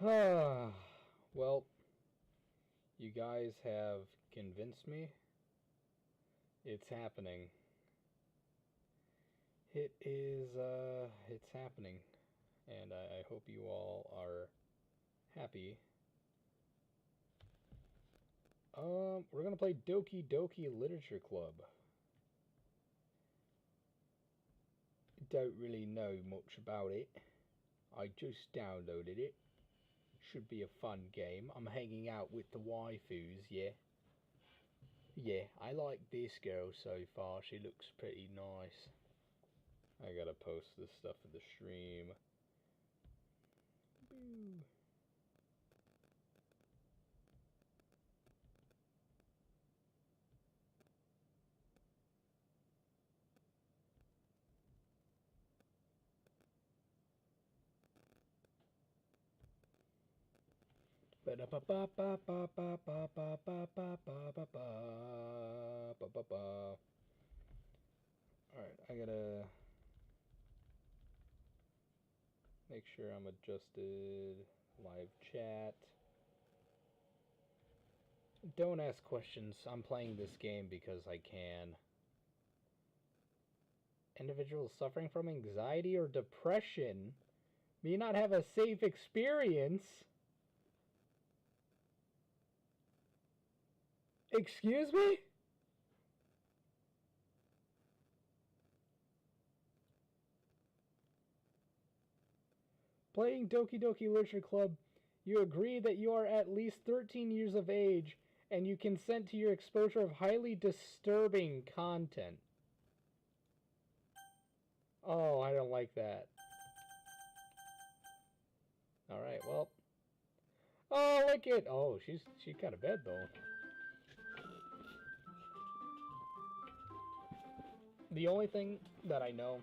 Well, you guys have convinced me. It's happening. It's happening. And I hope you all are happy. We're gonna play DOKI Literature Club. Don't really know much about it. I just downloaded it. Should be a fun game. I'm hanging out with the waifus, yeah. Yeah, I like this girl so far. She looks pretty nice. I gotta post this stuff in the stream. Boo. Alright, I gotta make sure I'm adjusted. Live chat. Don't ask questions. I'm playing this game because I can. Individuals suffering from anxiety or depression may not have a safe experience. Excuse me? Playing Doki Literature Club, you agree that you are at least 13 years of age and you consent to your exposure of highly disturbing content. Oh, I don't like that. Alright, well. Oh, look at. Oh, she kind of bad though. The only thing that I know,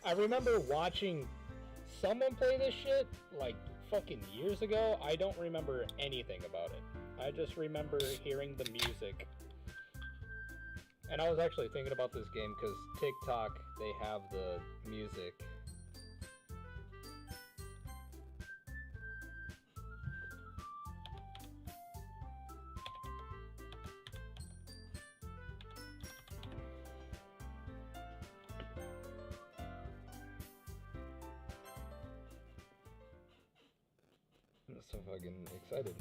I remember watching someone play this shit like fucking years ago. I don't remember anything about it. I just remember hearing the music. And I was actually thinking about this game because TikTok, they have the music. I'm so fucking excited.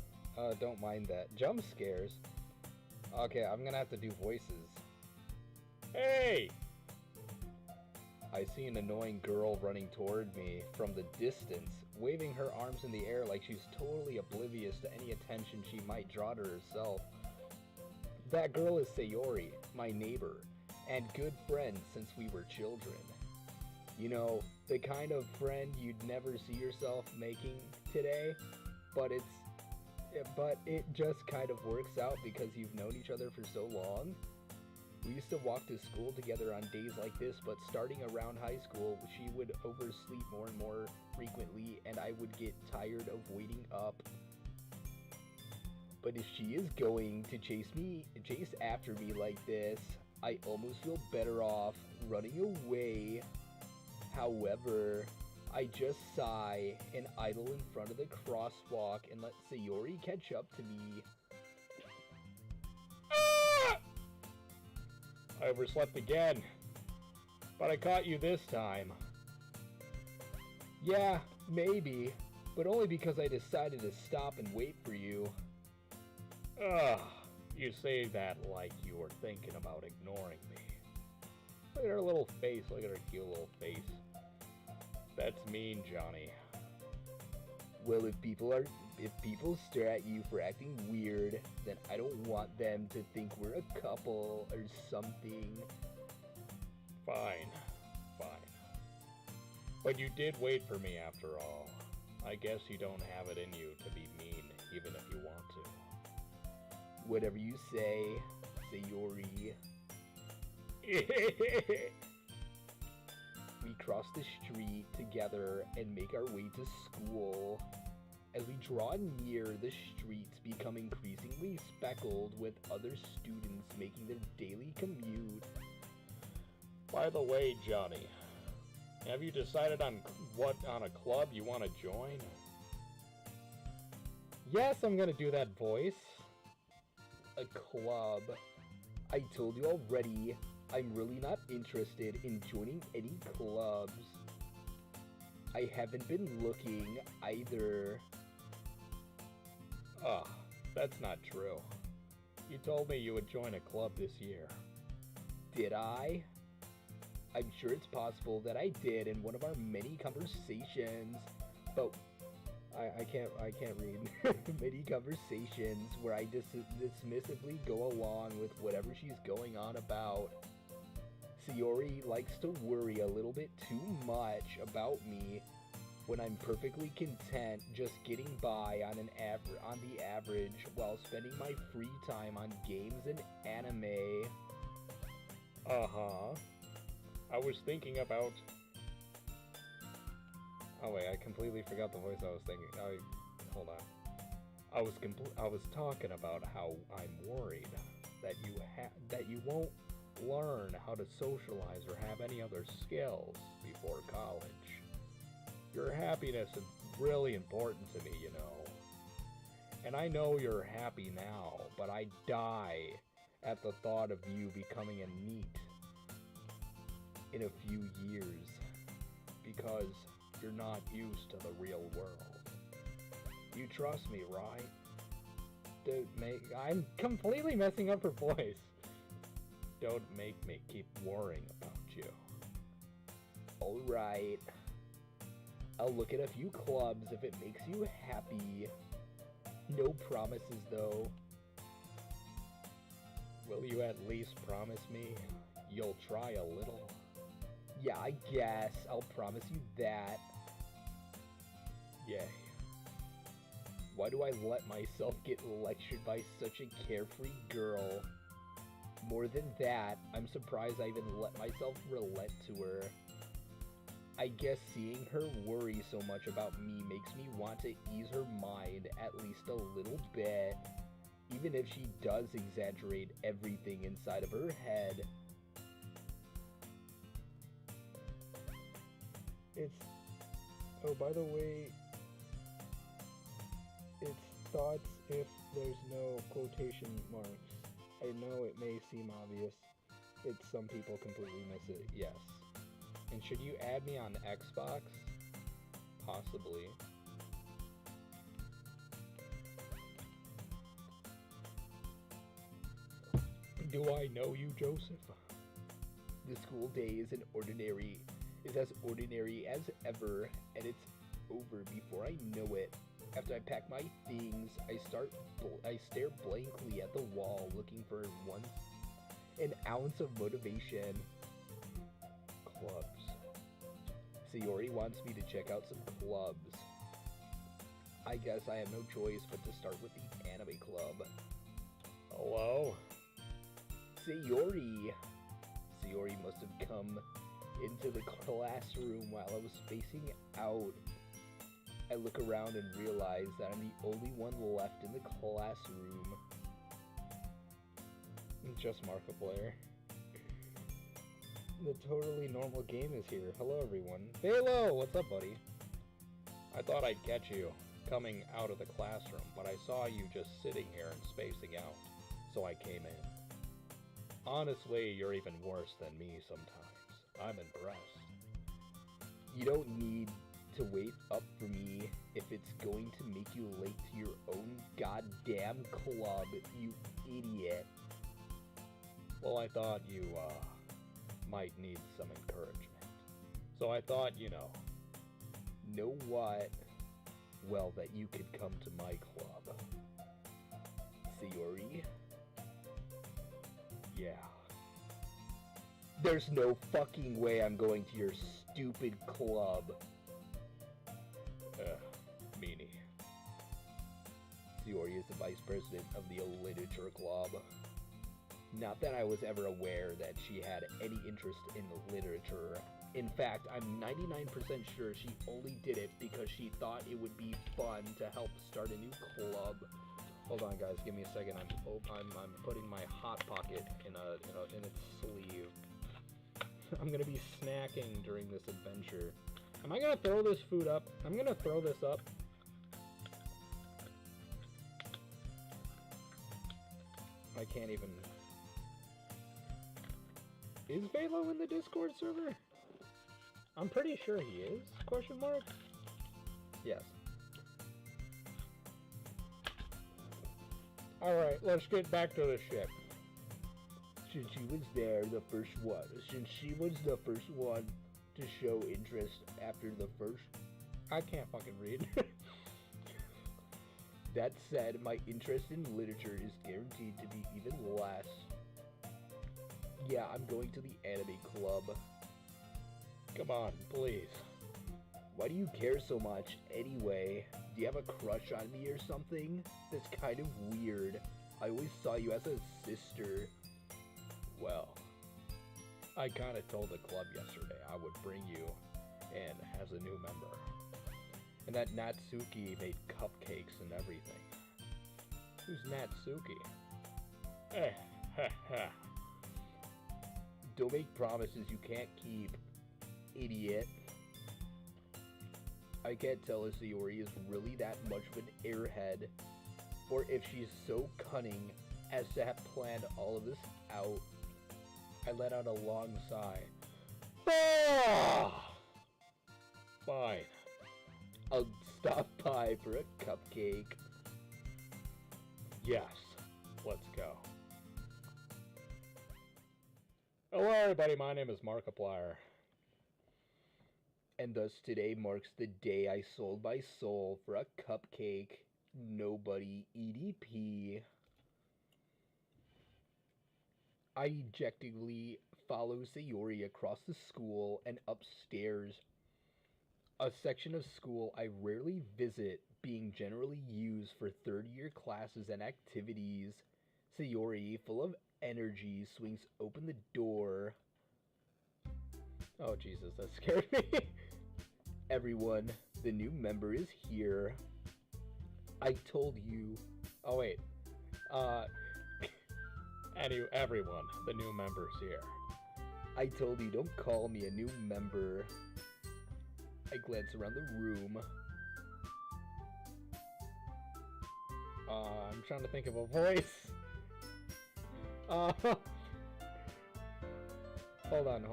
Don't mind that. Jump scares. Okay, I'm gonna have to do voices. Hey! I see an annoying girl running toward me from the distance, waving her arms in the air like she's totally oblivious to any attention she might draw to herself. That girl is Sayori, my neighbor, and good friend since we were children. You know, the kind of friend you'd never see yourself making today, but it just kind of works out because you've known each other for so long. We used to walk to school together on days like this, but starting around high school, she would oversleep more and more frequently, and I would get tired of waiting up. But if she is going to chase after me like this, I almost feel better off running away. However, I just sigh and idle in front of the crosswalk and let Sayori catch up to me. Ah! I overslept again, but I caught you this time. Yeah, maybe, but only because I decided to stop and wait for you. Ugh, you say that like you were thinking about ignoring me. Look at her little face, look at her cute little face. That's mean, Johnny. Well, if people stare at you for acting weird, then I don't want them to think we're a couple or something. Fine. But you did wait for me after all. I guess you don't have it in you to be mean, even if you want to. Whatever you say, Sayori. We cross the street together and make our way to school. As we draw near, the streets become increasingly speckled with other students making their daily commute. By the way, Johnny, have you decided on a club you want to join? Yes, I'm gonna do that voice. A club. I told you already, I'm really not interested in joining any clubs. I haven't been looking either. Ugh, that's not true. You told me you would join a club this year. Did I? I'm sure it's possible that I did in one of our many conversations, but I can't read. Many conversations where I dismissively go along with whatever she's going on about. Sayori likes to worry a little bit too much about me when I'm perfectly content just getting by on the average while spending my free time on games and anime. Uh-huh. I was thinking about... Oh wait, I completely forgot the voice I was thinking. Hold on. I was talking about how I'm worried that you won't learn how to socialize or have any other skills before college. Your happiness is really important to me, you know. And I know you're happy now, but I die at the thought of you becoming a NEET in a few years because you're not used to the real world. You trust me, right? I'm completely messing up her voice. Don't make me keep worrying about you. Alright. I'll look at a few clubs if it makes you happy. No promises, though. Will you at least promise me you'll try a little? Yeah, I guess. I'll promise you that. Yay. Why do I let myself get lectured by such a carefree girl? More than that, I'm surprised I even let myself relent to her. I guess seeing her worry so much about me makes me want to ease her mind at least a little bit, even if she does exaggerate everything inside of her head. Oh, by the way, it's thoughts if there's no quotation marks. I know it may seem obvious. Some people completely miss it, yes. And should you add me on Xbox? Possibly. Do I know you, Joseph? The school day is as ordinary as ever, and it's over before I know it. After I pack my things, I stare blankly at the wall, looking for an ounce of motivation. Clubs. Sayori wants me to check out some clubs. I guess I have no choice but to start with the anime club. Hello? Sayori must have come into the classroom while I was spacing out. I look around and realize that I'm the only one left in the classroom. Just Markiplier. The totally normal game is here. Hello, everyone. Halo! What's up, buddy? I thought I'd catch you coming out of the classroom, but I saw you just sitting here and spacing out, so I came in. Honestly, you're even worse than me sometimes. I'm impressed. You don't need to wait up for me if it's going to make you late to your own goddamn club, you idiot. Well, I thought you, might need some encouragement. So I thought, know what? Well, that you could come to my club. Sayori? Yeah. There's no fucking way I'm going to your stupid club. Meanie. Sayori is the vice president of the literature club. Not that I was ever aware that she had any interest in literature. In fact, I'm 99% sure she only did it because she thought it would be fun to help start a new club. Hold on, guys, give me a second. I'm putting my hot pocket in its sleeve. I'm gonna be snacking during this adventure. Am I gonna throw this food up? I'm gonna throw this up. I can't even... Is Velo in the Discord server? I'm pretty sure he is, question mark? Yes. Alright, let's get back to the ship. Since she was there, the first one. Since she was the first one to show interest after the first... I can't fucking read. That said, my interest in literature is guaranteed to be even less. Yeah, I'm going to the anime club. Come on, please. Why do you care so much, anyway? Do you have a crush on me or something? That's kind of weird. I always saw you as a sister. Well, I kinda told the club yesterday I would bring you in as a new member. And that Natsuki made cupcakes and everything. Who's Natsuki? Don't make promises you can't keep, idiot. I can't tell if Sayori is really that much of an airhead, or if she's so cunning as to have planned all of this out. I let out a long sigh. Ah! Fine. I'll stop by for a cupcake. Yes, let's go. Hello everybody, my name is Markiplier. And thus today marks the day I sold my soul for a cupcake. Nobody EDP. I ejectively follow Sayori across the school and upstairs. A section of school I rarely visit, being generally used for third-year classes and activities. Sayori, full of energy, swings open the door. Oh Jesus, that scared me. Everyone, the new member is here. I told you. Oh wait. Everyone, the new member's here. I told you, don't call me a new member. I glance around the room. I'm trying to think of a voice. Hold on.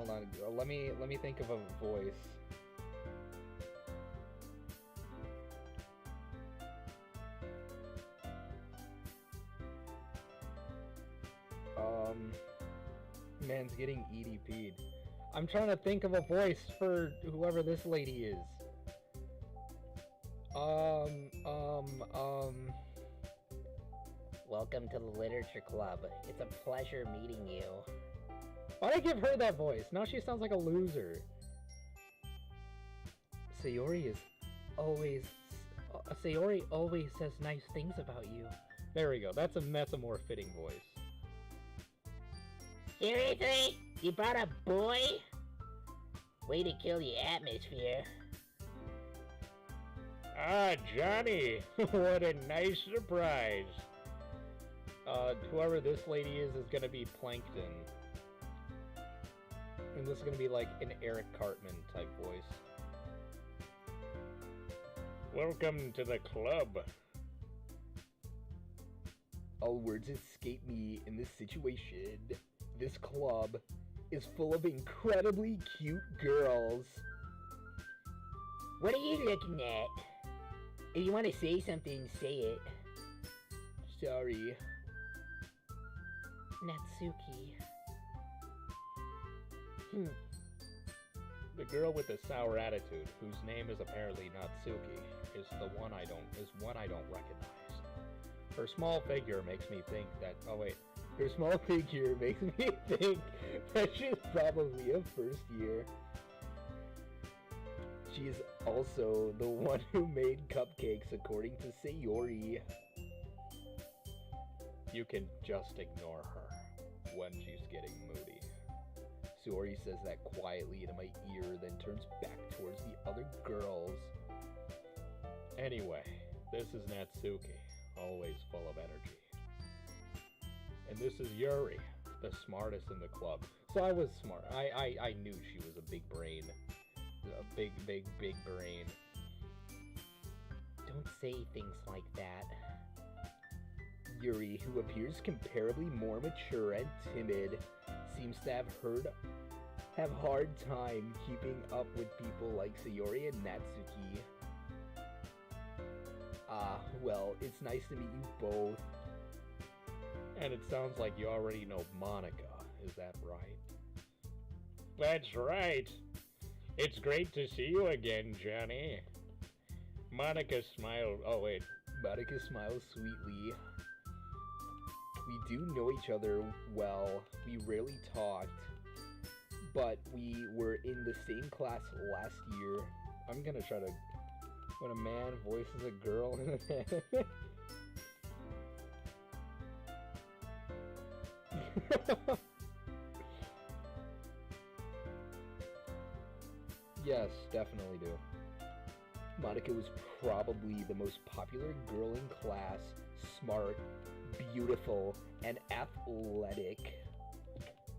Let me think of a voice. Man's getting EDP'd. I'm trying to think of a voice for whoever this lady is. Welcome to the Literature Club. It's a pleasure meeting you. Why'd I give her that voice? Now she sounds like a loser. Sayori always says nice things about you. There we go. That's a more fitting voice. Seriously? You brought a boy? Way to kill the atmosphere. Ah, Johnny! What a nice surprise. Whoever this lady is gonna be Plankton. And this is gonna be like an Eric Cartman type voice. Welcome to the club. All words escape me in this situation. This club is full of incredibly cute girls. What are you looking at? If you want to say something, say it. Sorry. Natsuki. The girl with the sour attitude, whose name is apparently Natsuki, is one I don't recognize. Her small figure makes me think that she's probably a first year. She's also the one who made cupcakes, according to Sayori. You can just ignore her when she's getting moody. Sayori says that quietly into my ear, then turns back towards the other girls. Anyway, this is Natsuki, always full of energy. And this is Yuri, the smartest in the club. So I was smart. I knew she was a big brain. A big brain. Don't say things like that. Yuri, who appears comparably more mature and timid, seems to have hard time keeping up with people like Sayori and Natsuki. Well, it's nice to meet you both. And it sounds like you already know Monica, is that right? That's right. It's great to see you again, Johnny. Monica smiled. Oh, wait. Monica smiles sweetly. We do know each other well. We rarely talked, but we were in the same class last year. I'm gonna try to... When a man voices a girl in an anime. Yes, definitely do. Monica was probably the most popular girl in class, smart, beautiful, and athletic.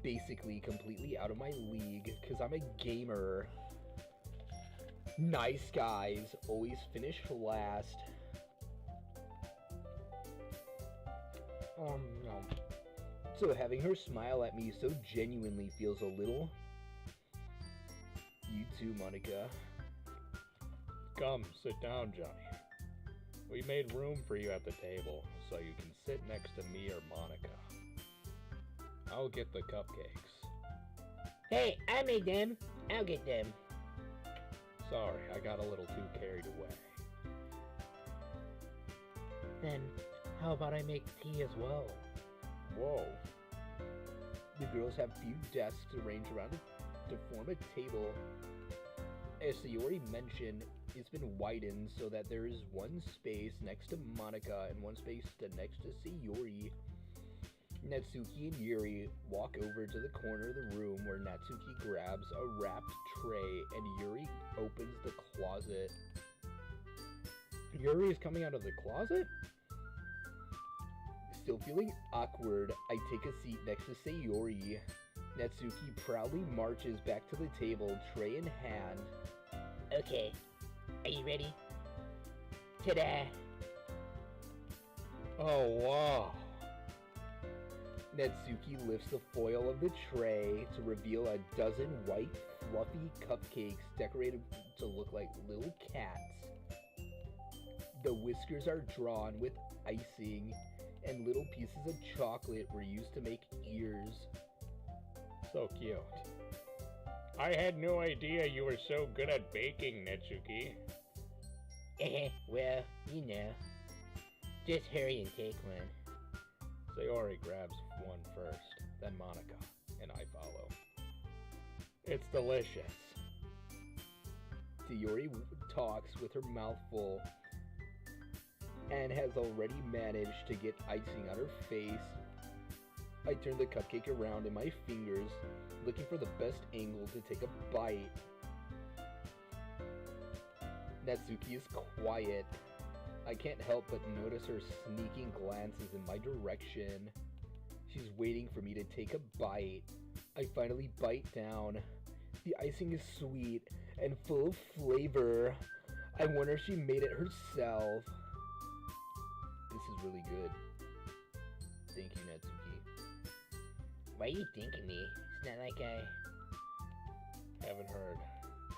Basically completely out of my league, because I'm a gamer. Nice guys, always finish last. No. So having her smile at me so genuinely feels a little... You too, Monica. Come, sit down, Johnny. We made room for you at the table, so you can sit next to me or Monica. I'll get the cupcakes. Hey, I made them. I'll get them. Sorry, I got a little too carried away. Then, how about I make tea as well? Whoa. The girls have few desks arranged around to form a table. As Sayori mentioned, it's been widened so that there is one space next to Monica and one space next to Sayori. Natsuki and Yuri walk over to the corner of the room where Natsuki grabs a wrapped tray and Yuri opens the closet. Yuri is coming out of the closet? Still feeling awkward, I take a seat next to Sayori. Natsuki proudly marches back to the table, tray in hand. Okay, are you ready? Ta-da! Oh, wow. Natsuki lifts the foil of the tray to reveal a dozen white, fluffy cupcakes decorated to look like little cats. The whiskers are drawn with icing, and little pieces of chocolate were used to make ears. So cute. I had no idea you were so good at baking, Natsuki. Well, you know. Just hurry and take one. Sayori grabs one first, then Monica, and I follow. It's delicious. Sayori talks with her mouth full and has already managed to get icing on her face. I turn the cupcake around in my fingers, looking for the best angle to take a bite. Natsuki is quiet. I can't help but notice her sneaking glances in my direction. She's waiting for me to take a bite. I finally bite down. The icing is sweet and full of flavor. I wonder if she made it herself. This is really good. Thank you, Natsuki. Why are you thinking me? It's not like I...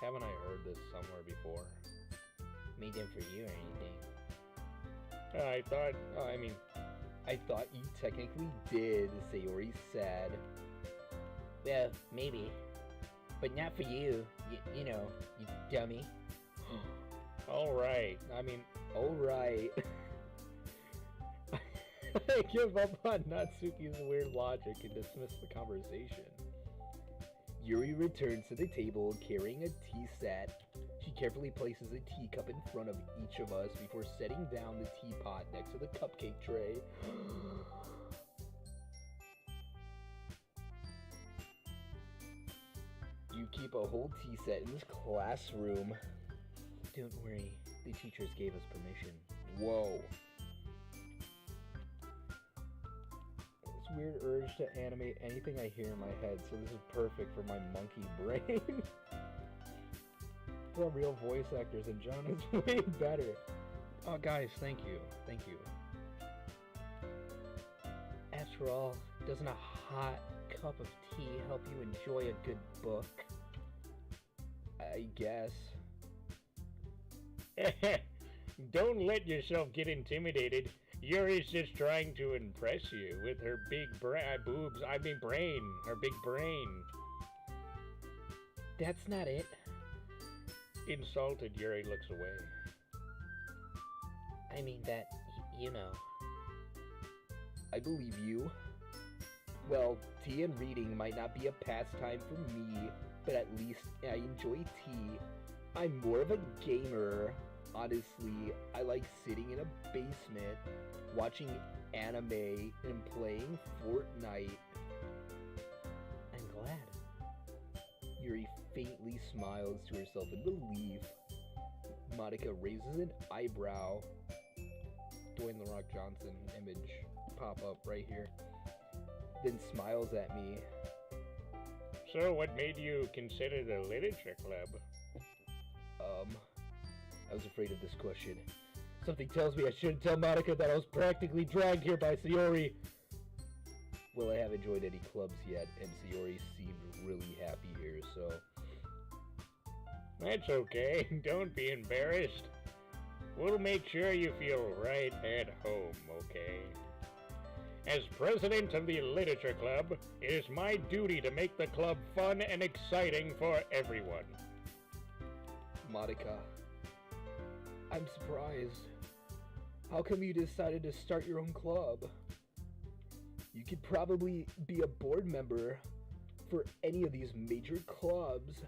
Haven't I heard this somewhere before? made them for you or anything. I thought you technically did, Sayori said. Well, maybe. But not for you. You know, you dummy. Alright. Alright. I give up on Natsuki's weird logic and dismiss the conversation. Yuri returns to the table carrying a tea set. She carefully places a teacup in front of each of us before setting down the teapot next to the cupcake tray. You keep a whole tea set in this classroom. Don't worry, the teachers gave us permission. Whoa. This weird urge to animate anything I hear in my head, so this is perfect for my monkey brain. They're real voice actors, and John is way better. Oh, guys, thank you. Thank you. After all, doesn't a hot cup of tea help you enjoy a good book? I guess. Don't let yourself get intimidated. Yuri's just trying to impress you with her big brain. Her big brain. That's not it. Insulted, Yuri looks away. I mean that, you know. I believe you. Well, tea and reading might not be a pastime for me, but at least I enjoy tea. I'm more of a gamer. Honestly, I like sitting in a basement, watching anime, and playing Fortnite. I'm glad. Yuri faintly smiles to herself in relief. Monica raises an eyebrow. Dwayne The Rock Johnson image pop up right here. Then smiles at me. So what made you consider the literature club? I was afraid of this question. Something tells me I shouldn't tell Monica that I was practically dragged here by Sayori. Well, I haven't joined any clubs yet, and Sayori seemed really happy here, so... That's okay. Don't be embarrassed. We'll make sure you feel right at home, okay? As president of the Literature Club, it is my duty to make the club fun and exciting for everyone. Monica, I'm surprised. How come you decided to start your own club? You could probably be a board member for any of these major clubs.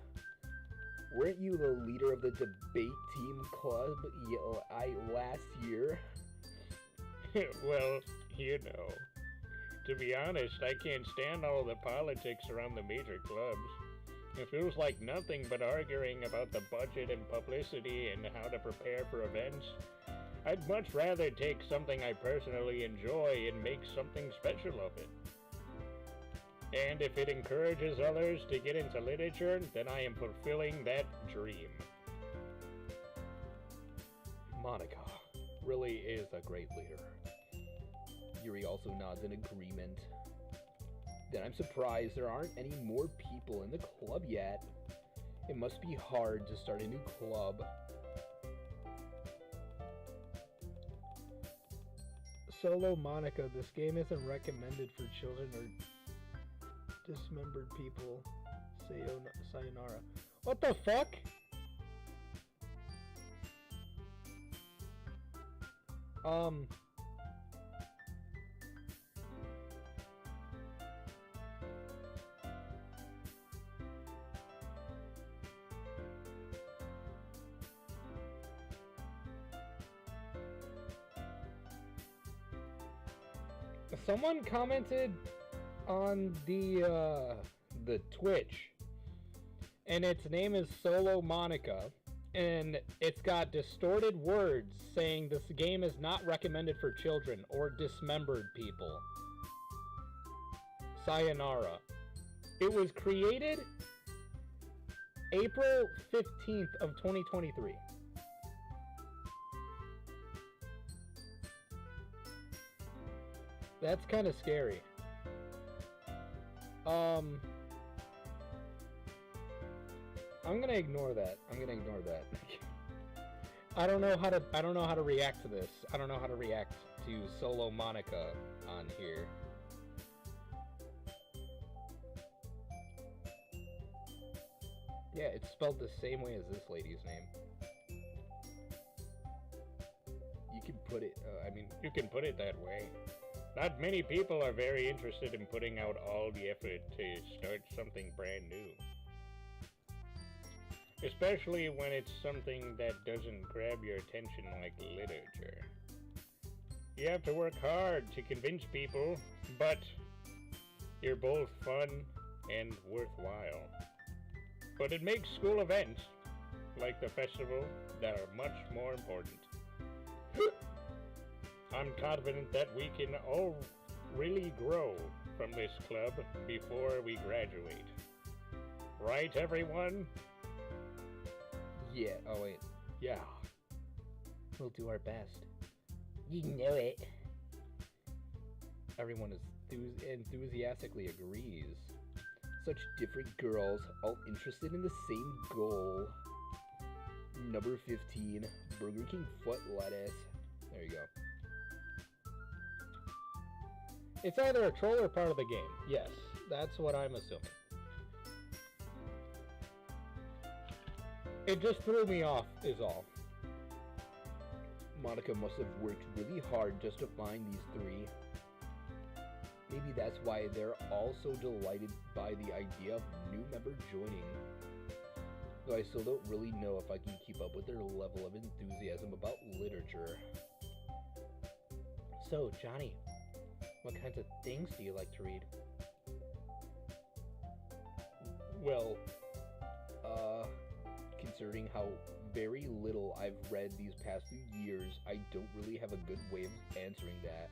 Weren't you the leader of the debate team club last year? Well, you know, to be honest, I can't stand all the politics around the major clubs. It feels like nothing but arguing about the budget and publicity and how to prepare for events. I'd much rather take something I personally enjoy and make something special of it. And if it encourages others to get into literature, then I am fulfilling that dream. Monica really is a great leader. Yuri also nods in agreement. Then I'm surprised there aren't any more people in the club yet. It must be hard to start a new club. Solo Monica, this game isn't recommended for children or dismembered people. Sayonara. What the fuck? Someone commented on the Twitch, and its name is Solo Monica, and it's got distorted words saying this game is not recommended for children or dismembered people. Sayonara. It was created April 15th of 2023. That's kind of scary. I'm gonna ignore that. I don't know how to react to this. I don't know how to react to Solo Monica on here. Yeah, it's spelled the same way as this lady's name. You can put it, You can put it that way. Not many people are very interested in putting out all the effort to start something brand new. Especially when it's something that doesn't grab your attention like literature. You have to work hard to convince people, but you're both fun and worthwhile. But it makes school events, like the festival, that are much more important. I'm confident that we can all really grow from this club before we graduate. Right, everyone? Yeah, oh wait. Yeah. We'll do our best. You know it. Everyone is enthusiastically agrees. Such different girls, all interested in the same goal. Number 15, Burger King foot lettuce. There you go. It's either a troll or part of the game. Yes, that's what I'm assuming. It just threw me off, is all. Monica must have worked really hard just to find these three. Maybe that's why they're all so delighted by the idea of new member joining. Though I still don't really know if I can keep up with their level of enthusiasm about literature. So, Johnny, what kinds of things do you like to read? Well, considering how very little I've read these past few years, I don't really have a good way of answering that.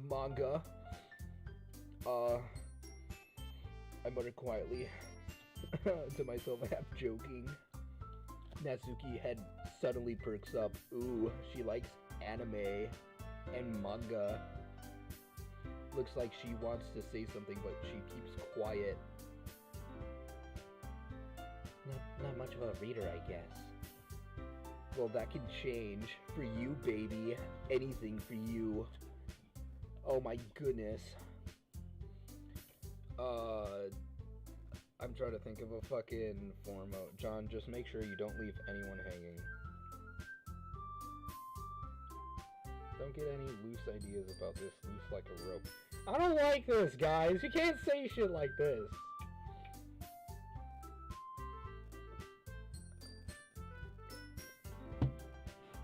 Manga. I muttered quietly to myself, half joking. Natsuki head suddenly perks up. Ooh, she likes anime and manga. Looks like she wants to say something, but she keeps quiet. Not much of a reader, I guess. Well, that can change. For you, baby. Anything for you. Oh my goodness. I'm trying to think of a fucking form out. John, just make sure you don't leave anyone hanging. Don't get any loose ideas about this. Loose like a rope. I don't like this, guys. You can't say shit like this.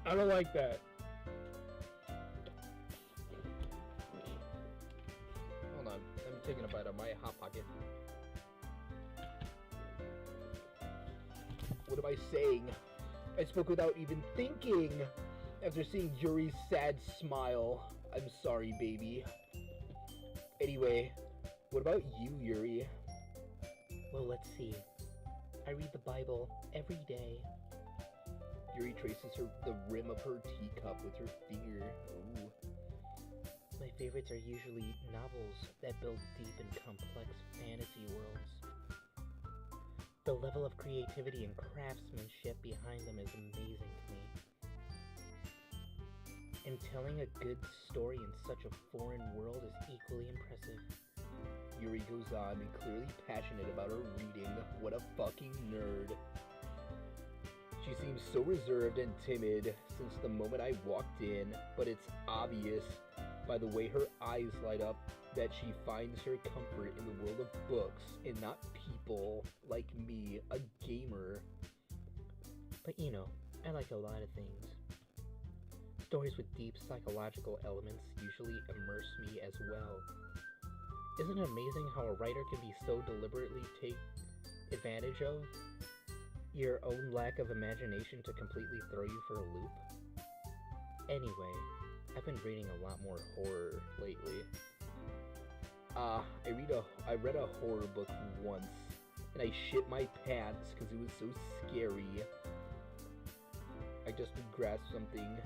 I don't like that. Hold on. I'm taking a bite of my Hot Pocket. What am I saying? I spoke without even thinking. After seeing Yuri's sad smile. I'm sorry, baby. Anyway, what about you, Yuri? Well, let's see. I read the Bible every day. Yuri traces the rim of her teacup with her finger. Ooh. My favorites are usually novels that build deep and complex fantasy worlds. The level of creativity and craftsmanship behind them is amazing to me. And telling a good story in such a foreign world is equally impressive. Yuri goes on, clearly passionate about her reading. What a fucking nerd. She seems so reserved and timid since the moment I walked in, but it's obvious by the way her eyes light up that she finds her comfort in the world of books and not people like me, a gamer. But you know, I like a lot of things. Stories with deep psychological elements usually immerse me as well. Isn't it amazing how a writer can be so deliberately take advantage of your own lack of imagination to completely throw you for a loop? Anyway, I've been reading a lot more horror lately. I read a horror book once, and I shit my pants because it was so scary. I just grasped something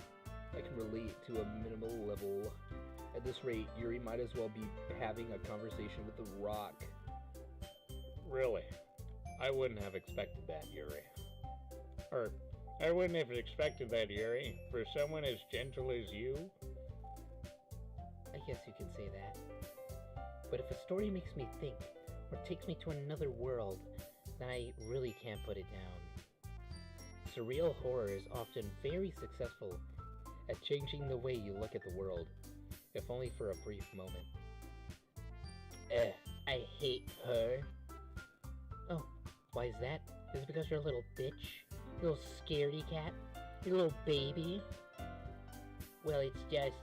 I can relate to a minimal level. At this rate, Yuri might as well be having a conversation with the Rock. Really? I wouldn't have expected that, Yuri. Or, I wouldn't have expected that, Yuri, for someone as gentle as you. I guess you could say that. But if a story makes me think, or takes me to another world, then I really can't put it down. Surreal horror is often very successful at changing the way you look at the world, if only for a brief moment. I hate her. Oh, why is that? Is it because you're a little bitch? You little scaredy cat? You little baby? Well, it's just...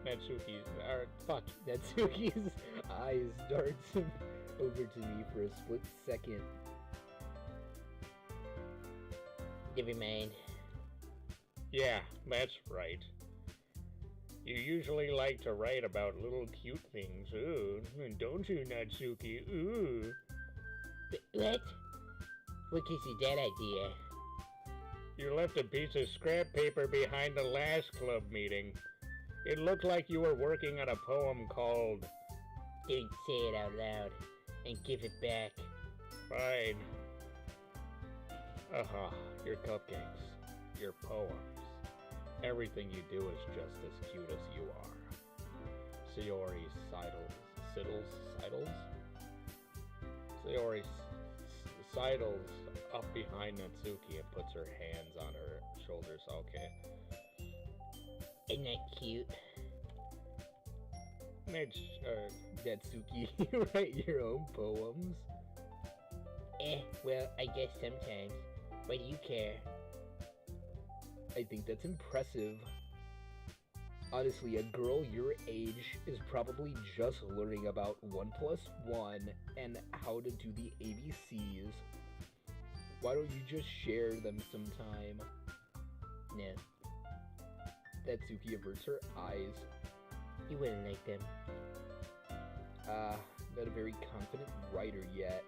Natsuki's eyes darts over to me for a split second. Never mind. Yeah, that's right. You usually like to write about little cute things, ooh, don't you, Natsuki? Ooh. What? What gives you that idea? You left a piece of scrap paper behind the last club meeting. It looked like you were working on a poem called... Don't say it out loud, and give it back. Fine. Your cupcakes, your poems. Everything you do is just as cute as you are. Sayori sidles up behind Natsuki and puts her hands on her shoulders. Okay. Isn't that cute? Natsuki, you write your own poems? Well, I guess sometimes. Why do you care? I think that's impressive. Honestly, a girl your age is probably just learning about 1 + 1 and how to do the ABCs. Why don't you just share them sometime? No, Natsuki averts her eyes. you wouldn't like them. Not a very confident writer yet.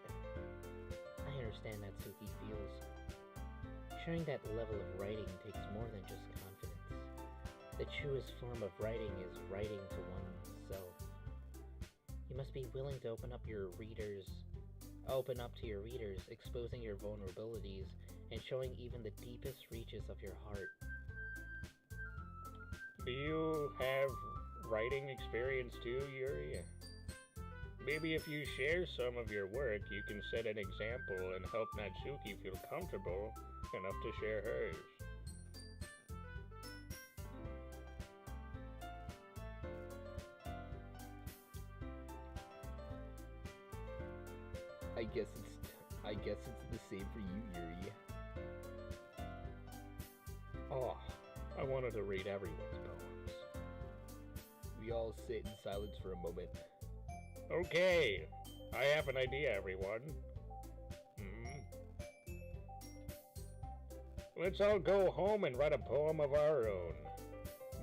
I understand Natsuki feels. Sharing that level of writing takes more than just confidence. The truest form of writing is writing to oneself. You must be willing to open up to your readers, exposing your vulnerabilities and showing even the deepest reaches of your heart. Do you have writing experience too, Yuri? Maybe if you share some of your work, you can set an example and help Natsuki feel comfortable enough to share hers. I guess it's the same for you, Yuri. Oh, I wanted to read everyone's poems. We all sit in silence for a moment. Okay, I have an idea, everyone. Let's all go home and write a poem of our own.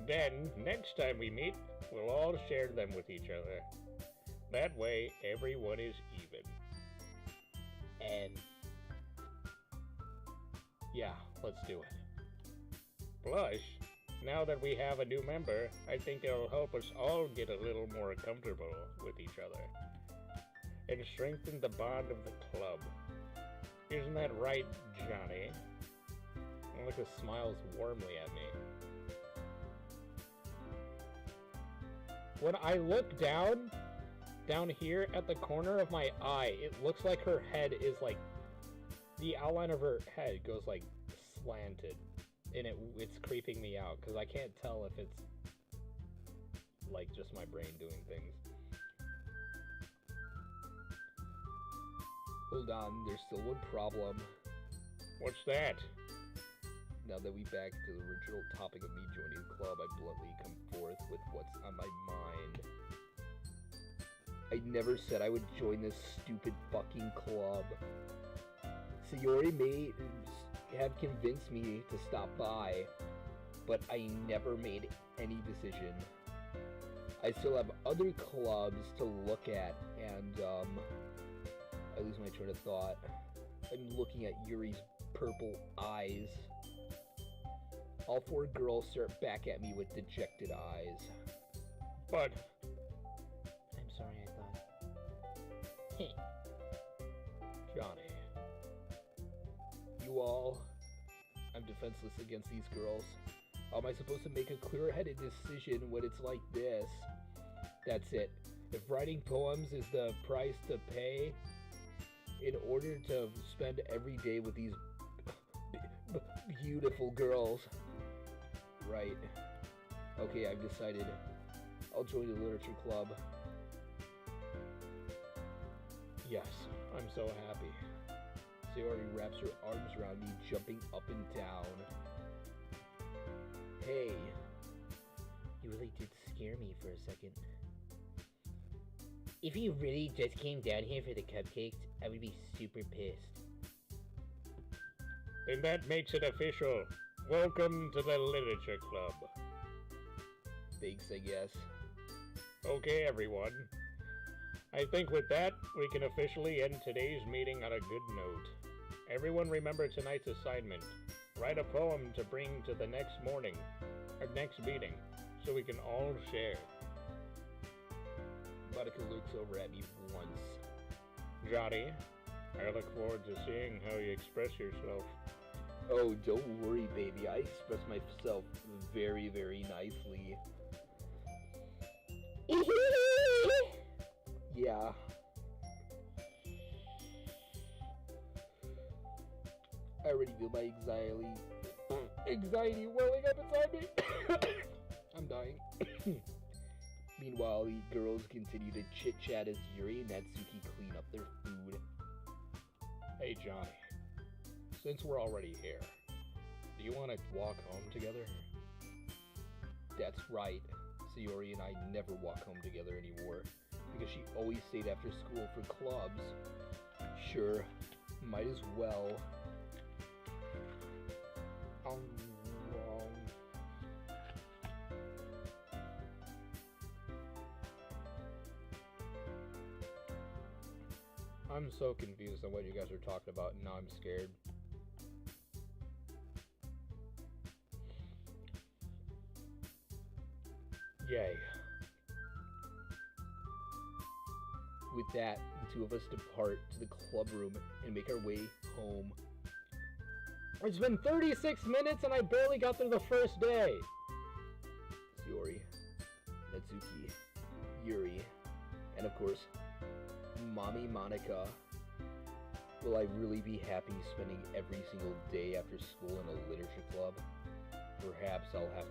Then, next time we meet, we'll all share them with each other. That way, everyone is even. Yeah, let's do it. Plus, now that we have a new member, I think it'll help us all get a little more comfortable with each other and strengthen the bond of the club. Isn't that right, Johnny? Monica smiles warmly at me. When I look down here at the corner of my eye, it looks like her head is like, the outline of her head goes like slanted, and it's creeping me out because I can't tell if it's like just my brain doing things. Hold on, there's still one problem. What's that? Now that we back to the original topic of me joining the club, I bluntly come forth with what's on my mind. I never said I would join this stupid fucking club. Sayori may have convinced me to stop by, but I never made any decision. I still have other clubs to look at, and I lose my train of thought. I'm looking at Yuri's purple eyes. All four girls stare back at me with dejected eyes. But... I'm sorry, I thought. Johnny. You all... I'm defenseless against these girls. How am I supposed to make a clear-headed decision when it's like this? That's it. If writing poems is the price to pay in order to spend every day with these beautiful girls... Right. Okay, I've decided. I'll join the literature club. Yes, I'm so happy. Sayori wraps her arms around me, jumping up and down. Hey. You really did scare me for a second. If you really just came down here for the cupcakes, I would be super pissed. Then that makes it official. Welcome to the Literature Club. Thanks, I guess. Okay, everyone. I think with that, we can officially end today's meeting on a good note. Everyone remember tonight's assignment. Write a poem to bring to the next meeting. so we can all share. Monica looks over at me once. Johnny, I look forward to seeing how you express yourself. Oh, don't worry, baby. I express myself very, very nicely. Yeah. I already feel my anxiety welling up inside me. I'm dying. Meanwhile, the girls continue to chit-chat as Yuri and Natsuki clean up their food. Hey, Johnny. Since we're already here, do you want to walk home together? That's right. Sayori and I never walk home together anymore, because she always stayed after school for clubs. Sure, might as well. I'm wrong. I'm so confused on what you guys are talking about, and now I'm scared. Yay. With that, the two of us depart to the club room and make our way home. It's been 36 minutes and I barely got through the first day. Sayori, Natsuki, Yuri, and of course, Mommy Monica. Will I really be happy spending every single day after school in a literature club? Perhaps I'll have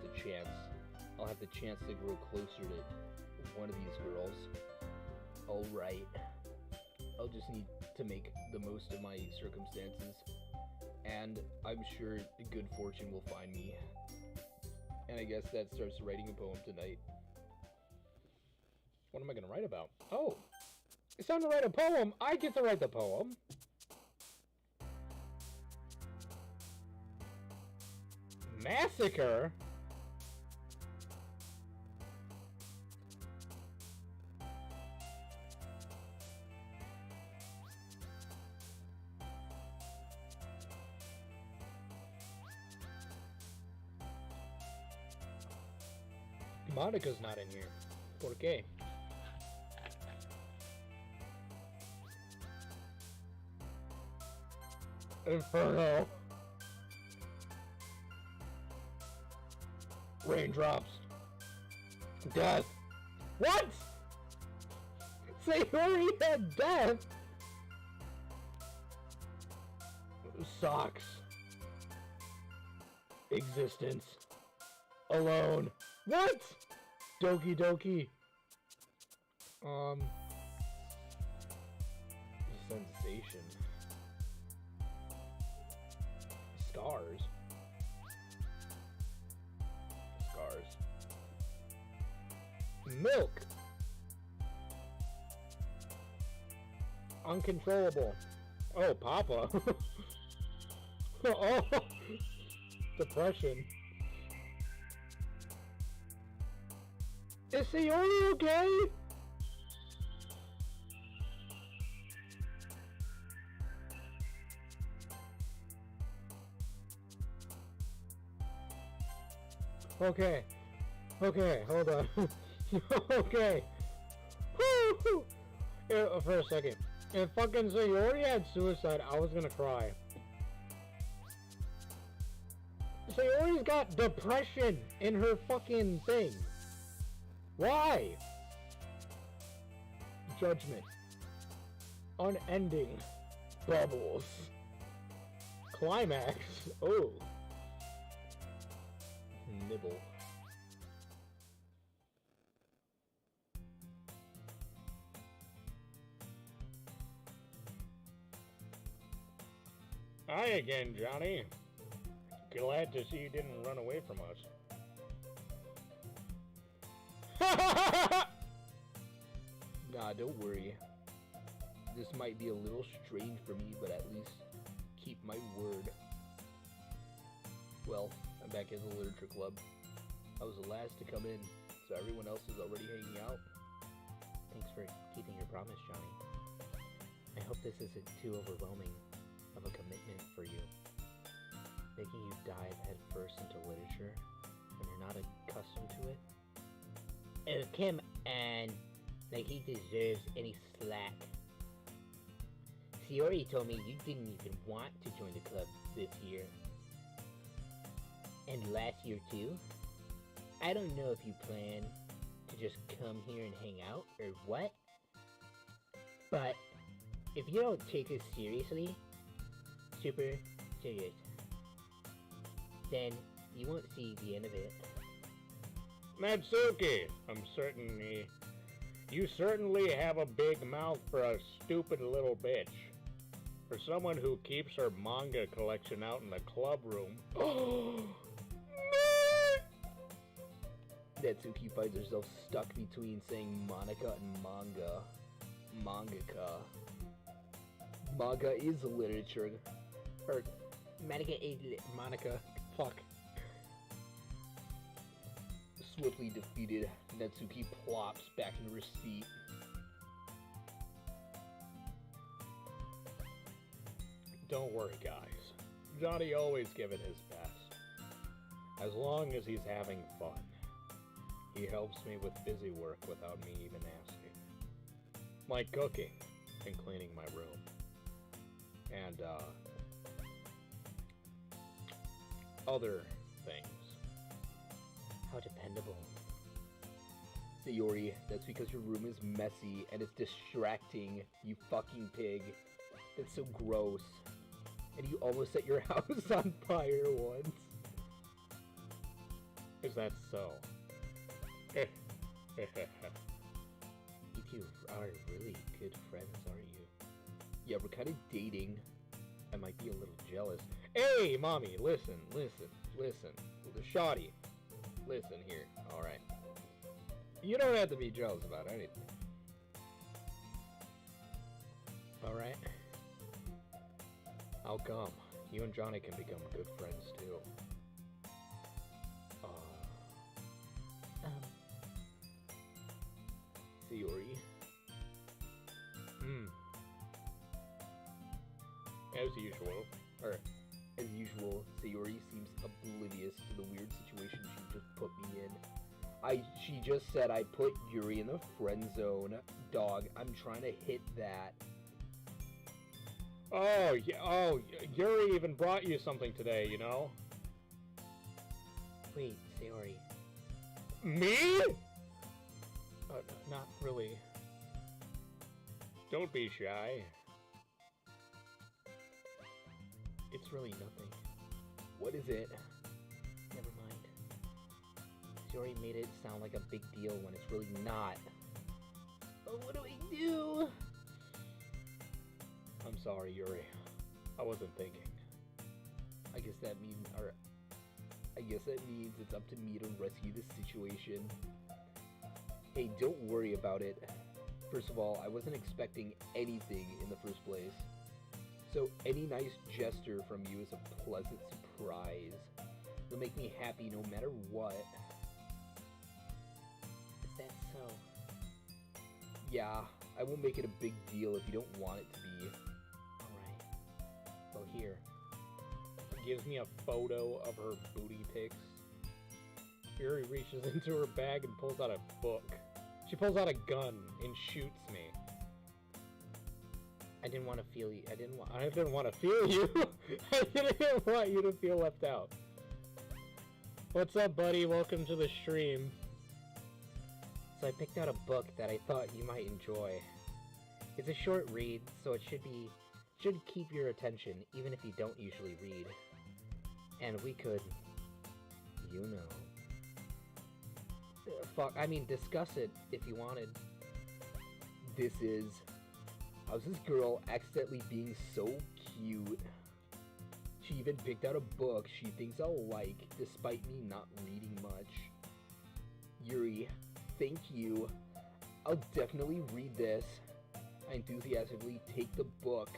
the chance to grow closer to one of these girls. Alright. I'll just need to make the most of my circumstances, and I'm sure good fortune will find me. And I guess that starts writing a poem tonight. What am I going to write about? Oh, it's time to write a poem. I get to write the poem. Massacre? Monica's not in here. ¿Por qué? Inferno. Raindrops. Death. What? Sayori had death? Socks. Existence. Alone. What? Doki Doki. Sensation. Scars. Scars. Milk. Uncontrollable. Oh, Papa. Oh, depression. Is Sayori okay? Okay. Okay, hold on. Okay. Woo! For a second. If fucking Sayori had suicide, I was gonna cry. Sayori's got depression in her fucking thing. Why? Judgment. Unending. Bubbles. Climax. Oh. Nibble. Hi again, Johnny. Glad to see you didn't run away from us. Nah, don't worry. This might be a little strange for me, but at least keep my word. Well, I'm back at the literature club. I was the last to come in, so everyone else is already hanging out. Thanks for keeping your promise, Johnny. I hope this isn't too overwhelming of a commitment for you. Making you dive headfirst into literature when you're not accustomed to it Oh, come on. Like he deserves any slack. Sayori told me you didn't even want to join the club this year. And last year too? I don't know if you plan to just come here and hang out or what. But if you don't take us seriously, super serious, then you won't see the end of it. Natsuki, you certainly have a big mouth for a stupid little bitch. For someone who keeps her manga collection out in the club room. Natsuki finds herself stuck between saying Monica and manga. Mangaka. Manga is literature. Or, Monica. Fuck. Swiftly defeated, Natsuki plops back into her seat. Don't worry, guys. Johnny always giving his best. As long as he's having fun. He helps me with busy work without me even asking. Like cooking and cleaning my room. And, other things. How dependable. Sayori, that's because your room is messy and it's distracting, you fucking pig. That's so gross. And you almost set your house on fire once. Is that so? You two are really good friends, aren't you? Yeah, we're kind of dating. I might be a little jealous. Hey, mommy, listen. Shoddy, listen here, alright. You don't have to be jealous about anything. Alright. How come? You and Johnny can become good friends, too. Sayori. As usual, Sayori seems oblivious to the weird situation she just put me in. She just said I put Yuri in the friend zone. Dog, I'm trying to hit that. Oh, yeah, Yuri even brought you something today, you know? Wait, Sayori. Me? Not really. Don't be shy. It's really nothing. What is it? Never mind. Sayori made it sound like a big deal when it's really not. Oh, what do I do? I'm sorry, Yuri. I wasn't thinking. I guess that means it's up to me to rescue this situation. Hey, don't worry about it. First of all, I wasn't expecting anything in the first place. So any nice gesture from you is a pleasant surprise. It'll make me happy no matter what. Is that so? Yeah, I won't make it a big deal if you don't want it to be. Alright. Well, here. Gives me a photo of her booty pics. Yuri reaches into her bag and pulls out a book. She pulls out a gun and shoots me. I didn't want to feel you. I didn't want to feel you. I didn't want you to feel left out. What's up, buddy? Welcome to the stream. So I picked out a book that I thought you might enjoy. It's a short read, so it should keep your attention, even if you don't usually read. And we could, discuss it if you wanted. This is... How's this girl accidentally being so cute? She even picked out a book she thinks I'll like, despite me not reading much. Yuri, thank you. I'll definitely read this. I enthusiastically take the book.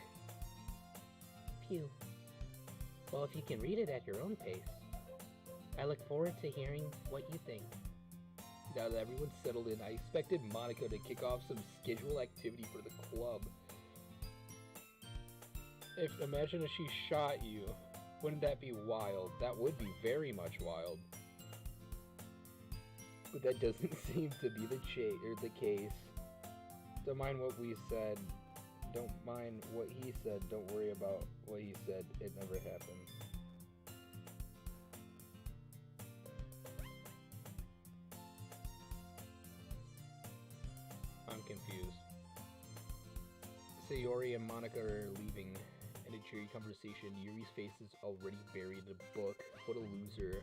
Phew. Well, if you can read it at your own pace. I look forward to hearing what you think. Now that everyone's settled in, I expected Monica to kick off some scheduled activity for the club. Imagine if she shot you. Wouldn't that be wild? That would be very much wild. But that doesn't seem to be the case. Don't mind what we said. Don't mind what he said. Don't worry about what he said. It never happened. I'm confused. Sayori and Monica are leaving. In a cheery conversation, Yuri's face is already buried in a book. What a loser.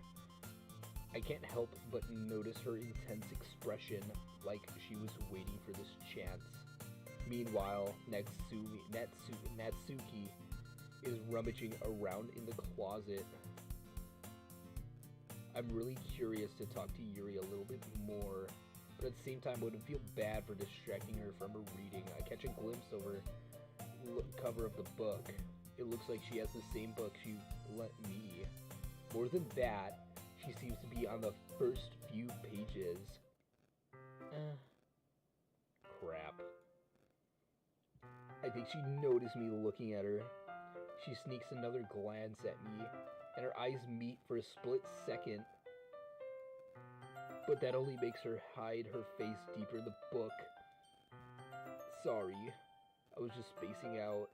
I can't help but notice her intense expression, like she was waiting for this chance. Meanwhile, Natsuki is rummaging around in the closet. I'm really curious to talk to Yuri a little bit more, but at the same time, I wouldn't feel bad for distracting her from her reading. I catch a glimpse over the cover of the book. It looks like she has the same book she lent me. More than that, she seems to be on the first few pages. Crap. I think she noticed me looking at her. She sneaks another glance at me, and her eyes meet for a split second. But that only makes her hide her face deeper in the book. Sorry. I was just spacing out.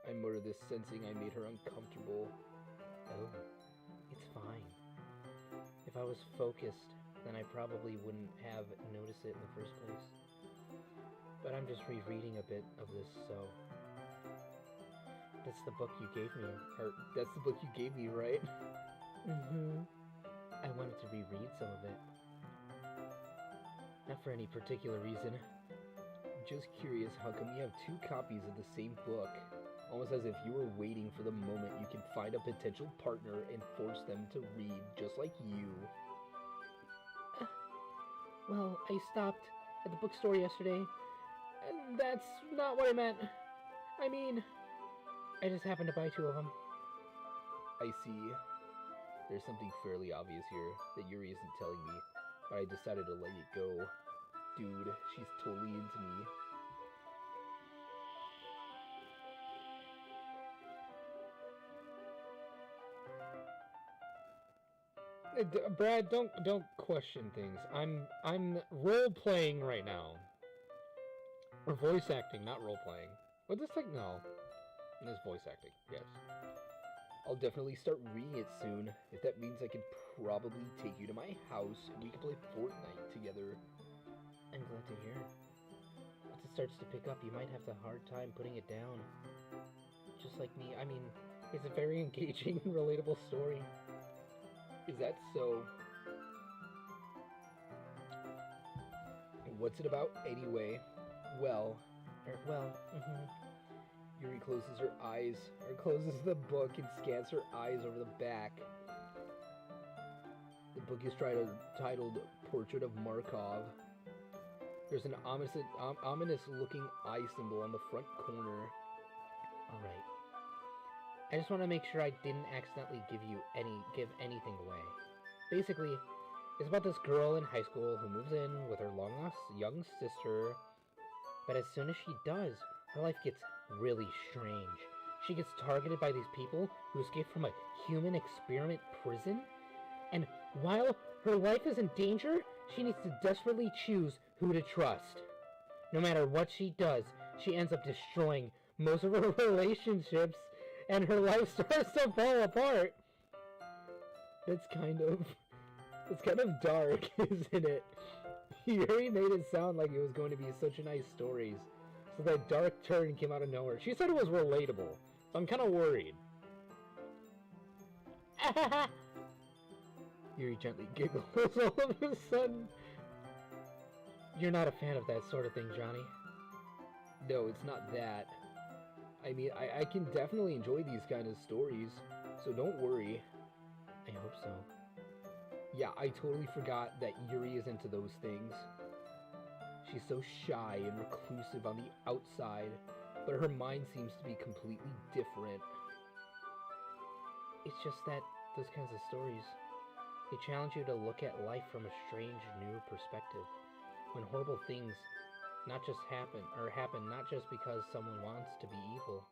I muttered this, sensing I made her uncomfortable. Oh, it's fine. If I was focused, then I probably wouldn't have noticed it in the first place. But I'm just rereading a bit of this, so... That's the book you gave me, or that's the book you gave me, right? Mm-hmm. I wanted to reread some of it. Not for any particular reason. Just curious, how come you have 2 copies of the same book? Almost as if you were waiting for the moment you can find a potential partner and force them to read just like you. Well, I stopped at the bookstore yesterday. And that's not what I meant. I mean, I just happened to buy 2 of them. I see. There's something fairly obvious here that Yuri isn't telling me, but I decided to let it go. Dude, she's totally into me. Brad, don't question things. I'm role playing right now. Or voice acting, not role playing. What does tech? No, it's voice acting. Yes. I'll definitely start reading it soon. If that means I can probably take you to my house and we can play Fortnite together. I'm glad to hear. Once it starts to pick up, you might have a hard time putting it down. Just like me. I mean, it's a very engaging, relatable story. Is that so? What's it about anyway? Well, Yuri closes her eyes, or closes the book and scans her eyes over the back. The book is titled Portrait of Markov. There's an ominous-looking eye symbol on the front corner. Alright. I just want to make sure I didn't accidentally give anything away. Basically, it's about this girl in high school who moves in with her long-lost young sister, but as soon as she does, her life gets really strange. She gets targeted by these people who escaped from a human experiment prison, and while her life is in danger, she needs to desperately choose who to trust. No matter what she does, she ends up destroying most of her relationships, and her life starts to fall apart. It's kind of dark, isn't it? Yuri made it sound like it was going to be such a nice story, so that dark turn came out of nowhere. She said it was relatable, so I'm kind of worried. Yuri gently giggles all of a sudden. You're not a fan of that sort of thing, Johnny. No, it's not that. I mean, I can definitely enjoy these kind of stories, so don't worry. I hope so. Yeah, I totally forgot that Yuri is into those things. She's so shy and reclusive on the outside, but her mind seems to be completely different. It's just that those kinds of stories, they challenge you to look at life from a strange, new perspective. When horrible things happen not just because someone wants to be evil,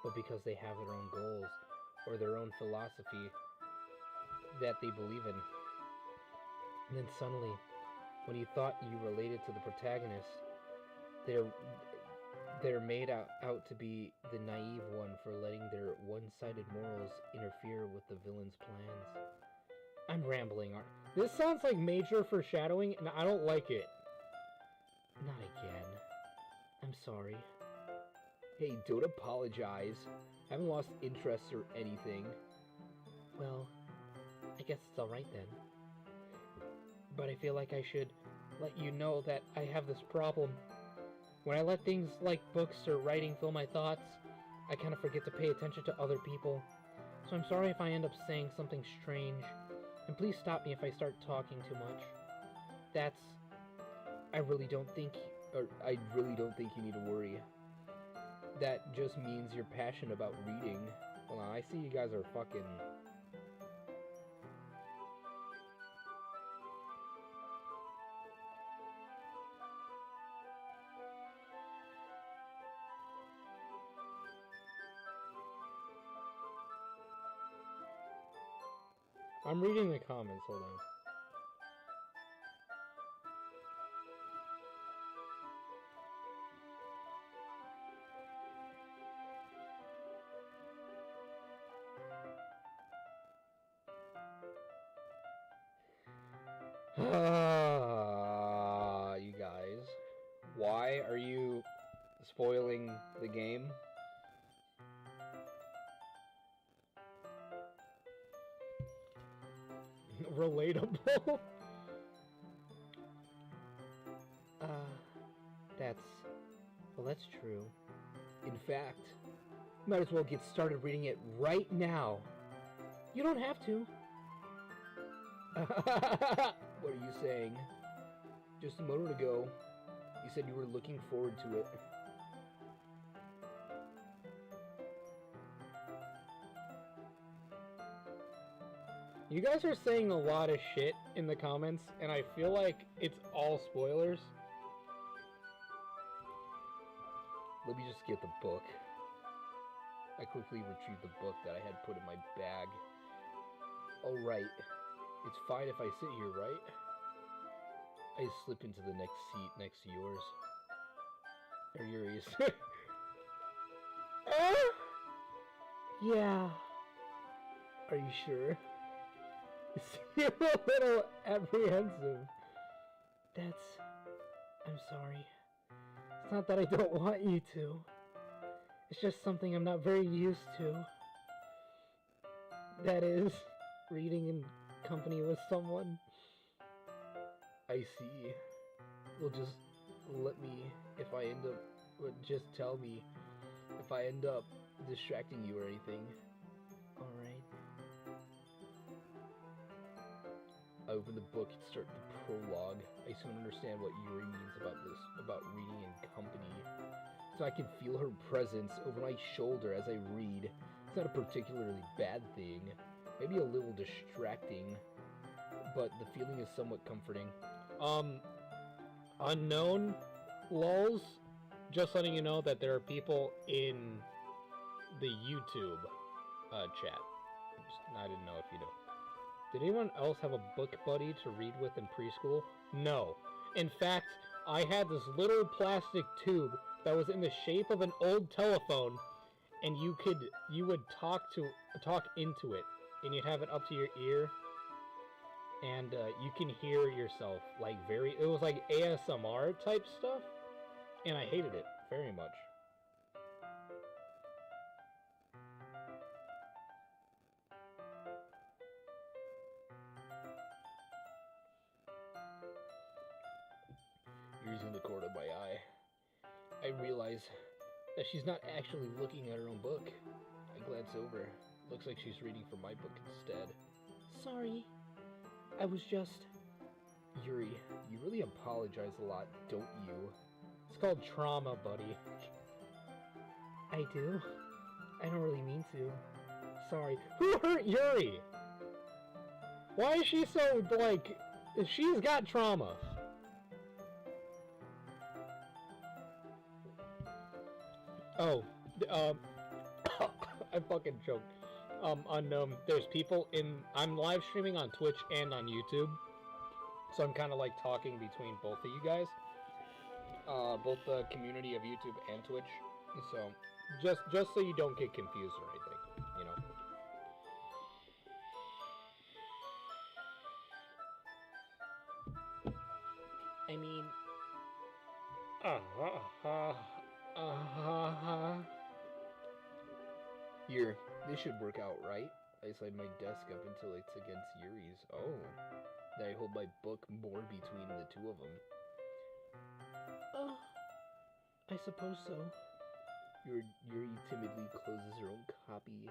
but because they have their own goals or their own philosophy that they believe in. And then suddenly, when you thought you related to the protagonist, they're made out to be the naive one for letting their one-sided morals interfere with the villain's plans. I'm rambling. This sounds like major foreshadowing, and I don't like it. Not again. I'm sorry. Hey, don't apologize. I haven't lost interest or anything. Well, I guess it's alright then. But I feel like I should let you know that I have this problem. When I let things like books or writing fill my thoughts, I kind of forget to pay attention to other people. So I'm sorry if I end up saying something strange. And please stop me if I start talking too much. I really don't think you need to worry. That just means you're passionate about reading. Hold on, I see you guys are fucking... I'm reading the comments, hold on. You guys, why are you spoiling the game? Relatable? That's true. In fact, might as well get started reading it right now. You don't have to. What are you saying? Just a moment ago, you said you were looking forward to it. You guys are saying a lot of shit in the comments, and I feel like it's all spoilers. Let me just get the book. I quickly retrieved the book that I had put in my bag. Oh, right. It's fine if I sit here, right? I slip into the next seat next to yours. Or yours. Yeah. Are you sure? You seem a little apprehensive. I'm sorry. It's not that I don't want you to. It's just something I'm not very used to. That is, reading in company with someone. I see. Well, just let me, if I end up, just tell me if I end up distracting you or anything. Alright. I open the book and start the prologue. I soon understand what Yuri means about reading in company. So I can feel her presence over my shoulder as I read. It's not a particularly bad thing. Maybe a little distracting. But the feeling is somewhat comforting. Unknown lulz, just letting you know that there are people in the YouTube chat. I didn't know if you know. Did anyone else have a book buddy to read with in preschool? No. In fact, I had this little plastic tube that was in the shape of an old telephone, and you would talk into it, and you'd have it up to your ear, and you can hear yourself, like it was like ASMR type stuff, and I hated it very much. Using the corner of my eye, I realize that she's not actually looking at her own book. I glance over. Looks like she's reading from my book instead. Sorry. I was just... Yuri, you really apologize a lot, don't you? It's called trauma, buddy. I do? I don't really mean to. Sorry. Who hurt Yuri? Why is she so, like... She's got trauma. Oh, I fucking choked. There's people I'm live streaming on Twitch and on YouTube. So I'm kind of like talking between both of you guys, both the community of YouTube and Twitch. So just so you don't get confused or anything, you know. I mean, Here, this should work out, right? I slide my desk up until it's against Yuri's. Oh, then I hold my book more between the two of them. I suppose so. Yuri timidly closes her own copy.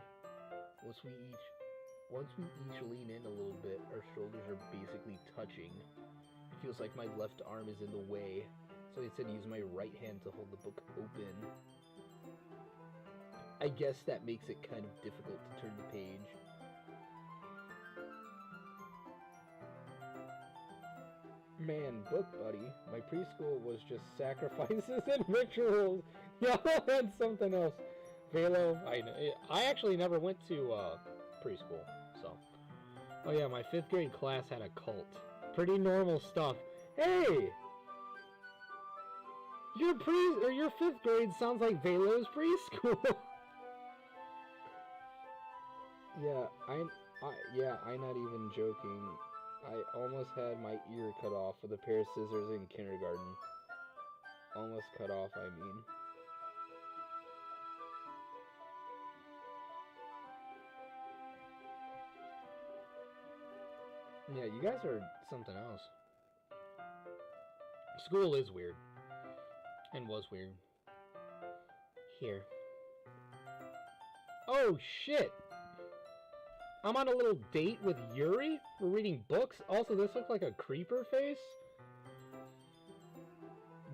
Once we each lean in a little bit, our shoulders are basically touching. It feels like my left arm is in the way, so I instead use my right hand to hold the book open. I guess that makes it kind of difficult to turn the page. Man, book buddy, my preschool was just sacrifices and rituals. Yeah, that's something else. Velo, I actually never went to preschool, so. Oh yeah, my 5th grade class had a cult. Pretty normal stuff. Hey! Your 5th grade sounds like Velo's preschool. Yeah, I'm not even joking. I almost had my ear cut off with a pair of scissors in kindergarten. Almost cut off, I mean. Yeah, you guys are something else. School is weird. And was weird. Here. Oh, shit! I'm on a little date with Yuri? We're reading books? Also, this looks like a creeper face?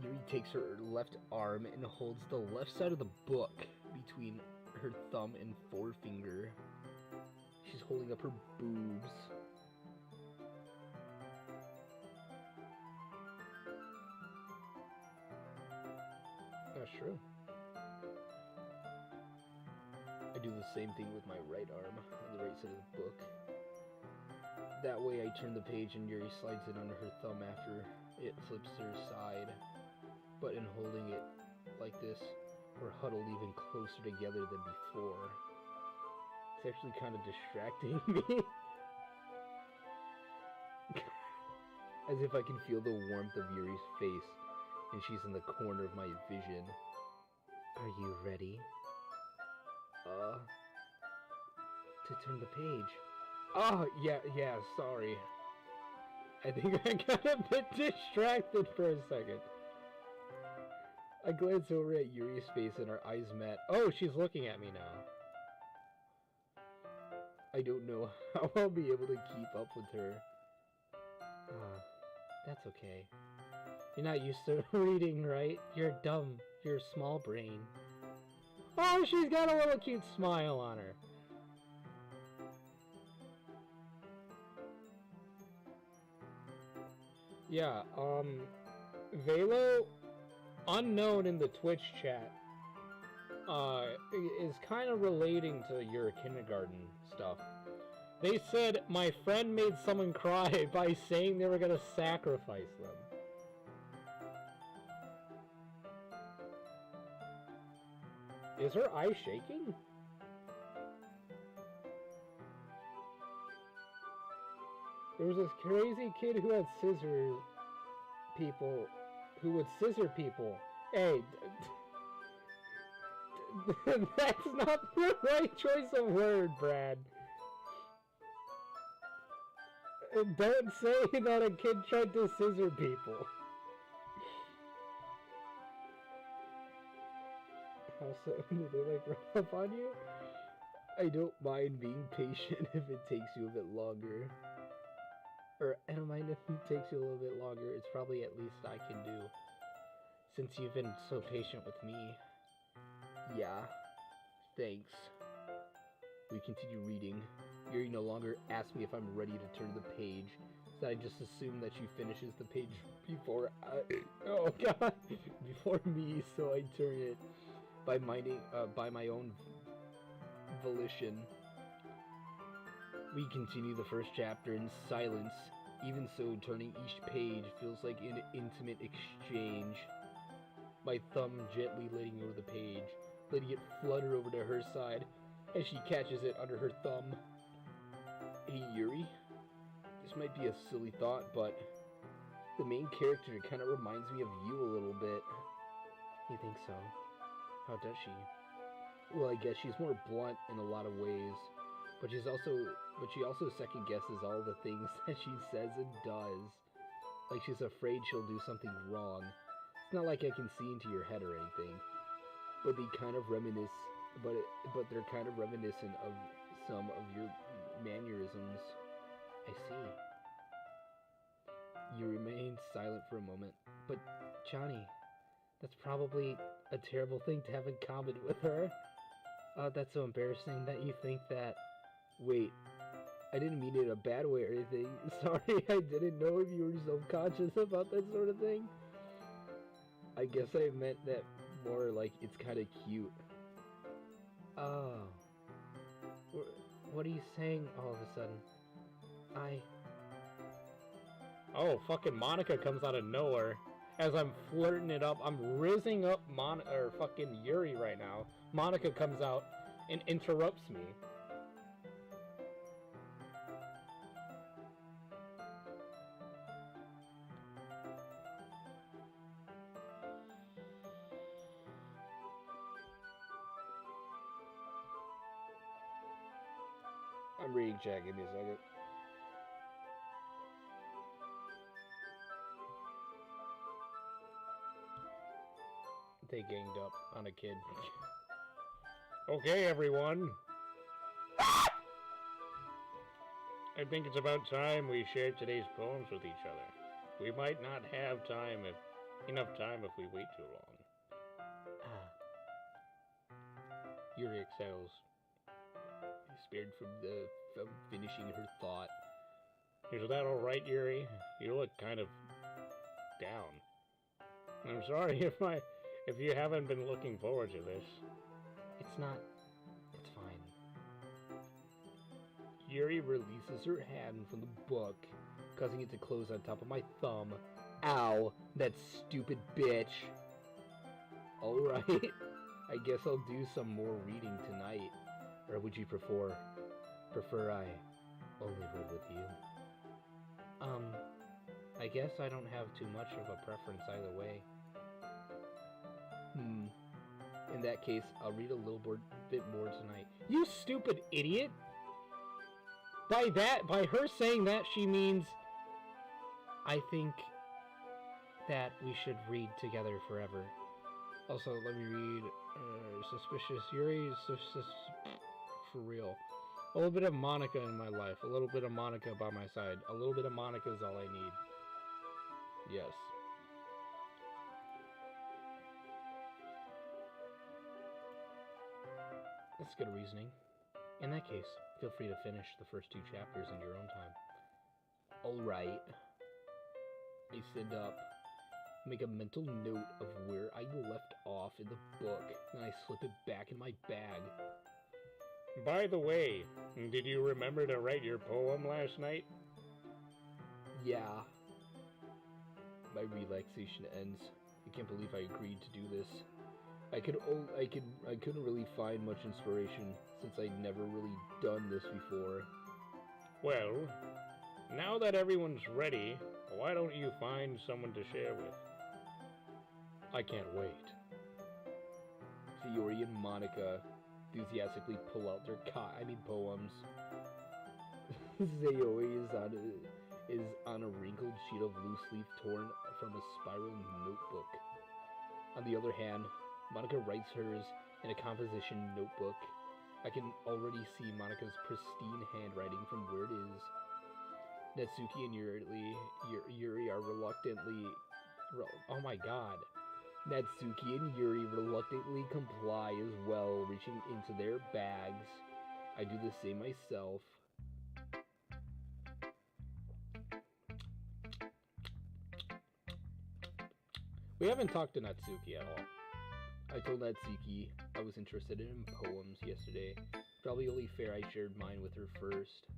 Yuri takes her left arm and holds the left side of the book between her thumb and forefinger. She's holding up her boobs. That's true. I do the same thing with my right arm on the right side of the book. That way I turn the page and Yuri slides it under her thumb after it flips to her side. But in holding it like this, we're huddled even closer together than before. It's actually kind of distracting me. As if I can feel the warmth of Yuri's face, and she's in the corner of my vision. Are you ready? To turn the page. Oh, yeah, sorry. I think I got a bit distracted for a second. I glance over at Yuri's face and our eyes met. Oh, she's looking at me now. I don't know how I'll be able to keep up with her. That's okay. You're not used to reading, right? You're dumb. You're small brain. Oh, she's got a little cute smile on her. Yeah, Velo, unknown in the Twitch chat, is kind of relating to your kindergarten stuff. They said my friend made someone cry by saying they were gonna sacrifice them. Is her eye shaking? There was this crazy kid who had scissor people, who would scissor people. Hey, that's not the right choice of word, Brad. Don't say that a kid tried to scissor people. How so? Do they like run up on you? I don't mind being patient if it takes you a bit longer. Or I don't mind if it takes you a little bit longer. It's probably at least I can do. Since you've been so patient with me. Yeah. Thanks. We continue reading. Yuri no longer asks me if I'm ready to turn the page. So I just assume that she finishes the page before oh god, before me, so I turn it by my own volition. We continue the first chapter in silence. Even so, turning each page feels like an intimate exchange. My thumb gently letting over the page, letting it flutter over to her side as she catches it under her thumb. Hey Yuri, this might be a silly thought, but the main character kind of reminds me of you a little bit. You think so? How does she? Well, I guess she's more blunt in a lot of ways, but she also second guesses all the things that she says and does. Like she's afraid she'll do something wrong. It's not like I can see into your head or anything, but they kind of reminisce. But they're kind of reminiscent of some of your mannerisms. I see. You remain silent for a moment. But Johnny, that's probably a terrible thing to have in common with her. That's so embarrassing that you think that. Wait, I didn't mean it in a bad way or anything. Sorry, I didn't know if you were self-conscious about that sort of thing. I guess I meant that more like it's kind of cute. Oh. What are you saying all of a sudden? Oh, fucking Monica comes out of nowhere. As I'm flirting it up, I'm rizzing up fucking Yuri right now. Monica comes out and interrupts me. I'm reading chat, give me a second. They ganged up on a kid. Okay, everyone. I think it's about time we shared today's poems with each other. We might not have enough time if we wait too long. Yuri exhales, spared from finishing her thought. Is that alright, Yuri? You look kind of down. I'm sorry if you haven't been looking forward to this. It's not. It's fine. Yuri releases her hand from the book, causing it to close on top of my thumb. Ow, that stupid bitch. Alright, I guess I'll do some more reading tonight. Or would you prefer I only read with you? I guess I don't have too much of a preference either way. In that case, I'll read a little bit more tonight. You stupid idiot! By her saying that, she means I think that we should read together forever. Also, let me read Suspicious Yuri, for real. A little bit of Monica in my life. A little bit of Monica by my side. A little bit of Monica is all I need. Yes. That's good reasoning. In that case, feel free to finish the first 2 chapters in your own time. Alright. I stand up, make a mental note of where I left off in the book, then I slip it back in my bag. By the way, did you remember to write your poem last night? Yeah. My relaxation ends. I can't believe I agreed to do this. I couldn't really find much inspiration since I'd never really done this before. Well, now that everyone's ready, why don't you find someone to share with? I can't wait. Fiori and Monica enthusiastically pull out their poems. Sayori is on a wrinkled sheet of loose leaf torn from a spiral notebook. On the other hand, Monica writes hers in a composition notebook. I can already see Monica's pristine handwriting from where it is. Natsuki and Yuri are reluctantly... Oh my god. Natsuki and Yuri reluctantly comply as well, reaching into their bags. I do the same myself. We haven't talked to Natsuki at all. I told Natsuki I was interested in poems yesterday. Probably only fair I shared mine with her first.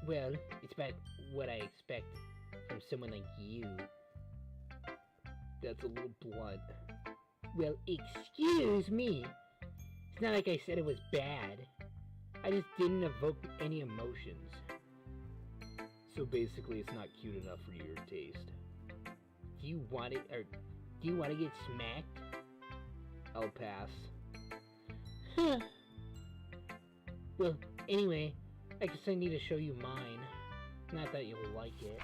Well, it's about what I expect from someone like you. That's a little blunt. Well, excuse me. It's not like I said it was bad. I just didn't evoke any emotions. So basically, it's not cute enough for your taste. Do you want it, or do you want to get smacked? I'll pass. Huh. Well, anyway, I guess I need to show you mine. Not that you'll like it.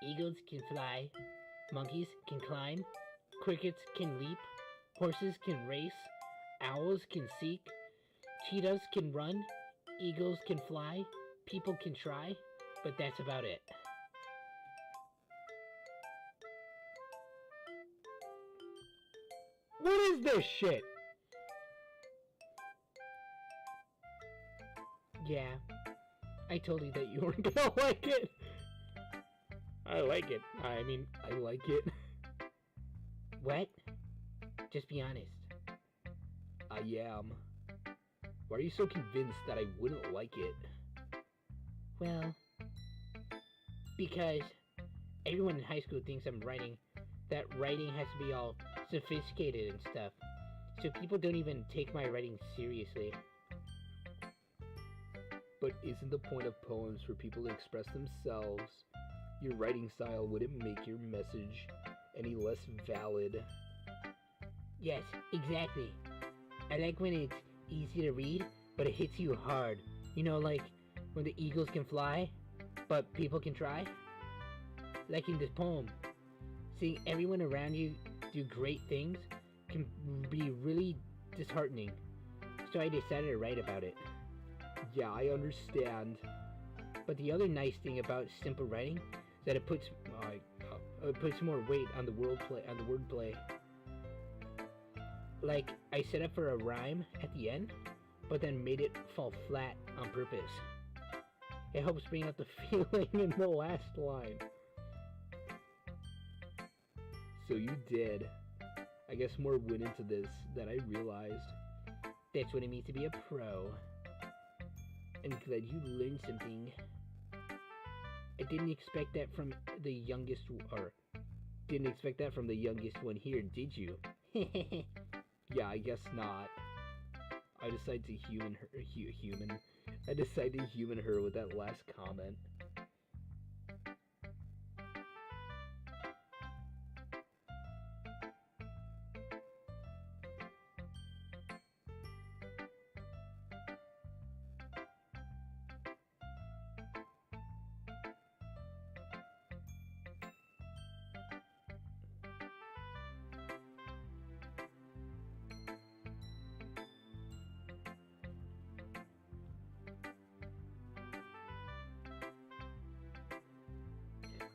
Eagles can fly, monkeys can climb, crickets can leap, horses can race, owls can seek, cheetahs can run, eagles can fly, people can try, but that's about it. What is this shit? Yeah, I told you that you weren't gonna like it. I like it. I mean, I like it. What? Just be honest. I am. Why are you so convinced that I wouldn't like it? Well, because everyone in high school thinks I'm writing, that writing has to be all sophisticated and stuff. So people don't even take my writing seriously. But isn't the point of poems for people to express themselves? Your writing style wouldn't make your message any less valid. Yes, exactly. I like when it's easy to read, but it hits you hard. You know, like when the eagles can fly, but people can try? Like in this poem. Seeing everyone around you do great things can be really disheartening. So I decided to write about it. Yeah, I understand. But the other nice thing about simple writing is that it puts more weight on the wordplay. Like, I set up for a rhyme at the end, but then made it fall flat on purpose. It helps bring out the feeling in the last line. So you did. I guess more went into this than I realized. That's what it means to be a pro. I'm glad you learned something. I didn't expect that from the youngest one here, did you? Yeah, I guess not. I decided to human her with that last comment.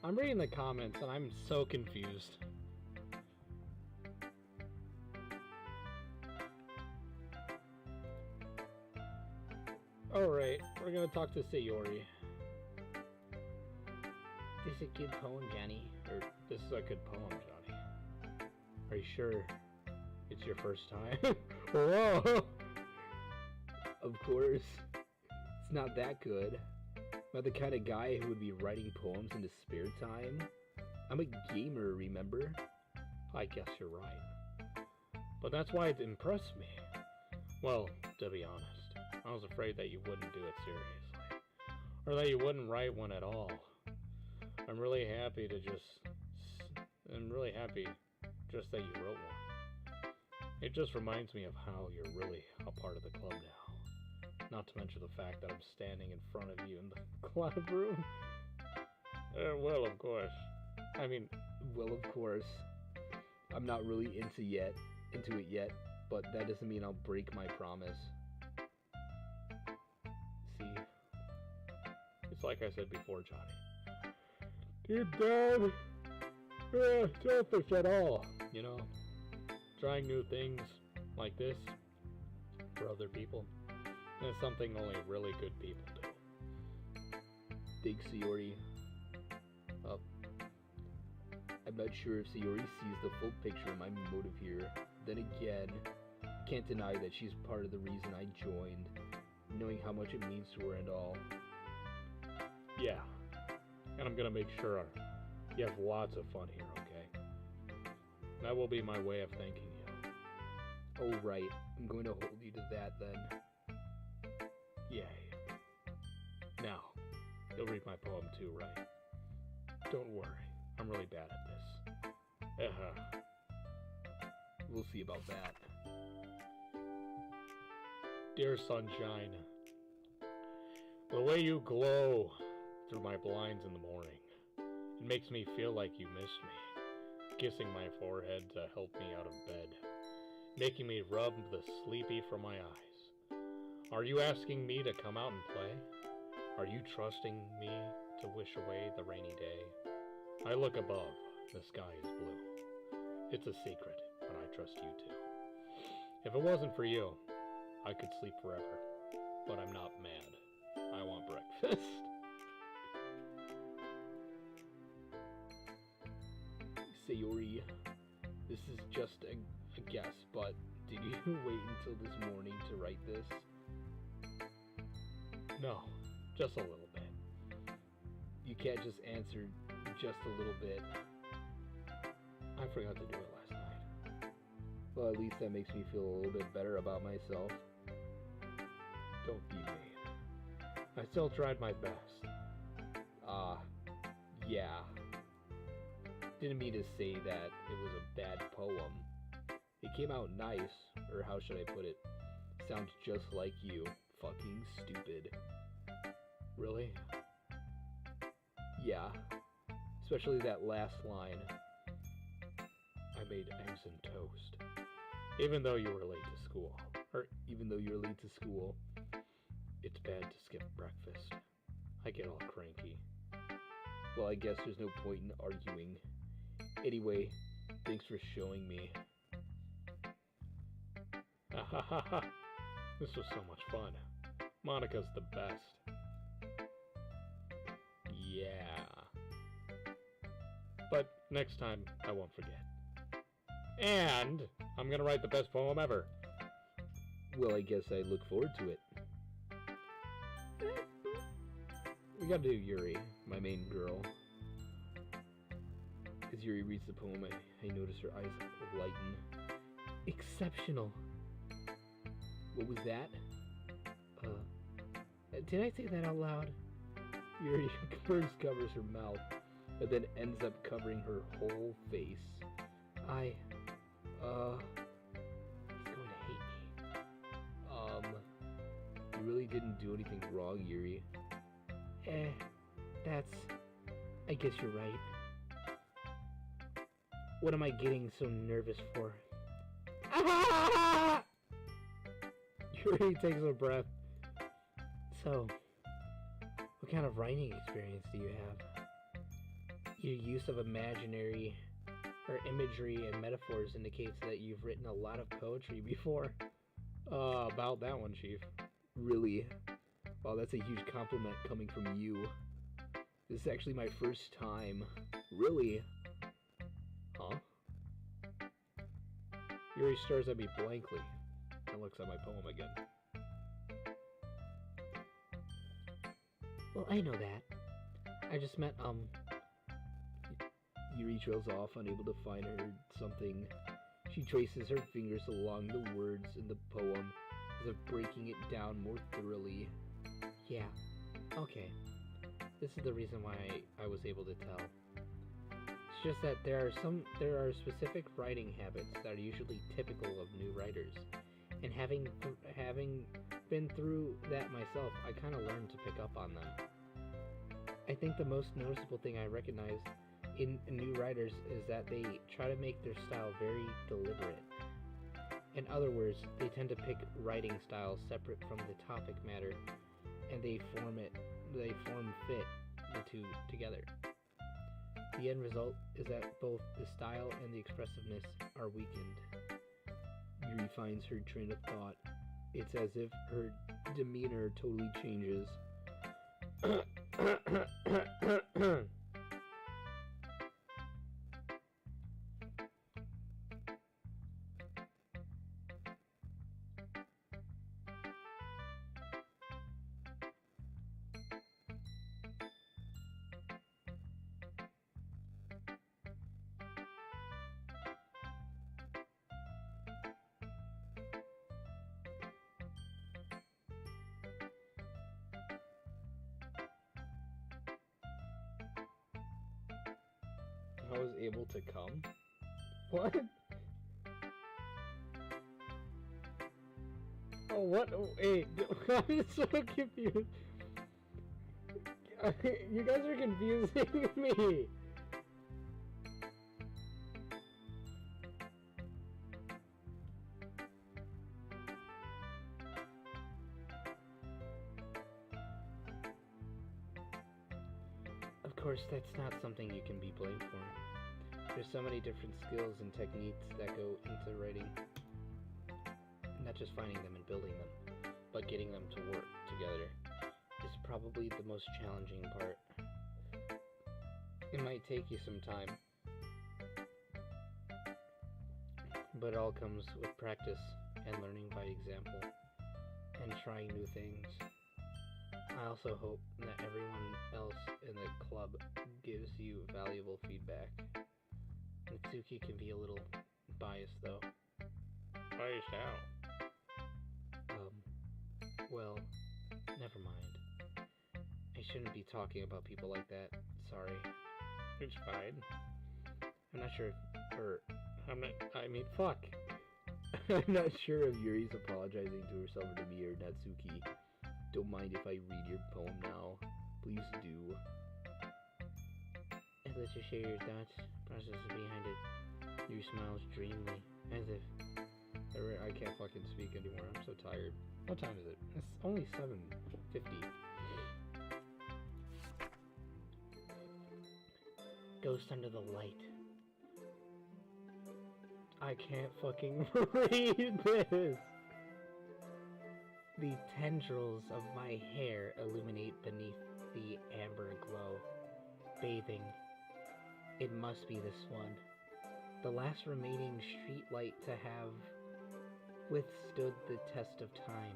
I'm reading the comments and I'm so confused. Alright, we're gonna talk to Sayori. This is a good poem, Johnny. Or, this is a good poem, Johnny. Are you sure it's your first time? Whoa! Of course. It's not that good. I'm not the kind of guy who would be writing poems in his spare time. I'm a gamer, remember? I guess you're right. But that's why it impressed me. Well, to be honest, I was afraid that you wouldn't do it seriously. Or that you wouldn't write one at all. I'm really happy that you wrote one. It just reminds me of how you're really a part of the club now. Not to mention the fact that I'm standing in front of you in the club room. Well, of course. I mean, well, of course. I'm not really into it yet, but that doesn't mean I'll break my promise. See, it's like I said before, Johnny. Deep down, selfish at all. You know, trying new things like this for other people. That's something only really good people do. Thanks, Sayori. I'm not sure if Sayori sees the full picture of my motive here. Then again, I can't deny that she's part of the reason I joined. knowing how much it means to her and all. Yeah, and I'm gonna make sure you have lots of fun here, okay? That will be my way of thanking you. Oh, right. I'm going to hold you to that then. Yay. Now, you'll read my poem too, right? Don't worry, I'm really bad at this. We'll see about that. Dear sunshine, the way you glow through my blinds in the morning, it makes me feel like you missed me, kissing my forehead to help me out of bed, making me rub the sleepy from my eyes. Are you asking me to come out and play? Are you trusting me to wish away the rainy day? I look above, the sky is blue. It's a secret, but I trust you too. If it wasn't for you, I could sleep forever, but I'm not mad. I want breakfast. Sayori, this is just a guess, but did you wait until this morning to write this? No, just a little bit. You can't just answer just a little bit. I forgot to do it last night. Well, at least that makes me feel a little bit better about myself. Don't be mean. I still tried my best. Yeah. Didn't mean to say that it was a bad poem. It came out nice, or how should I put it? Sounds just like you. Fucking stupid. Really? Yeah. Especially that last line. I made eggs and toast. Even though you were late to school. Or even though you're late to school. It's bad to skip breakfast. I get all cranky. Well, I guess there's no point in arguing. Anyway, thanks for showing me. This was so much fun. Monica's the best. Yeah. But next time, I won't forget. And I'm gonna write the best poem ever. Well, I guess I look forward to it. We gotta do Yuri, my main girl. As Yuri reads the poem, I notice her eyes lighten. Exceptional. What was that? Did I say that out loud? Yuri first covers her mouth, but then ends up covering her whole face. He's going to hate me. You really didn't do anything wrong, Yuri. I guess you're right. What am I getting so nervous for? Yuri takes a breath. So, what kind of writing experience do you have? Your use of imaginary or imagery and metaphors indicates that you've written a lot of poetry before. About that one, Chief. Really? Wow, that's a huge compliment coming from you. This is actually my first time. Really? Huh? Yuri stares at me blankly and looks at my poem again. Well, I know that. I just meant, Yuri trails off, unable to find her something. She traces her fingers along the words in the poem, as if breaking it down more thoroughly. Yeah, okay. This is the reason why I was able to tell. It's just that there are specific writing habits that are usually typical of new writers. And having been through that myself, I kind of learned to pick up on them. I think the most noticeable thing I recognize in new writers is that they try to make their style very deliberate. In other words, they tend to pick writing styles separate from the topic matter, and they form fit the two together. The end result is that both the style and the expressiveness are weakened. Yuri finds her train of thought. It's as if her demeanor totally changes. was able to come? What? Oh, what? Oh, hey, I'm so confused. You guys are confusing me. Of course, that's not something you can be blamed for. There's so many different skills and techniques that go into writing. Not just finding them and building them, but getting them to work together is probably the most challenging part. It might take you some time, but it all comes with practice and learning by example and trying new things. I also hope that everyone else in the club gives you valuable feedback. Natsuki can be a little biased though. Biased how? Well, never mind. I shouldn't be talking about people like that. Sorry. It's fine. I'm not sure if, Fuck. I'm not sure if Yuri's apologizing to herself or to me or Natsuki. Don't mind if I read your poem now. Please do. I'd let you share your thoughts, processes behind it. Yuri smiles dreamily, as if... I can't fucking speak anymore. I'm so tired. What time is it? It's only 7:50. Ghost under the light. I can't fucking read this. The tendrils of my hair illuminate beneath the amber glow. Bathing. It must be this one. The last remaining street light to have withstood the test of time.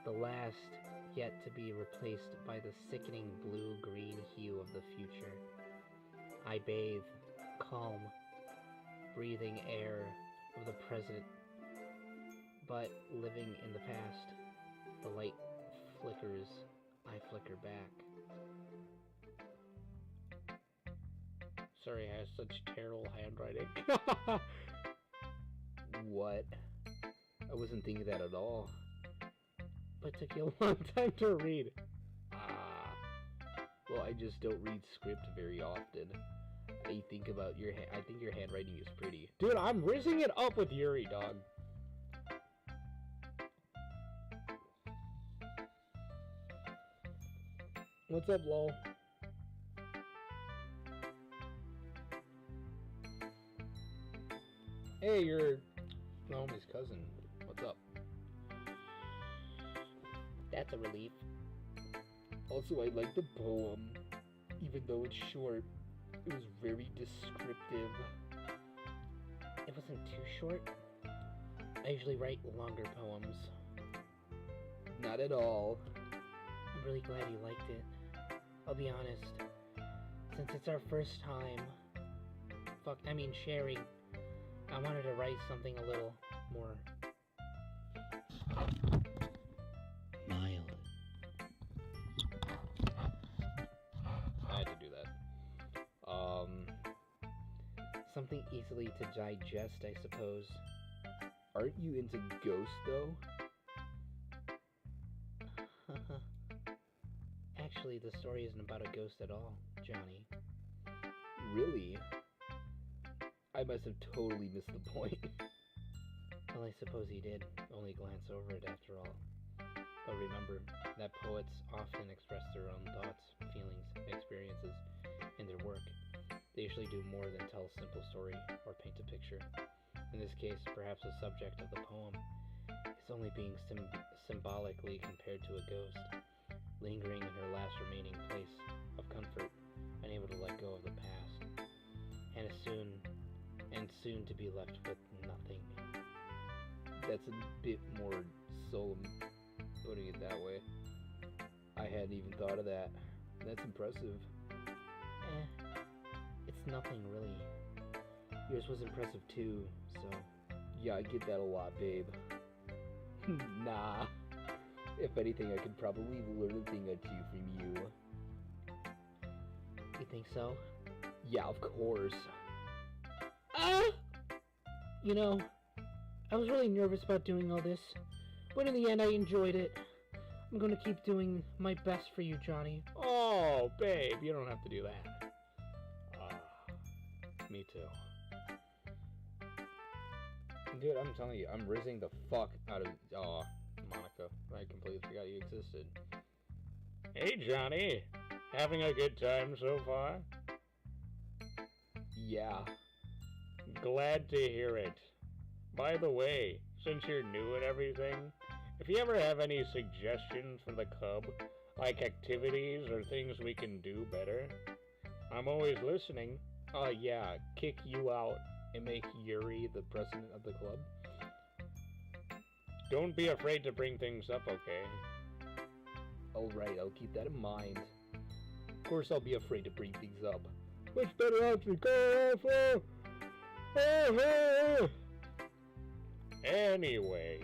The last yet to be replaced by the sickening blue-green hue of the future. I bathe, calm, breathing air of the present, but living in the past. The light flickers, I flicker back. Sorry, I have such terrible handwriting. What? I wasn't thinking that at all. But it took you a long time to read. Well, I just don't read script very often. I think your handwriting is pretty. Dude, I'm rizzing it up with Yuri, dog. What's up, lol? Hey, you're Naomi's cousin. What's up? That's a relief. Also, I like the poem. Even though it's short, it was very descriptive. It wasn't too short. I usually write longer poems. Not at all. I'm really glad you liked it. I'll be honest. Since it's our first time... sharing. I wanted to write something a little more... mild. I had to do that. Something easily to digest, I suppose. Aren't you into ghosts, though? Actually, the story isn't about a ghost at all, Johnny. Really? I must have totally missed the point. Well, I suppose he did only glance over it after all. But remember that poets often express their own thoughts, feelings, experiences in their work. They usually do more than tell a simple story or paint a picture. In this case, perhaps the subject of the poem is only being symbolically compared to a ghost, lingering in her last remaining place of comfort, unable to let go of the past, and soon to be left with nothing. That's a bit more solemn, putting it that way. I hadn't even thought of that. That's impressive. It's nothing really. Yours was impressive too, so... Yeah, I get that a lot, babe. Nah. If anything, I could probably learn a thing or two from you. You think so? Yeah, of course. You know, I was really nervous about doing all this, but in the end I enjoyed it. I'm gonna keep doing my best for you, Johnny. Oh, babe, you don't have to do that. Me too. Dude, I'm telling you, I'm rizzing the fuck out of... Oh, Monica, I completely forgot you existed. Hey, Johnny. Having a good time so far? Yeah. Glad to hear it. By the way, since you're new and everything, if you ever have any suggestions for the club, like activities or things we can do better, I'm always listening. Yeah, kick you out and make Yuri the president of the club. Don't be afraid to bring things up, okay? Alright, I'll keep that in mind. Of course I'll be afraid to bring things up. Which better option go for? Anyway,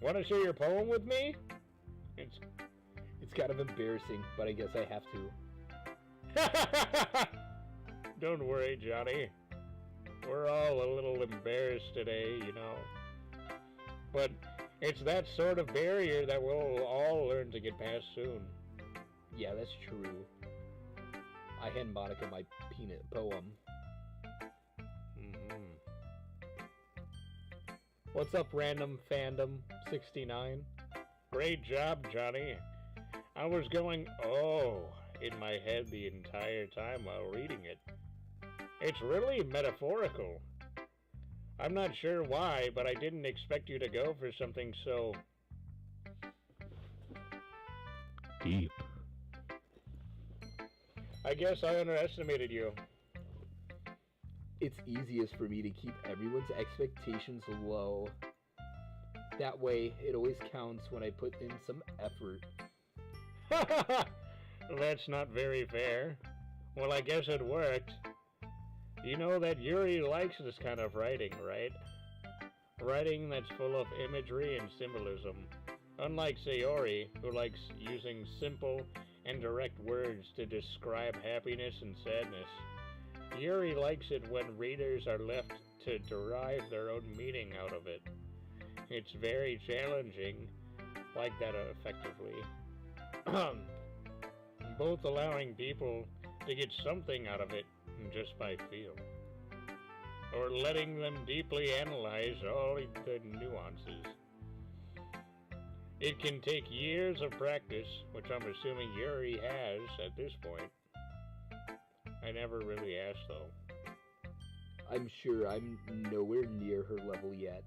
want to share your poem with me? It's kind of embarrassing, but I guess I have to. Don't worry, Johnny. We're all a little embarrassed today, you know. But it's that sort of barrier that we'll all learn to get past soon. Yeah, that's true. I hand Monica my peanut poem. What's up, random fandom 69? Great job, Johnny. I was going, oh, in my head the entire time while reading it. It's really metaphorical. I'm not sure why, but I didn't expect you to go for something so... deep. I guess I underestimated you. It's easiest for me to keep everyone's expectations low. That way, it always counts when I put in some effort. That's not very fair. Well, I guess it worked. You know that Yuri likes this kind of writing, right? Writing that's full of imagery and symbolism. Unlike Sayori, who likes using simple and direct words to describe happiness and sadness. Yuri likes it when readers are left to derive their own meaning out of it. It's very challenging, like that effectively. Both allowing people to get something out of it just by feel, or letting them deeply analyze all the nuances. It can take years of practice, which I'm assuming Yuri has at this point. I never really asked, though. I'm sure I'm nowhere near her level yet.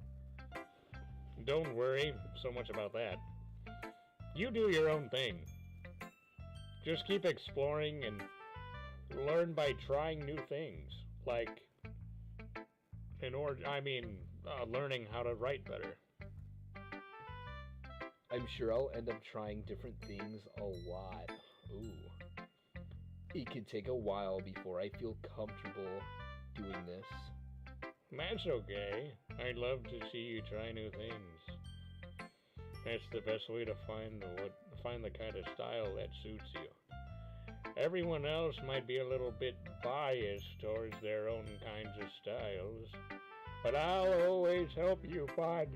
Don't worry so much about that. You do your own thing. Just keep exploring and learn by trying new things, like learning how to write better. I'm sure I'll end up trying different things a lot. Ooh. It could take a while before I feel comfortable doing this. That's okay. I'd love to see you try new things. That's the best way to find the kind of style that suits you. Everyone else might be a little bit biased towards their own kinds of styles, but I'll always help you find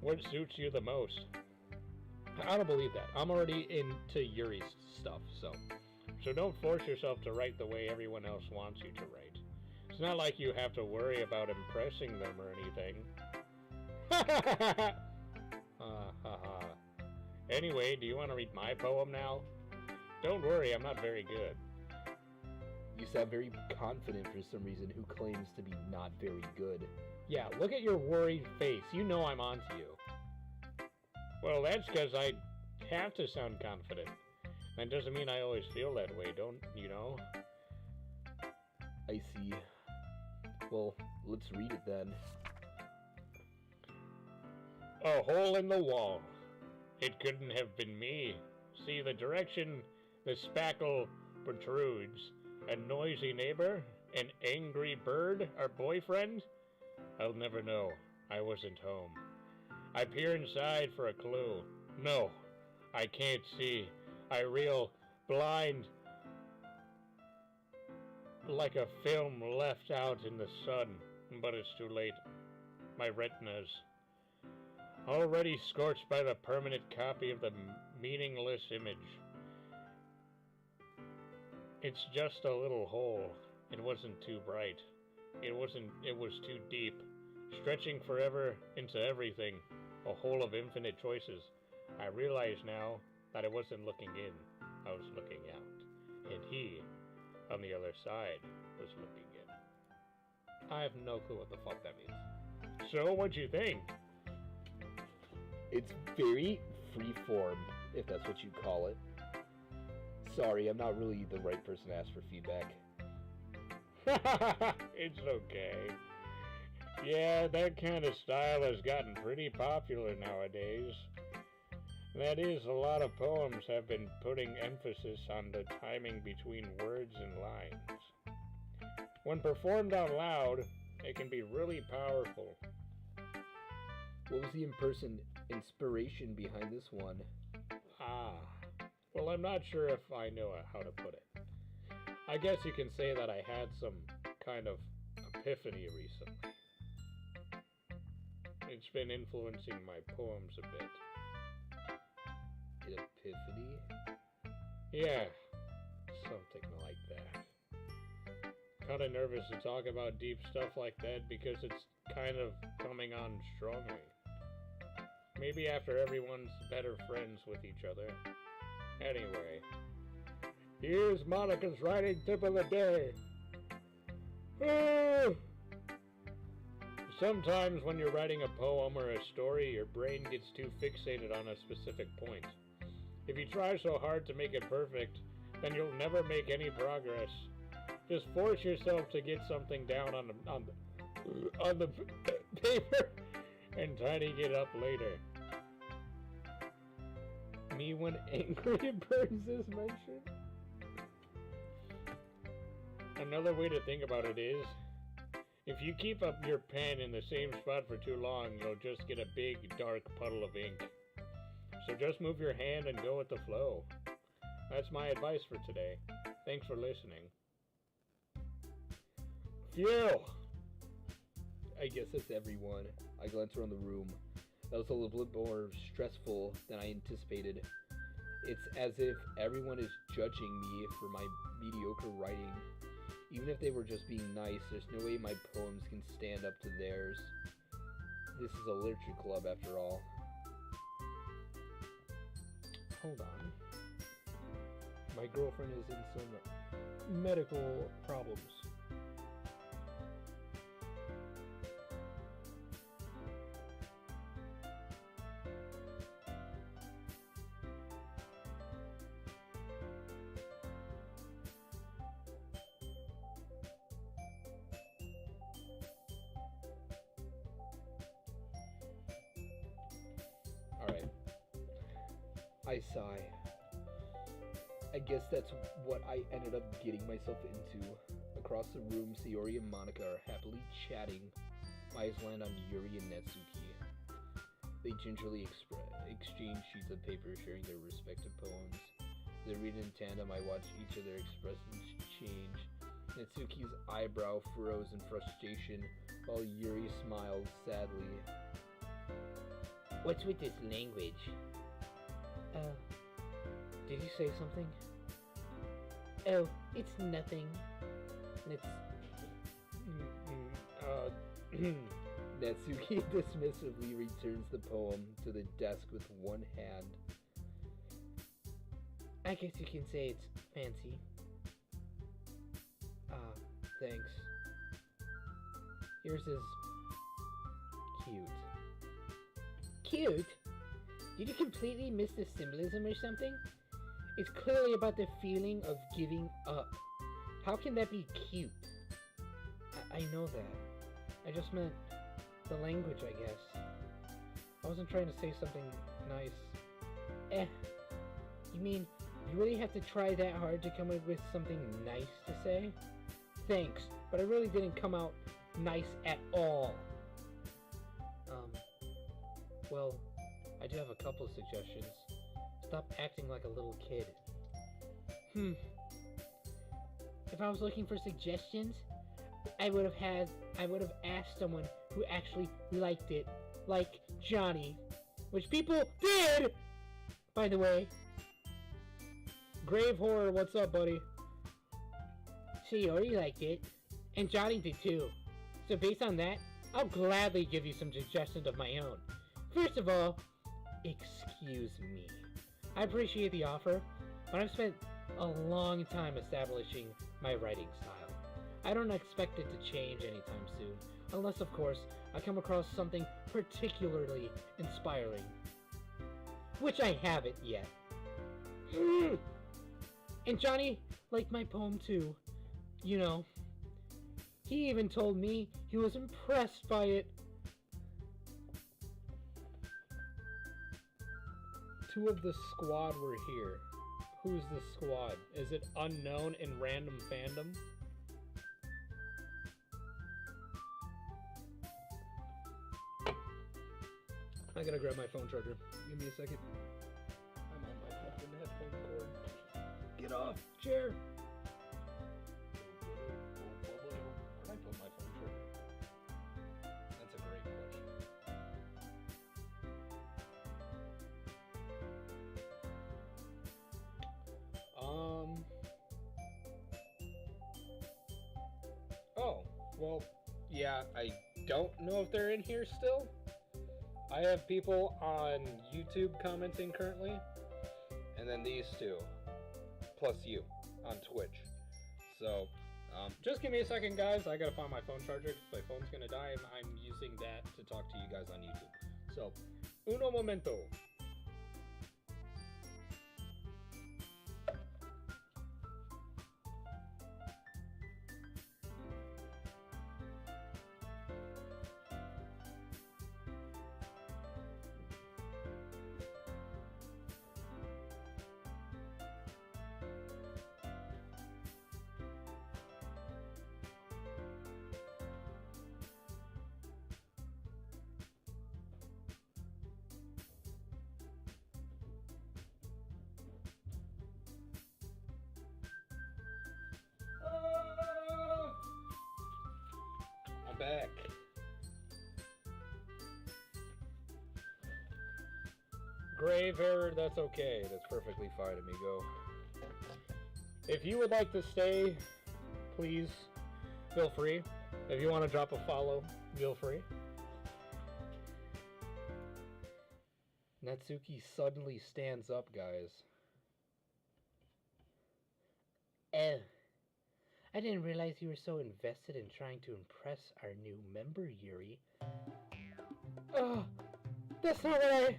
what suits you the most. I don't believe that. I'm already into Yuri's stuff, so don't force yourself to write the way everyone else wants you to write. It's not like you have to worry about impressing them or anything. Anyway, do you want to read my poem now? Don't worry, I'm not very good. You sound very confident for some reason. Who claims to be not very good? Yeah, look at your worried face. You know I'm onto you. Well, that's because I have to sound confident. That doesn't mean I always feel that way, don't you know? I see. Well, let's read it then. A hole in the wall. It couldn't have been me. See the direction the spackle protrudes. A noisy neighbor? An angry bird? Our boyfriend? I'll never know. I wasn't home. I peer inside for a clue. No, I can't see. I reel blind. Like a film left out in the sun, but it's too late. My retinas, already scorched by the permanent copy of the meaningless image. It's just a little hole. It wasn't too bright. It was too deep, stretching forever into everything, a hole of infinite choices. I realize now that I wasn't looking in, I was looking out. And he, on the other side, was looking in. I have no clue what the fuck that means. So, what'd you think? It's very freeform, if that's what you call it. Sorry, I'm not really the right person to ask for feedback. It's okay. Yeah, that kind of style has gotten pretty popular nowadays. That is, a lot of poems have been putting emphasis on the timing between words and lines. When performed out loud, it can be really powerful. What was the inspiration behind this one? Well, I'm not sure if I know how to put it. I guess you can say that I had some kind of epiphany recently. It's been influencing my poems a bit. An epiphany? Yeah, something like that. Kinda nervous to talk about deep stuff like that because it's kind of coming on strongly. Maybe after everyone's better friends with each other. Anyway, here's Monica's writing tip of the day. Sometimes when you're writing a poem or a story, your brain gets too fixated on a specific point. If you try so hard to make it perfect, then you'll never make any progress. Just force yourself to get something down on the paper and tidy it up later. Me when angry birds is mentioned? Another way to think about it is, if you keep up your pen in the same spot for too long, you'll just get a big, dark puddle of ink. So just move your hand and go with the flow. That's my advice for today. Thanks for listening. Phew! I guess that's everyone. I glanced around the room. That was a little bit more stressful than I anticipated. It's as if everyone is judging me for my mediocre writing. Even if they were just being nice, there's no way my poems can stand up to theirs. This is a literature club after all. Hold on. My girlfriend is in some medical problems. Alright. I sigh. I guess that's what I ended up getting myself into. Across the room, Sayori and Monica are happily chatting. My eyes land on Yuri and Natsuki. They gingerly exchange sheets of paper, sharing their respective poems. As they read in tandem, I watch each of their expressions change. Natsuki's eyebrow furrows in frustration, while Yuri smiles sadly. What's with this language? Did you say something? Oh, it's nothing. It's... Natsuki dismissively returns the poem to the desk with one hand. I guess you can say it's fancy. Thanks. Yours is... cute. Cute? Did you completely miss the symbolism or something? It's clearly about the feeling of giving up. How can that be cute? I know that. I just meant the language, I guess. I wasn't trying to say something nice. You mean you really have to try that hard to come up with something nice to say? Thanks, but I really didn't come out nice at all. Well, I do have a couple of suggestions. Stop acting like a little kid. If I was looking for suggestions, I would have asked someone who actually liked it, like Johnny, which people did, by the way. Grave Horror, what's up, buddy? Sayori liked it, and Johnny did too. So based on that, I'll gladly give you some suggestions of my own. First of all, excuse me. I appreciate the offer, but I've spent a long time establishing my writing style. I don't expect it to change anytime soon, unless of course I come across something particularly inspiring. Which I haven't yet. And Johnny liked my poem too. You know, he even told me he was impressed by it. Two of the squad were here. Who's the squad? Is it unknown in random fandom? I gotta grab my phone charger. Give me a second. I'm on my fucking headphone cord. Get off, chair! Where'd I put my phone charger? That's a great question. Oh, well, yeah, I don't know if they're in here still. I have people on YouTube commenting currently, and then these two, plus you, on Twitch. So, just give me a second, guys. I gotta find my phone charger because my phone's gonna die, and I'm using that to talk to you guys on YouTube. So, uno momento. I'm back. Grave error, that's okay. That's perfectly fine, amigo. If you would like to stay, please feel free. If you want to drop a follow, feel free. Natsuki suddenly stands up, guys. Oh, I didn't realize you were so invested in trying to impress our new member, Yuri. Oh, that's not what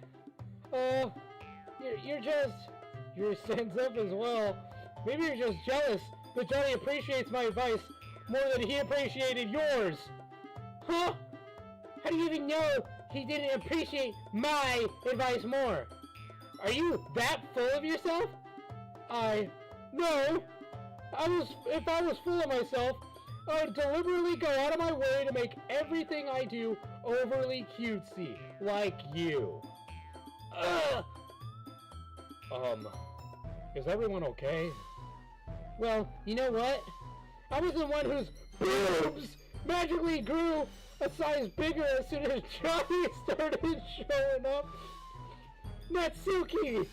Yuri stands up as well. Maybe you're just jealous that Johnny appreciates my advice more than he appreciated yours. Huh? How do you even know he didn't appreciate my advice more? Are you that full of yourself? No. If I was full of myself, I would deliberately go out of my way to make everything I do overly cutesy, like you. Ugh! Is everyone okay? Well, you know what? I was the one whose boobs magically grew a size bigger as soon as Johnny started showing up. Natsuki!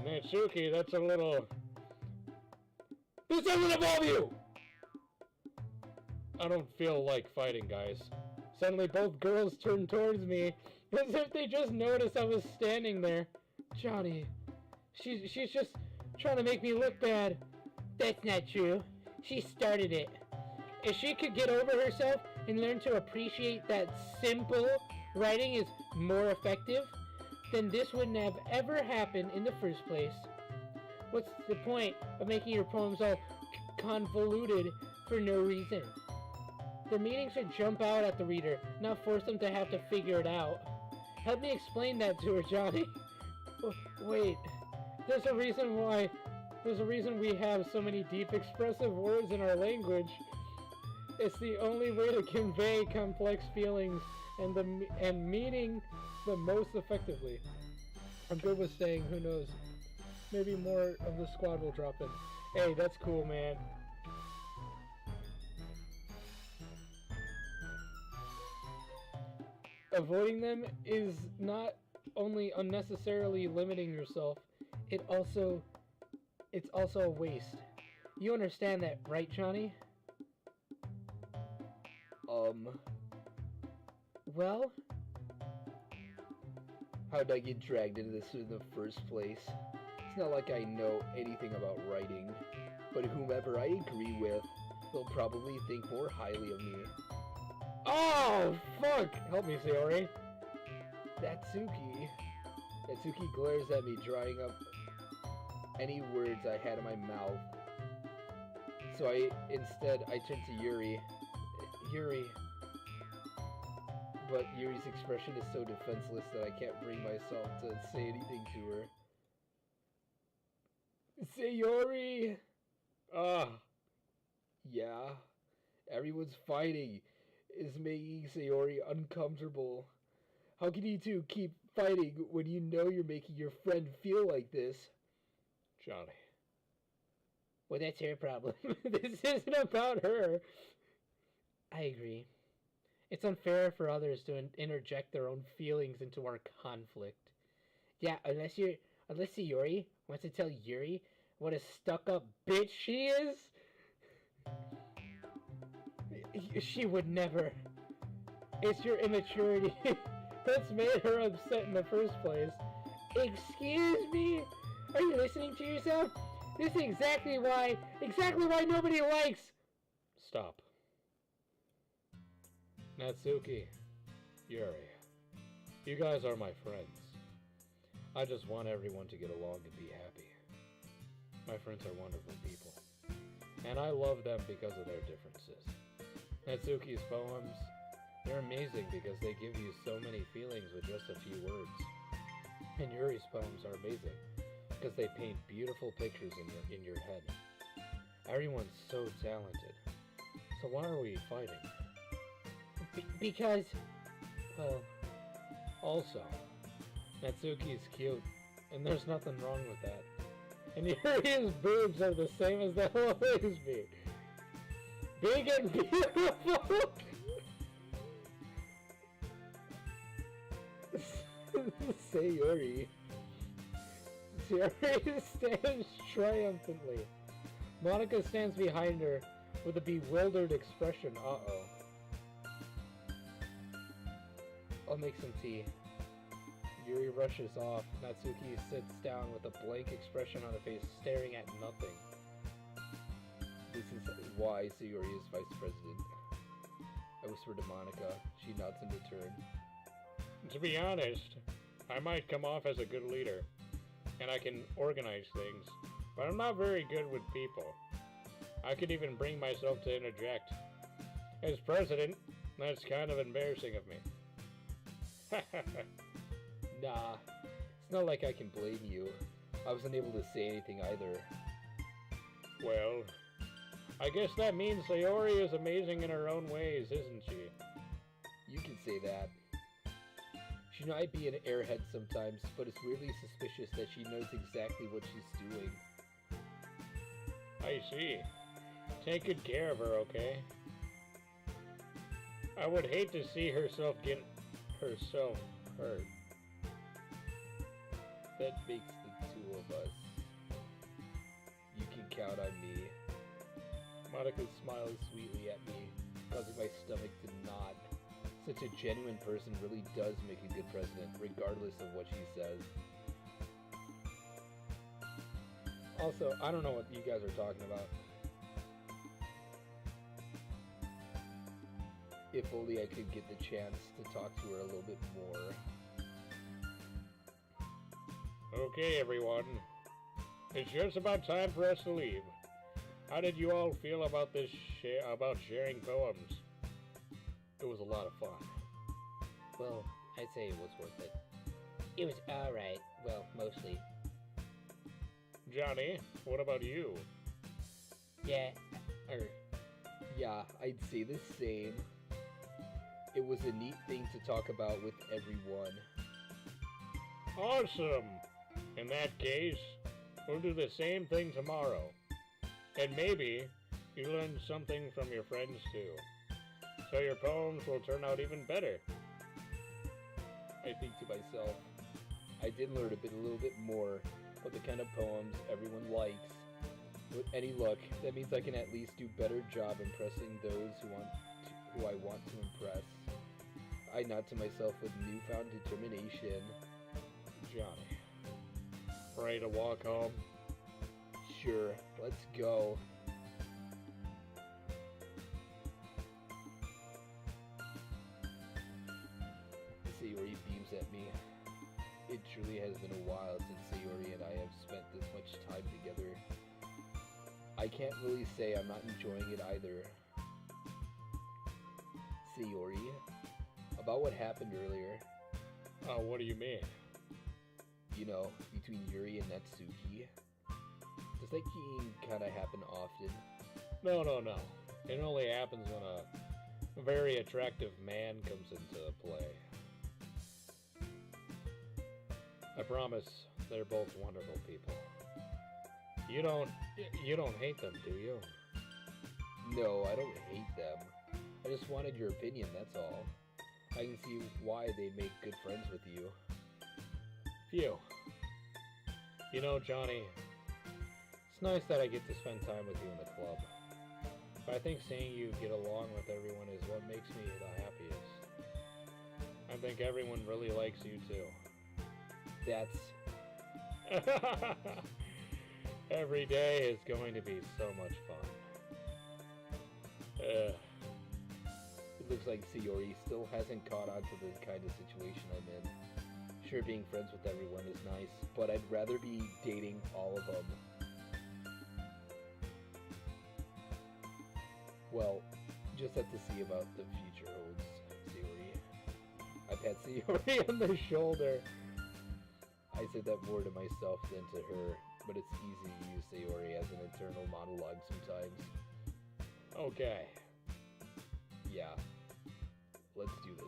Natsuki, that's a little... This doesn't involve you! I don't feel like fighting, guys. Suddenly both girls turned towards me, as if they just noticed I was standing there. Johnny, she's just trying to make me look bad. That's not true. She started it. If she could get over herself and learn to appreciate that simple writing is more effective, then this wouldn't have ever happened in the first place. What's the point of making your poems all convoluted for no reason? The meaning should jump out at the reader, not force them to have to figure it out. Help me explain that to her, Johnny. Wait, there's a reason we have so many deep expressive words in our language. It's the only way to convey complex feelings and meaning the most effectively. I'm good with saying, who knows, maybe more of the squad will drop in. Hey, that's cool, man. Avoiding them is not only unnecessarily limiting yourself, it's also a waste. You understand that, right, Johnny? Well, How'd I get dragged into this in the first place? It's not like I know anything about writing, but whomever I agree with, they'll probably think more highly of me. oh, fuck! Help me, Sayori. Natsuki glares at me, drying up any words I had in my mouth. So I turn to Yuri. But Yuri's expression is so defenseless that I can't bring myself to say anything to her. Sayori! Yeah, everyone's fighting is making Sayori uncomfortable. How can you two keep fighting when you know you're making your friend feel like this? Johnny. Well, that's her problem. This isn't about her. I agree. It's unfair for others to interject their own feelings into our conflict. Yeah, unless Sayori wants to tell Yuri what a stuck-up bitch she is. She would never. It's your immaturity that's made her upset in the first place. Excuse me? Are you listening to yourself? This is exactly why nobody likes. Stop. Natsuki, Yuri, you guys are my friends. I just want everyone to get along and be happy. My friends are wonderful people, and I love them because of their differences. Natsuki's poems, they're amazing because they give you so many feelings with just a few words. And Yuri's poems are amazing because they paint beautiful pictures in your head. Everyone's so talented. So why are we fighting? Because, well, Also, Natsuki's cute, and there's nothing wrong with that. and Yuri's boobs are the same as they'll always be. Big and beautiful! Sayori. Sayori stands triumphantly. Monica stands behind her with a bewildered expression. Uh-oh. I'll make some tea. Yuri rushes off. Natsuki sits down with a blank expression on her face, staring at nothing. This is why Sayori is vice president. I whisper to Monica. She nods in return. To be honest, I might come off as a good leader, and I can organize things, but I'm not very good with people. I could even bring myself to interject. As president, that's kind of embarrassing of me. Nah, it's not like I can blame you. I wasn't able to say anything either. Well, I guess that means Sayori is amazing in her own ways, isn't she? You can say that. She might be an airhead sometimes, but it's weirdly suspicious that she knows exactly what she's doing. I see. Take good care of her, okay? I would hate to see herself get herself hurt. That makes the two of us. You can count on me. Monica smiles sweetly at me, causing my stomach to nod. Such a genuine person really does make a good president, regardless of what she says. Also, I don't know what you guys are talking about. If only I could get the chance to talk to her a little bit more. Okay, everyone. It's just about time for us to leave. How did you all feel about this about sharing poems? It was a lot of fun. well, I'd say it was worth it. It was alright. Well, mostly. Johnny, what about you? Yeah, Yeah, I'd say the same. It was a neat thing to talk about with everyone. Awesome! In that case, We'll do the same thing tomorrow. And maybe you learn something from your friends too. So your poems will turn out even better. I think to myself, I did learn a little bit more of the kind of poems everyone likes. With any luck, that means I can at least do better job impressing those who I want to impress. I nod to myself with newfound determination. Johnny, ready to walk home? Sure, let's go. Sayori beams at me. It truly has been a while since Sayori and I have spent this much time together. I can't really say I'm not enjoying it either. Sayori, about what happened earlier. Oh, what do you mean? You know, between Yuri and Natsuki. Does that kinda happen often? No. It only happens when a very attractive man comes into play. I promise they're both wonderful people. You don't hate them, do you? No, I don't hate them. I just wanted your opinion, that's all. I can see why they'd make good friends with you. Phew. You know, Johnny, it's nice that I get to spend time with you in the club. But I think seeing you get along with everyone is what makes me the happiest. I think everyone really likes you too. That's... Every day is going to be so much fun. It looks like Sayori still hasn't caught on to the kind of situation I'm in. Sure, being friends with everyone is nice, but I'd rather be dating all of them. Well, just have to see about the future holds, Sayori. I pat Sayori on the shoulder. I said that more to myself than to her, but it's easy to use Sayori as an internal monologue sometimes. Okay. Yeah. Let's do this.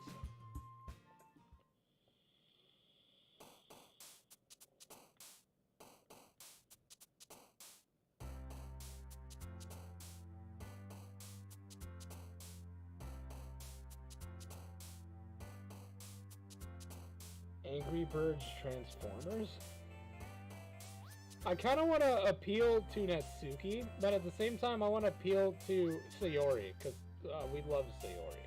Angry Birds Transformers? I kind of want to appeal to Natsuki, but at the same time I want to appeal to Sayori, because we love Sayori.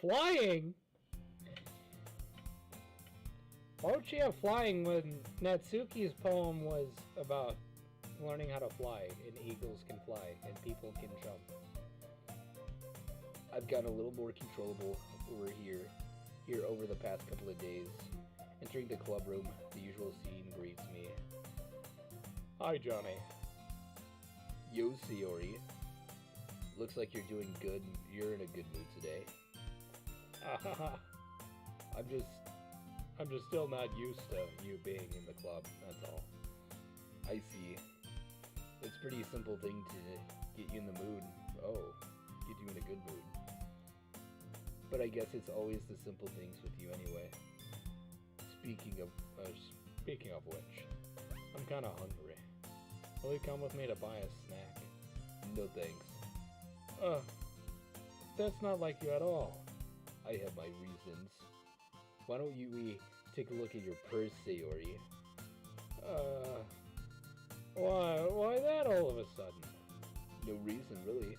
Flying? Why would she have flying when Natsuki's poem was about learning how to fly, and eagles can fly, and people can jump? I've gotten a little more controllable over here over the past couple of days. Entering the club room, the usual scene greets me. Hi, Johnny. Yo, Sayori. Looks like you're doing good. You're in a good mood today. I'm just still not used to you being in the club, that's all. I see. It's a pretty simple thing to get you in the mood. Oh, get you in a good mood. But I guess it's always the simple things with you anyway. Speaking of which, I'm kinda hungry. Will you come with me to buy a snack? No thanks. That's not like you at all. I have my reasons. Why don't we take a look at your purse, Sayori? Why that all of a sudden? No reason, really.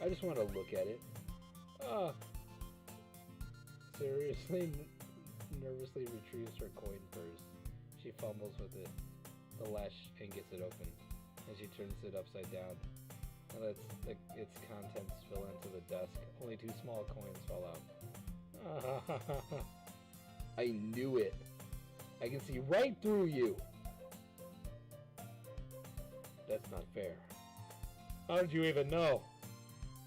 I just want to look at it. Seriously, nervously retrieves her coin purse. She fumbles with it, the latch, and gets it open. And she turns it upside down. And lets its contents spill into the desk. Only 2 small coins fall out. I knew it. I can see right through you. That's not fair. How did you even know?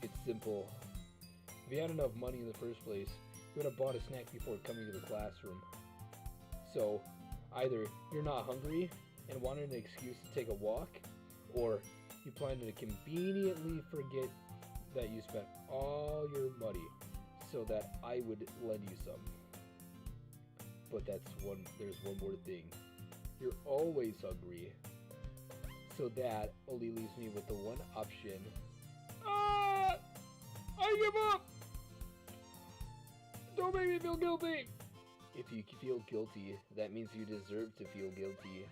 It's simple. If you had enough money in the first place, you would have bought a snack before coming to the classroom. So, either you're not hungry and wanted an excuse to take a walk, or you plan to conveniently forget that you spent all your money so that I would lend you some. But there's one more thing. You're always hungry. So that only leaves me with the one option. I give up! Don't make me feel guilty! If you feel guilty, that means you deserve to feel guilty.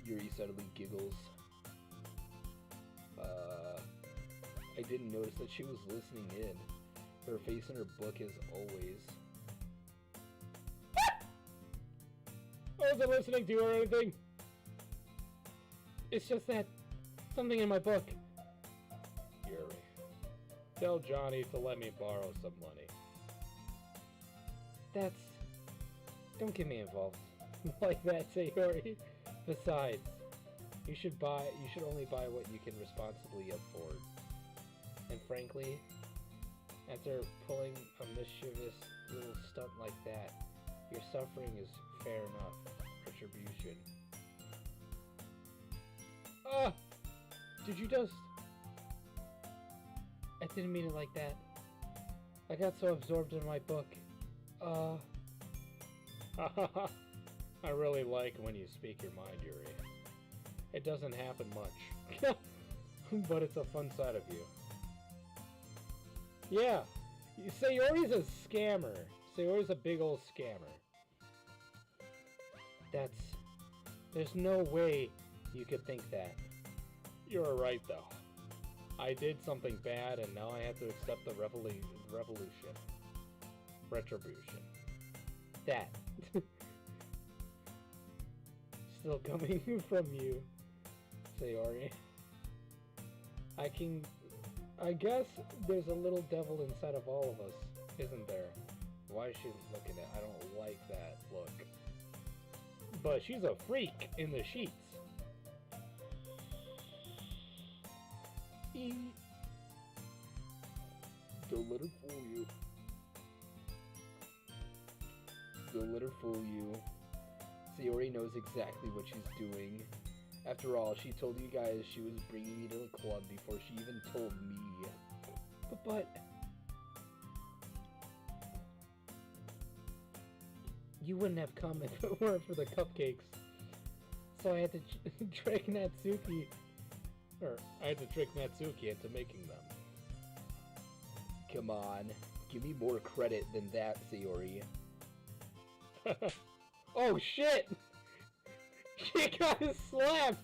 Yuri suddenly giggles. I didn't notice that she was listening in. Her face in her book as always. I wasn't listening to you or anything. It's just that something in my book. Yuri. Tell Johnny to let me borrow some money. Don't get me involved like that, Sayori. Besides, you should only buy what you can responsibly afford. And frankly, after pulling a mischievous little stunt like that, your suffering is fair enough. Retribution. Did you just... I didn't mean it like that. I got so absorbed in my book. I really like when you speak your mind, Yuri. It doesn't happen much. But it's a fun side of you. Yeah, Sayori's a scammer. Sayori's a big old scammer. There's no way you could think that. You're right, though. I did something bad, and now I have to accept the revolution. Retribution. That. Still coming from you, Sayori. I guess there's a little devil inside of all of us, isn't there? Why is she looking at? I don't like that look. But she's a freak in the sheets. Don't let her fool you. Don't let her fool you. Sayori knows exactly what she's doing. After all, she told you guys she was bringing me to the club before she even told me. But... You wouldn't have come if it weren't for the cupcakes. So I had to trick Natsuki. Or, I had to trick Natsuki into making them. Come on. Give me more credit than that, Sayori. Oh shit! She got slapped!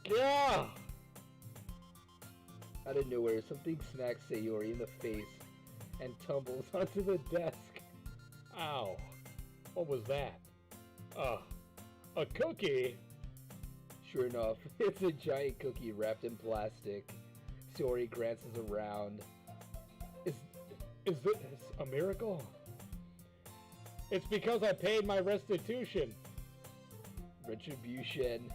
Yeah! Out of nowhere, something smacks Sayori in the face and tumbles onto the desk. Ow. What was that? A cookie? Sure enough, it's a giant cookie wrapped in plastic. Sayori glances around. Is this a miracle? It's because I paid my restitution. Retribution.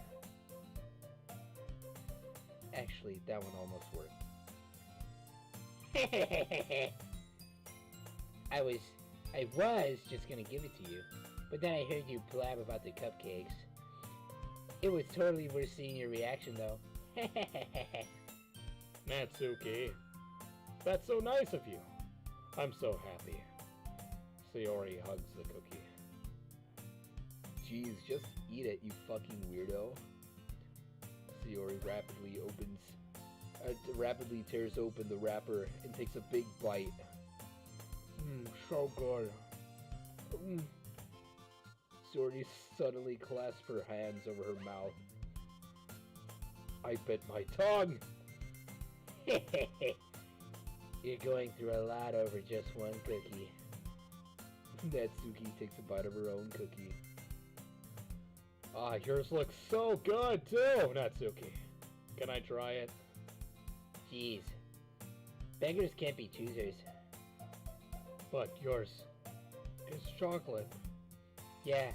Actually, that one almost worked. I was just gonna give it to you, but then I heard you blab about the cupcakes. It was totally worth seeing your reaction, though. Natsuki, that's so nice of you. I'm so happy. Sayori hugs the cookie. Jeez, just eat it, you fucking weirdo. Sayori rapidly tears open the wrapper and takes a big bite. So good. Sayori suddenly clasped her hands over her mouth. I bit my tongue! You're going through a lot over just one cookie. Natsuki takes a bite of her own cookie. Ah, yours looks so good too, Natsuki. Can I try it? Jeez. Beggars can't be choosers. But yours is chocolate. Yeah.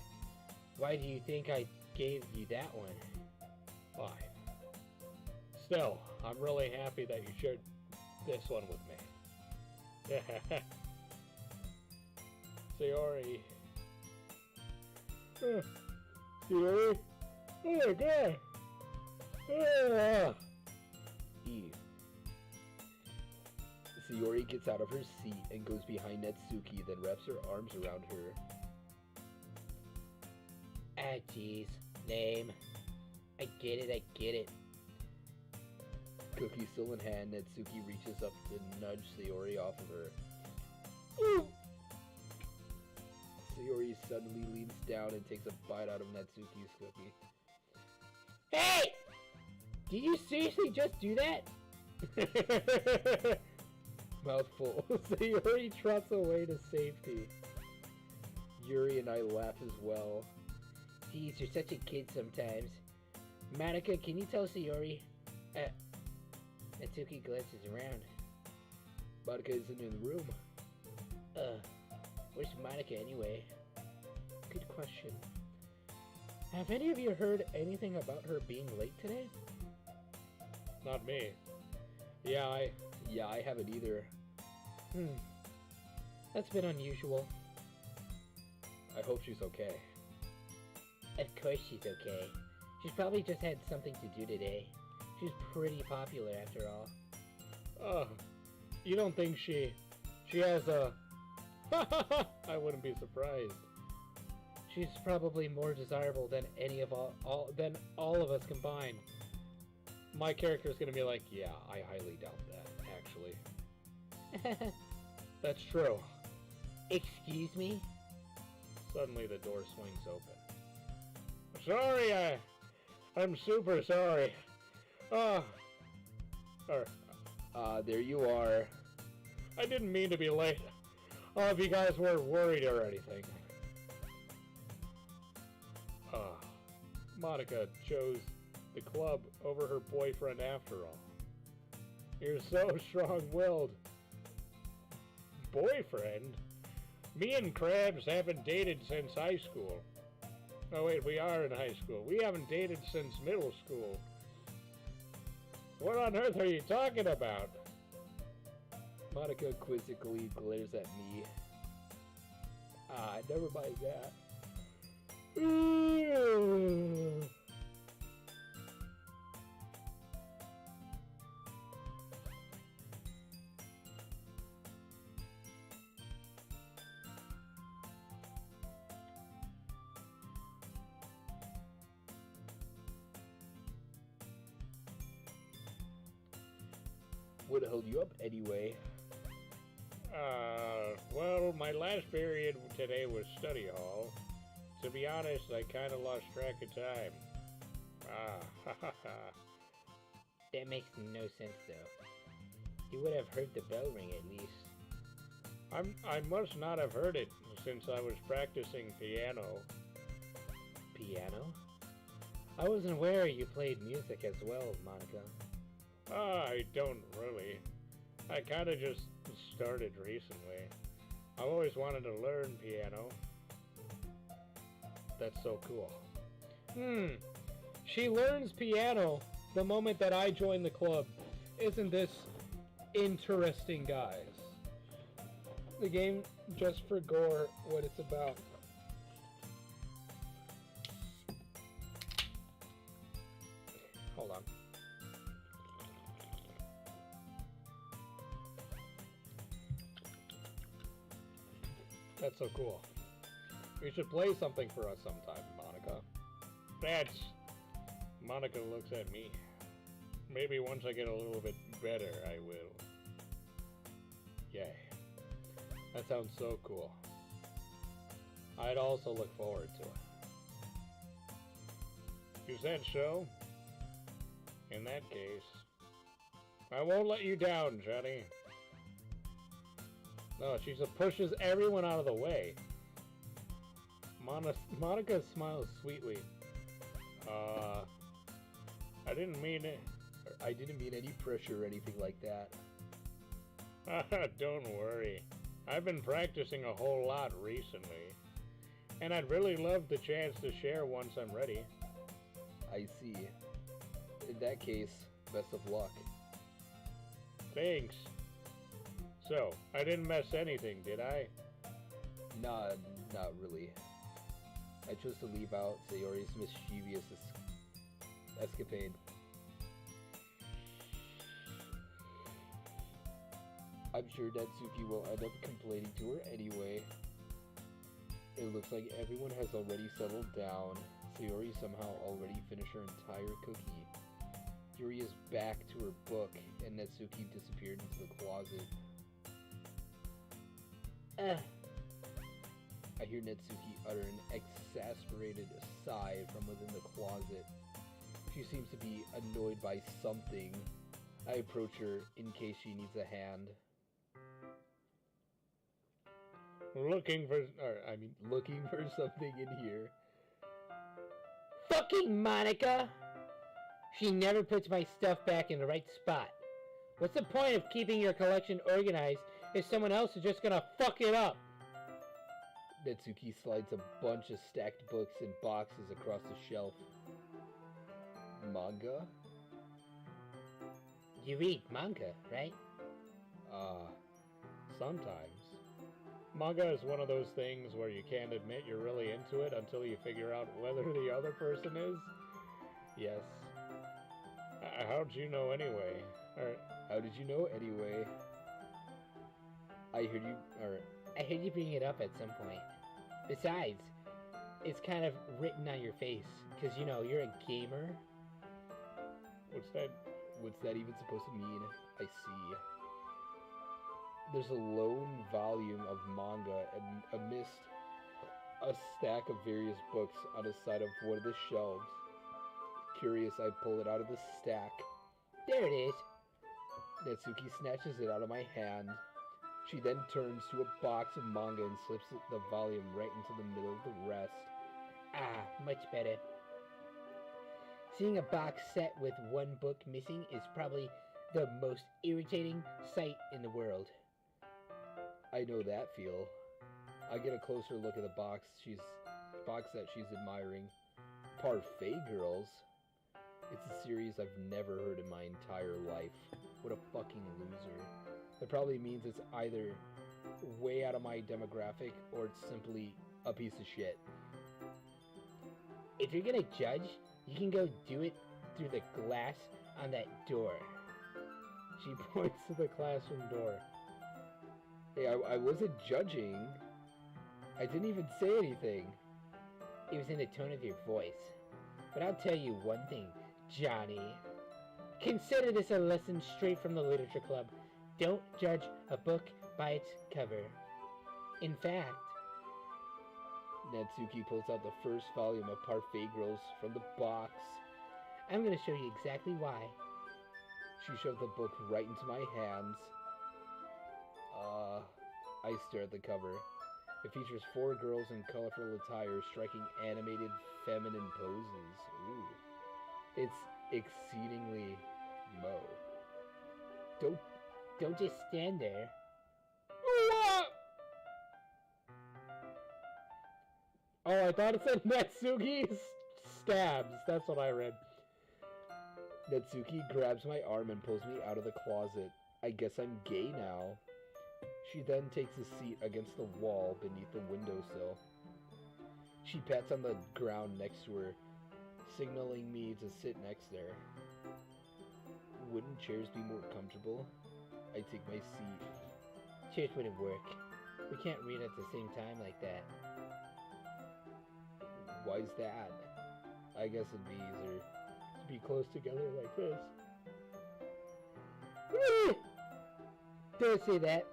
Why do you think I gave you that one? Fine. Still, I'm really happy that you shared this one with me. Sayori. Sayori? Oh my god! Eve. Sayori gets out of her seat and goes behind Natsuki, then wraps her arms around her. Ah, jeez. Lame. I get it. Cookie still in hand, Natsuki reaches up to nudge Sayori off of her. Sayori suddenly leans down and takes a bite out of Natsuki's cookie. Hey! Did you seriously just do that? Mouthful. Sayori trots away to safety. Yuri and I laugh as well. Jeez, you're such a kid sometimes. Monica, can you tell Sayori? Natsuki glances around. Monica isn't in the room. Where's Monica anyway? Good question. Have any of you heard anything about her being late today? Not me. Yeah, I haven't either. That's been unusual. I hope she's okay. Of course she's okay. She's probably just had something to do today. She's pretty popular after all. You don't think she has a... I wouldn't be surprised. She's probably more desirable than all of us combined. My character's gonna be like, yeah, I highly doubt that, actually. That's true. Excuse me? Suddenly the door swings open. Sorry, I'm super sorry. There you are. I didn't mean to be late. If you guys weren't worried or anything. Monica chose the club over her boyfriend after all. You're so strong-willed. Boyfriend? Me and Krabs haven't dated since high school. Oh wait, we are in high school. We haven't dated since middle school. What on earth are you talking about? Monica quizzically glares at me. Never mind that. What held you up anyway? Well, my last period today was study hall. To be honest, I kind of lost track of time. That makes no sense, though. You would have heard the bell ring at least. I must not have heard it since I was practicing piano. Piano? I wasn't aware you played music as well, Monica. I don't really. I kind of just started recently. I've always wanted to learn piano. That's so cool. She learns piano the moment that I join the club. Isn't this interesting, guys? The game just for gore what it's about. Hold on. That's so cool. You should play something for us sometime, Monica. Monica looks at me. Maybe once I get a little bit better, I will. Yay. That sounds so cool. I'd also look forward to it. You said so? In that case, I won't let you down, Johnny. No, she just pushes everyone out of the way. Monica smiles sweetly. I didn't mean it. I didn't mean any pressure or anything like that. Don't worry. I've been practicing a whole lot recently. And I'd really love the chance to share once I'm ready. I see. In that case, best of luck. Thanks. So, I didn't mess anything, did I? Nah, not really. I chose to leave out Sayori's mischievous escapade. I'm sure Natsuki will end up complaining to her anyway. It looks like everyone has already settled down. Sayori somehow already finished her entire cookie. Yuri is back to her book, and Natsuki disappeared into the closet. I hear Natsuki utter an exasperated sigh from within the closet. She seems to be annoyed by something. I approach her in case she needs a hand. Looking for something in here. Fucking Monica! She never puts my stuff back in the right spot. What's the point of keeping your collection organized if someone else is just gonna fuck it up? Natsuki slides a bunch of stacked books and boxes across the shelf. Manga? You read manga, right? Sometimes. Manga is one of those things where you can't admit you're really into it until you figure out whether the other person is. Yes. How'd you know anyway? Or how did you know anyway? I heard you bring it up at some point. Besides, it's kind of written on your face, because, you know, you're a gamer. What's that even supposed to mean? I see. There's a lone volume of manga and amidst a stack of various books on the side of one of the shelves. Curious, I pull it out of the stack. There it is. Natsuki snatches it out of my hand. She then turns to a box of manga and slips the volume right into the middle of the rest. Much better. Seeing a box set with one book missing is probably the most irritating sight in the world. I know that feel. I get a closer look at the box that she's admiring. Parfait Girls? It's a series I've never heard in my entire life. What a fucking loser. That probably means it's either way out of my demographic or it's simply a piece of shit. If you're gonna judge, you can go do it through the glass on that door. She points to the classroom door. Hey, I wasn't judging. I didn't even say anything. It was in the tone of your voice. But I'll tell you one thing, Johnny. Consider this a lesson straight from the Literature Club. Don't judge a book by its cover. In fact, Natsuki pulls out the first volume of Parfait Girls from the box. I'm going to show you exactly why. She shoved the book right into my hands. I stare at the cover. It features 4 girls in colorful attire striking animated feminine poses. Ooh. It's exceedingly Mo. Don't just stand there. Oh, I thought it said Natsuki stabs. That's what I read. Natsuki grabs my arm and pulls me out of the closet. I guess I'm gay now. She then takes a seat against the wall beneath the windowsill. She pats on the ground next to her, signaling me to sit next there. Wouldn't chairs be more comfortable? I take my seat. Chairs wouldn't work. We can't read at the same time like that. Why's that? I guess it'd be easier to be close together like this. Don't say that.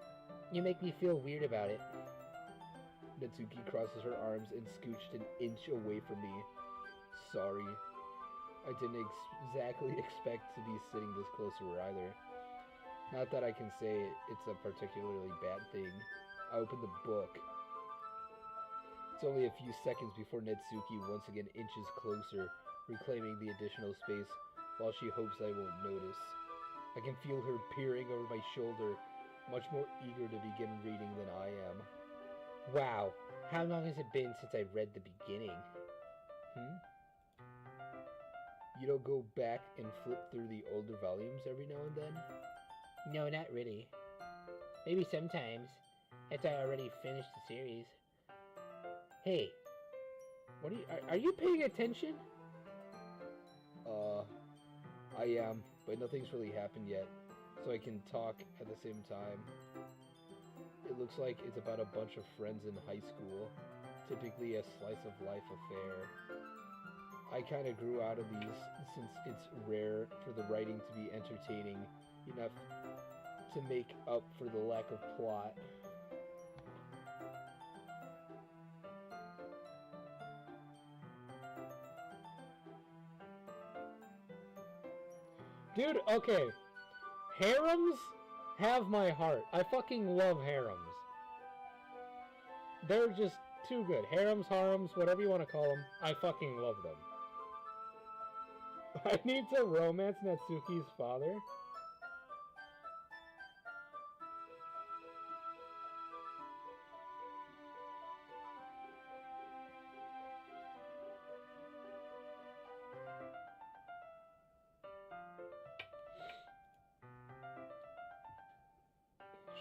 You make me feel weird about it. Natsuki crosses her arms and scooched an inch away from me. Sorry. I didn't exactly expect to be sitting this close to her either. Not that I can say it's a particularly bad thing. I opened the book. It's only a few seconds before Netsuki once again inches closer, reclaiming the additional space while she hopes I won't notice. I can feel her peering over my shoulder, much more eager to begin reading than I am. Wow, how long has it been since I read the beginning? You don't go back and flip through the older volumes every now and then? No, not really. Maybe sometimes, after I already finished the series. Hey, what are you paying attention? I am, but nothing's really happened yet, so I can talk at the same time. It looks like it's about a bunch of friends in high school, typically a slice of life affair. I kind of grew out of these since it's rare for the writing to be entertaining enough to make up for the lack of plot. Dude, okay. Harems have my heart. I fucking love harems. They're just too good. Harems, harems, whatever you want to call them. I fucking love them. I need to romance Natsuki's father.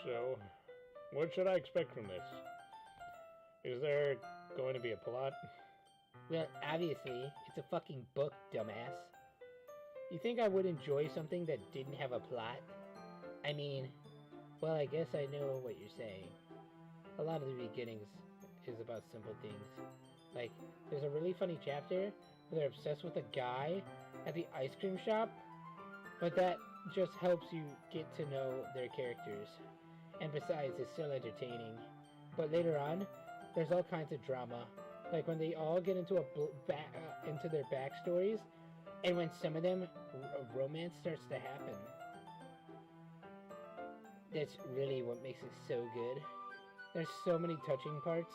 So, what should I expect from this? Is there going to be a plot? Well, obviously, it's a fucking book, dumbass. You think I would enjoy something that didn't have a plot? I mean, well, I guess I know what you're saying. A lot of the beginnings is about simple things. Like, there's a really funny chapter where they're obsessed with a guy at the ice cream shop, but that just helps you get to know their characters. And besides, it's still entertaining. But later on, there's all kinds of drama. Like when they all get into into their backstories, and when some of them romance starts to happen. That's really what makes it so good. There's so many touching parts.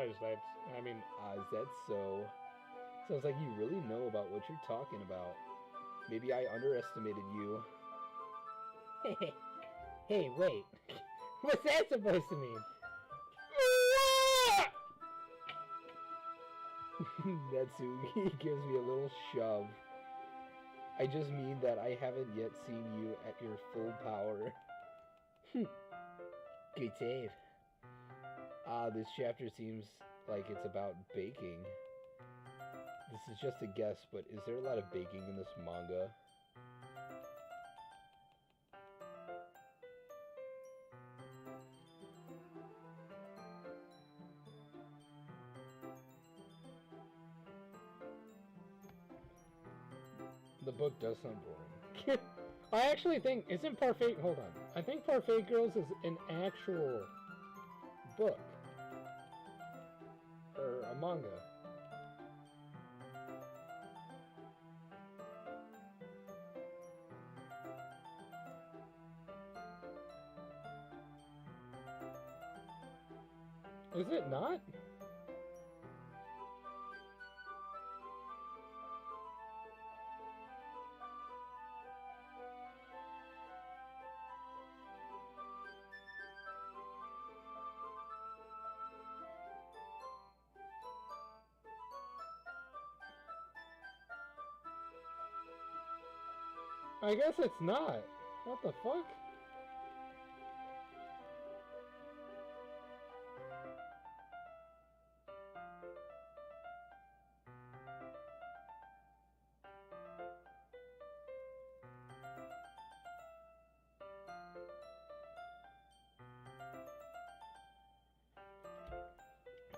Is that so? Sounds like you really know about what you're talking about. Maybe I underestimated you. Hey, wait. What's that supposed to mean? Natsuki gives me a little shove. I just mean that I haven't yet seen you at your full power. Good save. This chapter seems like it's about baking. This is just a guess, but is there a lot of baking in this manga? The book does sound boring. I actually think, isn't Parfait, hold on. I think Parfait Girls is an actual book. Or a manga. Is it not? I guess it's not. What the fuck?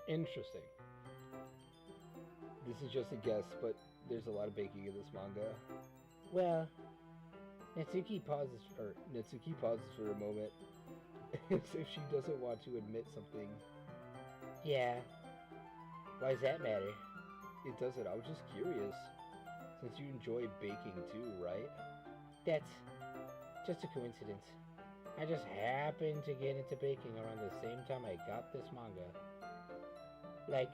Interesting. This is just a guess, but there's a lot of baking in this manga. Well, Natsuki pauses for a moment, as if she doesn't want to admit something. Yeah. Why does that matter? It doesn't. I was just curious. Since you enjoy baking too, right? That's just a coincidence. I just happened to get into baking around the same time I got this manga. Like,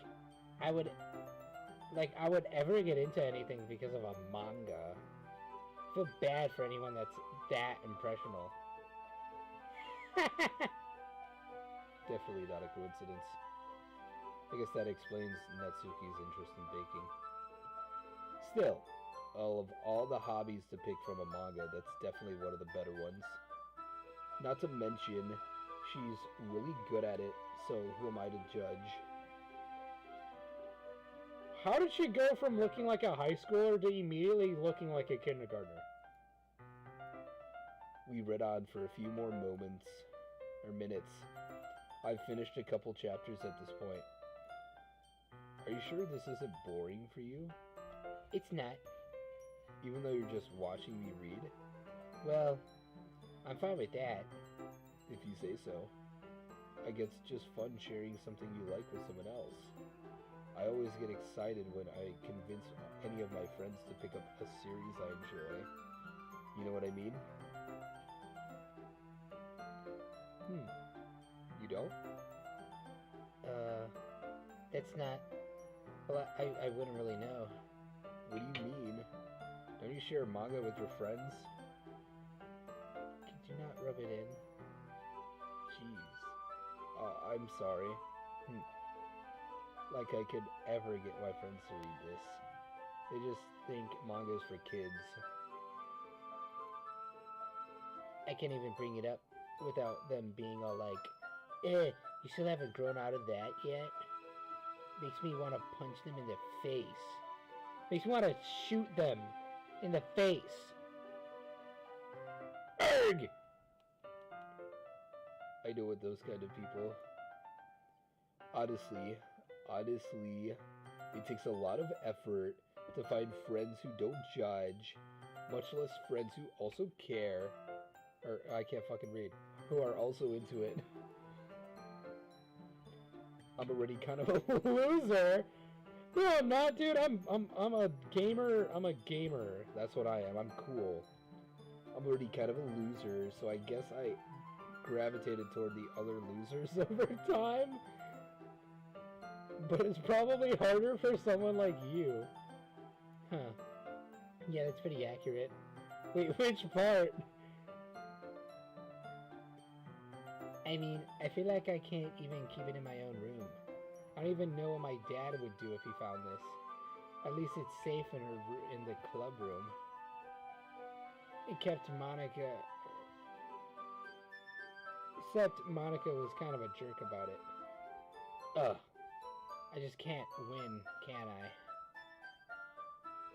I would ever get into anything because of a manga. I feel bad for anyone that's that impressionable. Definitely not a coincidence. I guess that explains Natsuki's interest in baking. Still, of all the hobbies to pick from a manga, that's definitely one of the better ones. Not to mention, she's really good at it, so who am I to judge? How did she go from looking like a high schooler to immediately looking like a kindergartner? We read on for a few more minutes. I've finished a couple chapters at this point. Are you sure this isn't boring for you? It's not. Even though you're just watching me read? Well, I'm fine with that. If you say so. I guess it's just fun sharing something you like with someone else. I always get excited when I convince any of my friends to pick up a series I enjoy. You know what I mean? You don't? That's not... Well, I wouldn't really know. What do you mean? Don't you share manga with your friends? Could you not rub it in? Jeez. I'm sorry. Like I could ever get my friends to read this. They just think manga's for kids. I can't even bring it up without them being all like, you still haven't grown out of that yet? Makes me want to punch them in the face. Makes me want to shoot them in the face. Erg! I know what those kind of people. Honestly, it takes a lot of effort to find friends who don't judge, much less friends who also care, or I can't fucking read, who are also into it. I'm already kind of a loser. No, I'm not, dude. I'm a gamer. I'm a gamer. That's what I am. I'm cool. I'm already kind of a loser, so I guess I gravitated toward the other losers over time. But it's probably harder for someone like you. Huh. Yeah, that's pretty accurate. Wait, which part? I mean, I feel like I can't even keep it in my own room. I don't even know what my dad would do if he found this. At least it's safe in the club room. It kept Monica... Except Monica was kind of a jerk about it. Ugh. I just can't win, can I?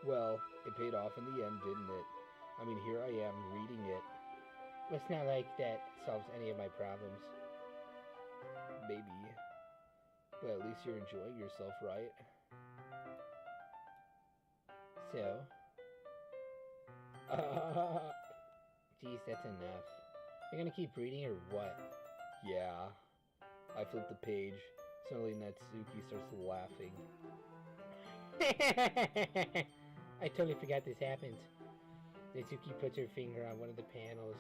Well, it paid off in the end, didn't it? I mean, here I am, reading it. It's not like that solves any of my problems. Maybe. But at least you're enjoying yourself, right? So? Jeez, that's enough. You're gonna keep reading or what? Yeah. I flipped the page. Suddenly Natsuki starts laughing. I totally forgot this happens. Natsuki puts her finger on one of the panels.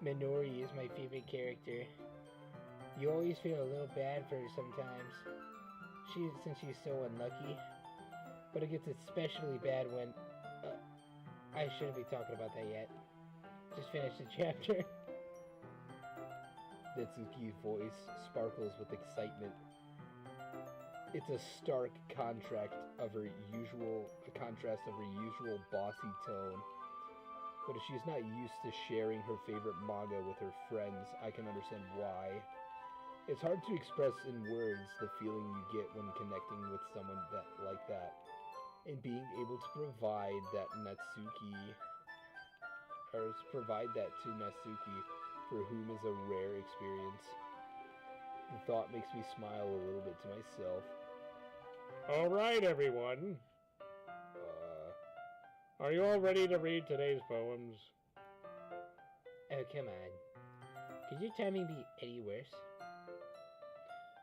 Minori is my favorite character. You always feel a little bad for her sometimes. Since she's so unlucky. But it gets especially bad when... I shouldn't be talking about that yet. Just finish the chapter. Natsuki's voice sparkles with excitement. It's a stark contrast of her usual bossy tone. But if she's not used to sharing her favorite manga with her friends, I can understand why. It's hard to express in words the feeling you get when connecting with someone like that. And being able to provide that to Natsuki, for whom is a rare experience. The thought makes me smile a little bit to myself. All right, everyone. Are you all ready to read today's poems? Oh, come on. Could your timing be any worse?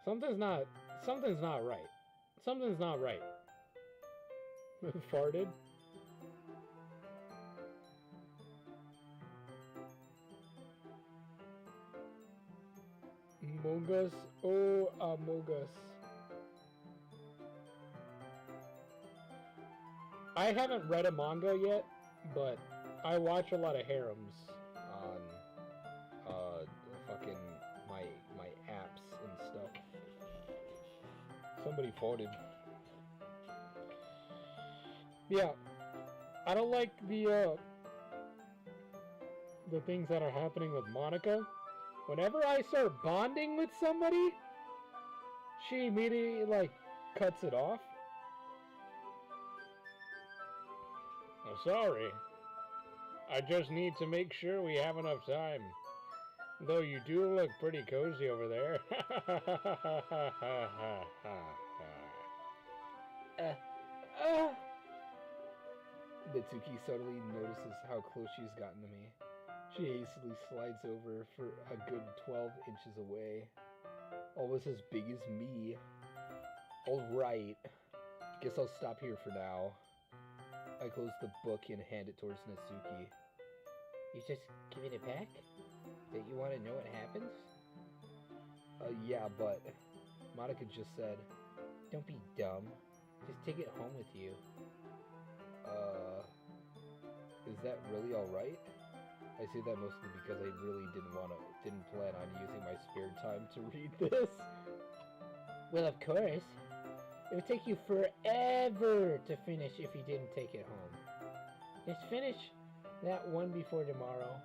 Something's not right. Something's not right. Farted? Among Us? Oh, Among Us. I haven't read a manga yet, but I watch a lot of harems. On fucking my apps and stuff. Somebody farted. Yeah, I don't like the things that are happening with Monica. Whenever I start bonding with somebody, she immediately like cuts it off. I'm sorry. I just need to make sure we have enough time. Though you do look pretty cozy over there. Mitsuki suddenly notices how close she's gotten to me. She hastily slides over for a good 12 inches away. Almost as big as me. Alright. Guess I'll stop here for now. I close the book and hand it towards Natsuki. You just give it back? That you want to know what happens? Yeah, but Monica just said, Don't be dumb. Just take it home with you. Is that really alright? I say that mostly because I really didn't plan on using my spare time to read this. Well, of course. It would take you forever to finish if you didn't take it home. Just finish that one before tomorrow,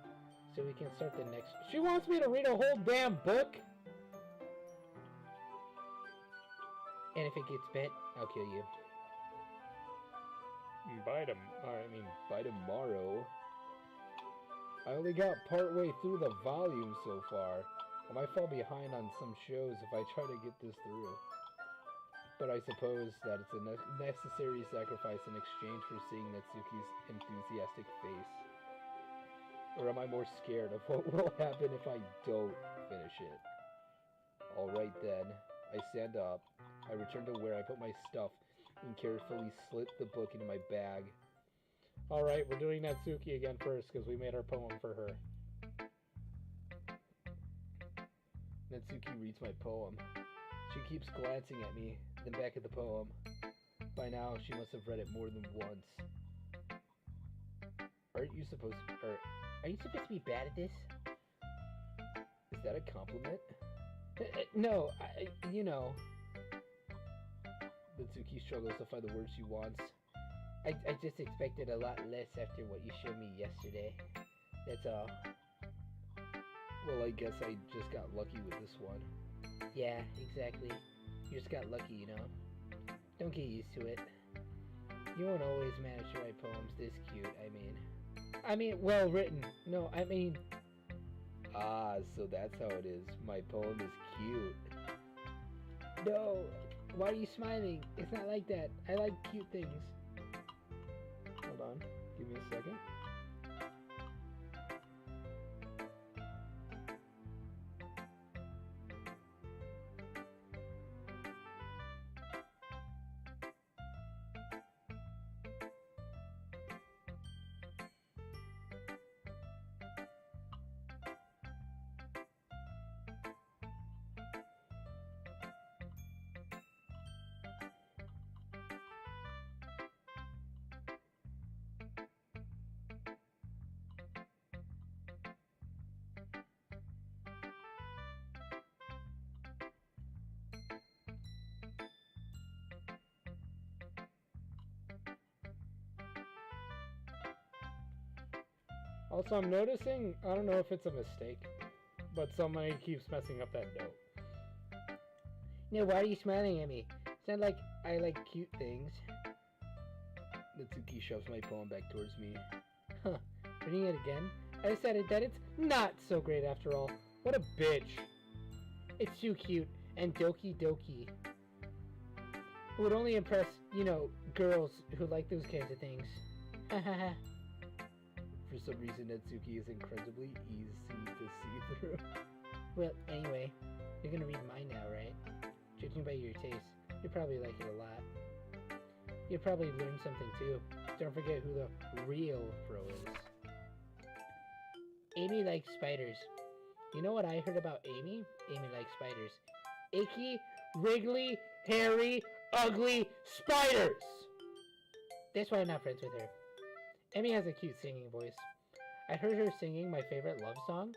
so we can start the next. She wants me to read a whole damn book? And if it gets bent, I'll kill you. By tomorrow. I only got partway through the volume so far. I might fall behind on some shows if I try to get this through. But I suppose that it's a necessary sacrifice in exchange for seeing Natsuki's enthusiastic face. Or am I more scared of what will happen if I don't finish it? Alright then. I stand up. I return to where I put my stuff and carefully slip the book into my bag. Alright, we're doing Natsuki again first because we made our poem for her. Natsuki reads my poem. She keeps glancing at me, then back at the poem. By now, she must have read it more than once. Are you supposed to be bad at this? Is that a compliment? No, you know. Natsuki struggles to find the words she wants. I just expected a lot less after what you showed me yesterday. That's all. Well, I guess I just got lucky with this one. Yeah, exactly. You just got lucky, you know? Don't get used to it. You won't always manage to write poems this cute, I mean, well written. No, I mean... Ah, so that's how it is. My poem is cute. No, why are you smiling? It's not like that. I like cute things. Hold on, give me a second. Also, I'm noticing, I don't know if it's a mistake, but somebody keeps messing up that note. No, why are you smiling at me? It's not like I like cute things. Natsuki shoves my poem back towards me. Huh, reading it again? I decided that it's not so great after all. What a bitch. It's too cute, and Doki Doki. It would only impress, you know, girls who like those kinds of things. Hahaha. For some reason, Natsuki is incredibly easy to see through. Well, anyway, you're gonna read mine now, right? Judging by your taste, you probably like it a lot. You'd probably learn something too. Don't forget who the real pro is. Amy likes spiders. You know what I heard about Amy? Amy likes spiders. Icky, wriggly, hairy, ugly spiders! That's why I'm not friends with her. Amy has a cute singing voice. I heard her singing my favorite love song.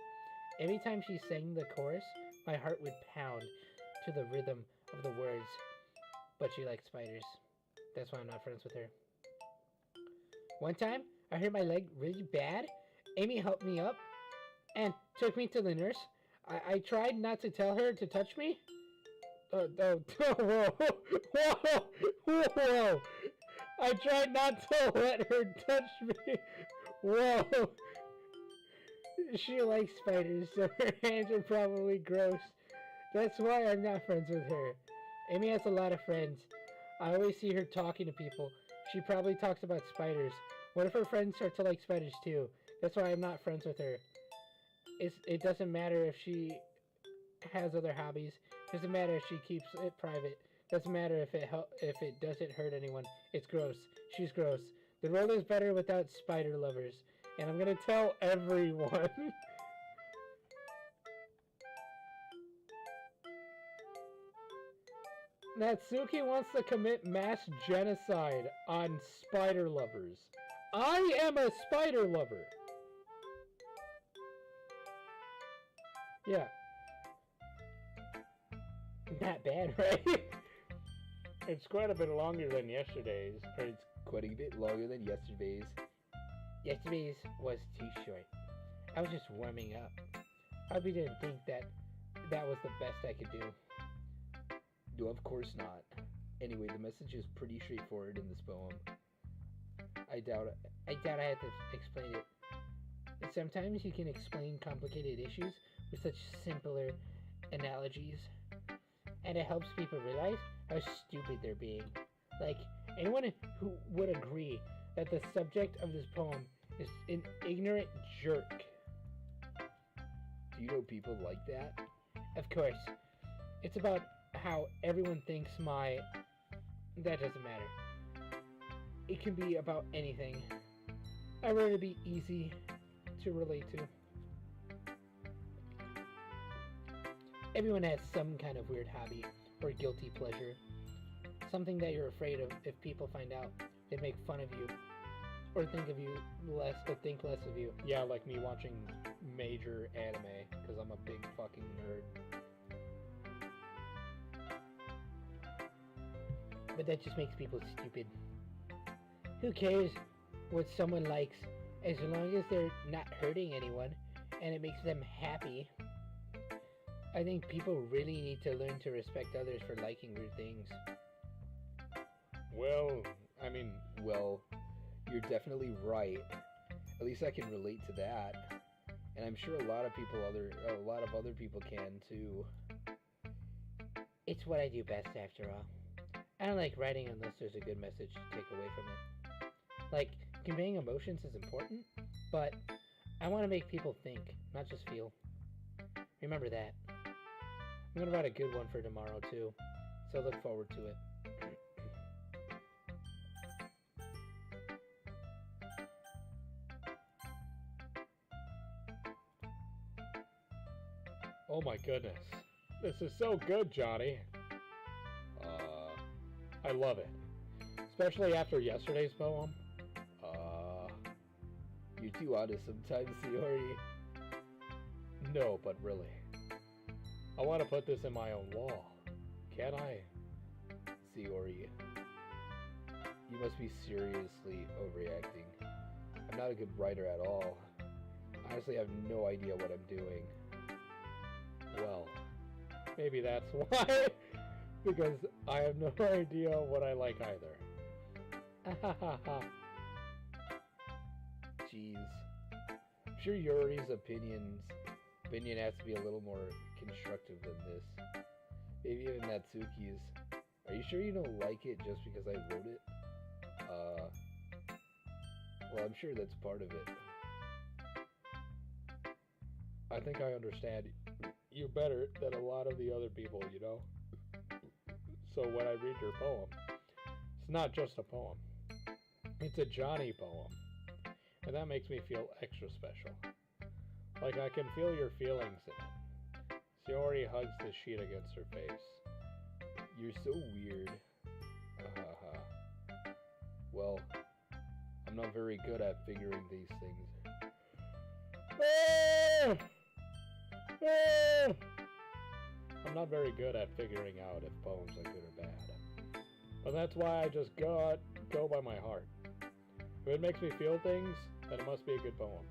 Every time she sang the chorus, my heart would pound to the rhythm of the words. But she likes spiders. That's why I'm not friends with her. One time, I hurt my leg really bad. Amy helped me up and took me to the nurse. I tried not to tell her to touch me. Whoa. I tried not to let her touch me. Whoa. She likes spiders, so her hands are probably gross. That's why I'm not friends with her. Amy has a lot of friends. I always see her talking to people. She probably talks about spiders. What if her friends start to like spiders too? That's why I'm not friends with her. It doesn't matter if she has other hobbies. Doesn't matter if she keeps it private. Doesn't matter if it doesn't hurt anyone. It's gross. She's gross. The world is better without spider lovers. And I'm gonna tell everyone. Natsuki wants to commit mass genocide on spider lovers. I am a spider lover. Yeah. Not bad, right? It's quite a bit longer than yesterday's. Or it's quite a bit longer than yesterday's. Yesterday's was too short. I was just warming up. I really didn't think that was the best I could do. No, of course not. Anyway, the message is pretty straightforward in this poem. I doubt I have to explain it. Sometimes you can explain complicated issues with such simpler analogies, and it helps people realize how stupid they're being. Like, anyone who would agree that the subject of this poem is an ignorant jerk. Do you know people like that? Of course. It's about how everyone thinks that doesn't matter. It can be about anything. I'd rather be easy to relate to. Everyone has some kind of weird hobby or guilty pleasure. Something that you're afraid of if people find out. They'd make fun of you. Or think of you less, or think less of you. Yeah, like me watching major anime, because I'm a big fucking nerd. But that just makes people stupid. Who cares what someone likes as long as they're not hurting anyone and it makes them happy? I think people really need to learn to respect others for liking weird things. Well, you're definitely right. At least I can relate to that. And I'm sure a lot of other people can too. It's what I do best after all. I don't like writing unless there's a good message to take away from it. Like, conveying emotions is important, but I want to make people think, not just feel. Remember that. I'm going to write a good one for tomorrow too, so look forward to it. Oh my goodness. This is so good, Johnny. I love it. Especially after yesterday's poem. You're too honest sometimes, Siori. No, but really. I want to put this in my own wall. Can I? Siori, you must be seriously overreacting. I'm not a good writer at all. Honestly, I have no idea what I'm doing. Well, maybe that's why. Because I have no idea what I like either. Jeez. I'm sure Yuri's opinion has to be a little more constructive than this. Maybe even Natsuki's. Are you sure you don't like it just because I wrote it? Well, I'm sure that's part of it. I think I understand you better than a lot of the other people, you know? So when I read your poem, It's not just a poem. It's a Johnny poem. And that makes me feel extra special. Like I can feel your feelings in it. Shiori hugs the sheet against her face. You're so weird. Well, I'm not very good at figuring these things. I'm not very good at figuring out if poems are good or bad. But that's why I just go by my heart. If it makes me feel things, then it must be a good poem.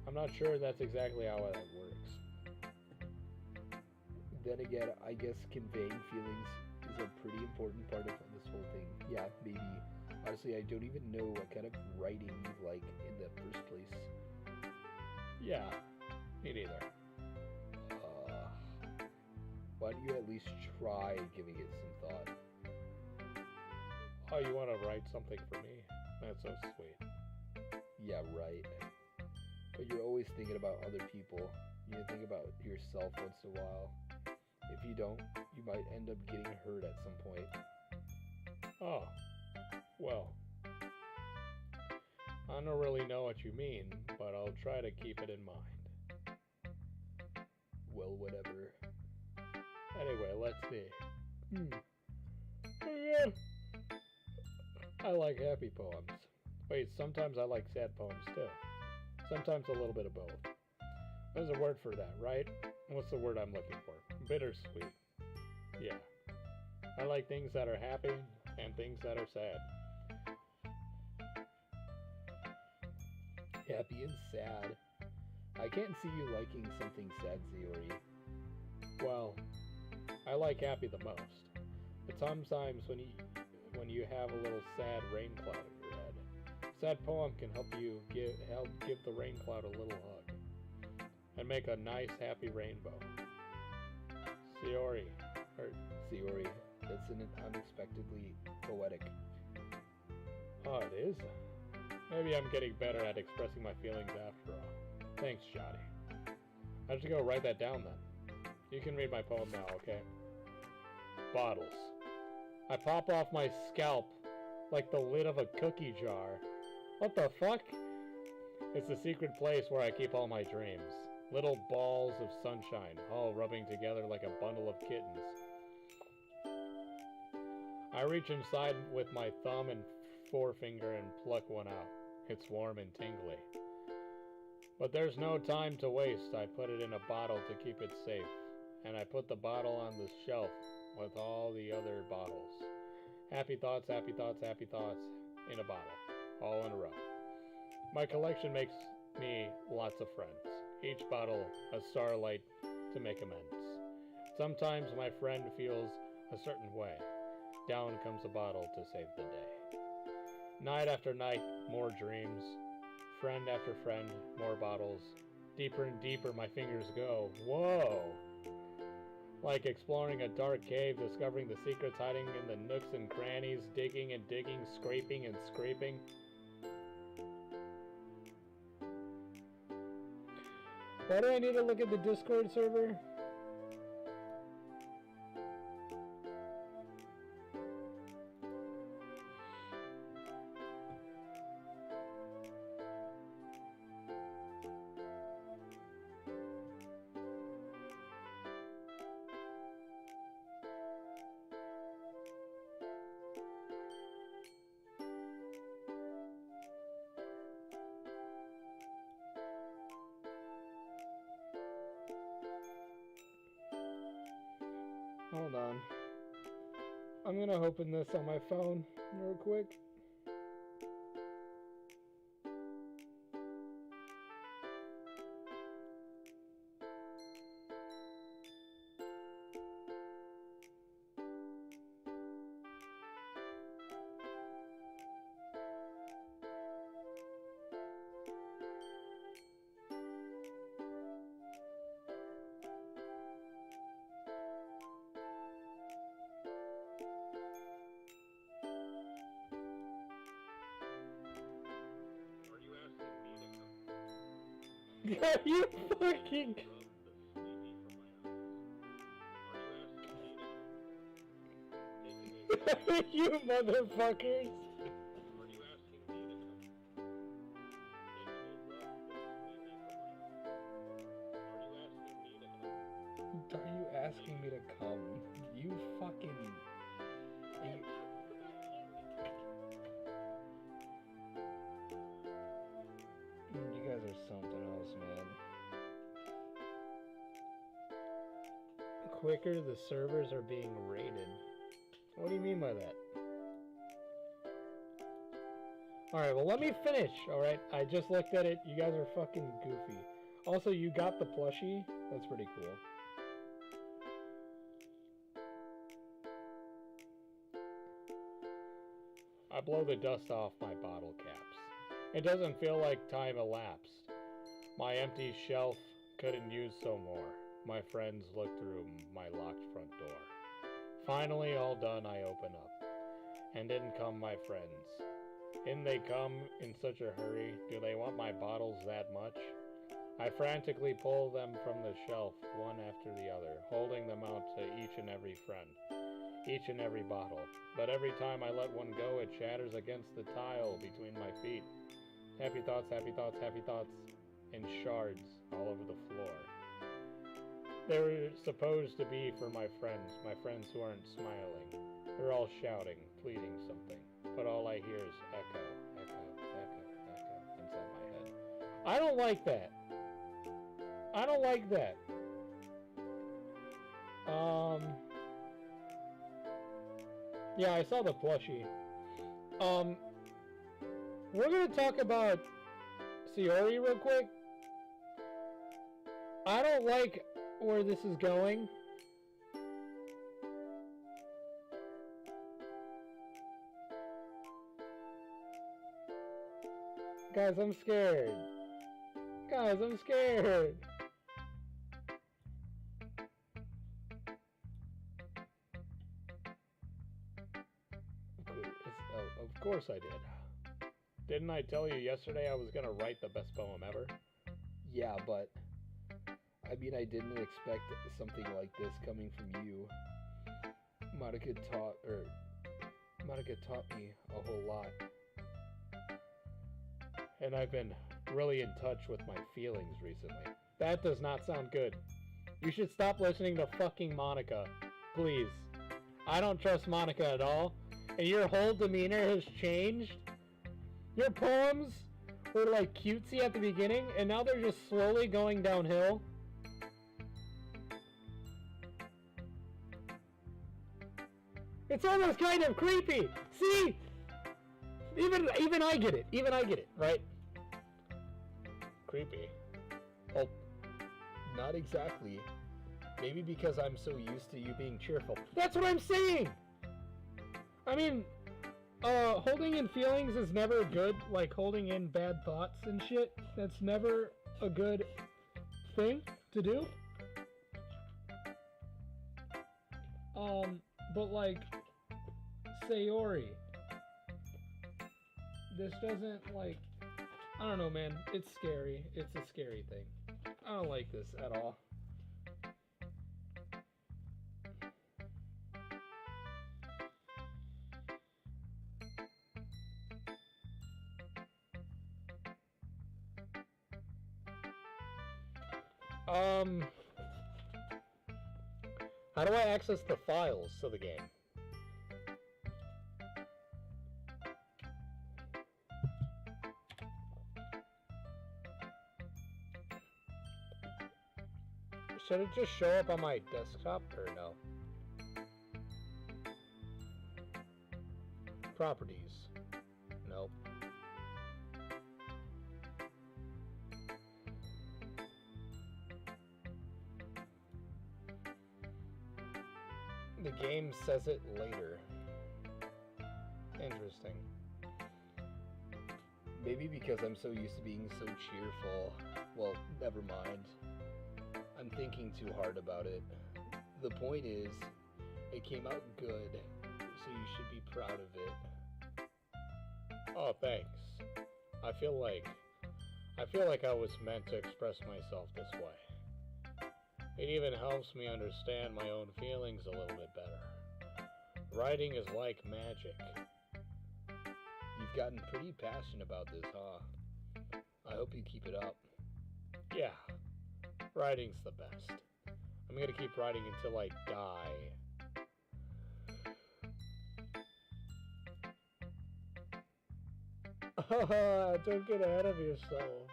I'm not sure that's exactly how that works. Then again, I guess conveying feelings is a pretty important part of this whole thing. Yeah, maybe. Honestly, I don't even know what kind of writing you like in the first place. Yeah, me neither. Why don't you at least try giving it some thought? Oh, you want to write something for me? That's so sweet. Yeah, right. But you're always thinking about other people. You need to think about yourself once in a while. If you don't, you might end up getting hurt at some point. Oh, well. I don't really know what you mean, but I'll try to keep it in mind. Well, whatever. Anyway, let's see. Yeah. I like happy poems. Wait, sometimes I like sad poems too. Sometimes a little bit of both. There's a word for that, right? What's the word I'm looking for? Bittersweet. Yeah. I like things that are happy and things that are sad. Happy and sad. I can't see you liking something sad, Shiori. Well, I like happy the most. But sometimes when you have a little sad rain cloud in your head, sad poem can help give the rain cloud a little hug and make a nice happy rainbow. Shiori, that's an unexpectedly poetic. Oh, it is? Maybe I'm getting better at expressing my feelings after all. Thanks, Johnny. I should go write that down then. You can read my poem now, okay? Bottles. I pop off my scalp like the lid of a cookie jar. What the fuck? It's the secret place where I keep all my dreams. Little balls of sunshine, all rubbing together like a bundle of kittens. I reach inside with my thumb and forefinger and pluck one out. It's warm and tingly. But there's no time to waste. I put it in a bottle to keep it safe. And I put the bottle on the shelf with all the other bottles. Happy thoughts, happy thoughts, happy thoughts in a bottle. All in a row. My collection makes me lots of friends. Each bottle a starlight to make amends. Sometimes my friend feels a certain way. Down comes a bottle to save the day. Night after night, more dreams. Friend after friend, more bottles. Deeper and deeper my fingers go. Whoa! Like exploring a dark cave, discovering the secrets hiding in the nooks and crannies, digging and digging, scraping and scraping. Why do I need to look at the Discord server? Hold on. I'm gonna open this on my phone real quick. Are you fucking... You motherfuckers! Are you asking me to come? You fucking... You guys are something else, man. Quicker, the servers are being raided. What do you mean by that? Alright, well let me finish, alright? I just looked at it. You guys are fucking goofy. Also, you got the plushie. That's pretty cool. I blow the dust off my bottle caps. It doesn't feel like time elapsed. My empty shelf couldn't use so more. My friends look through my locked front door. Finally, all done, I open up. And in come my friends. In they come in such a hurry. Do they want my bottles that much? I frantically pull them from the shelf, one after the other, holding them out to each and every friend, each and every bottle. But every time I let one go, it shatters against the tile between my feet. Happy thoughts, happy thoughts, happy thoughts, in shards all over the floor. They were supposed to be for my friends who aren't smiling. They're all shouting, pleading something. But all I hear is echo, echo, echo, echo inside my head. I don't like that. I don't like that. Yeah, I saw the plushie. We're gonna talk about Sayori real quick. I don't like where this is going. Guys, I'm scared. Guys, I'm scared. Of course I did. Didn't I tell you yesterday I was gonna write the best poem ever? Yeah, but... I mean, I didn't expect something like this coming from you. Monica taught me a whole lot. And I've been really in touch with my feelings recently. That does not sound good. You should stop listening to fucking Monica. Please. I don't trust Monica at all. And your whole demeanor has changed. Your poems were like cutesy at the beginning, and now they're just slowly going downhill. It's almost kind of creepy. See? Even I get it. Even I get it, right? Creepy. Well, not exactly. Maybe because I'm so used to you being cheerful. That's what I'm saying! I mean, holding in feelings is never good. Like, holding in bad thoughts and shit. That's never a good thing to do. But like, Sayori. This doesn't, like, I don't know, man. It's scary. It's a scary thing. I don't like this at all. How do I access the files to the game? Should it just show up on my desktop or no? Properties. Nope. The game says it later. Interesting. Maybe because I'm so used to being so cheerful. Well, never mind. I'm thinking too hard about it. The point is, it came out good, so you should be proud of it. Oh, thanks. I feel like I was meant to express myself this way. It even helps me understand my own feelings a little bit better. Writing is like magic. You've gotten pretty passionate about this, huh? I hope you keep it up. Yeah, writing's the best. I'm gonna keep writing until I die. Don't get ahead of yourself.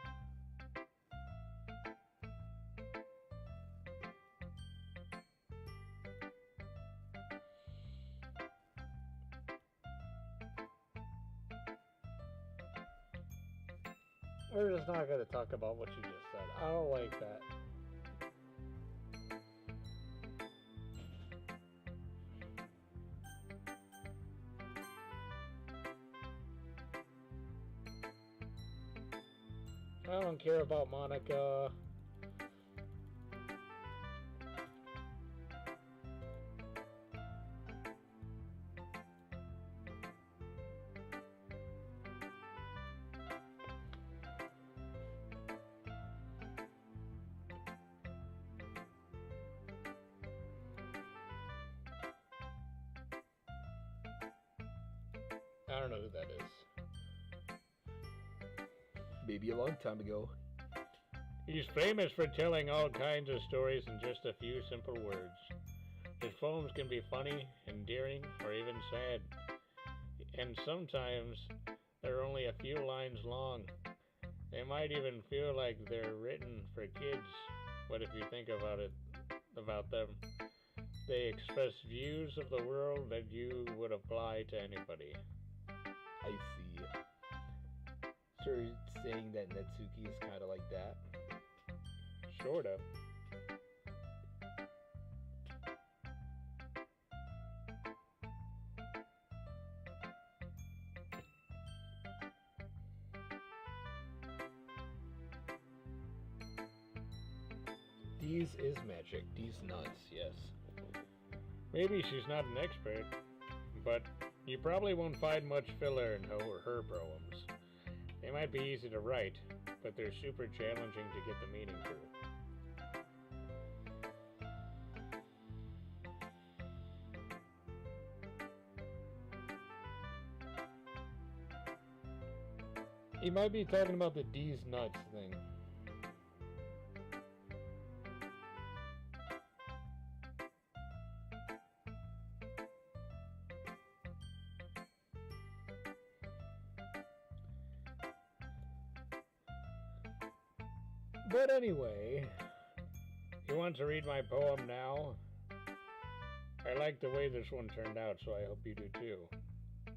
We're just not gonna talk about what you just said. I don't like that. I don't care about Monica. I don't know who that is. Maybe a long time ago. He's famous for telling all kinds of stories in just a few simple words. His poems can be funny, endearing, or even sad. And sometimes they're only a few lines long. They might even feel like they're written for kids. But if you think about them, they express views of the world that you would apply to anybody. I see. So you're saying that Netsuki is kind of like that? Sort of. These is magic. These nuts, yes. Maybe she's not an expert, but you probably won't find much filler in her poems. They might be easy to write, but they're super challenging to get the meaning through. He might be talking about the D's nuts thing. But anyway, You want to read my poem now? I like the way this one turned out, so I hope you do too.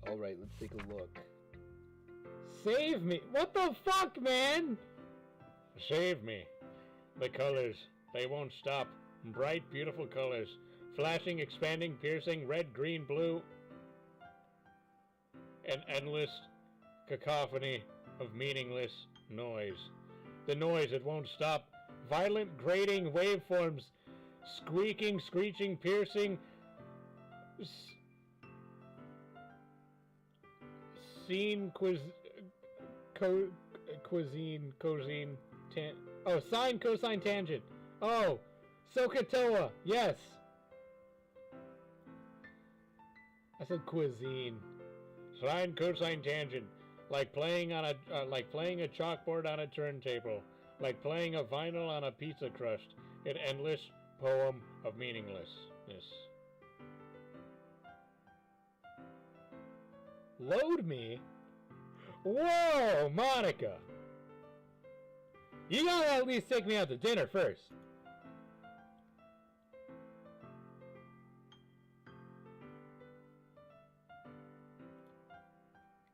Alright, let's take a look. save me. What the fuck, man? Save me. The colors, they won't stop. Bright, beautiful colors. Flashing, expanding, piercing, red, green, blue. An endless cacophony of meaningless noise. The noise, it won't stop. Violent, grating waveforms. Squeaking, screeching, piercing. Scene, cosine, sine, cosine, tangent. Oh, Sokotoa, yes. I said cuisine. Sine, cosine, tangent. Like playing a chalkboard on a turntable. Like playing a vinyl on a pizza crust. An endless poem of meaninglessness. Load me? Whoa, Monica! You gotta at least take me out to dinner first.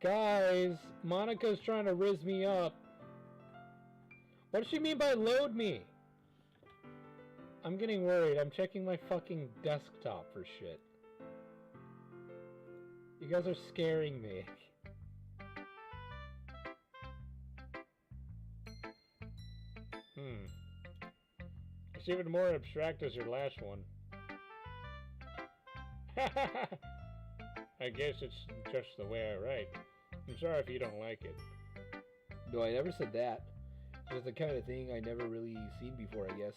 Guys, Monica's trying to rizz me up. What does she mean by load me? I'm getting worried. I'm checking my fucking desktop for shit. You guys are scaring me. It's even more abstract as your last one. I guess it's just the way I write. I'm sorry if you don't like it. No, I never said that. It's just the kind of thing I never really seen before, I guess.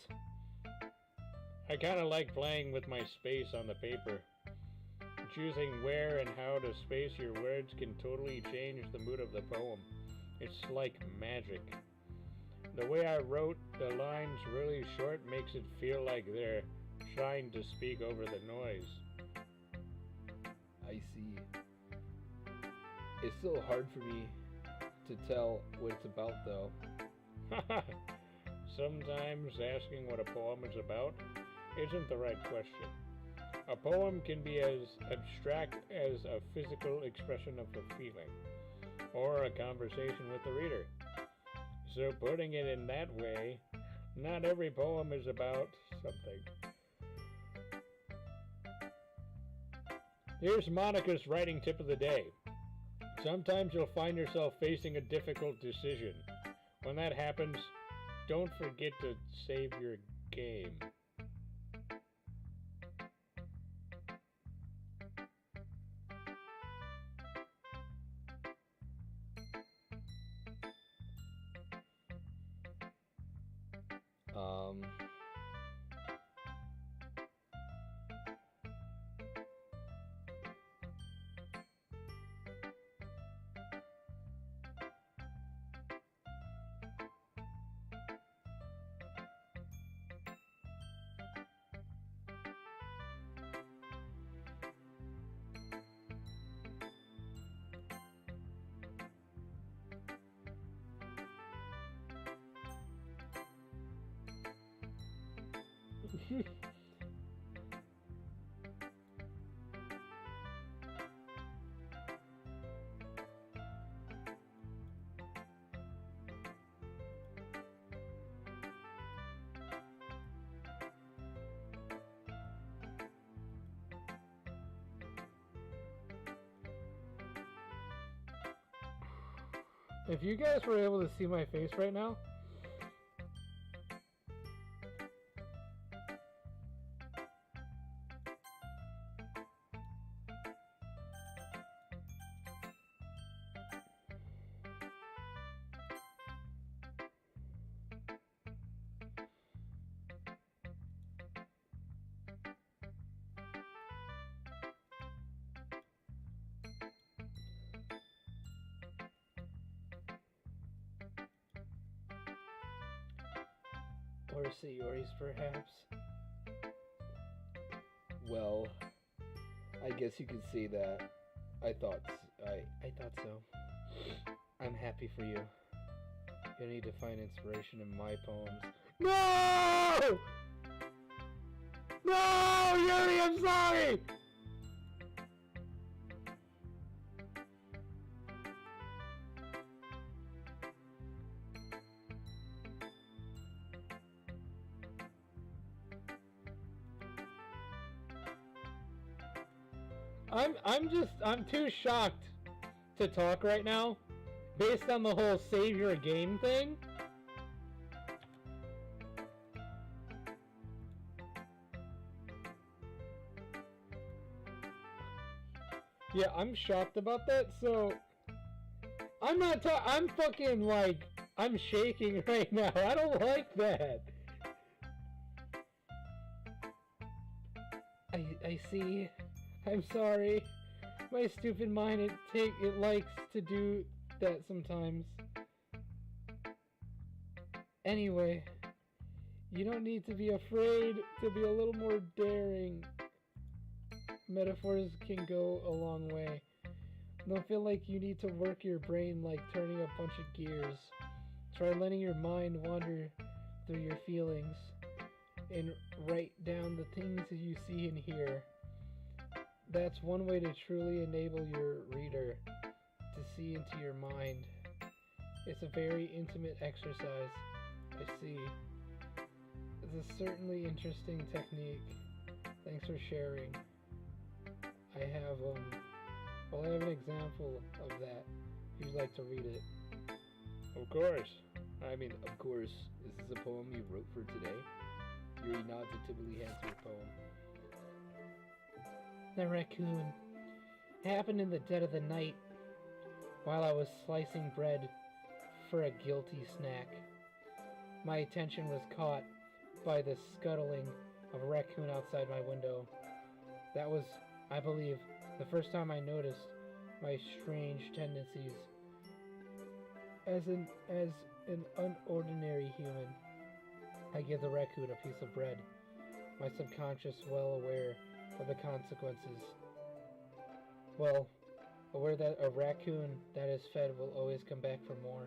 I kind of like playing with my space on the paper. choosing where and how to space your words can totally change the mood of the poem. It's like magic. The way I wrote the lines really short makes it feel like they're trying to speak over the noise. I see. It's still hard for me to tell what it's about, though. Sometimes asking what a poem is about isn't the right question. A poem can be as abstract as a physical expression of a feeling, or a conversation with the reader. So putting it in that way, not every poem is about something. Here's Monica's writing tip of the day. Sometimes you'll find yourself facing a difficult decision. When that happens, don't forget to save your game. Um, If you guys were able to see my face right now, Or Sayori's, perhaps? well, I guess you could say that. I thought so. I'm happy for you. You'll need to find inspiration in my poems. no! No, Yuri, I'm sorry! I'm too shocked to talk right now, based on the whole save your game thing. Yeah, I'm shocked about that, so I'm fucking like, I'm shaking right now. I don't like that. I see. I'm sorry. My stupid mind, it likes to do that sometimes. Anyway, you don't need to be afraid to be a little more daring. Metaphors can go a long way. Don't feel like you need to work your brain like turning a bunch of gears. Try letting your mind wander through your feelings and write down the things that you see and hear. That's one way to truly enable your reader to see into your mind. It's a very intimate exercise, I see. It's a certainly interesting technique. Thanks for sharing. I have an example of that, if you'd like to read it. Of course. I mean, of course, this is a poem you wrote for today. Yuri nods and typically hands her poem. The raccoon happened in the dead of the night while I was slicing bread for a guilty snack. My attention was caught by the scuttling of a raccoon outside my window. That was, I believe, The first time I noticed my strange tendencies as an unordinary human, I give the raccoon a piece of bread, my subconscious well aware of the consequences. Well, aware that a raccoon that is fed will always come back for more.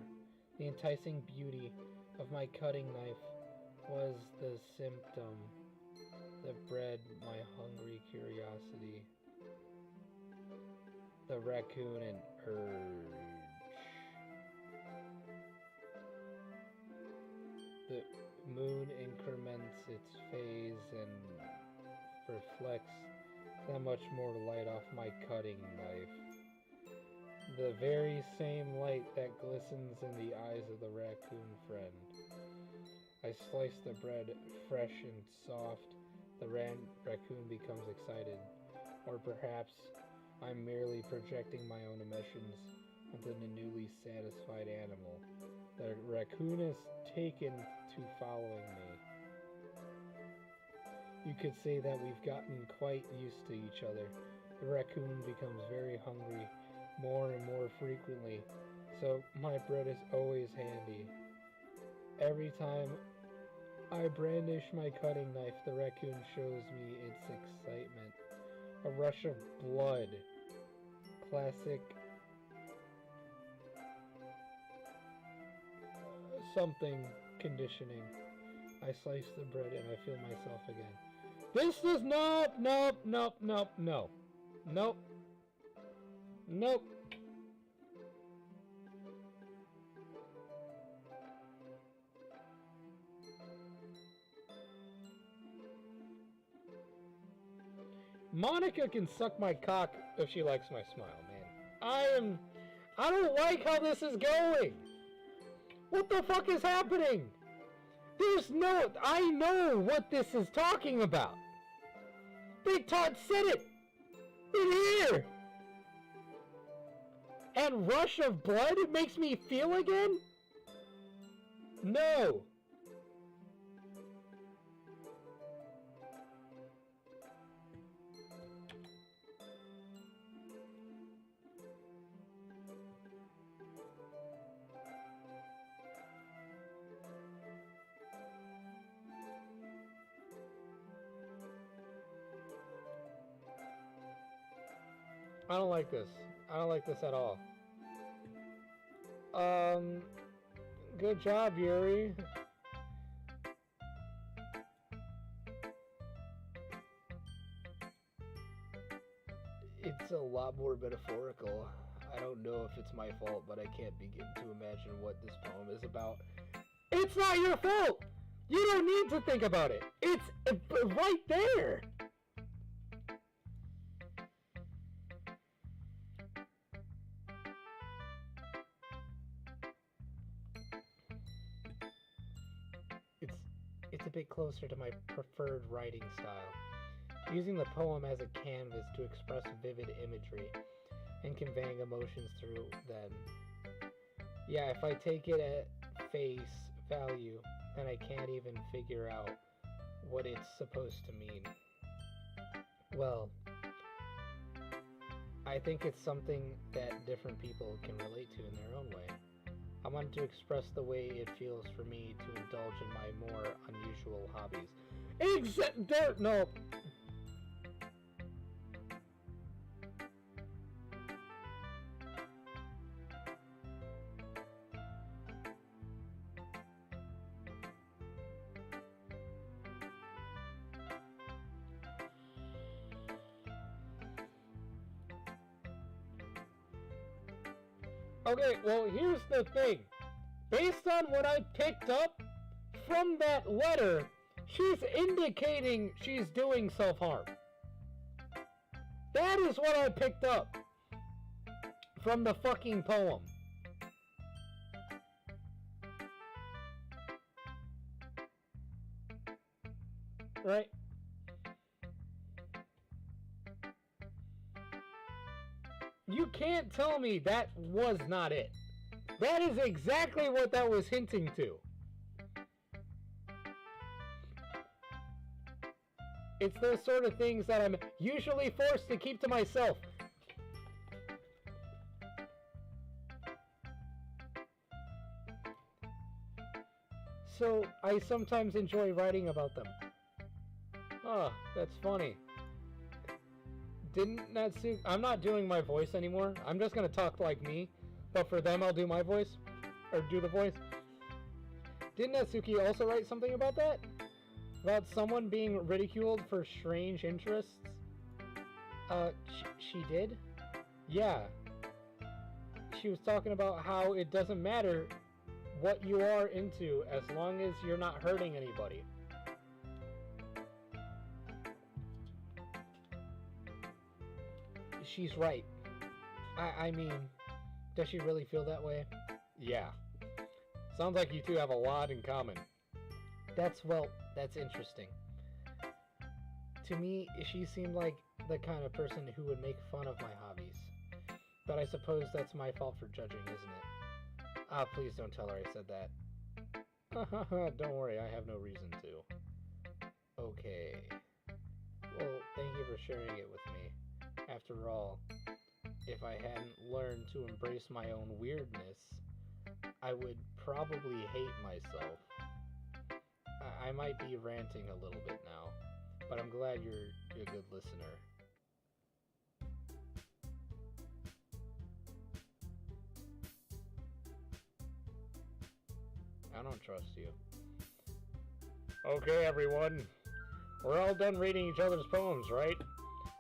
The enticing beauty of my cutting knife was the symptom that bred my hungry curiosity. The raccoon and urge. The moon increments its phase and reflects that much more light off my cutting knife. The very same light that glistens in the eyes of the raccoon friend. I slice the bread fresh and soft. The raccoon becomes excited. Or perhaps I'm merely projecting my own emotions onto the newly satisfied animal. The raccoon is taken to following me. You could say that we've gotten quite used to each other. The raccoon becomes very hungry more and more frequently, so my bread is always handy. Every time I brandish my cutting knife, the raccoon shows me its excitement. A rush of blood. Classic something conditioning. I slice the bread and I feel myself again. This is nope. Monica can suck my cock if she likes my smile, man. I don't like how this is going. What the fuck is happening? I know what this is talking about. Big Todd said it in here. And rush of blood, it makes me feel again? No. I don't like this. I don't like this at all. Good job, Yuri. It's a lot more metaphorical. I don't know if it's my fault, but I can't begin to imagine what this poem is about. It's not your fault! You don't need to think about it. It's right there. It's a bit closer to my preferred writing style, using the poem as a canvas to express vivid imagery and conveying emotions through them. Yeah, if I take it at face value, then I can't even figure out what it's supposed to mean. Well, I think it's something that different people can relate to in their own way. I wanted to express the way it feels for me to indulge in my more unusual hobbies. No. Okay, well, here's the thing. Based on what I picked up from that letter, she's indicating she's doing self-harm. That is what I picked up from the fucking poem. Right? You can't tell me that was not it. That is exactly what that was hinting to. It's those sort of things that I'm usually forced to keep to myself. so I sometimes enjoy writing about them. Oh, that's funny. Didn't Natsuki... I'm not doing my voice anymore. I'm just gonna talk like me. But for them, I'll do my voice. Or do the voice. Didn't Natsuki also write something about that? About someone being ridiculed for strange interests? She did? Yeah. She was talking about how it doesn't matter what you are into as long as you're not hurting anybody. She's right. I mean, does she really feel that way? Yeah. Sounds like you two have a lot in common. That's interesting. To me, she seemed like the kind of person who would make fun of my hobbies. But I suppose that's my fault for judging, isn't it? Ah, please don't tell her I said that. Don't worry, I have no reason to. Okay. Well, thank you for sharing it with me. After all, if I hadn't learned to embrace my own weirdness, I would probably hate myself. I might be ranting a little bit now, but I'm glad you're a good listener. I don't trust you. Okay, everyone. We're all done reading each other's poems, right?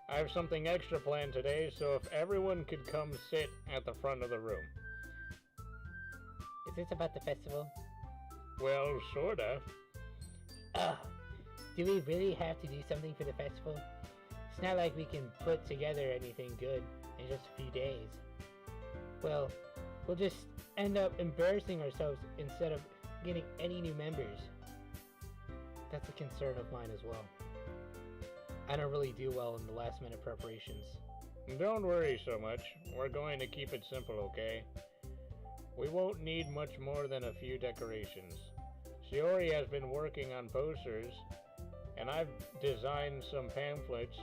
I have something extra planned today, so if everyone could come sit at the front of the room. Is this about the festival? Well, sorta. Ugh. Do we really have to do something for the festival? It's not like we can put together anything good in just a few days. Well, we'll just end up embarrassing ourselves instead of getting any new members. That's a concern of mine as well. I don't really do well in the last minute preparations. Don't worry so much. We're going to keep it simple, okay? We won't need much more than a few decorations. Shiori has been working on posters, and I've designed some pamphlets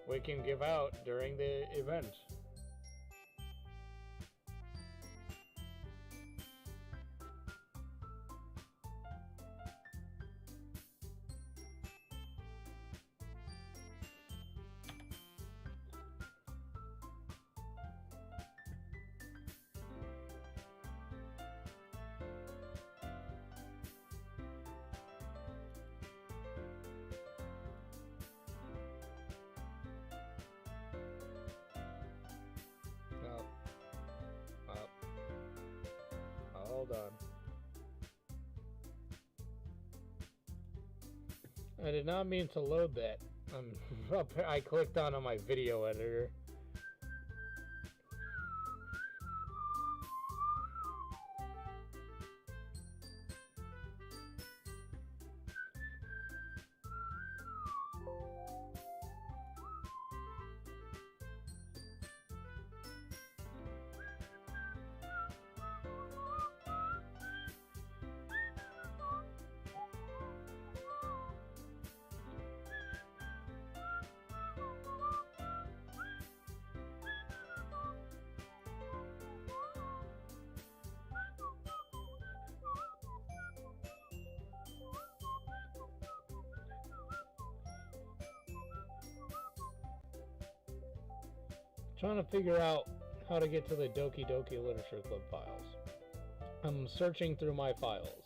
we can give out during the event. Hold on. I did not mean to load that. I clicked on my video editor. Trying to figure out how to get to the Doki Doki Literature Club files. I'm searching through my files.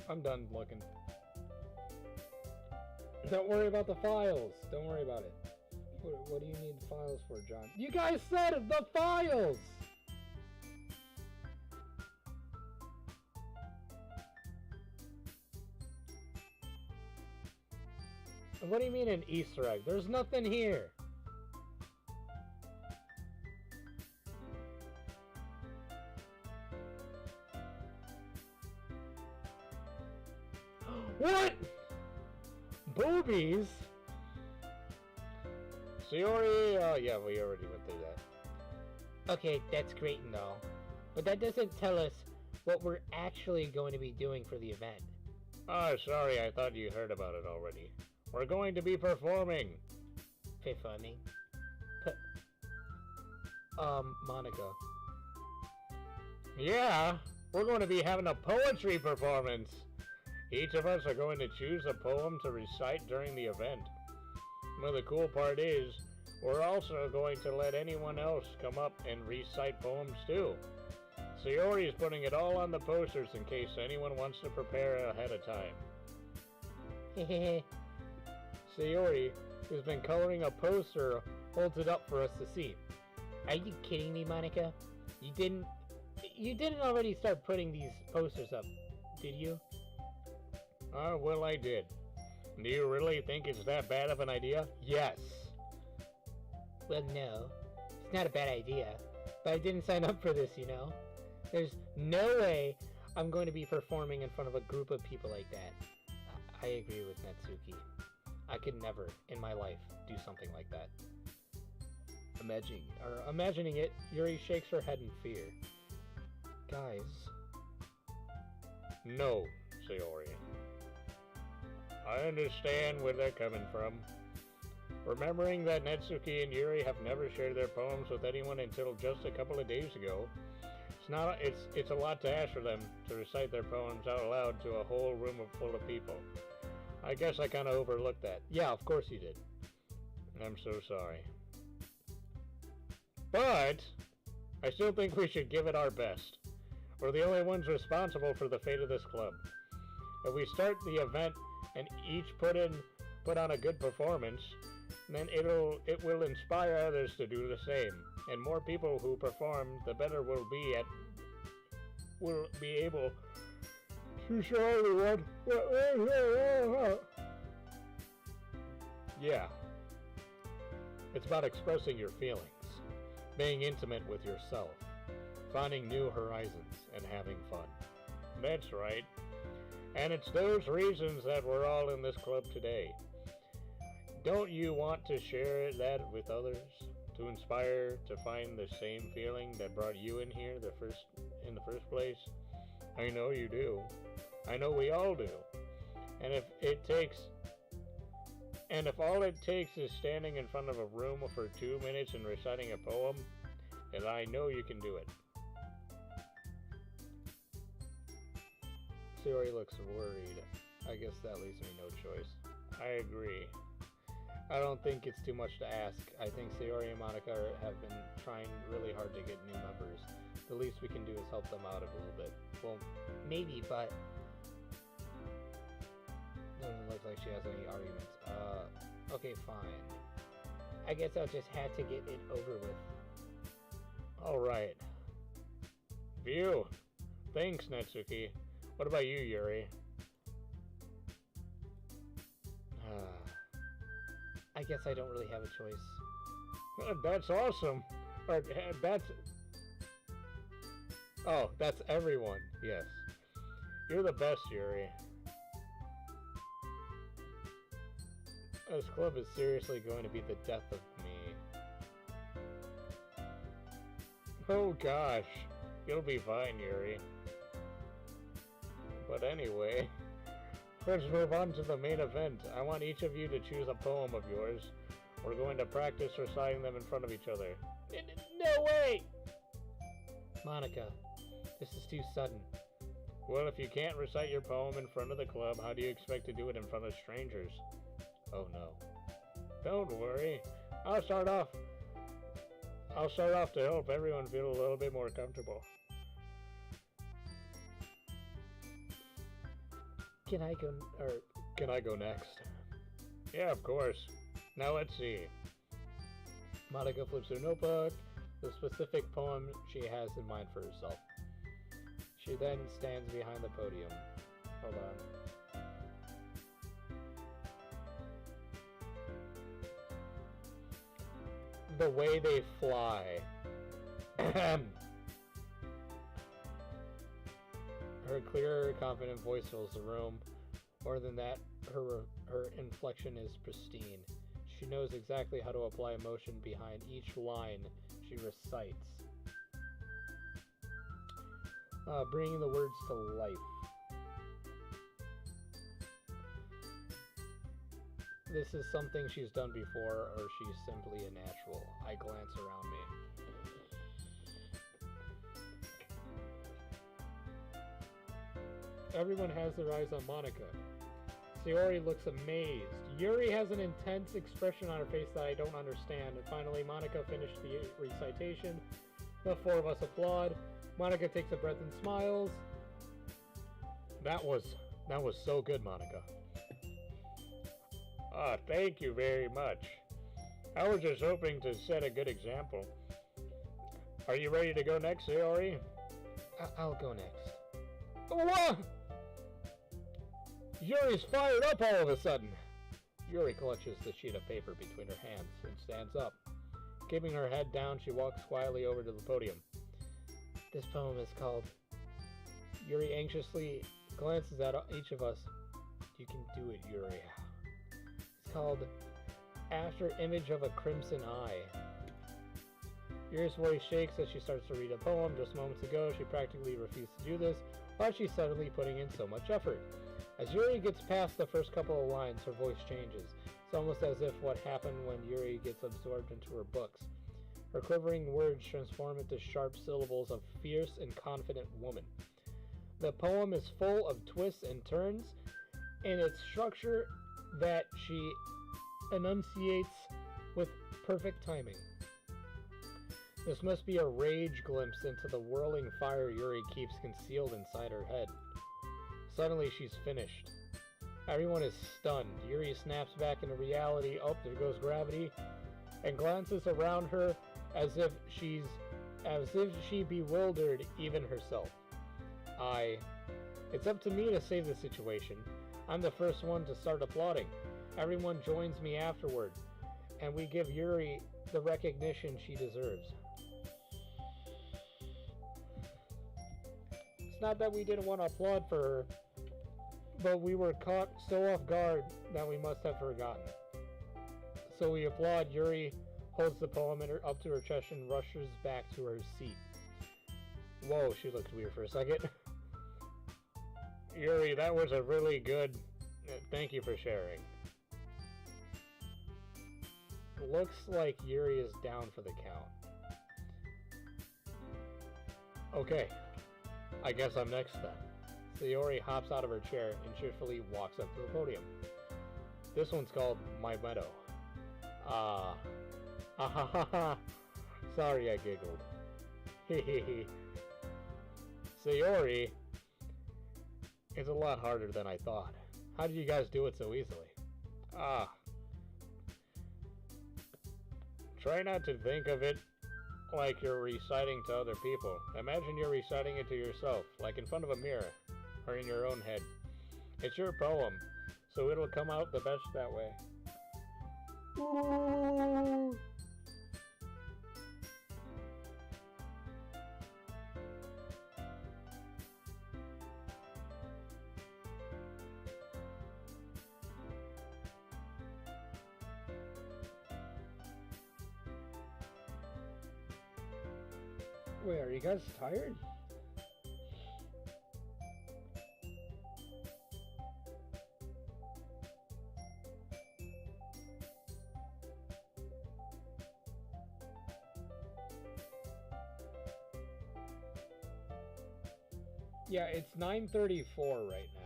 I'm done looking. Don't worry about the files. Don't worry about it. What do you need files for, John? You guys said the files! What do you mean an Easter egg? There's nothing here. What? Boobies? Sayori, oh yeah, we already went through that. Okay, that's great and all, but that doesn't tell us what we're actually going to be doing for the event. Oh, sorry, I thought you heard about it already. We're going to be performing. Performing? Monica. Yeah, we're going to be having a poetry performance. Each of us are going to choose a poem to recite during the event. Well, the cool part is, we're also going to let anyone else come up and recite poems too. Sayori is putting it all on the posters in case anyone wants to prepare ahead of time. Hehehe. Sayori has been coloring a poster, holds it up for us to see. Are you kidding me, Monica? You didn't already start putting these posters up, did you? Well, I did. Do you really think it's that bad of an idea? Yes. Well, no. It's not a bad idea. But I didn't sign up for this, you know? There's no way I'm going to be performing in front of a group of people like that. I agree with Natsuki. I could never, in my life, do something like that. Imagining it, Yuri shakes her head in fear. Guys. No, Sayori. I understand where they're coming from. Remembering that Natsuki and Yuri have never shared their poems with anyone until just a couple of days ago, it's a lot to ask for them to recite their poems out loud to a whole room full of people. I guess I kind of overlooked that. Yeah, of course you did. I'm so sorry. But I still think we should give it our best. We're the only ones responsible for the fate of this club. If we start the event and each put on a good performance, then it will inspire others to do the same. And more people who perform, the better we'll be able to show everyone. Yeah. It's about expressing your feelings, being intimate with yourself, finding new horizons, and having fun. That's right. And it's those reasons that we're all in this club today. Don't you want to share that with others? To inspire to find the same feeling that brought you in here in the first place? I know you do. I know we all do. And if all it takes is standing in front of a room for 2 minutes and reciting a poem, then I know you can do it. Sayori looks worried. I guess that leaves me no choice. I agree. I don't think it's too much to ask. I think Sayori and Monica have been trying really hard to get new members. The least we can do is help them out a little bit. Well, Maybe, but doesn't look like she has any arguments. Okay, fine. I guess I'll just have to get it over with. Alright. Phew. Thanks, Natsuki. What about you, Yuri? I guess I don't really have a choice. That's awesome. Or, that's everyone. yes. You're the best, Yuri. This club is seriously going to be the death of me. Oh gosh. You'll be fine, Yuri. But anyway, let's move on to the main event. I want each of you to choose a poem of yours. We're going to practice reciting them in front of each other. No way! Monica, this is too sudden. Well, if you can't recite your poem in front of the club, how do you expect to do it in front of strangers? Oh no. Don't worry. I'll start off to help everyone feel a little bit more comfortable. Can I go, or can I go next? Yeah, of course. Now let's see. Monica flips her notebook, the specific poem she has in mind for herself. She then stands behind the podium. Hold on. The way they fly. Her clear, confident voice fills the room. More than that, her inflection is pristine. She knows exactly how to apply emotion behind each line she recites, bringing the words to life. This is something she's done before, or she's simply a natural. I glance around me. Everyone has their eyes on Monica. Sayori looks amazed. Yuri has an intense expression on her face that I don't understand. And finally, Monica finished the recitation. The four of us applaud. Monica takes a breath and smiles. That was so good, Monica. Ah, thank you very much. I was just hoping to set a good example. Are you ready to go next, Sayori? I'll go next. What? Yuri's fired up all of a sudden. Yuri clutches the sheet of paper between her hands and stands up. Keeping her head down, she walks quietly over to the podium. This poem is called... Yuri anxiously glances at each of us. You can do it, Yuri. It's called After Image of a Crimson Eye. Yuri's voice shakes as she starts to read a poem. Just moments ago, she practically refused to do this, while she's suddenly putting in so much effort. As Yuri gets past the first couple of lines, her voice changes. It's almost as if what happened when Yuri gets absorbed into her books. Her quivering words transform into sharp syllables of fierce and confident woman. The poem is full of twists and turns in its structure that she enunciates with perfect timing. This must be a rage glimpse into the whirling fire Yuri keeps concealed inside her head. Suddenly she's finished. Everyone is stunned. Yuri snaps back into reality. Oh, there goes gravity. And glances around her as if she bewildered even herself. It's up to me to save the situation. I'm the first one to start applauding. Everyone joins me afterward, and we give Yuri the recognition she deserves. It's not that we didn't want to applaud for her, but we were caught so off guard that we must have forgotten. So we applaud. Yuri holds the poem up to her chest and rushes back to her seat. Whoa, she looked weird for a second. Yuri, that was a really good... Thank you for sharing. Looks like Yuri is down for the count. Okay, I guess I'm next then. Sayori hops out of her chair and cheerfully walks up to the podium. This one's called My Meadow. Ah ha ha ha. Sorry I giggled. Hehehe. Sayori, it's a lot harder than I thought. How did you guys do it so easily? Try not to think of it like you're reciting to other people. Imagine you're reciting it to yourself, like in front of a mirror, or in your own head. It's your poem, so it'll come out the best that way. Wait, are you guys tired? Yeah, it's 9:34 right now.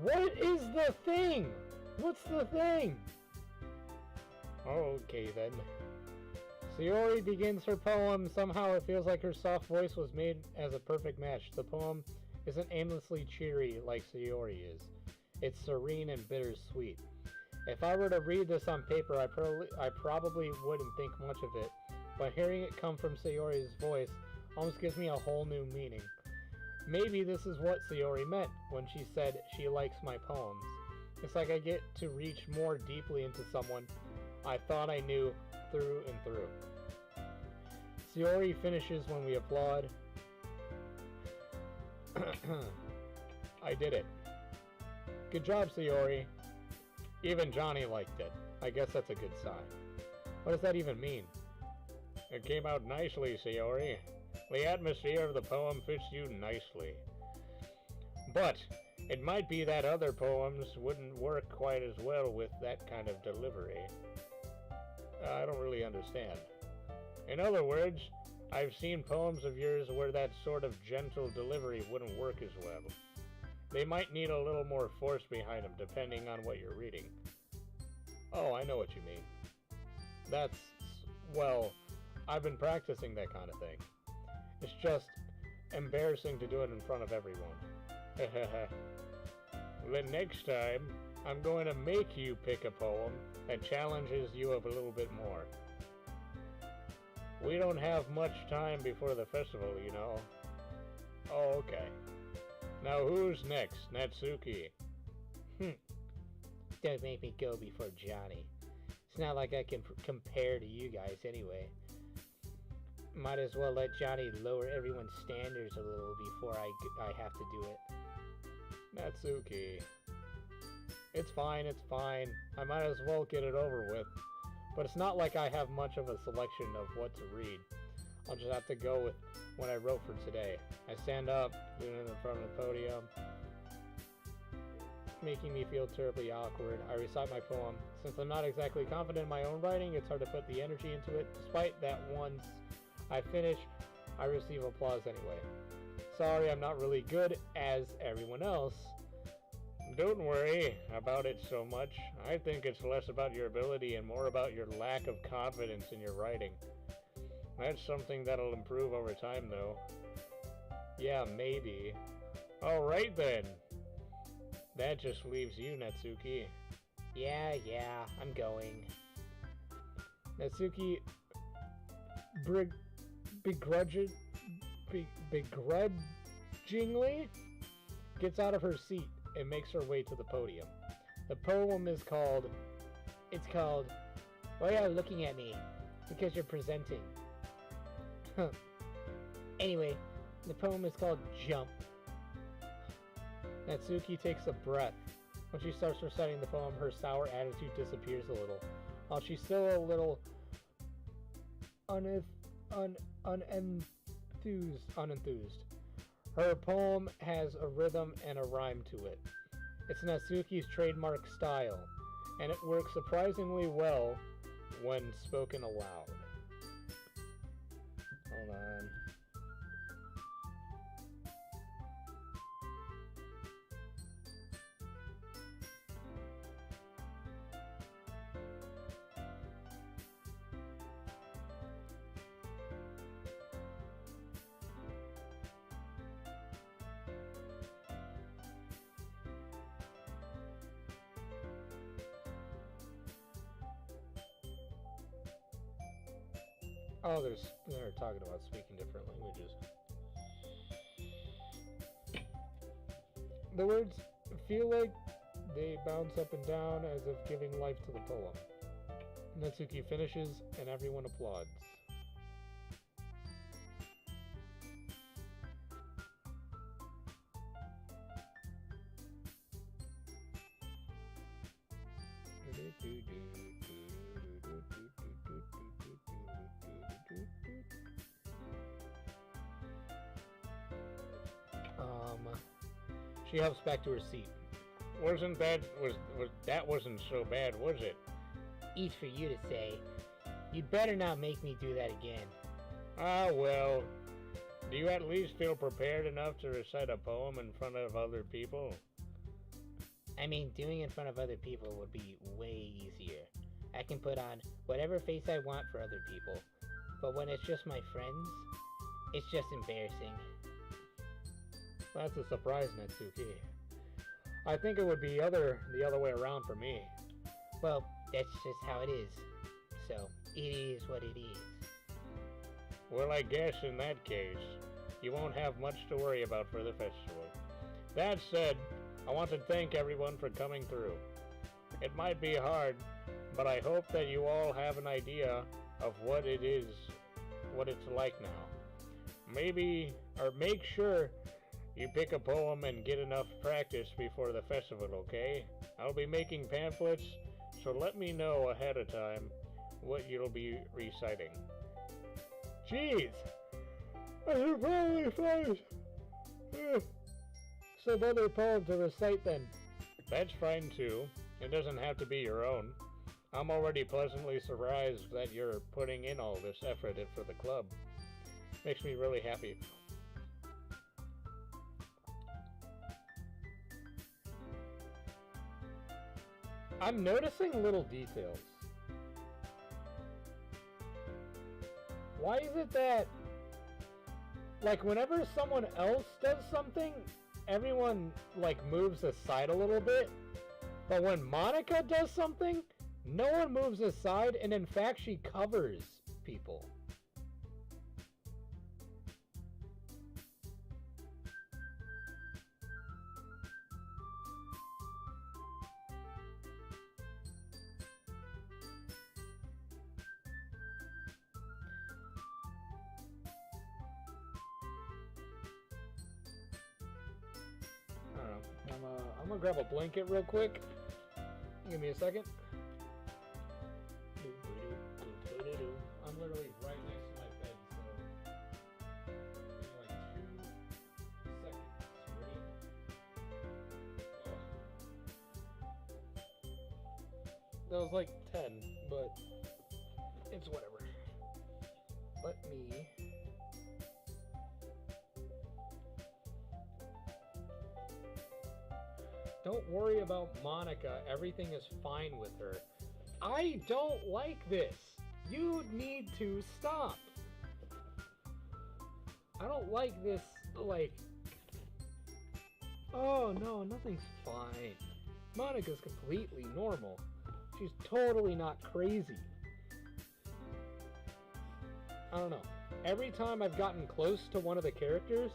What is the thing? What's the thing? Okay then. Sayori begins her poem. Somehow it feels like her soft voice was made as a perfect match. The poem isn't aimlessly cheery like Sayori is. It's serene and bittersweet. If I were to read this on paper, I probably wouldn't think much of it. But hearing it come from Sayori's voice almost gives me a whole new meaning. Maybe this is what Sayori meant when she said she likes my poems. It's like I get to reach more deeply into someone I thought I knew through and through. Sayori finishes when we applaud. I did it. Good job, Sayori. Even Johnny liked it. I guess that's a good sign. What does that even mean? It came out nicely, Sayori. The atmosphere of the poem fits you nicely. But it might be that other poems wouldn't work quite as well with that kind of delivery. I don't really understand. In other words, I've seen poems of yours where that sort of gentle delivery wouldn't work as well. They might need a little more force behind them, depending on what you're reading. Oh, I know what you mean. That's, well, I've been practicing that kind of thing. It's just embarrassing to do it in front of everyone. Then next time, I'm going to make you pick a poem that challenges you a little bit more. We don't have much time before the festival, you know. Oh, okay. Now who's next? Natsuki. Don't make me go before Johnny. It's not like I can compare to you guys anyway. Might as well let Johnny lower everyone's standards a little before I have to do it. Natsuki. It's fine, it's fine. I might as well get it over with. But it's not like I have much of a selection of what to read. I'll just have to go with what I wrote for today. I stand up, doing it in front of the podium, making me feel terribly awkward. I recite my poem. Since I'm not exactly confident in my own writing, it's hard to put the energy into it. Despite that, once I finish, I receive applause anyway. Sorry, I'm not really good as everyone else. Don't worry about it so much. I think it's less about your ability and more about your lack of confidence in your writing. That's something that'll improve over time, though. Yeah, maybe. Alright then. That just leaves you, Natsuki. Yeah, I'm going. Natsuki begrudgingly gets out of her seat and makes her way to the podium. The poem is called... It's called, Why Are You Looking At Me? Because You're Presenting. Anyway, the poem is called Jump. Natsuki takes a breath. When she starts reciting the poem, her sour attitude disappears a little. While she's still a little unenthused. Her poem has a rhythm and a rhyme to it. It's Natsuki's trademark style, and it works surprisingly well when spoken aloud. Hold on. Oh, they're talking about speaking different languages. The words feel like they bounce up and down as if giving life to the poem. Natsuki finishes and everyone applauds. She hops back to her seat. That wasn't so bad, was it? Easy for you to say. You'd better not make me do that again. Ah, well. Do you at least feel prepared enough to recite a poem in front of other people? I mean, doing it in front of other people would be way easier. I can put on whatever face I want for other people. But when it's just my friends, it's just embarrassing. That's a surprise, Netsuki. I think it would be the other way around for me. Well, that's just how it is. So, it is what it is. Well, I guess in that case, you won't have much to worry about for the festival. That said, I want to thank everyone for coming through. It might be hard, but I hope that you all have an idea of what it's like now. Make sure you pick a poem and get enough practice before the festival, okay? I'll be making pamphlets, so let me know ahead of time what you'll be reciting. Jeez! I should probably find some other poem to recite then. That's fine too. It doesn't have to be your own. I'm already pleasantly surprised that you're putting in all this effort for the club. Makes me really happy. I'm noticing little details. Why is it that, like, whenever someone else does something, everyone, like, moves aside a little bit? But when Monica does something, no one moves aside, and in fact, she covers people. I don't know. I'm gonna grab a blanket real quick. Give me a second. I'm literally right next to my bed, so give me like 2 seconds. Ready? That was like 10, but it's whatever. Let me... Don't worry about Monica. Everything is fine with her. I don't like this. You need to stop. I don't like this, like... Oh, no, nothing's fine. Monica's completely normal. She's totally not crazy. I don't know. Every time I've gotten close to one of the characters,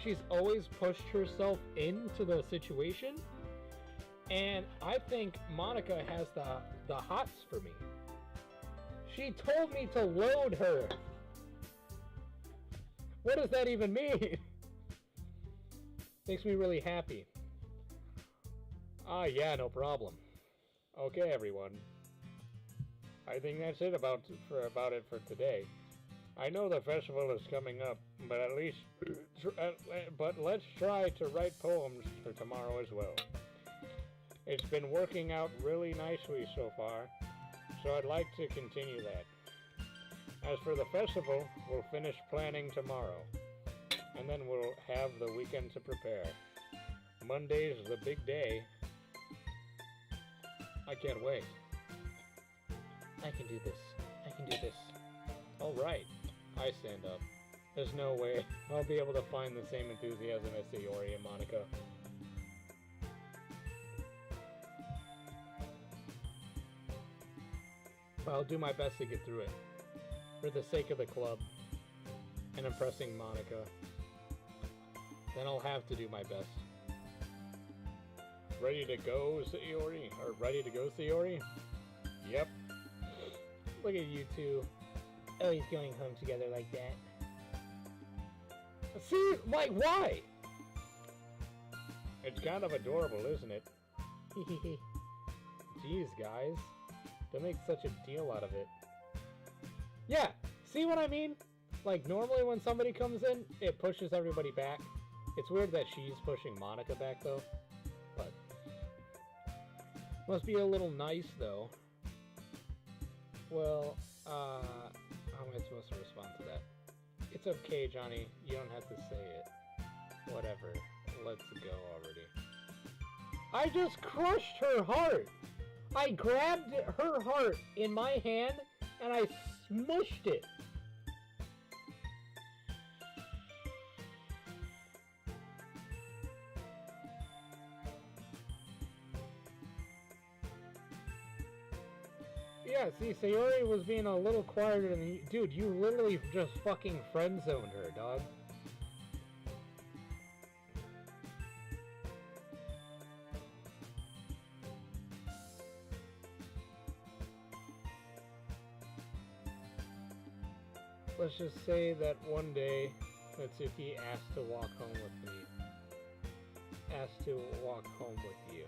she's always pushed herself into the situation. And I think Monica has the hots for me. She told me to load her. What does that even mean? Makes me really happy. Ah, yeah, no problem. Okay, everyone. I think that's it about it for today. I know the festival is coming up, but let's try to write poems for tomorrow as well. It's been working out really nicely so far, so I'd like to continue that. As for the festival, we'll finish planning tomorrow, and then we'll have the weekend to prepare. Monday's the big day. I can't wait. I can do this. I can do this. All right, I stand up. There's no way I'll be able to find the same enthusiasm as Sayori and Monica. But I'll do my best to get through it. For the sake of the club. And impressing Monica. Then I'll have to do my best. Ready to go, Sayori? Or ready to go, Sayori? Yep. Look at you two. Always going home together like that. See? Like, why? It's kind of adorable, isn't it? Jeez, guys. Don't make such a deal out of it. Yeah, see what I mean? Like, normally when somebody comes in, it pushes everybody back. It's weird that she's pushing Monica back, though. But must be a little nice, though. Well, how am I supposed to respond to that? It's okay, Johnny. You don't have to say it. Whatever. Let's go already. I just crushed her heart. I grabbed her heart in my hand and I smushed it. Yeah, see, Sayori was being a little quieter than you. Dude, you literally just fucking friend-zoned her, dog. Let's just say that one day, Natsuki asked to walk home with me. Asked to walk home with you.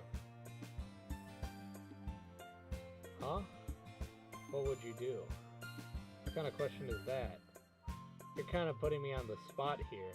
Huh? What would you do? What kind of question is that? You're kind of putting me on the spot here.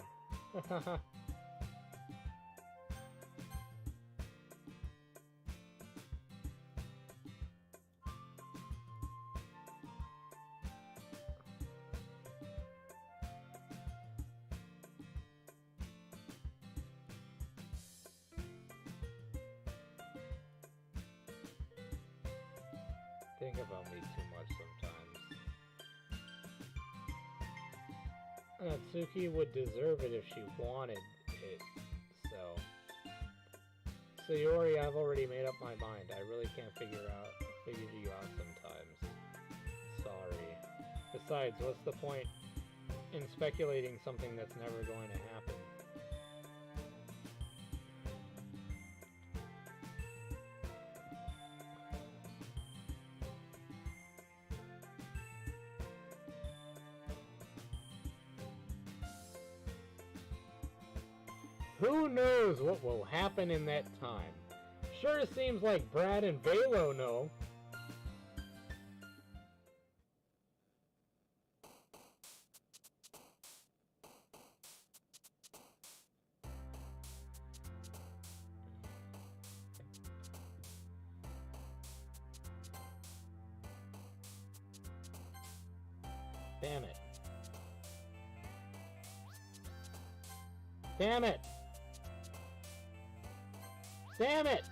Think about me too much sometimes. Natsuki would deserve it if she wanted it, so. Sayori, I've already made up my mind. I really can't figure you out sometimes. Sorry. Besides, what's the point in speculating something that's never going to happen? Who knows what will happen in that time? Sure seems like Brad and Velo know. Damn it. Damn it! Damn it!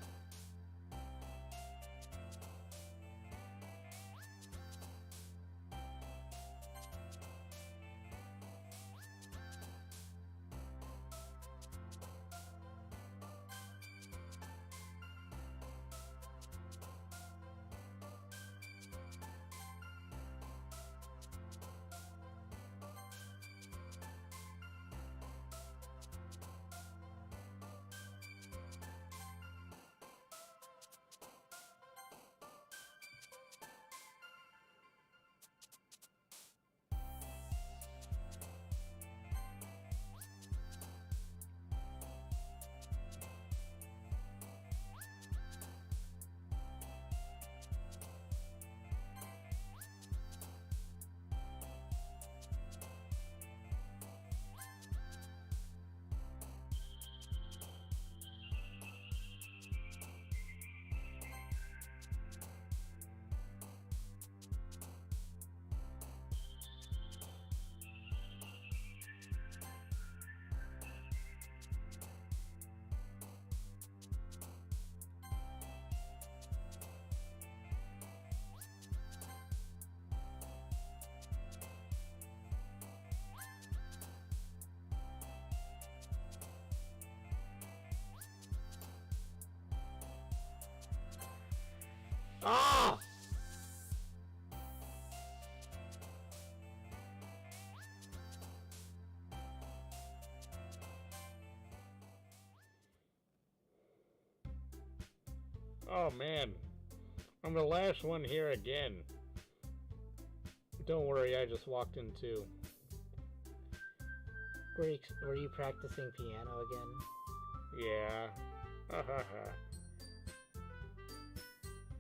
Ah! Oh man, I'm the last one here again. Don't worry, I just walked in too. Were you practicing piano again? Yeah. Ha ha ha.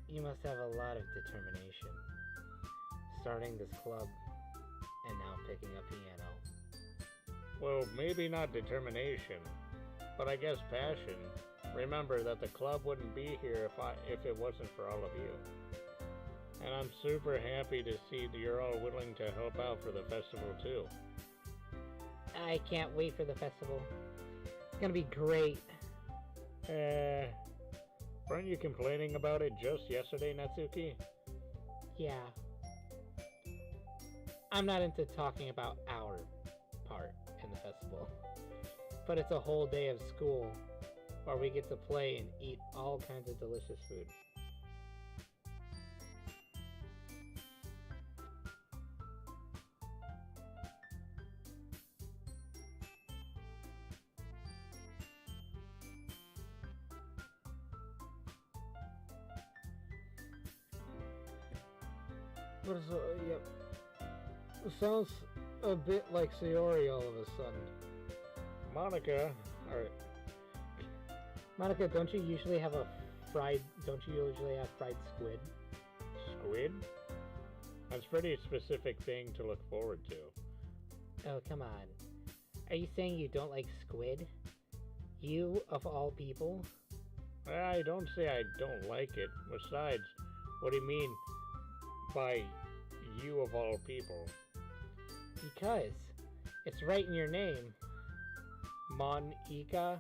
You must have a lot of determination. Starting this club, and now picking up piano. Well, maybe not determination, but I guess passion. Remember that the club wouldn't be here if it wasn't for all of you. And I'm super happy to see that you're all willing to help out for the festival too. I can't wait for the festival. It's gonna be great. Weren't you complaining about it just yesterday, Natsuki? Yeah. I'm not into talking about our part in the festival. But it's a whole day of school where we get to play and eat all kinds of delicious food. But it's, yep. It sounds a bit like Sayori all of a sudden. Monica, Monica, don't you usually have fried squid? squid? That's a pretty specific thing to look forward to. Oh, come on. Are you saying you don't like squid? You, of all people? I don't say I don't like it. Besides, what do you mean by you of all people? Because it's right in your name. Monica.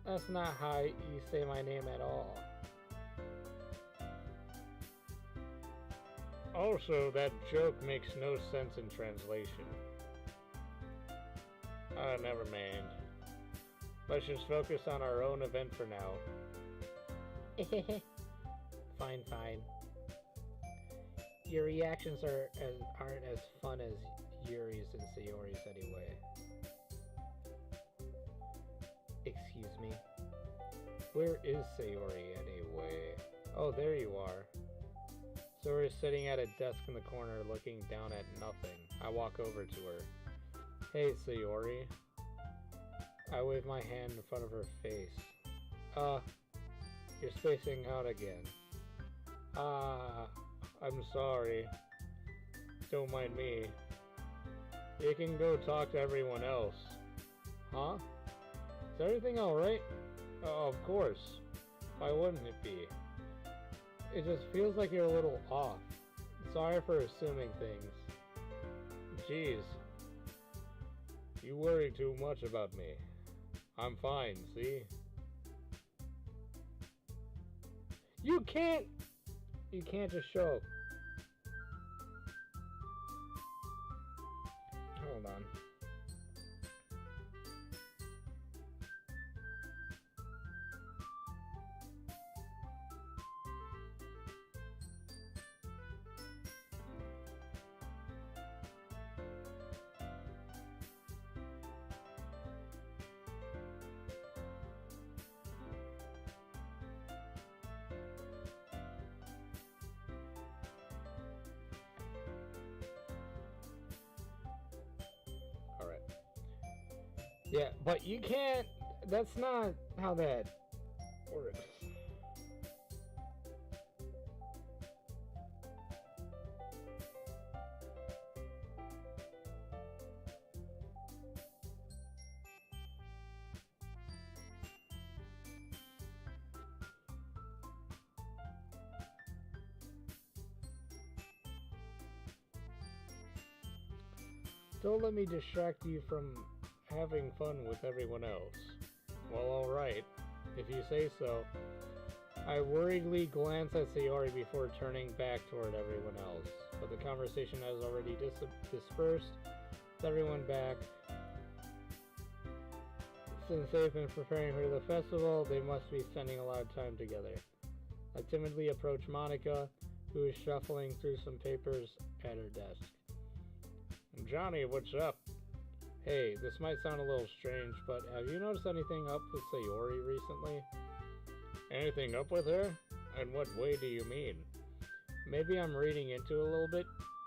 That's not how you say my name at all. Also, that joke makes no sense in translation. Never mind. Let's just focus on our own event for now. Fine, fine. Your reactions aren't as fun as Yuri's and Sayori's anyway. Excuse me. Where is Sayori anyway? Oh, there you are. Sayori's sitting at a desk in the corner looking down at nothing. I walk over to her. Hey, Sayori. I wave my hand in front of her face. You're spacing out again. I'm sorry. Don't mind me. You can go talk to everyone else. Huh? Is everything alright? Oh, of course. Why wouldn't it be? It just feels like you're a little off. Sorry for assuming things. Jeez. You worry too much about me. I'm fine, see? You can't just show. Hold on. Yeah, but you can't. That's not how that works. Don't let me distract you from having fun with everyone else. Well, alright, if you say so. I worriedly glance at Sayori before turning back toward everyone else, but the conversation has already dispersed with everyone back. Since they've been preparing for the festival, they must be spending a lot of time together. I timidly approach Monica, who is shuffling through some papers at her desk. Johnny, what's up? Hey, this might sound a little strange, but have you noticed anything up with Sayori recently? Anything up with her? In what way do you mean? Maybe I'm reading into it a little bit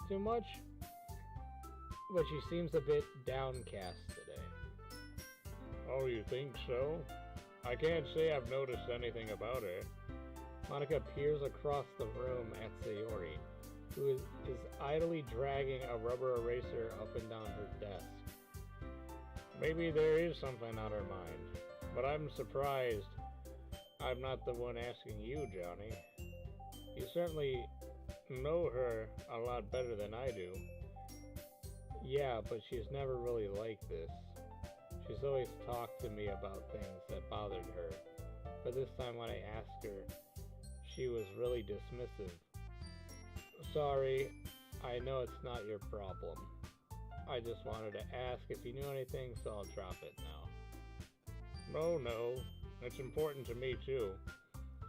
too much, but she seems a bit downcast today. Oh, you think so? I can't say I've noticed anything about her. Monica peers across the room at Sayori, who is idly dragging a rubber eraser up and down her desk. Maybe there is something on her mind, but I'm surprised I'm not the one asking you, Johnny. You certainly know her a lot better than I do. Yeah, but she's never really like this. She's always talked to me about things that bothered her, but this time when I asked her, she was really dismissive. Sorry, I know it's not your problem. I just wanted to ask if you knew anything, so I'll drop it now. Oh no, it's important to me too.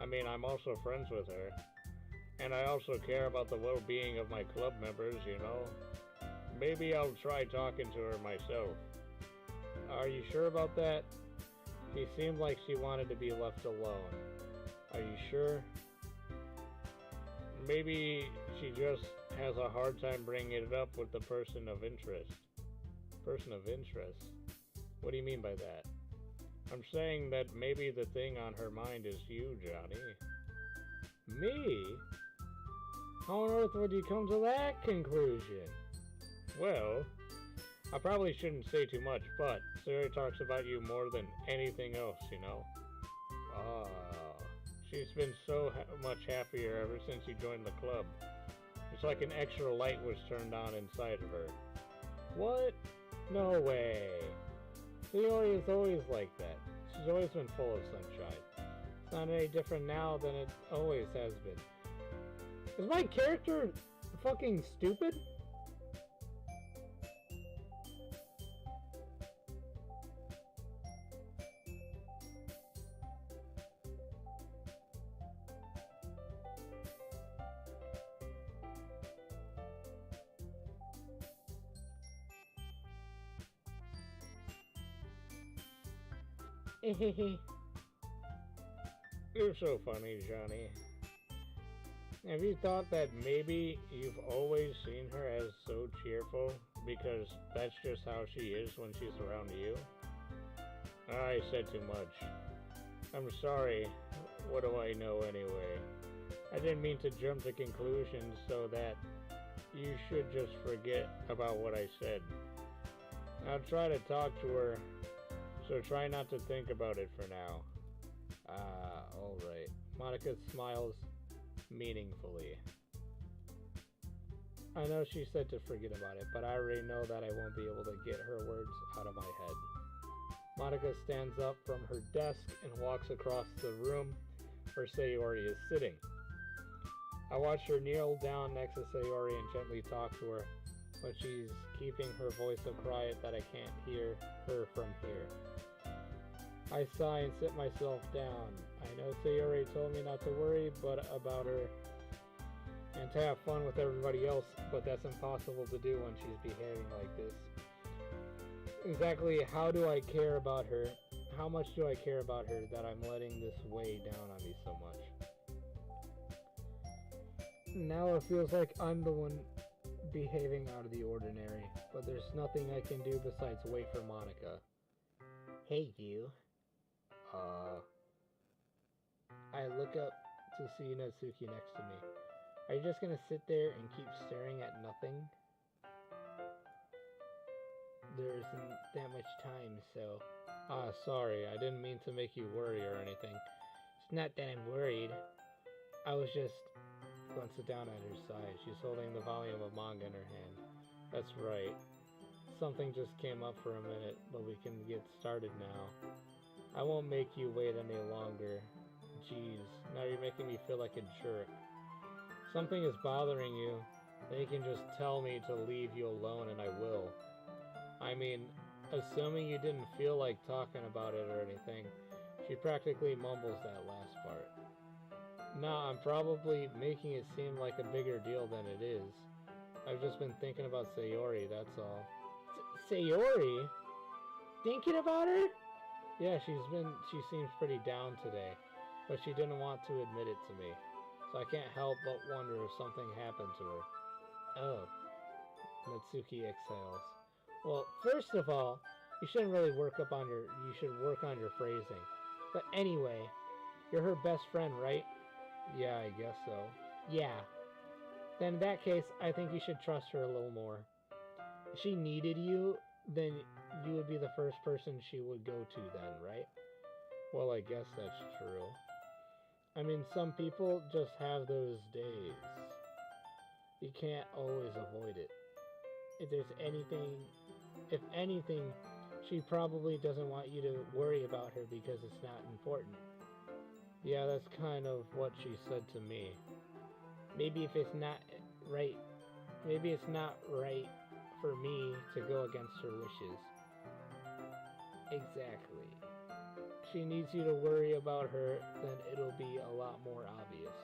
I mean, I'm also friends with her. And I also care about the well-being of my club members, you know. Maybe I'll try talking to her myself. Are you sure about that? She seemed like she wanted to be left alone. Are you sure? Maybe she just has a hard time bringing it up with the person of interest. Person of interest? What do you mean by that? I'm saying that maybe the thing on her mind is you, Johnny. Me? How on earth would you come to that conclusion? Well, I probably shouldn't say too much, but Sarah talks about you more than anything else, you know. She's been so much happier ever since you joined the club. It's like an extra light was turned on inside of her. What? No way. Sayori is always like that. She's always been full of sunshine. It's not any different now than it always has been. Is my character fucking stupid? You're so funny, Johnny. Have you thought that maybe you've always seen her as so cheerful because that's just how she is when she's around you? I said too much. I'm sorry. What do I know anyway? I didn't mean to jump to conclusions so that you should just forget about what I said. I'll try to talk to her, so try not to think about it for now. Alright. Monica smiles meaningfully. I know she said to forget about it, but I already know that I won't be able to get her words out of my head. Monica stands up from her desk and walks across the room where Sayori is sitting. I watch her kneel down next to Sayori and gently talk to her, but she's keeping her voice so quiet that I can't hear her from here. I sigh and sit myself down. I know Sayori told me not to worry about her and to have fun with everybody else, but that's impossible to do when she's behaving like this. Exactly how do I care about her? How much do I care about her that I'm letting this weigh down on me so much? Now it feels like I'm the one behaving out of the ordinary, but there's nothing I can do besides wait for Monica. Hey, you. I look up to see Natsuki next to me. Are you just gonna sit there and keep staring at nothing? There isn't that much time, so... Sorry, I didn't mean to make you worry or anything. It's not that I'm worried. I was just... Glenn sit down at her side. She's holding the volume of manga in her hand. That's right. Something just came up for a minute, but we can get started now. I won't make you wait any longer. Jeez, now you're making me feel like a jerk. Something is bothering you, then you can just tell me to leave you alone and I will. I mean, assuming you didn't feel like talking about it or anything, she practically mumbles that last part. Nah, I'm probably making it seem like a bigger deal than it is. I've just been thinking about Sayori, that's all. Sayori? Thinking about her? Yeah, she seems pretty down today, but she didn't want to admit it to me. So I can't help but wonder if something happened to her. Oh. Natsuki exhales. Well, first of all, you shouldn't really you should work on your phrasing. But anyway, you're her best friend, right? Yeah, I guess so. Yeah. Then in that case, I think you should trust her a little more. If she needed you, then you would be the first person she would go to then, right? Well, I guess that's true. I mean, some people just have those days. You can't always avoid it. If anything, She probably doesn't want you to worry about her because it's not important. Yeah, that's kind of what she said to me. Maybe if it's not right, maybe it's not right for me to go against her wishes. Exactly. She needs you to worry about her, then it'll be a lot more obvious.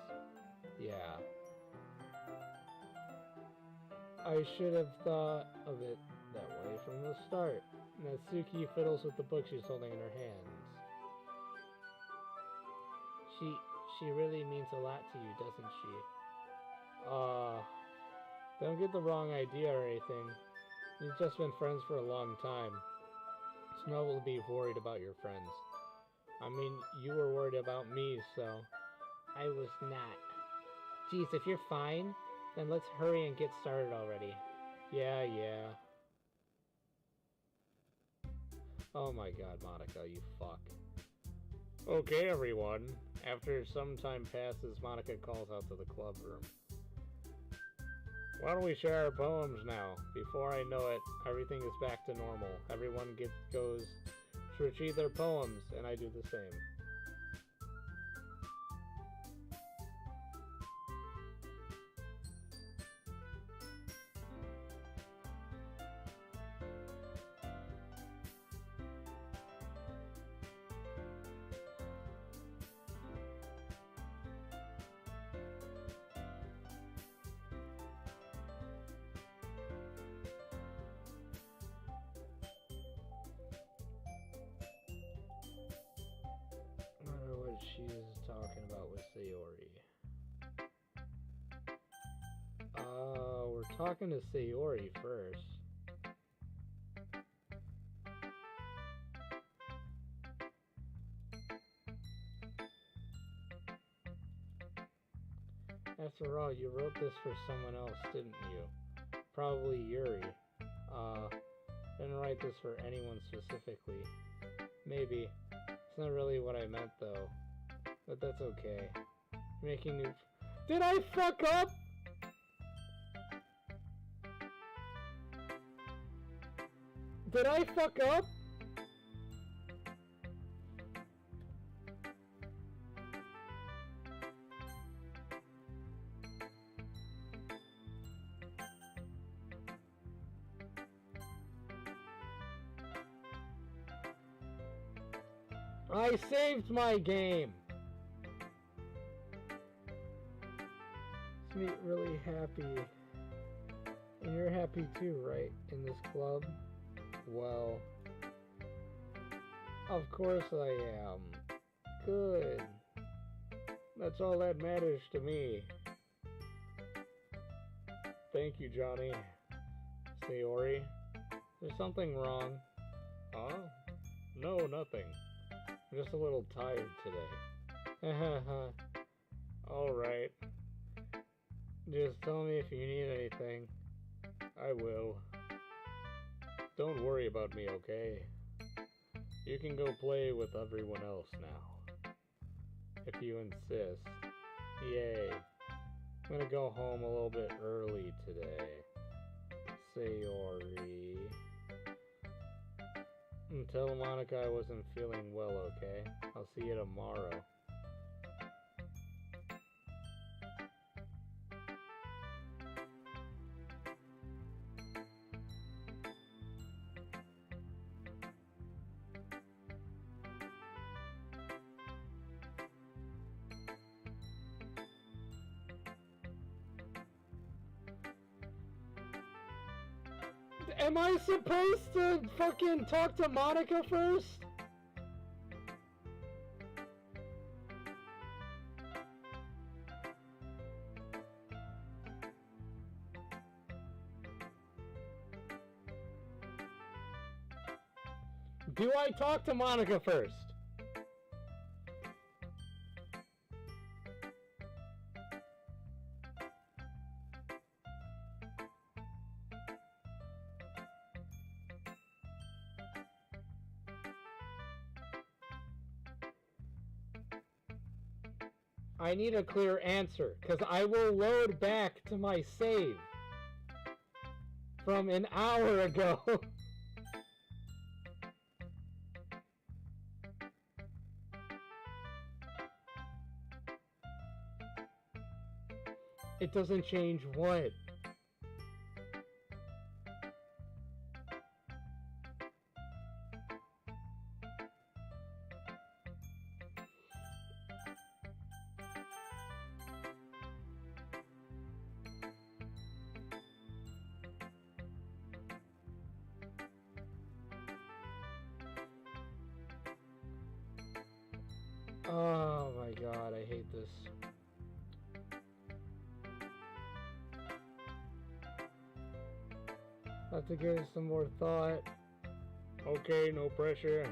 Yeah. I should have thought of it that way from the start. Natsuki fiddles with the book she's holding in her hands. She really means a lot to you, doesn't she? Don't get the wrong idea or anything. You've just been friends for a long time. It's normal to be worried about your friends. I mean, you were worried about me, so... I was not. Geez, if you're fine, then let's hurry and get started already. Yeah. Oh my god, Monica, you fuck. Okay, everyone. After some time passes, Monica calls out to the club room. Why don't we share our poems now? Before I know it, everything is back to normal. Everyone goes to retrieve their poems, and I do the same. I wonder what she's talking about with Sayori. We're talking to Sayori first. After all, you wrote this for someone else, didn't you? Probably Yuri. Didn't write this for anyone specifically. Maybe. It's not really what I meant, though. But that's okay. Making new... Did I fuck up?! Did I fuck up?! I saved my game! It's me really happy. And you're happy too, right? In this club? Well... Of course I am. Good. That's all that matters to me. Thank you, Johnny. Sayori, there's something wrong. Huh? No, nothing. I'm just a little tired today. Alright. Just tell me if you need anything. I will. Don't worry about me, okay? You can go play with everyone else now. If you insist. Yay. I'm gonna go home a little bit early today. Sayori. Tell Monica I wasn't feeling well, okay? I'll see you tomorrow. Am I supposed to fucking talk to Monica first? Do I talk to Monica first? I need a clear answer, because I will load back to my save from an hour ago. It doesn't change what? Oh my god, I hate this. I have to give it some more thought. Okay, no pressure.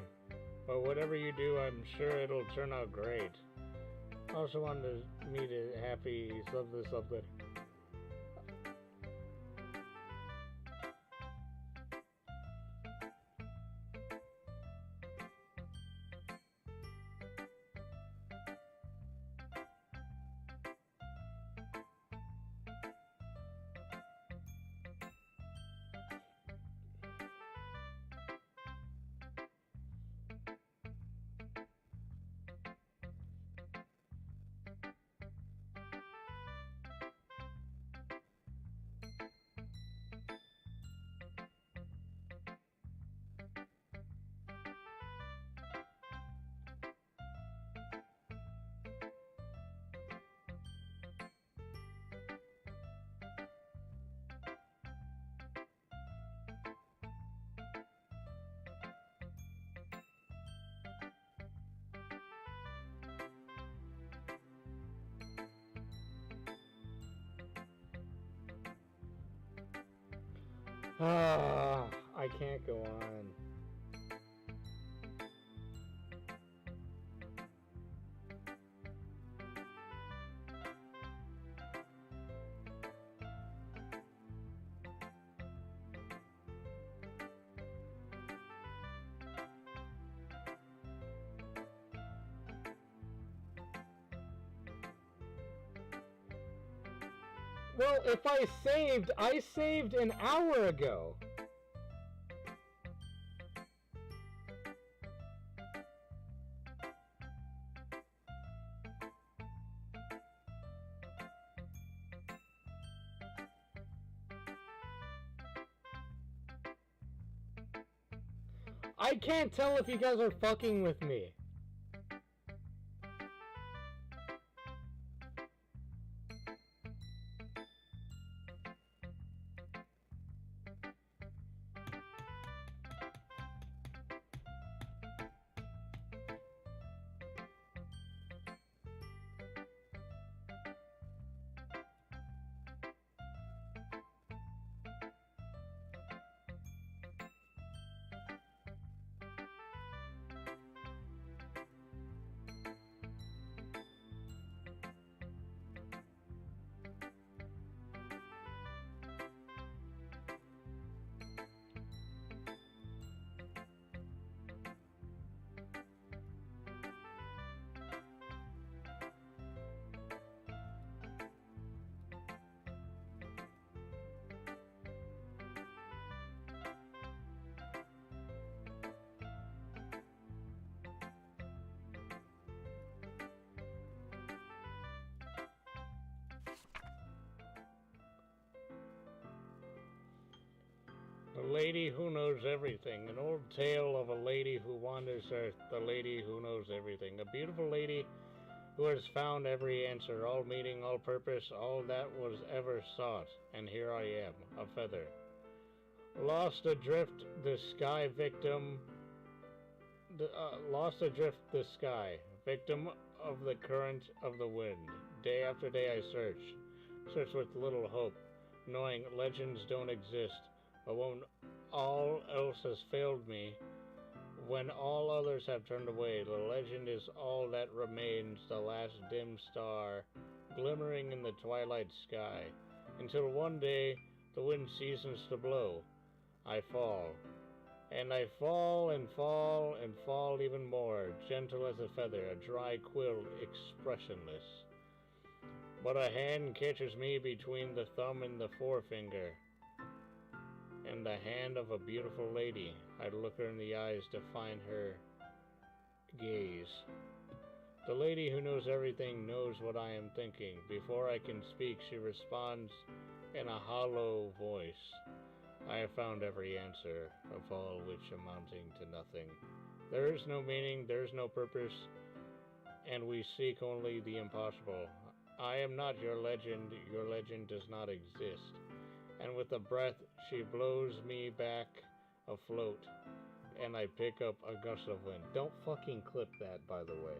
But whatever you do, I'm sure it'll turn out great. I also wanted me to happy something. Ah, I can't go on. Well, if I saved an hour ago. I can't tell if you guys are fucking with me. The Lady Who Knows Everything. An old tale of a lady who wanders Earth. The Lady Who Knows Everything. A beautiful lady who has found every answer, all meaning, all purpose, all that was ever sought. And here I am, a feather. Lost adrift the sky, victim... lost adrift the sky, victim of the current of the wind. Day after day I search with little hope, knowing legends don't exist. But when all else has failed me, when all others have turned away, the legend is all that remains, the last dim star glimmering in the twilight sky, until one day the wind ceases to blow. I fall, and I fall and fall and fall even more, gentle as a feather, a dry quill, expressionless. But a hand catches me between the thumb and the forefinger, and the hand of a beautiful lady. I look her in the eyes to find her gaze. The lady who knows everything knows what I am thinking. Before I can speak, she responds in a hollow voice. I have found every answer, of all which amounting to nothing. There is no meaning, there is no purpose, and we seek only the impossible. I am not your legend does not exist. And with a breath, she blows me back afloat, and I pick up a gust of wind. Don't fucking clip that, by the way.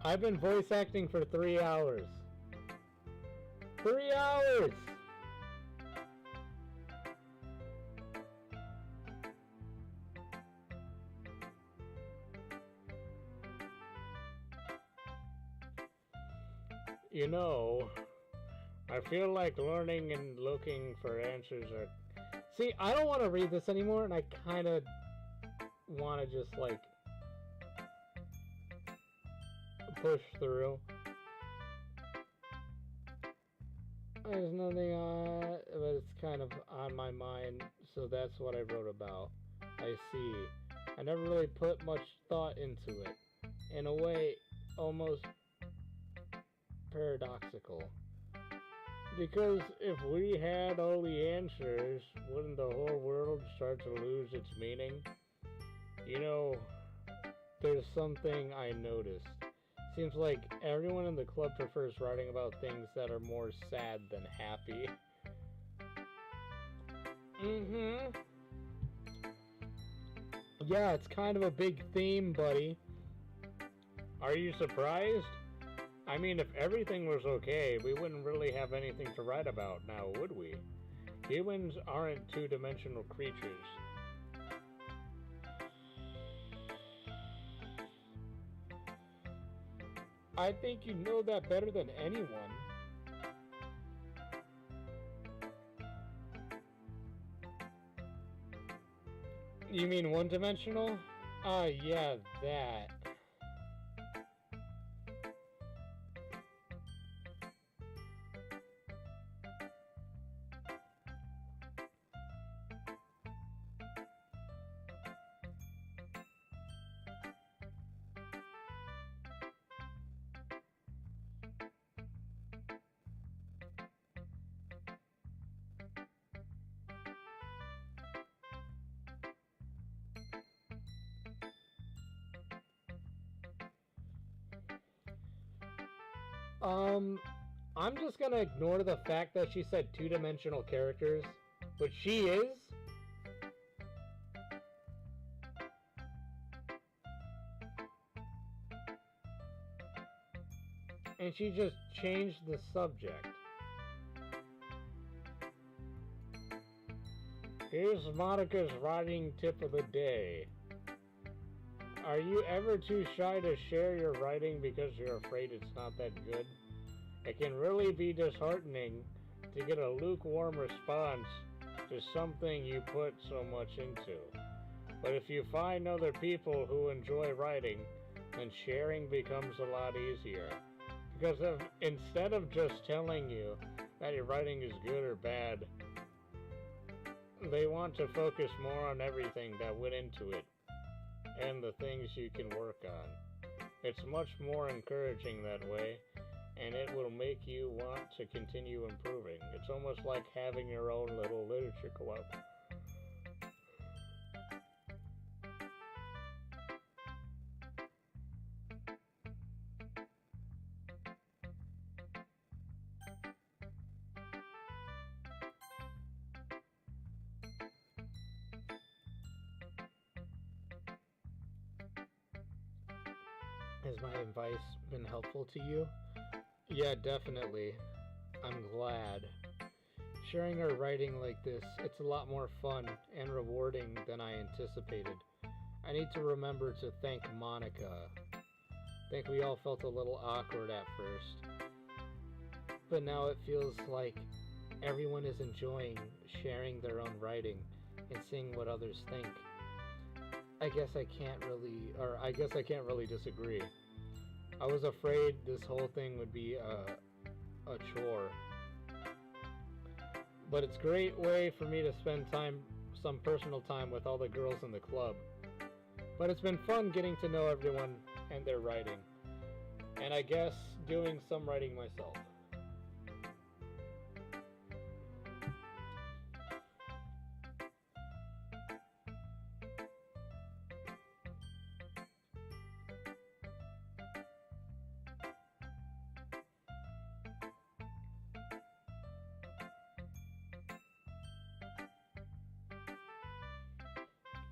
I've been voice acting for 3 hours. 3 hours! You know, I feel like learning and looking for answers are... See, I don't want to read this anymore, and I kind of want to just, like, push through. There's nothing on, but it's kind of on my mind, so that's what I wrote about. I see. I never really put much thought into it. In a way, almost paradoxical. Because if we had all the answers, wouldn't the whole world start to lose its meaning? You know, There's something I noticed. Seems like everyone in the club prefers writing about things that are more sad than happy. Mm-hmm. Yeah, it's kind of a big theme, buddy. are you surprised? I mean, if everything was okay, we wouldn't really have anything to write about now, would we? Humans aren't two-dimensional creatures. I think you know that better than anyone. You mean one-dimensional? Yeah, that. I'm just gonna ignore the fact that she said two-dimensional characters, but she is. And she just changed the subject. Here's Monica's writing tip of the day. Are you ever too shy to share your writing because you're afraid it's not that good? It can really be disheartening to get a lukewarm response to something you put so much into. But if you find other people who enjoy writing, then sharing becomes a lot easier. Because instead of just telling you that your writing is good or bad, they want to focus more on everything that went into it and the things you can work on. It's much more encouraging that way, and it will make you want to continue improving. It's almost like having your own little literature club. Has my advice been helpful to you? Yeah, definitely. I'm glad. Sharing our writing like this, it's a lot more fun and rewarding than I anticipated. I need to remember to thank Monica. I think we all felt a little awkward at first, but now it feels like everyone is enjoying sharing their own writing and seeing what others think. I guess I can't really disagree. I was afraid this whole thing would be a chore. But it's a great way for me to spend some personal time with all the girls in the club. But it's been fun getting to know everyone and their writing. And I guess doing some writing myself.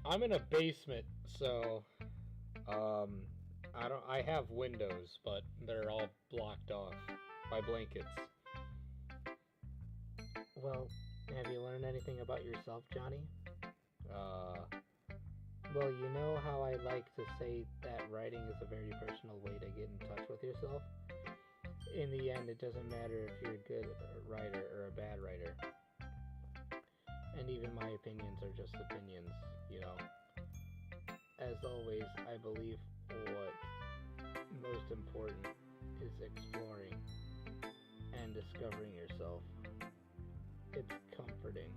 I'm in a basement, so I have windows, but they're all blocked off by blankets. Well, have you learned anything about yourself, Johnny? Well, you know how I like to say that writing is a very personal way to get in touch with yourself? In the end, it doesn't matter if you're a good writer or a bad writer. And even my opinions are just opinions, you know. As always, I believe what most important is exploring and discovering yourself. It's comforting.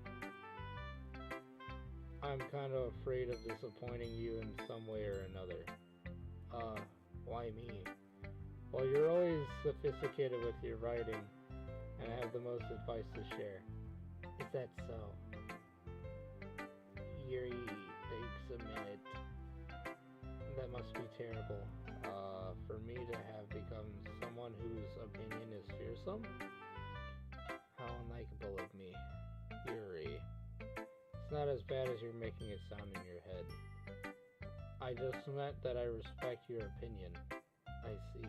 I'm kind of afraid of disappointing you in some way or another. Why me? Well, you're always sophisticated with your writing, and I have the most advice to share. Is that so? Yuri takes a minute. That must be terrible. For me to have become someone whose opinion is fearsome? How unlikable of me. Yuri. It's not as bad as you're making it sound in your head. I just meant that I respect your opinion. I see.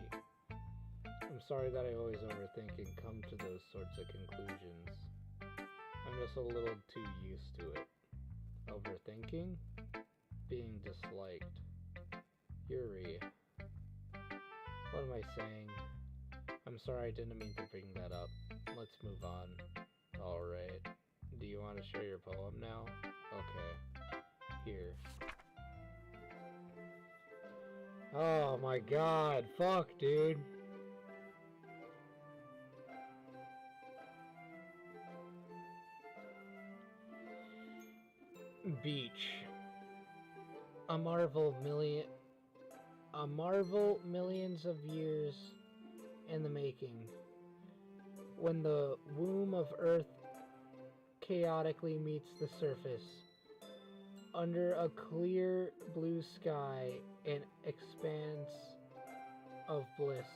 I'm sorry that I always overthink and come to those sorts of conclusions. I'm just a little too used to it. Overthinking? Being disliked. Yuri. What am I saying? I'm sorry, I didn't mean to bring that up. Let's move on. Alright. Do you want to share your poem now? Okay. Here. Oh my god. Fuck, dude. Beach. A marvel millions of years in the making. When the womb of Earth chaotically meets the surface, under a clear blue sky, an expanse of bliss.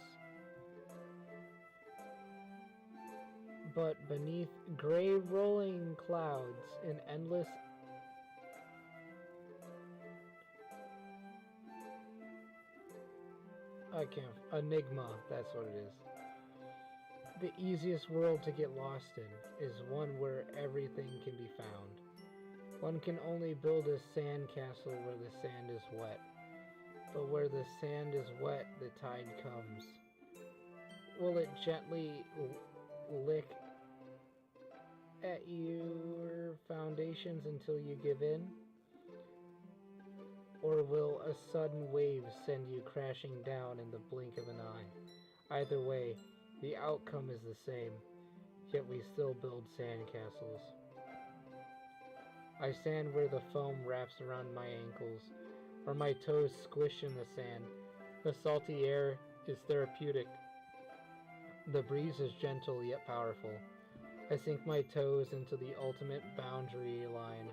But beneath gray rolling clouds, an endless enigma, that's what it is. The easiest world to get lost in is one where everything can be found. One can only build a sand castle where the sand is wet. But where the sand is wet, the tide comes. Will it gently lick at your foundations until you give in? Or will a sudden wave send you crashing down in the blink of an eye? Either way, the outcome is the same, yet we still build sandcastles. I stand where the foam wraps around my ankles, where my toes squish in the sand. The salty air is therapeutic. The breeze is gentle yet powerful. I sink my toes into the ultimate boundary line,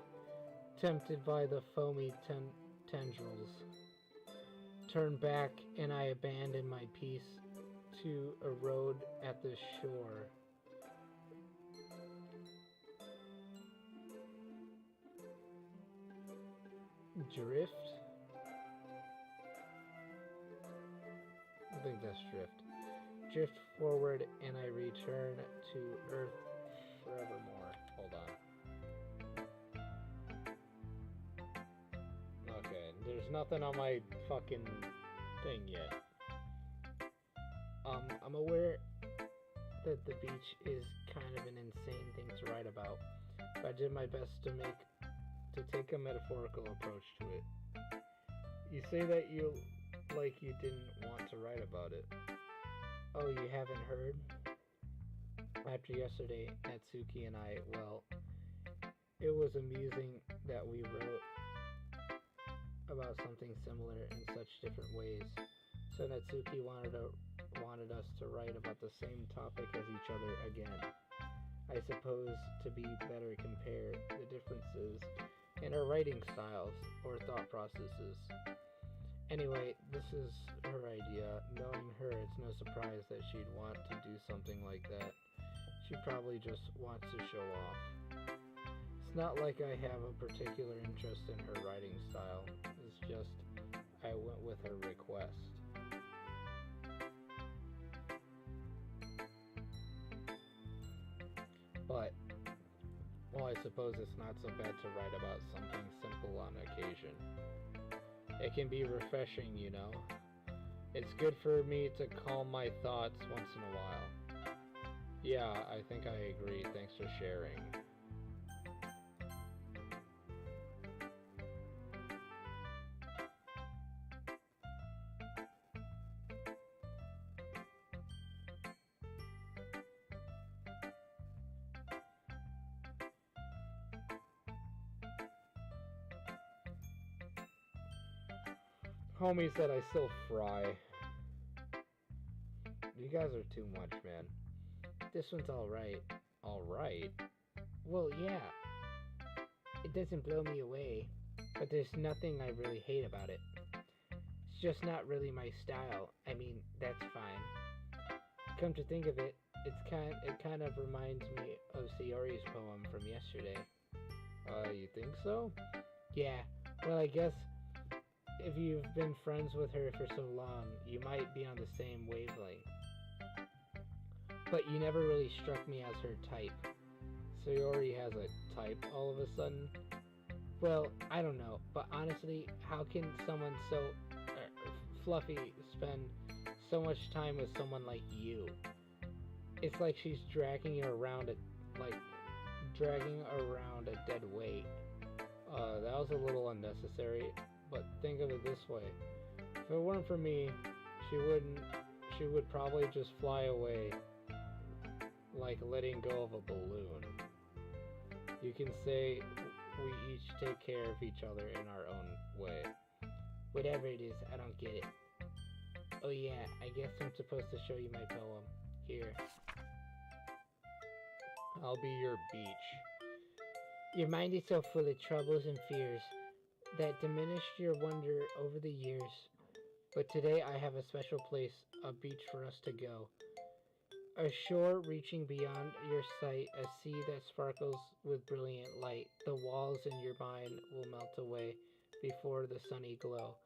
tempted by the foamy tendrils. Turn back and I abandon my peace to erode at the shore. Drift? think that's drift. Drift forward and I return to Earth forevermore. Hold on. Okay, there's nothing on my fucking thing yet. I'm aware that the beach is kind of an insane thing to write about, but I did my best to take a metaphorical approach to it. You say that you didn't want to write about it. Oh, you haven't heard? After yesterday, Natsuki and I, well, it was amusing that we wrote about something similar in such different ways. So Natsuki wanted us to write about the same topic as each other again. I suppose to be better compare the differences in our writing styles or thought processes. Anyway, this is her idea. Knowing her, it's no surprise that she'd want to do something like that. She probably just wants to show off. It's not like I have a particular interest in her writing style. It's just I went with her request. But, well, I suppose it's not so bad to write about something simple on occasion. It can be refreshing, you know. It's good for me to calm my thoughts once in a while. Yeah, I think I agree. Thanks for sharing. Homie said I still fry. You guys are too much, man. This one's alright. Alright? Well, yeah. It doesn't blow me away, but there's nothing I really hate about it. It's just not really my style. I mean, that's fine. Come to think of it, it kind of reminds me of Sayori's poem from yesterday. You think so? Yeah. Well, I guess if you've been friends with her for so long, you might be on the same wavelength. But you never really struck me as her type. Sayori has a type all of a sudden. Well, I don't know, but honestly, how can someone so fluffy spend so much time with someone like you? It's like she's dragging around a dead weight. That was a little unnecessary. But think of it this way. If it weren't for me, she would probably just fly away like letting go of a balloon. You can say we each take care of each other in our own way. Whatever it is, I don't get it. Oh yeah, I guess I'm supposed to show you my poem. Here. I'll be your beach. Your mind is so full of troubles and fears that diminished your wonder over the years. But today I have a special place, a beach for us to go. A shore reaching beyond your sight, a sea that sparkles with brilliant light. The walls in your mind will melt away before the sunny glow.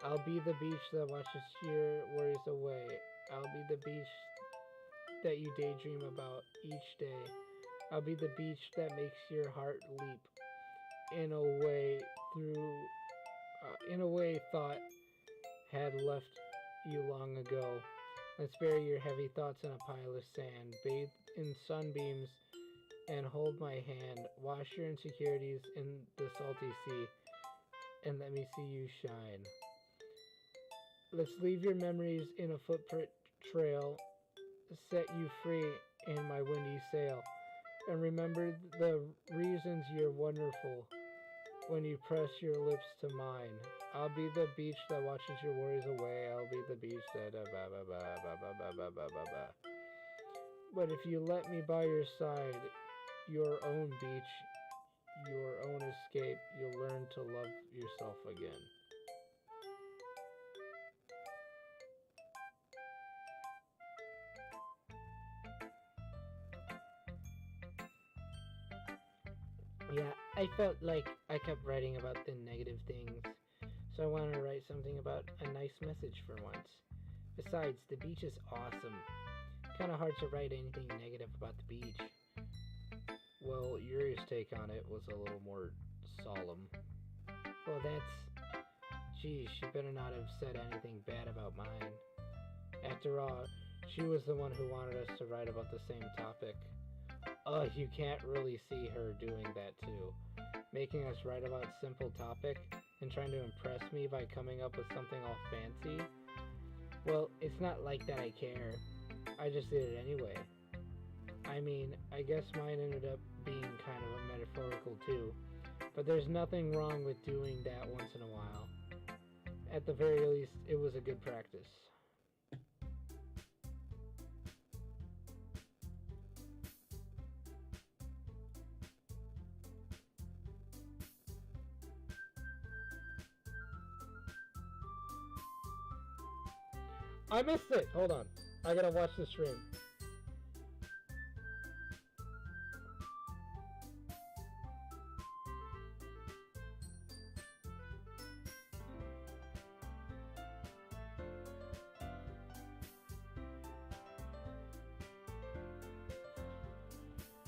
I'll be the beach that watches your worries away. I'll be the beach that you daydream about each day. I'll be the beach that makes your heart leap in a way thought had left you long ago. Let's bury your heavy thoughts in a pile of sand, bathe in sunbeams, and hold my hand. Wash your insecurities in the salty sea, and let me see you shine. Let's leave your memories in a footprint trail, set you free in my windy sail, and remember the reasons you're wonderful when you press your lips to mine. I'll be the beach that watches your worries away. I'll be the beach that But if you let me by your side, your own beach, your own escape, you'll learn to love yourself again. Yeah, I felt like I kept writing about the negative things, so I wanted to write something about a nice message for once. Besides, the beach is awesome. Kinda hard to write anything negative about the beach. Well, Yuri's take on it was a little more solemn. Well, that's... Geez, she better not have said anything bad about mine. After all, she was the one who wanted us to write about the same topic. You can't really see her doing that too. Making us write about a simple topic and trying to impress me by coming up with something all fancy? Well, it's not like that I care. I just did it anyway. I mean, I guess mine ended up being kind of a metaphorical too, but there's nothing wrong with doing that once in a while. At the very least, it was a good practice. I missed it! Hold on. I gotta watch the stream.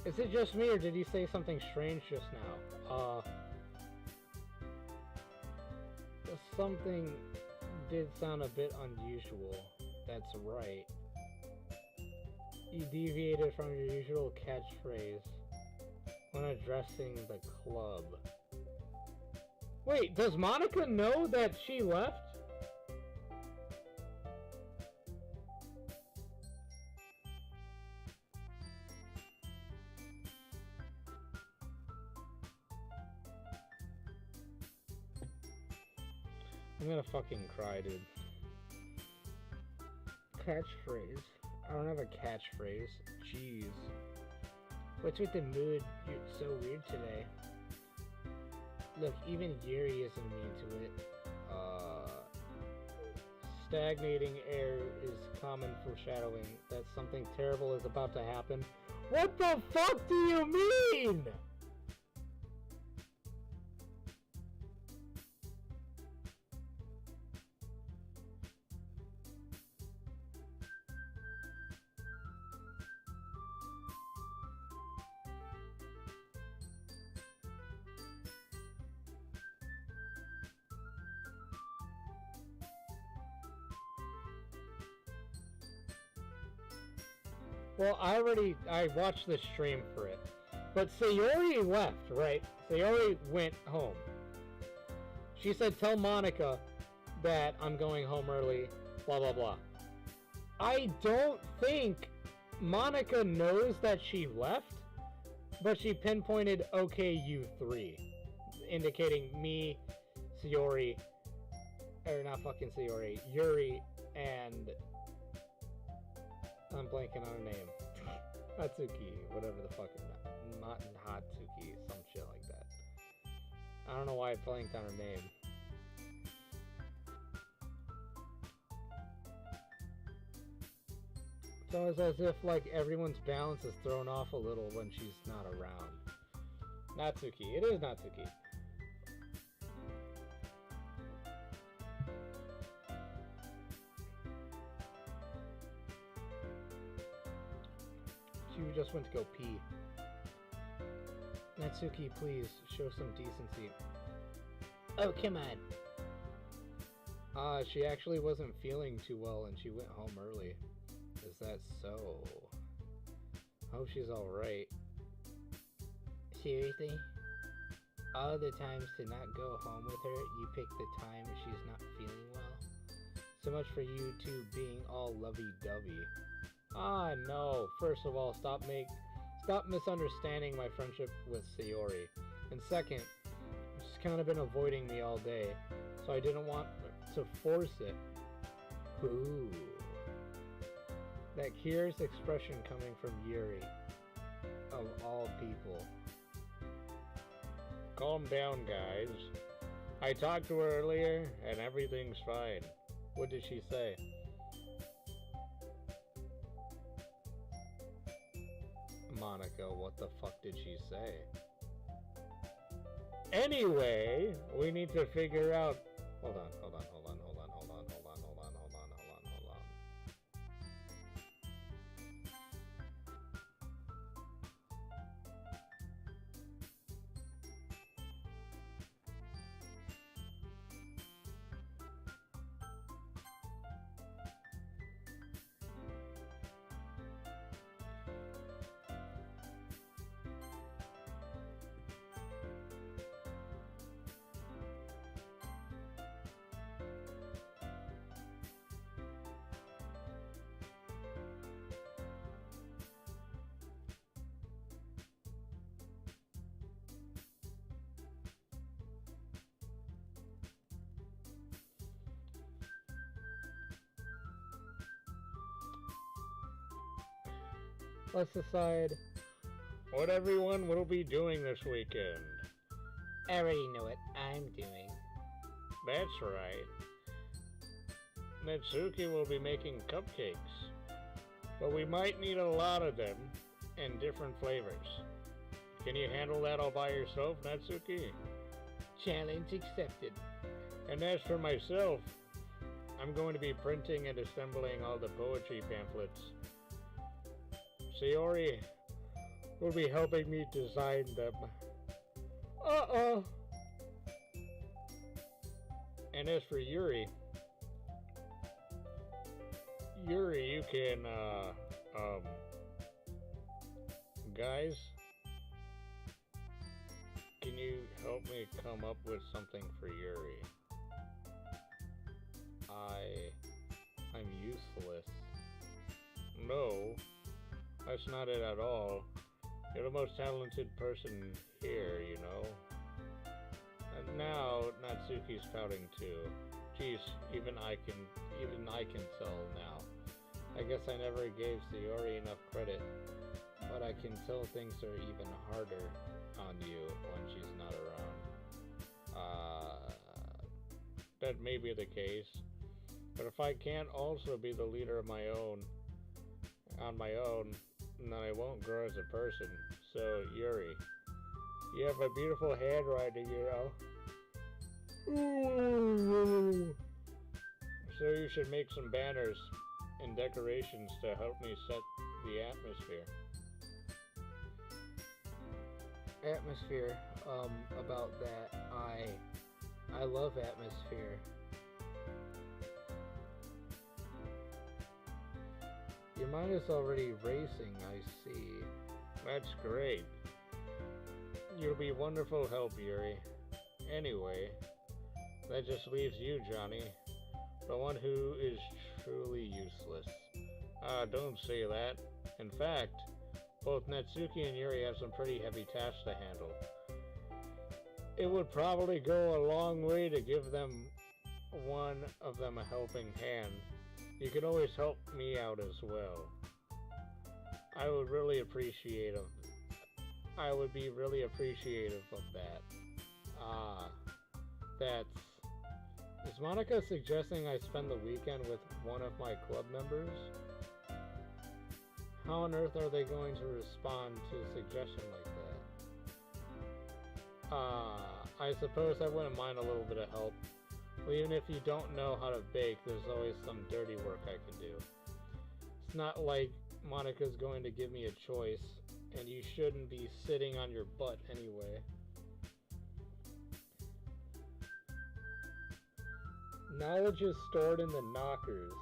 Is it just me, or did he say something strange just now? Something did sound a bit unusual. That's right. You deviated from your usual catchphrase when addressing the club. Wait, does Monica know that she left? I'm gonna fucking cry, dude. Catchphrase? I don't have a catchphrase. Jeez. What's with the mood? You're so weird today. Look, even Yuri isn't mean to it. Stagnating air is common foreshadowing that something terrible is about to happen. What the fuck do you mean? Well, I watched the stream for it. But Sayori left, right? Sayori went home. She said, tell Monica that I'm going home early, blah, blah, blah. I don't think Monica knows that she left, but she pinpointed, okay, you three. Indicating me, Sayori, or not fucking Sayori, Yuri, and... I'm blanking on her name. Hatsuki, whatever the fuck. Not Hatsuki, some shit like that. I don't know why I blanked on her name. It's almost as if like everyone's balance is thrown off a little when she's not around. Natsuki. It is Natsuki. She just went to go pee. Natsuki, please, show some decency. Oh, come on. She actually wasn't feeling too well and she went home early. Is that so? Hope she's alright. Seriously? All the times to not go home with her, you pick the time she's not feeling well? So much for you two being all lovey-dovey. No. First of all, stop misunderstanding my friendship with Sayori. And second, she's kind of been avoiding me all day, so I didn't want to force it. Ooh. That curious expression coming from Yuri, of all people. Calm down, guys. I talked to her earlier, and everything's fine. What did she say? Monica, what the fuck did she say? Anyway, we need to figure out... Hold on. Let's decide what everyone will be doing this weekend. I already know what I'm doing. That's right. Natsuki will be making cupcakes, but we might need a lot of them and different flavors. Can you handle that all by yourself, Natsuki? Challenge accepted. And as for myself, I'm going to be printing and assembling all the poetry pamphlets. Sayori will be helping me design them. Uh-oh. And as for Yuri, you can, guys, can you help me come up with something for Yuri? I'm useless. No, that's not it at all. You're the most talented person here, you know. And now Natsuki's pouting too. Geez, even I can tell now. I guess I never gave Sayori enough credit, but I can tell things are even harder on you when she's not around. That may be the case, but if I can't also be the leader of my own, on my own, then I won't grow as a person. So, Yuri, you have a beautiful handwriting, you know. So you should make some banners and decorations to help me set the atmosphere. Atmosphere. About that, I love atmosphere. Your mind is already racing, I see. That's great. You'll be wonderful help, Yuri. Anyway, that just leaves you, Johnny. The one who is truly useless. Don't say that. In fact, both Natsuki and Yuri have some pretty heavy tasks to handle. It would probably go a long way to give one of them a helping hand. You can always help me out as well. I would be really appreciative of that. Is Monica suggesting I spend the weekend with one of my club members? How on earth are they going to respond to a suggestion like that? I suppose I wouldn't mind a little bit of help. Well, even if you don't know how to bake, there's always some dirty work I can do. It's not like Monica's going to give me a choice, and you shouldn't be sitting on your butt anyway. Knowledge is stored in the knockers.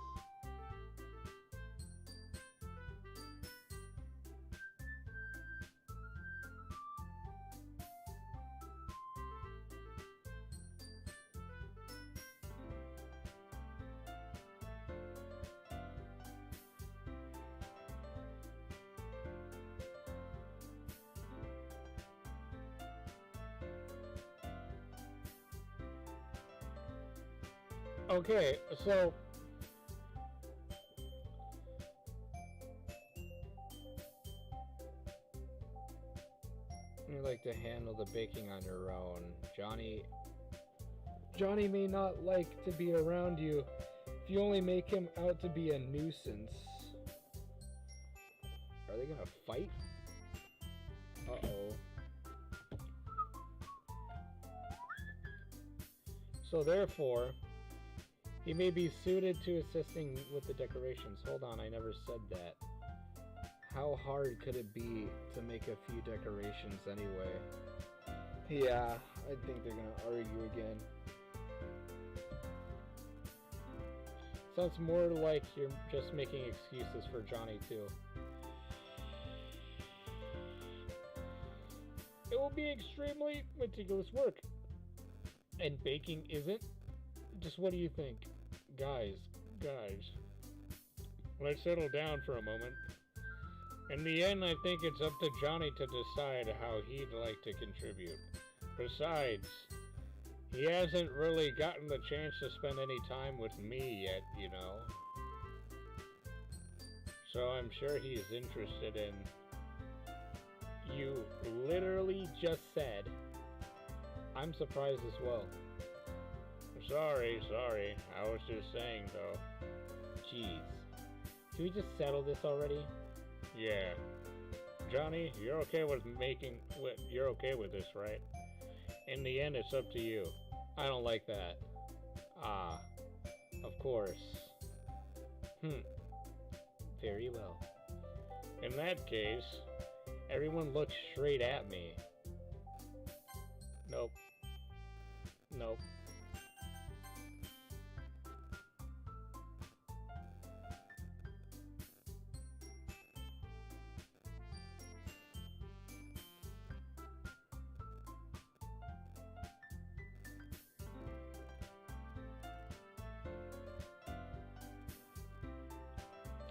Okay, so You like to handle the baking on your own. Johnny may not like to be around you if you only make him out to be a nuisance. Are they gonna fight? Uh-oh. So therefore, he may be suited to assisting with the decorations. Hold on, I never said that. How hard could it be to make a few decorations anyway? Yeah, I think they're gonna argue again. Sounds more like you're just making excuses for Johnny too. It will be extremely meticulous work. And baking isn't? Just what do you think? Guys, let's settle down for a moment. In the end, I think it's up to Johnny to decide how he'd like to contribute. Besides, he hasn't really gotten the chance to spend any time with me yet, you know. So I'm sure he's interested in... You literally just said... I'm surprised as well. Sorry. I was just saying, though. Jeez. Can we just settle this already? Yeah. Johnny, you're okay with you're okay with this, right? In the end, it's up to you. I don't like that. Ah. Of course. Very well. In that case, Everyone looks straight at me. nope.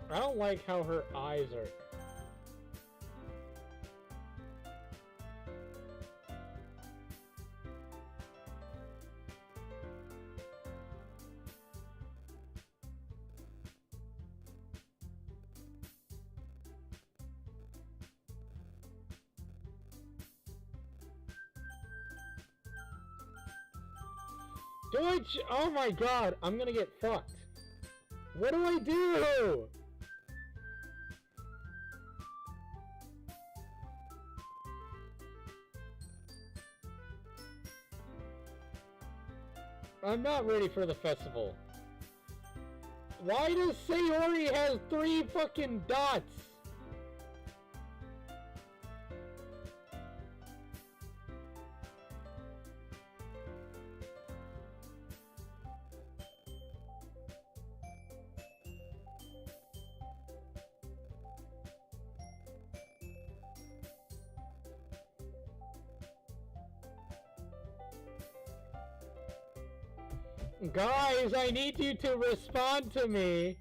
I don't like how her eyes are. Oh my god, I'm gonna get fucked. What do I do? I'm not ready for the festival. Why does Sayori have 3 fucking dots? Guys, I need you to respond to me.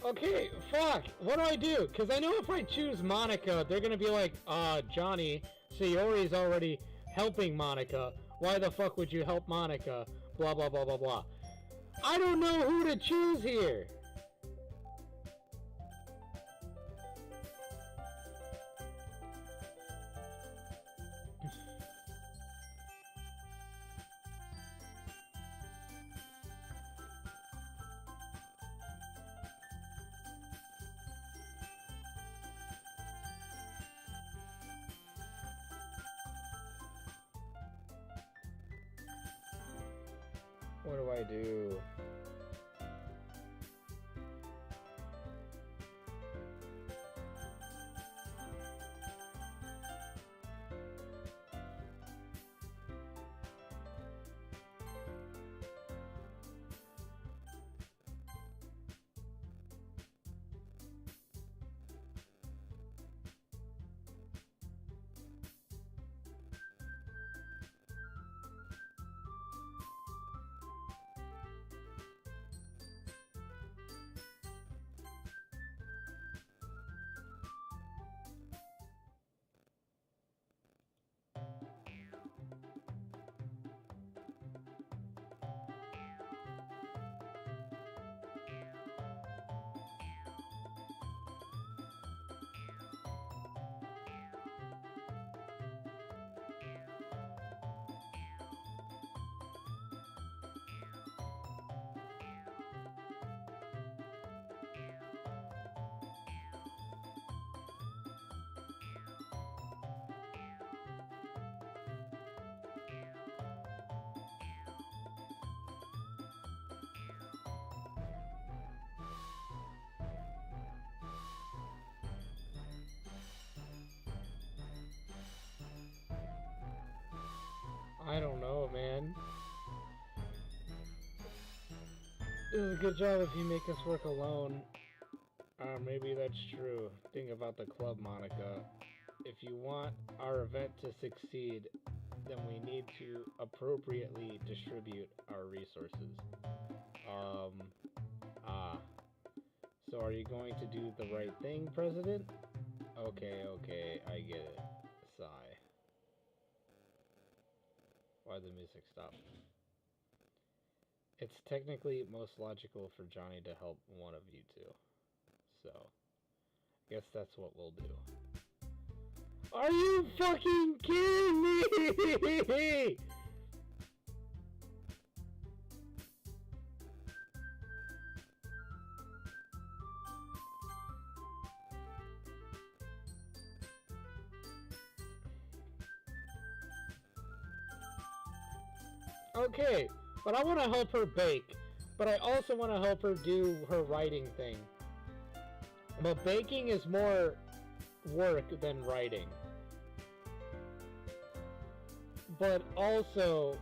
Okay, fuck. What do I do? Because I know if I choose Monica, they're going to be like, Johnny, Sayori's already helping Monica. Why the fuck would you help Monica? Blah, blah, blah, blah, blah. I don't know who to choose here. What do I do? a good job if you make us work alone. Maybe that's true. Think about the club, Monica. If you want our event to succeed, then we need to appropriately distribute our resources. So are you going to do the right thing, President? Okay, I get it. Sigh. Why'd the music stop? It's technically most logical for Johnny to help one of you two. So, I guess that's what we'll do. Are you fucking kidding me? Okay, but I want to help her bake. But I also want to help her do her writing thing. But baking is more work than writing. But also,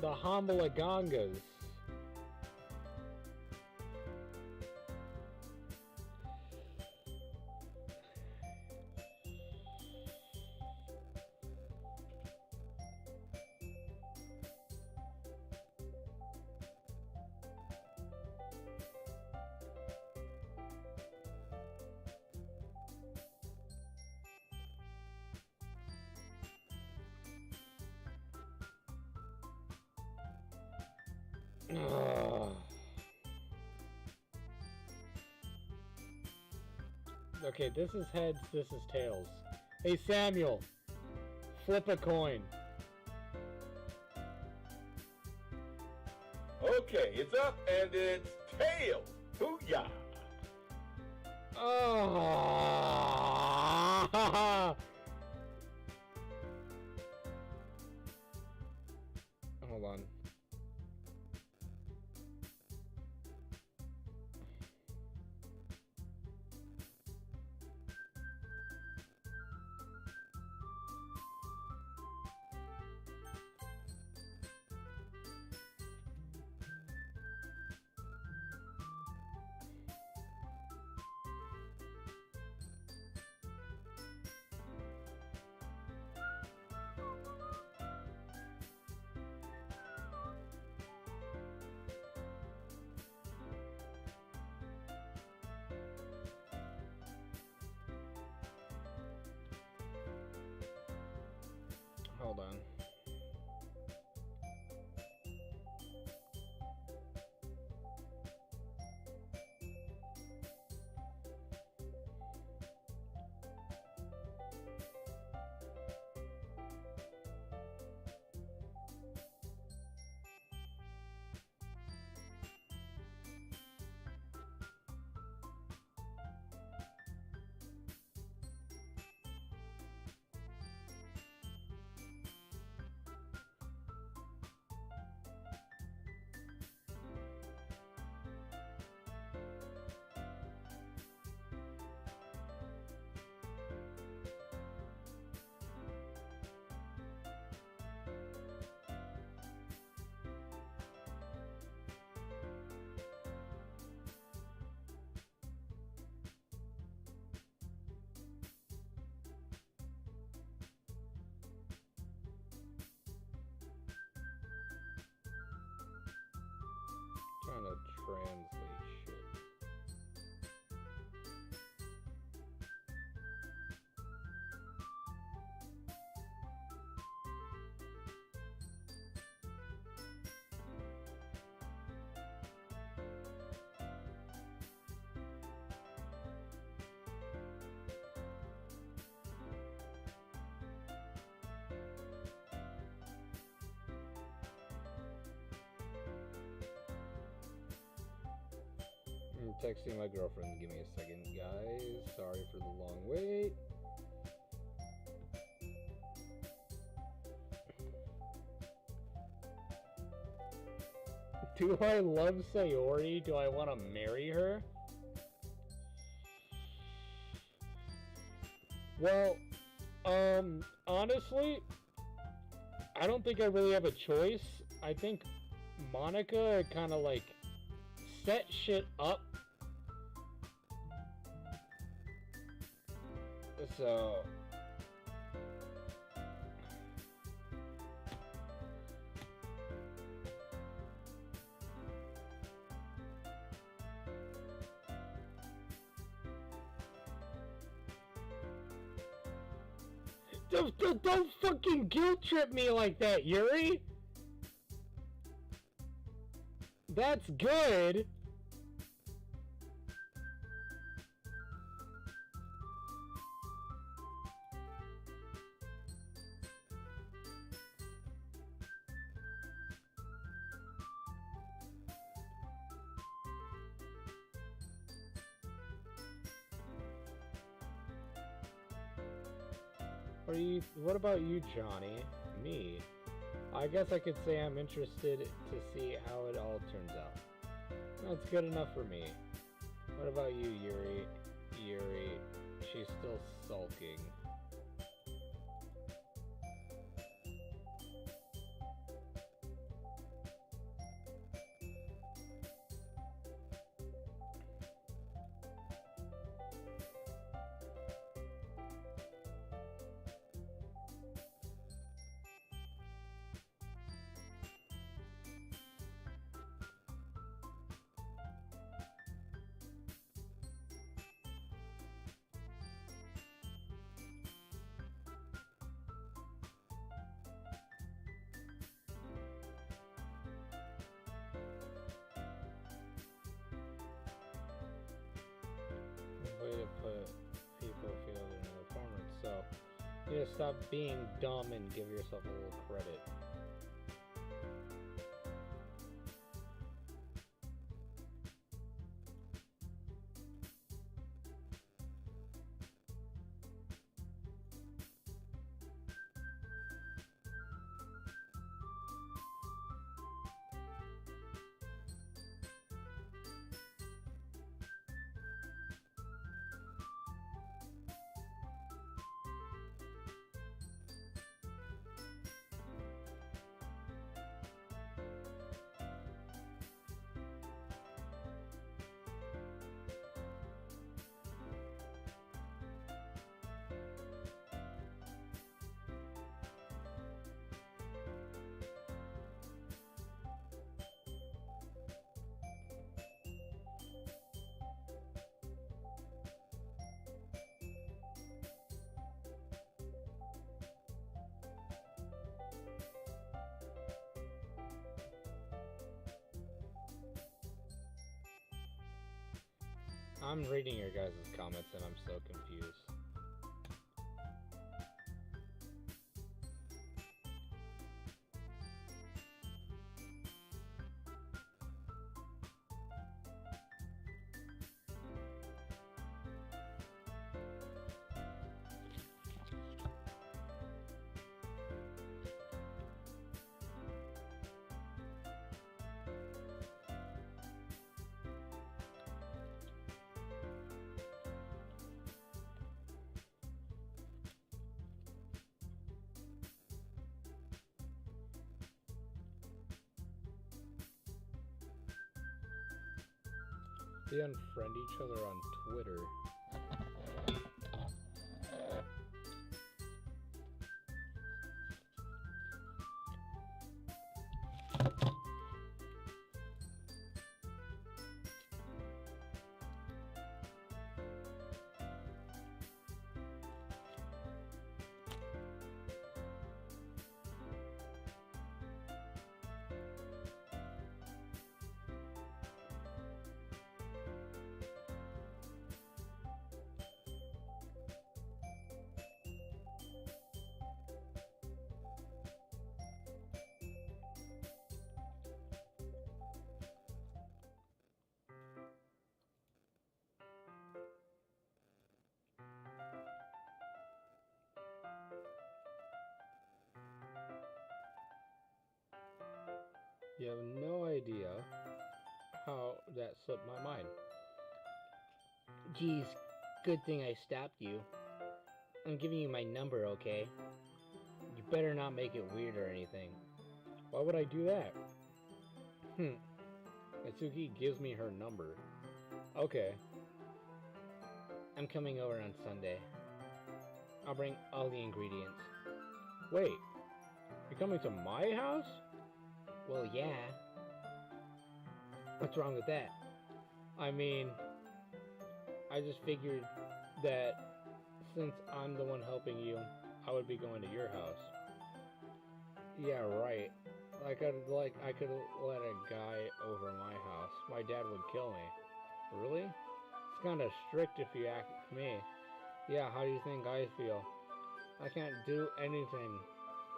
the Hambalagangas. Okay, this is heads, this is tails. Hey Samuel, flip a coin. Okay, it's up and it's tails. Booyah! Oh. Hold on. Hold on. Trying to translate shit. I'm texting my girlfriend. Give me a second, guys. Sorry for the long wait. Do I love Sayori? Do I want to marry her? Well, honestly, I don't think I really have a choice. I think Monica kind of like set shit up. So don't fucking guilt trip me like that, Yuri. That's good. What about you, Johnny? Me? I guess I could say I'm interested to see how it all turns out. That's good enough for me. What about you, Yuri? Yuri, she's still sulking. Way to put people feel they're in the performance. So you need to stop being dumb and give yourself a little credit. I'm reading your guys' comments and I'm so confused. They unfriend each other on Twitter. You have no idea how that slipped my mind. Geez, good thing I stopped you. I'm giving you my number, okay? You better not make it weird or anything. Why would I do that? Natsuki gives me her number. Okay. I'm coming over on Sunday. I'll bring all the ingredients. Wait, you're coming to my house? Well, yeah. What's wrong with that? I mean, I just figured that since I'm the one helping you, I would be going to your house. Yeah, right. I could let a guy over my house. My dad would kill me. Really? It's kind of strict if you ask me. Yeah, how do you think I feel? I can't do anything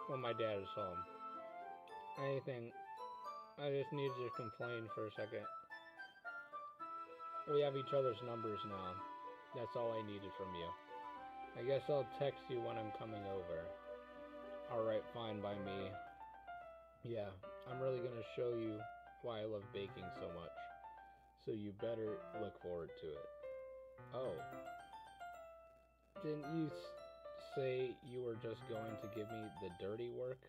when my dad is home. Anything. I just need to complain for a second. We have each other's numbers now. That's all I needed from you. I guess I'll text you when I'm coming over. Alright, fine by me. Yeah, I'm really gonna show you why I love baking so much. So you better look forward to it. Oh. Didn't you say you were just going to give me the dirty work?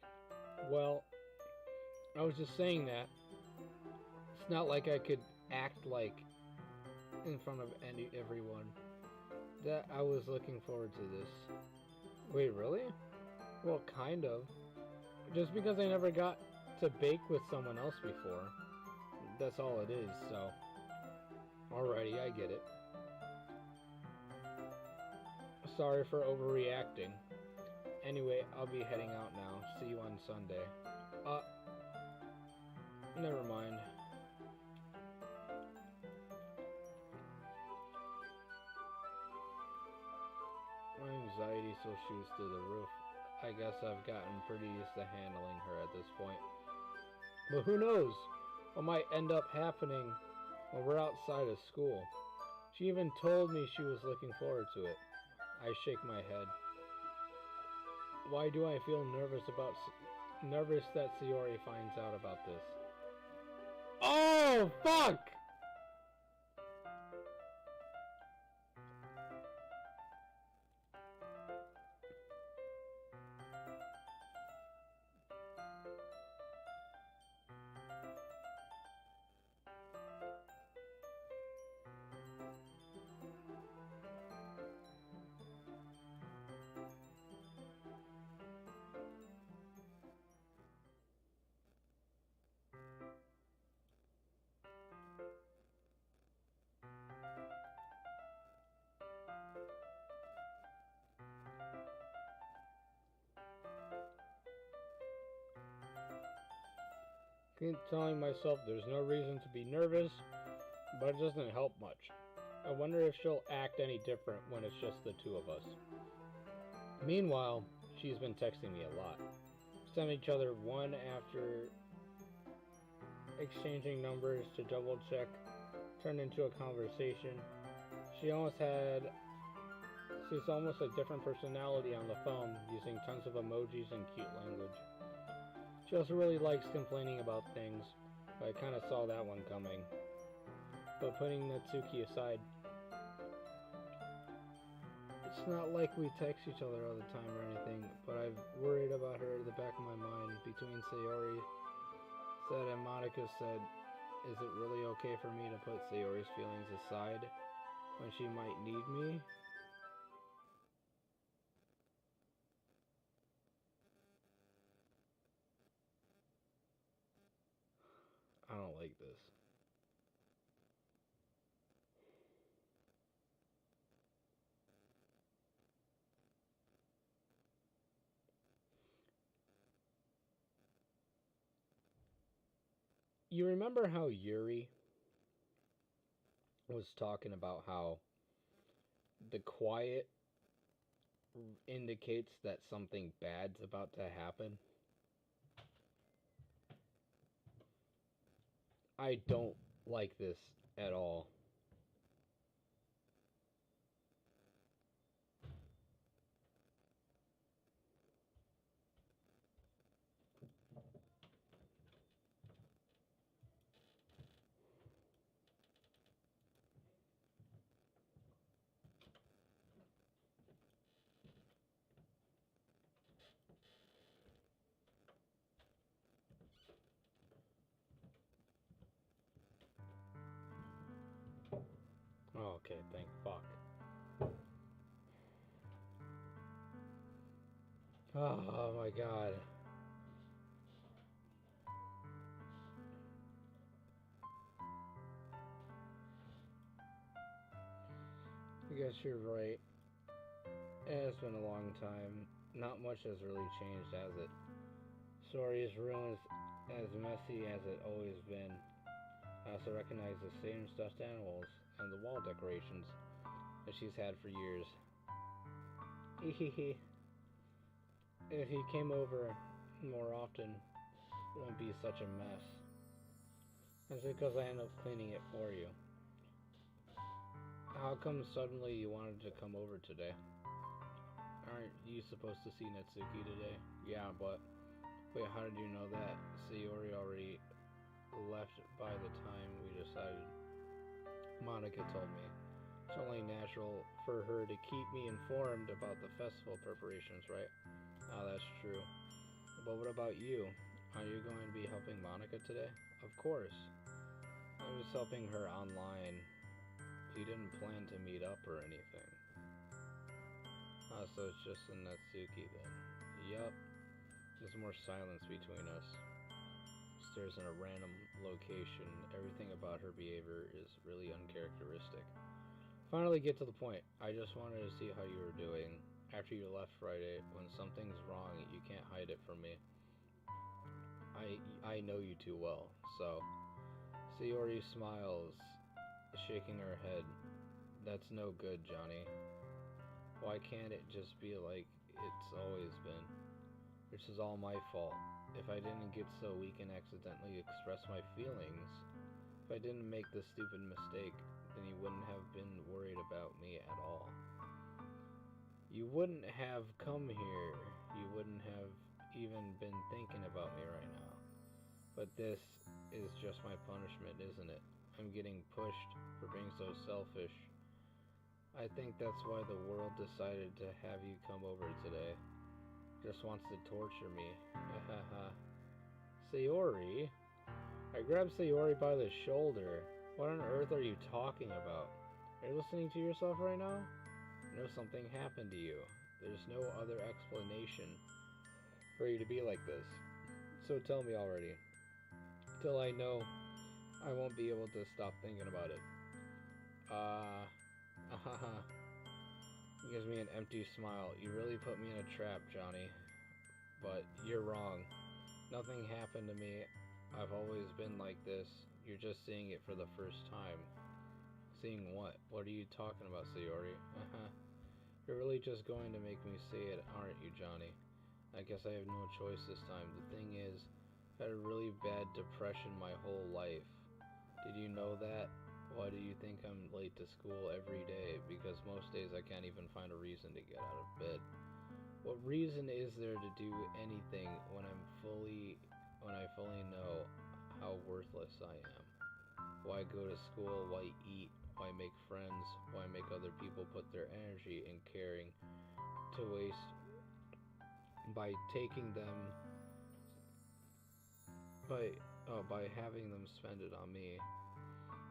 Well, I was just saying that. It's not like I could act like in front of everyone. That I was looking forward to this. Wait, really? Well, kind of. Just because I never got to bake with someone else before. That's all it is, so. Alrighty, I get it. Sorry for overreacting. Anyway, I'll be heading out now. See you on Sunday. Never mind. My anxiety still shoots through the roof. I guess I've gotten pretty used to handling her at this point. But who knows what might end up happening when we're outside of school. She even told me she was looking forward to it. I shake my head. Why do I feel nervous that Sayori finds out about this? Oh, fuck! Keep telling myself there's no reason to be nervous, but it doesn't help much. I wonder if she'll act any different when it's just the two of us. Meanwhile, she's been texting me a lot. Sent each other one after exchanging numbers to double check, turned into a conversation. She's almost a different personality on the phone, using tons of emojis and cute language. She also really likes complaining about things, but I kind of saw that one coming. But putting Natsuki aside, it's not like we text each other all the time or anything, but I've worried about her in the back of my mind. Between Sayori said and Monica said, is it really okay for me to put Sayori's feelings aside when she might need me? I don't like this. You remember how Yuri was talking about how the quiet indicates that something bad's about to happen? I don't like this at all. Oh, okay, thank fuck. Oh my god. I guess you're right. It's been a long time. Not much has really changed, has it? Story's room is as messy as it always been. I also recognize the same stuffed animals and the wall decorations that she's had for years. Hehehe. If you came over more often, it wouldn't be such a mess. That's because I end up cleaning it for you. How come suddenly you wanted to come over today? Aren't you supposed to see Natsuki today? Yeah, but... Wait, how did you know that? Sayori already left by the time we decided. Monica told me. It's only natural for her to keep me informed about the festival preparations, right? Ah, that's true. But what about you? Are you going to be helping Monica today? Of course. I'm just helping her online. We didn't plan to meet up or anything. So it's just a Natsuki then. Yup. There's more silence between us. Stares in a random location. Everything about her behavior is really uncharacteristic. Finally get to the point. I just wanted to see how you were doing. After you left Friday, when something's wrong, you can't hide it from me. I know you too well, so... Sayori smiles, shaking her head. That's no good, Johnny. Why can't it just be like it's always been? This is all my fault. If I didn't get so weak and accidentally express my feelings, if I didn't make the stupid mistake, then you wouldn't have been worried about me at all. You wouldn't have come here. You wouldn't have even been thinking about me right now. But this is just my punishment, isn't it? I'm getting pushed for being so selfish. I think that's why the world decided to have you come over today. Just wants to torture me. Hahaha. Sayori? I grabbed Sayori by the shoulder. What on earth are you talking about? Are you listening to yourself right now? I know something happened to you. There's no other explanation for you to be like this. So tell me already. Till I know, I won't be able to stop thinking about it. Ahaha. He gives me an empty smile. You really put me in a trap, Johnny. But you're wrong. Nothing happened to me. I've always been like this. You're just seeing it for the first time. Seeing what? What are you talking about, Sayori? You're really just going to make me say it, aren't you, Johnny? I guess I have no choice this time. The thing is, I had a really bad depression my whole life. Did you know that? Why do you think I'm late to school every day? Because most days I can't even find a reason to get out of bed. What reason is there to do anything when I fully know how worthless I am? Why go to school? Why eat? Why make friends? Why make other people put their energy and caring to waste by taking them by having them spend it on me?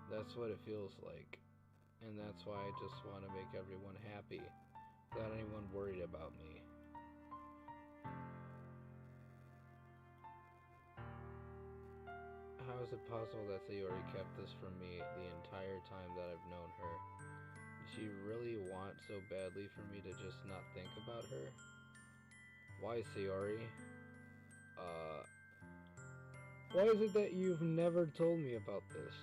That's what it feels like. And that's why I just want to make everyone happy, without anyone worried about me. How is it possible that Sayori kept this from me the entire time that I've known her? Did she really want so badly for me to just not think about her? Why, Sayori? Why is it that you've never told me about this?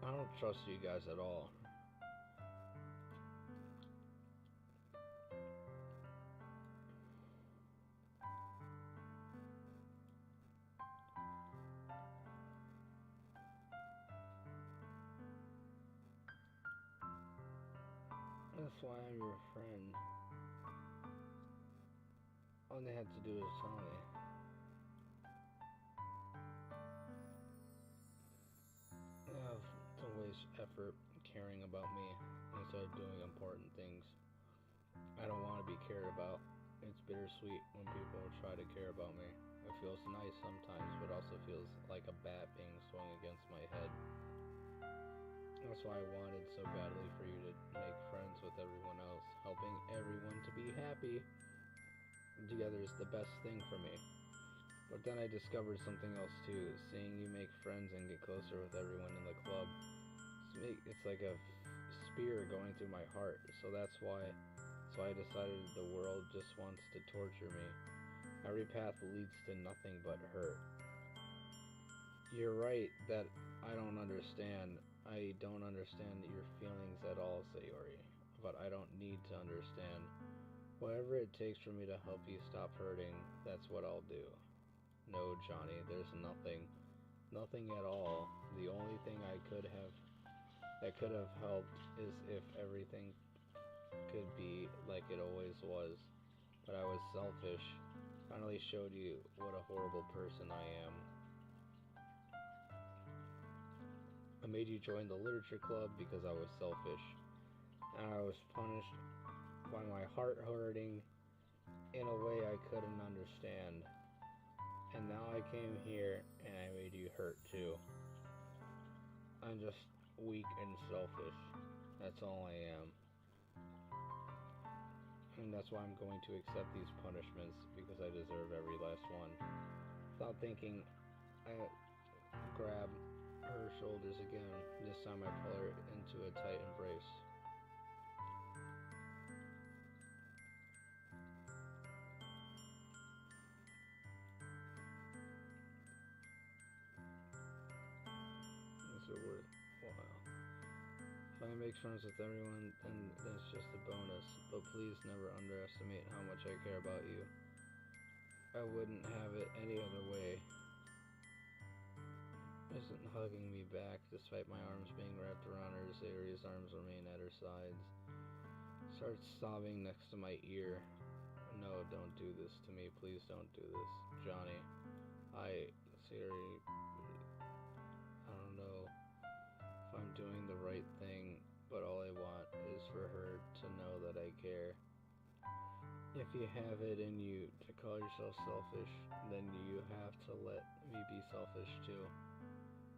I don't trust you guys at all. That's why I'm your friend. All they had to do was tell me. They have to waste effort caring about me instead of doing important things. I don't want to be cared about. It's bittersweet when people try to care about me. It feels nice sometimes, but also feels like a bat being swung against my head. That's why I wanted so badly for you to make friends with everyone else. Helping everyone to be happy together is the best thing for me. But then I discovered something else too. Seeing you make friends and get closer with everyone in the club, it's like a spear going through my heart. So I decided the world just wants to torture me. Every path leads to nothing but hurt. You're right that I don't understand. I don't understand your feelings at all, Sayori. But I don't need to understand. Whatever it takes for me to help you stop hurting, that's what I'll do. No, Johnny, there's nothing. Nothing at all. The only thing that could have helped is if everything could be like it always was. But I was selfish. Finally showed you what a horrible person I am. I made you join the literature club because I was selfish. And I was punished by my heart hurting in a way I couldn't understand. And now I came here and I made you hurt too. I'm just weak and selfish. That's all I am. And that's why I'm going to accept these punishments, because I deserve every last one. Without thinking, I grab her shoulders again. This time I pull her into a tight embrace. It's worthwhile. If I make friends with everyone, then that's just a bonus. But please never underestimate how much I care about you. I wouldn't have it any other way. Isn't hugging me back, despite my arms being wrapped around her. Sayori's arms remain at her sides. Starts sobbing next to my ear. No, don't do this to me. Please don't do this. Johnny, Sayori, I don't know if I'm doing the right thing, but all I want is for her to know that I care. If you have it in you to call yourself selfish, then you have to let me be selfish too.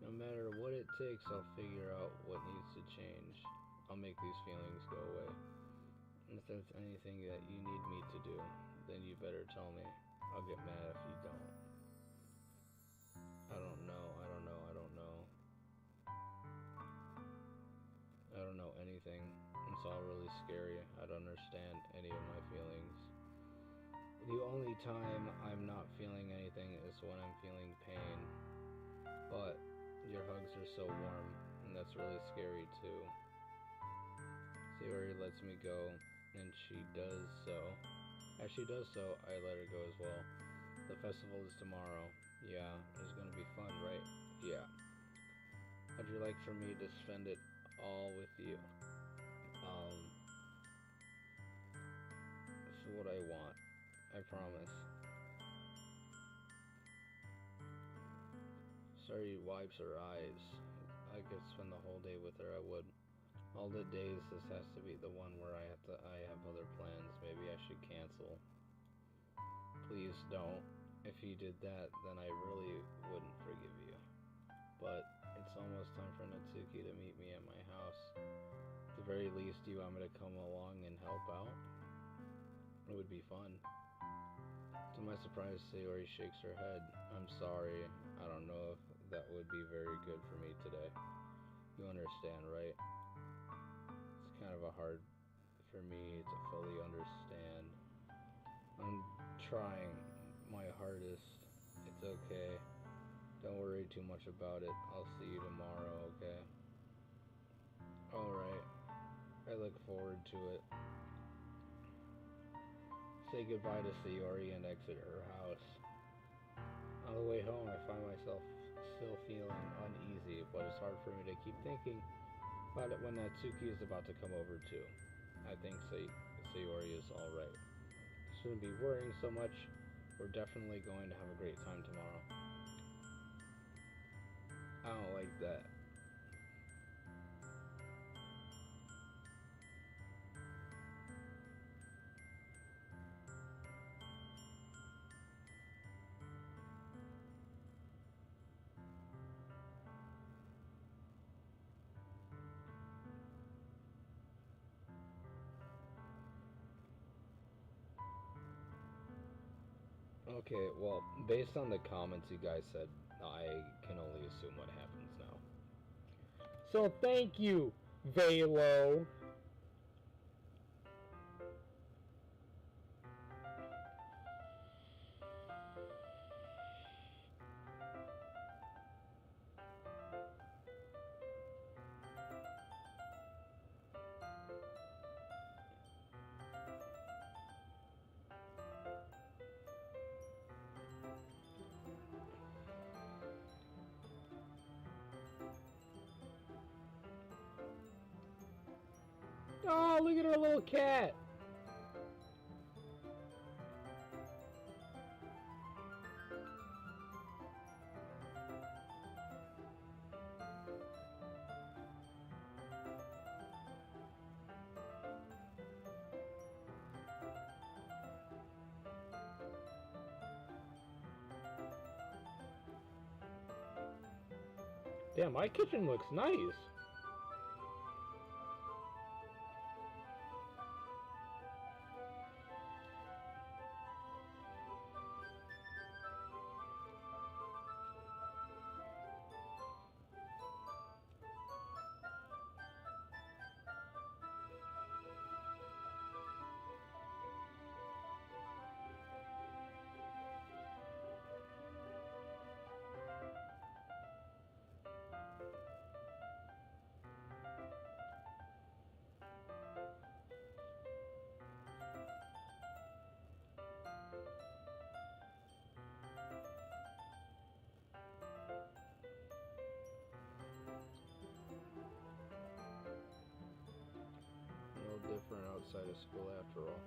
No matter what it takes, I'll figure out what needs to change. I'll make these feelings go away. And if there's anything that you need me to do, then you better tell me. I'll get mad if you don't. I don't know anything. It's all really scary. I don't understand any of my feelings. The only time I'm not feeling anything is when I'm feeling pain. But your hugs are so warm, and that's really scary too. Sayori lets me go, and she does so. As she does so, I let her go as well. The festival is tomorrow. Yeah, it's gonna be fun, right? Yeah. How'd you like for me to spend it all with you? This is what I want. I promise. Sorry, wipes her eyes. I could spend the whole day with her, I would. All the days, this has to be the one where I have other plans. Maybe I should cancel. Please don't. If you did that, then I really wouldn't forgive you. But it's almost time for Natsuki to meet me at my house. At the very least, do you want me to come along and help out? It would be fun. To my surprise, Sayori shakes her head. I'm sorry. I don't know if that would be very good for me today. You understand, right? It's kind of hard for me to fully understand. I'm trying my hardest. It's okay. Don't worry too much about it. I'll see you tomorrow, okay? Alright. I look forward to it. Say goodbye to Sayori and exit her house. On the way home, I find myself still feeling uneasy, but it's hard for me to keep thinking about it when Natsuki is about to come over too. I think Sayori is alright. shouldn't be worrying so much. We're definitely going to have a great time tomorrow. I don't like that. Okay, well, based on the comments you guys said, I can only assume what happens now. So thank you, Velo. Oh, look at our little cat. Damn, my kitchen looks nice. No different outside of school after all.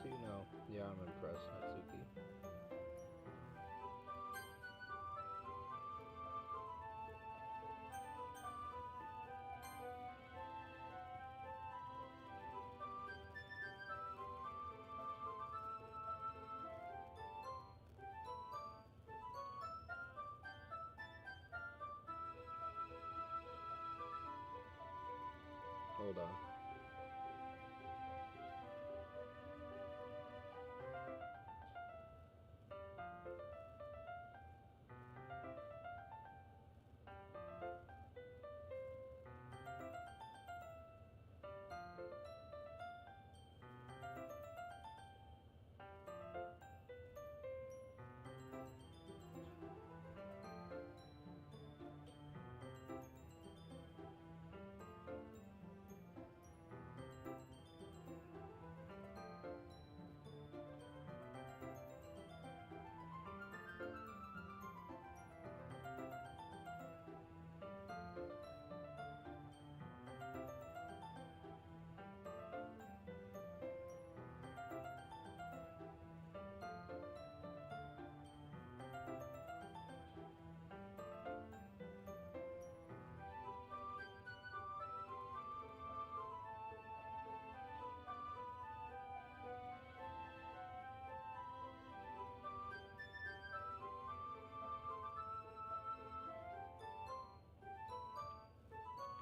So you know, yeah, I'm impressed, Natsuki. Hold on.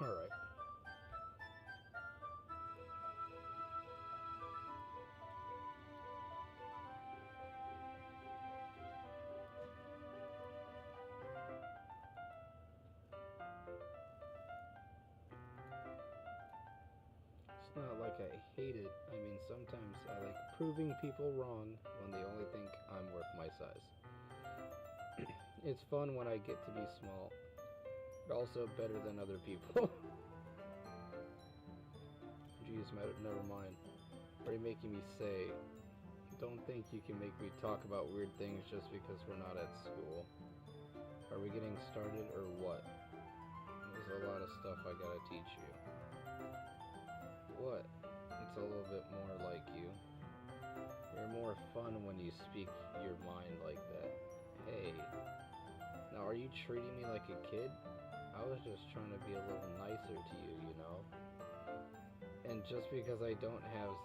Alright. It's not like I hate it. I mean, sometimes I like proving people wrong when they only think I'm worth my size. It's fun when I get to be small, but also better than other people. Jeez, never mind. What are you making me say? Don't think you can make me talk about weird things just because we're not at school. Are we getting started or what? There's a lot of stuff I gotta teach you. What? It's a little bit more like you. You're more fun when you speak your mind like that. Hey. Now, are you treating me like a kid? I was just trying to be a little nicer to you, you know? And just because I don't have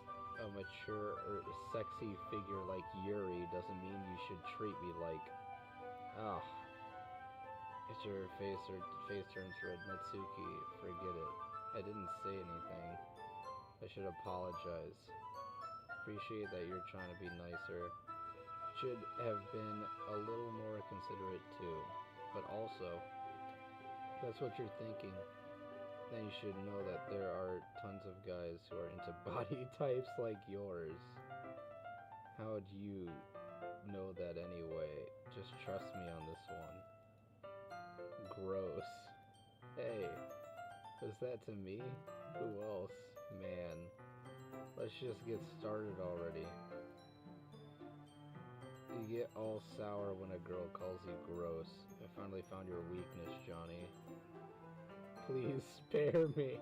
a mature or sexy figure like Yuri doesn't mean you should treat me like... Ah. It's your face turns red. Natsuki, forget it. I didn't say anything. I should apologize. Appreciate that you're trying to be nicer. Should have been a little more considerate too. But also, if that's what you're thinking, then you should know that there are tons of guys who are into body types like yours. How'd you know that anyway? Just trust me on this one. Gross. Hey, was that to me? Who else? Man. Let's just get started already. You get all sour when a girl calls you gross. I finally found your weakness, Johnny. Please spare me.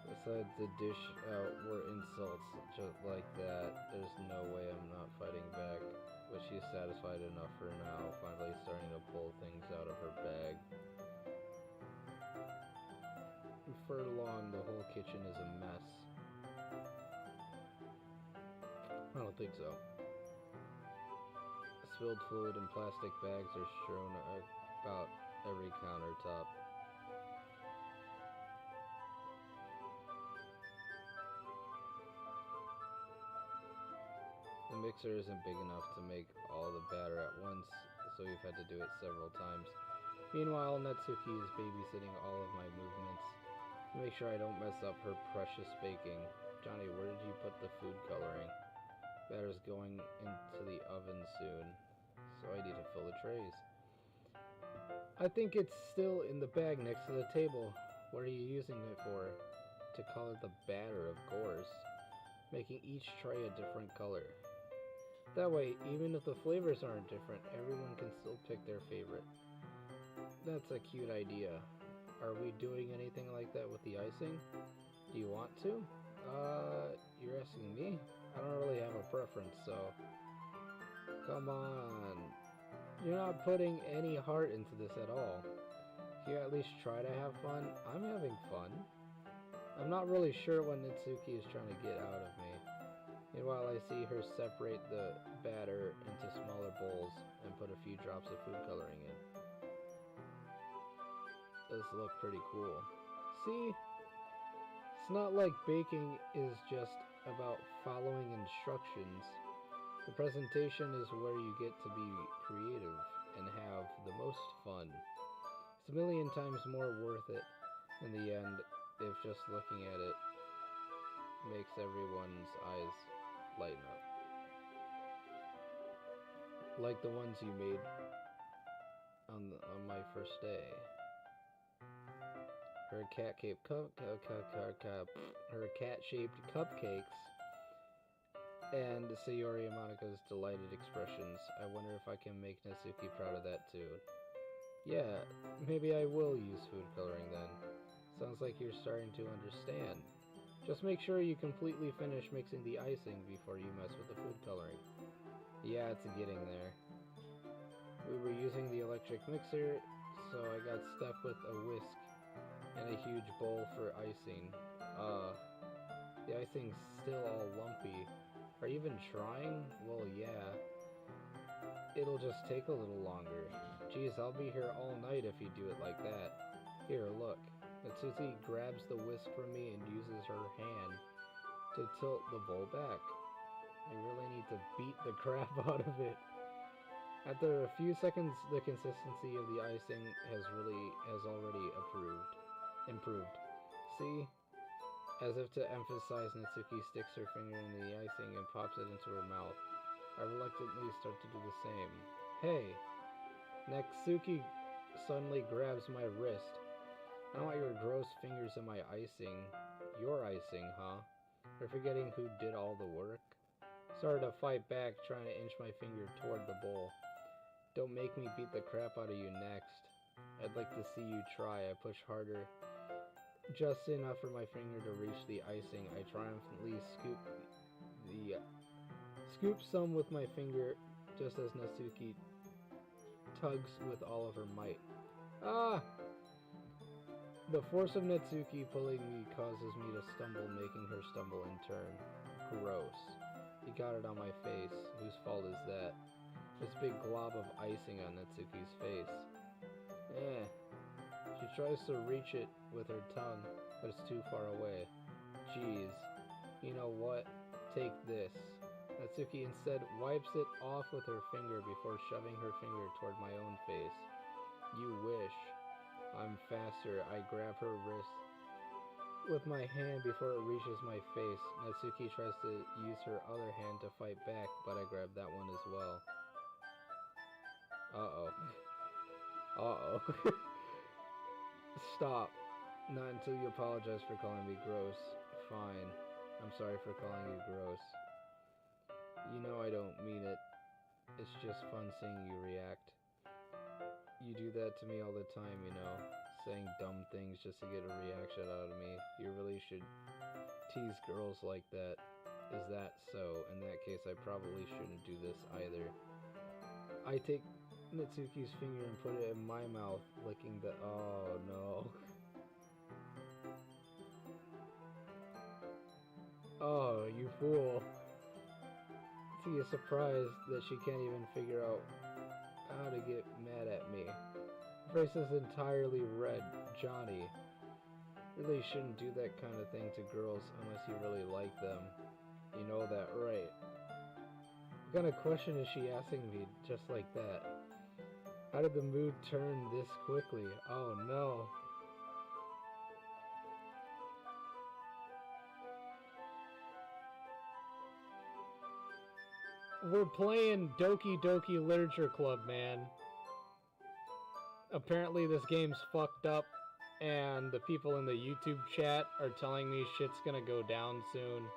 Besides, the dish out were insults just like that. There's no way I'm not fighting back. But she's satisfied enough for now, finally starting to pull things out of her bag. For long, the whole kitchen is a mess. I don't think so. Spilled fluid and plastic bags are strewn about every countertop. The mixer isn't big enough to make all the batter at once, so we've had to do it several times. Meanwhile, Natsuki is babysitting all of my movements to make sure I don't mess up her precious baking. Johnny, where did you put the food coloring? Batter's going into the oven soon, so I need to fill the trays. I think it's still in the bag next to the table. What are you using it for? To color the batter, of course. Making each tray a different color. That way, even if the flavors aren't different, everyone can still pick their favorite. That's a cute idea. Are we doing anything like that with the icing? Do you want to? You're asking me? I don't really have a preference, so... Come on. You're not putting any heart into this at all. Can you at least try to have fun? I'm having fun. I'm not really sure what Natsuki is trying to get out of me. Meanwhile, I see her separate the batter into smaller bowls and put a few drops of food coloring in. Does look pretty cool. See? It's not like baking is just about following instructions. The presentation is where you get to be creative and have the most fun. It's a million times more worth it in the end if just looking at it makes everyone's eyes lighten up. Like the ones you made on my first day. Her cat-shaped cupcakes and Sayori and Monika's delighted expressions. I wonder if I can make Natsuki proud of that too. Yeah, maybe I will use food coloring then. Sounds like you're starting to understand. Just make sure you completely finish mixing the icing before you mess with the food coloring. Yeah, it's getting there. We were using the electric mixer, so I got stuck with a whisk and a huge bowl for icing. The icing's still all lumpy. Are you even trying? Well, yeah. It'll just take a little longer. Geez, I'll be here all night if you do it like that. Here, look. Natsuki grabs the whisk from me and uses her hand to tilt the bowl back. I really need to beat the crap out of it. After a few seconds, the consistency of the icing has already improved. See? As if to emphasize, Natsuki sticks her finger in the icing and pops it into her mouth. I reluctantly start to do the same. Hey, Natsuki suddenly grabs my wrist. I don't want your gross fingers in my icing. Your icing, huh? You're forgetting who did all the work? Started to fight back, trying to inch my finger toward the bowl. Don't make me beat the crap out of you next. I'd like to see you try. I push harder. Just enough for my finger to reach the icing. I triumphantly scoop some with my finger, just as Natsuki tugs with all of her might. Ah! The force of Natsuki pulling me causes me to stumble, making her stumble in turn. Gross. He got it on my face. Whose fault is that? This big glob of icing on Natsuki's face. Eh. She tries to reach it with her tongue, but it's too far away. Jeez. You know what? Take this. Natsuki instead wipes it off with her finger before shoving her finger toward my own face. You wish. I'm faster. I grab her wrist with my hand before it reaches my face. Natsuki tries to use her other hand to fight back, but I grab that one as well. Uh-oh. Uh-oh. Stop. Not until you apologize for calling me gross. Fine. I'm sorry for calling you gross. You know I don't mean it. It's just fun seeing you react. You do that to me all the time, you know, saying dumb things just to get a reaction out of me. You really should tease girls like that. Is that so? In that case, I probably shouldn't do this either. I take Natsuki's finger and put it in my mouth, licking the... Oh, no. Oh, you fool. She is surprised that she can't even figure out how to get mad at me. Her face is entirely red. Johnny. Really shouldn't do that kind of thing to girls unless you really like them. You know that, right? What kind of question is she asking me just like that? How did the mood turn this quickly? Oh no. We're playing Doki Literature Club, man. Apparently this game's fucked up, and the people in the YouTube chat are telling me shit's gonna go down soon.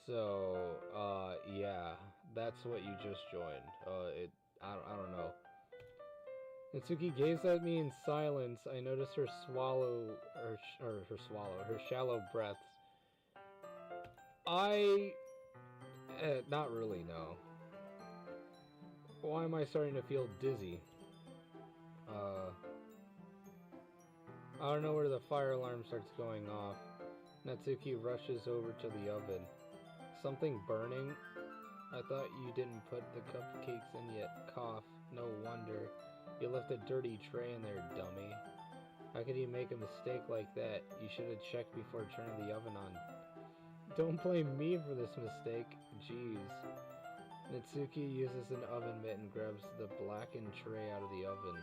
So, yeah, that's what you just joined. I don't know. Natsuki gazed at me in silence. I noticed her her shallow breaths. Not really, no. Why am I starting to feel dizzy? I don't know where the fire alarm starts going off. Natsuki rushes over to the oven. Something burning? I thought you didn't put the cupcakes in yet. Cough. No wonder. You left a dirty tray in there, dummy. How could you make a mistake like that? You should have checked before turning the oven on. Don't blame me for this mistake. Jeez. Natsuki uses an oven mitt and grabs the blackened tray out of the oven.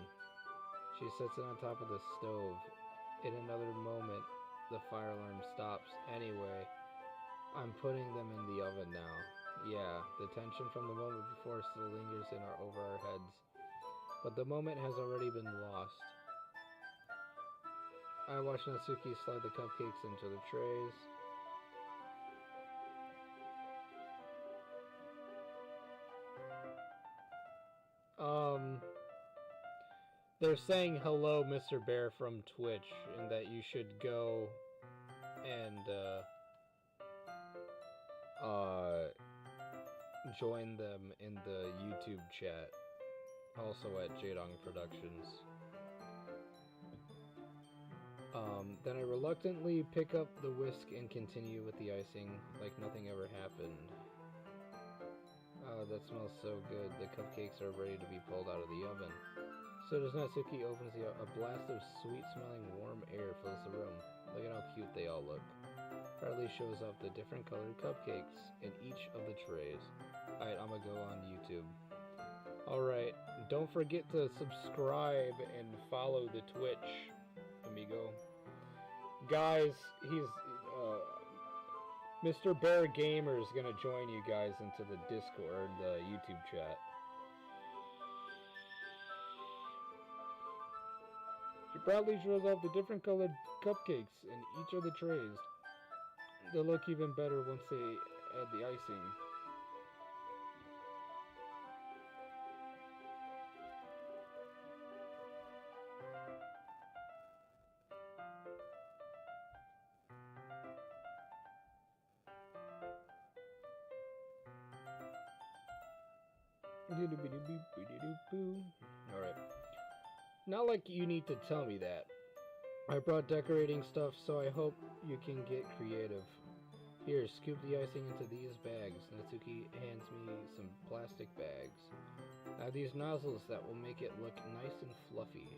She sets it on top of the stove. In another moment, the fire alarm stops. Anyway, I'm putting them in the oven now. Yeah, the tension from the moment before still lingers over our heads. But the moment has already been lost. I watch Natsuki slide the cupcakes into the trays. They're saying hello, Mr. Bear from Twitch, and that you should go and, join them in the YouTube chat. Also at Jadong Productions. Then I reluctantly pick up the whisk and continue with the icing like nothing ever happened. Oh, that smells so good. The cupcakes are ready to be pulled out of the oven. So does Natsuki opens the a blast of sweet-smelling warm air fills the room. Look at how cute they all look. Proudly shows off the different colored cupcakes in each of the trays. Alright, I'm gonna go on YouTube. Alright, don't forget to subscribe and follow the Twitch, amigo. Guys, Mr. Bear Gamer is gonna join you guys into the Discord, the YouTube chat. She proudly shows off the different colored cupcakes in each of the trays. They look even better once they add the icing. Alright. Not like you need to tell me that. I brought decorating stuff, so I hope you can get creative. Here, scoop the icing into these bags. Natsuki hands me some plastic bags. I have these nozzles that will make it look nice and fluffy.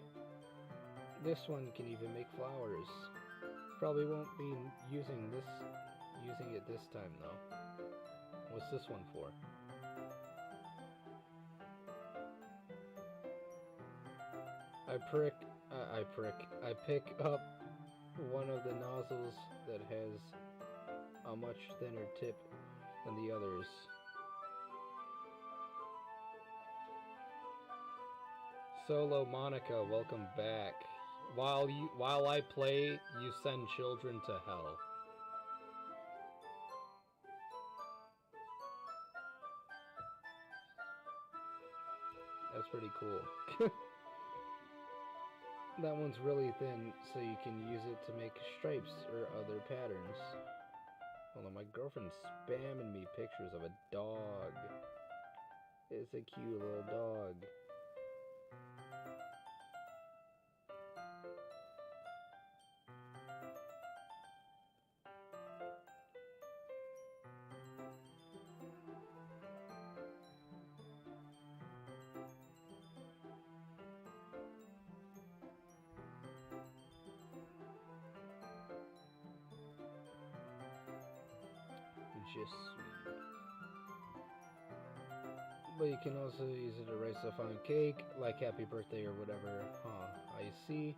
This one can even make flowers. Probably won't be using it this time though. What's this one for? I pick up one of the nozzles that has a much thinner tip than the others. Solo Monica, welcome back. While I play, you send children to hell. That's pretty cool. That one's really thin, so you can use it to make stripes or other patterns. Hold on, my girlfriend's spamming me pictures of a dog. It's a cute little dog. Just sweet. But you can also use it to write stuff on cake, like happy birthday or whatever. Huh, I see.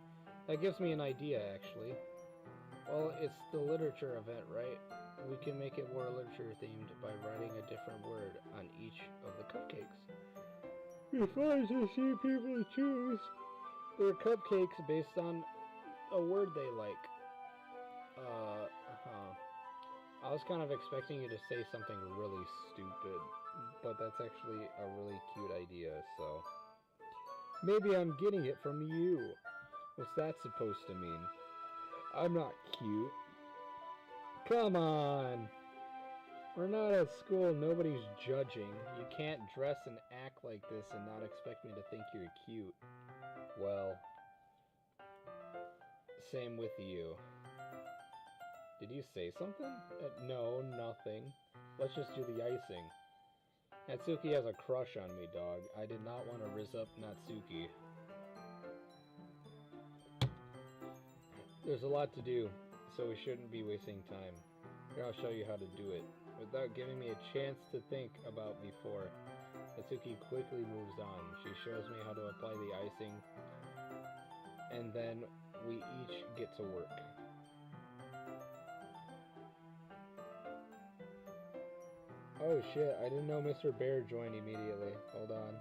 That gives me an idea, actually. Well, it's the literature event, right? We can make it more literature themed by writing a different word on each of the cupcakes. It's fun to see people choose their cupcakes based on a word they like. I was kind of expecting you to say something really stupid, but that's actually a really cute idea, so... Maybe I'm getting it from you. What's that supposed to mean? I'm not cute. Come on! We're not at school, nobody's judging. You can't dress and act like this and not expect me to think you're cute. Well... Same with you. Did you say something? No, nothing. Let's just do the icing. Natsuki has a crush on me, dog. I did not want to rizz up Natsuki. There's a lot to do, so we shouldn't be wasting time. Here, I'll show you how to do it. Without giving me a chance to think about before, Natsuki quickly moves on. She shows me how to apply the icing, and then we each get to work. Oh shit, I didn't know Mr. Bear joined immediately. Hold on.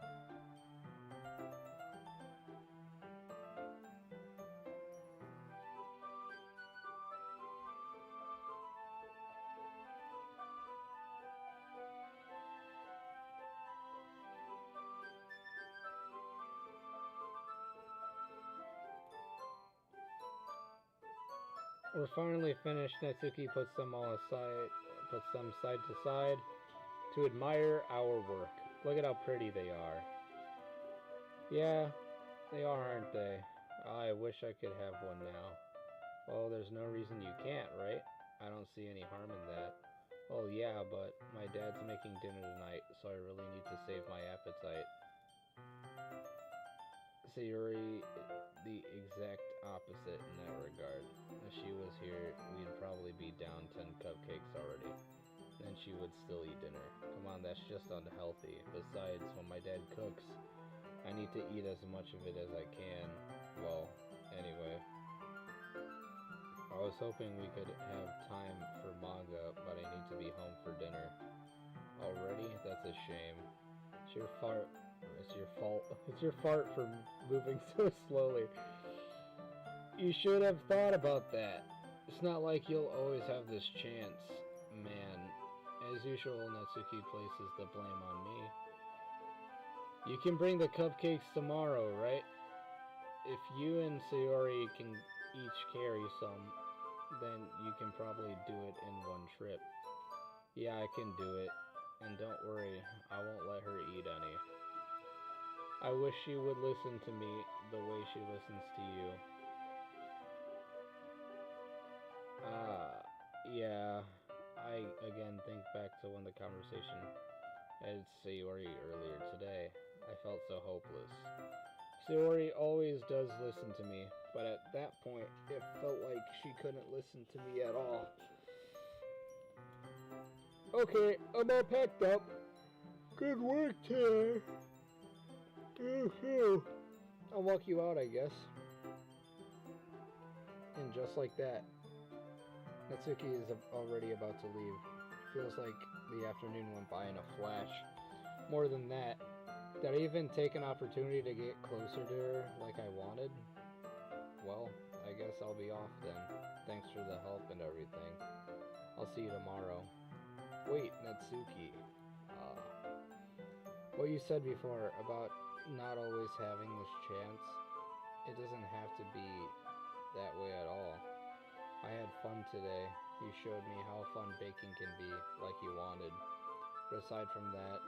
We're finally finished. Natsuki puts them side to side to admire our work. Look at how pretty they are. Yeah, they are, aren't they? I wish I could have one now. Well, there's no reason you can't, right? I don't see any harm in that. Oh yeah, but my dad's making dinner tonight, so I really need to save my appetite. Sayori, the exact opposite in that regard. If she was here, we'd probably be down 10 cupcakes already. Then she would still eat dinner. Come on, that's just unhealthy. Besides, when my dad cooks, I need to eat as much of it as I can. Well, anyway. I was hoping we could have time for manga, but I need to be home for dinner. Already? That's a shame. It's your fart. It's your fault. It's your fart for moving so slowly. You should have thought about that. It's not like you'll always have this chance, man. As usual, Natsuki places the blame on me. You can bring the cupcakes tomorrow, right? If you and Sayori can each carry some, then you can probably do it in one trip. Yeah, I can do it. And don't worry, I won't let her eat any. I wish she would listen to me the way she listens to you. Yeah. I again think back to when the conversation had Sayori earlier today. I felt so hopeless. Sayori always does listen to me, but at that point, it felt like she couldn't listen to me at all. Okay, I'm all packed up. Good work, Taylor. I'll walk you out, I guess. And just like that, Natsuki is already about to leave. Feels like the afternoon went by in a flash. More than that, did I even take an opportunity to get closer to her like I wanted? Well, I guess I'll be off then. Thanks for the help and everything. I'll see you tomorrow. Wait, Natsuki. What you said before about not always having this chance, it doesn't have to be that way at all. I had fun today. You showed me how fun baking can be, like you wanted. But aside from that,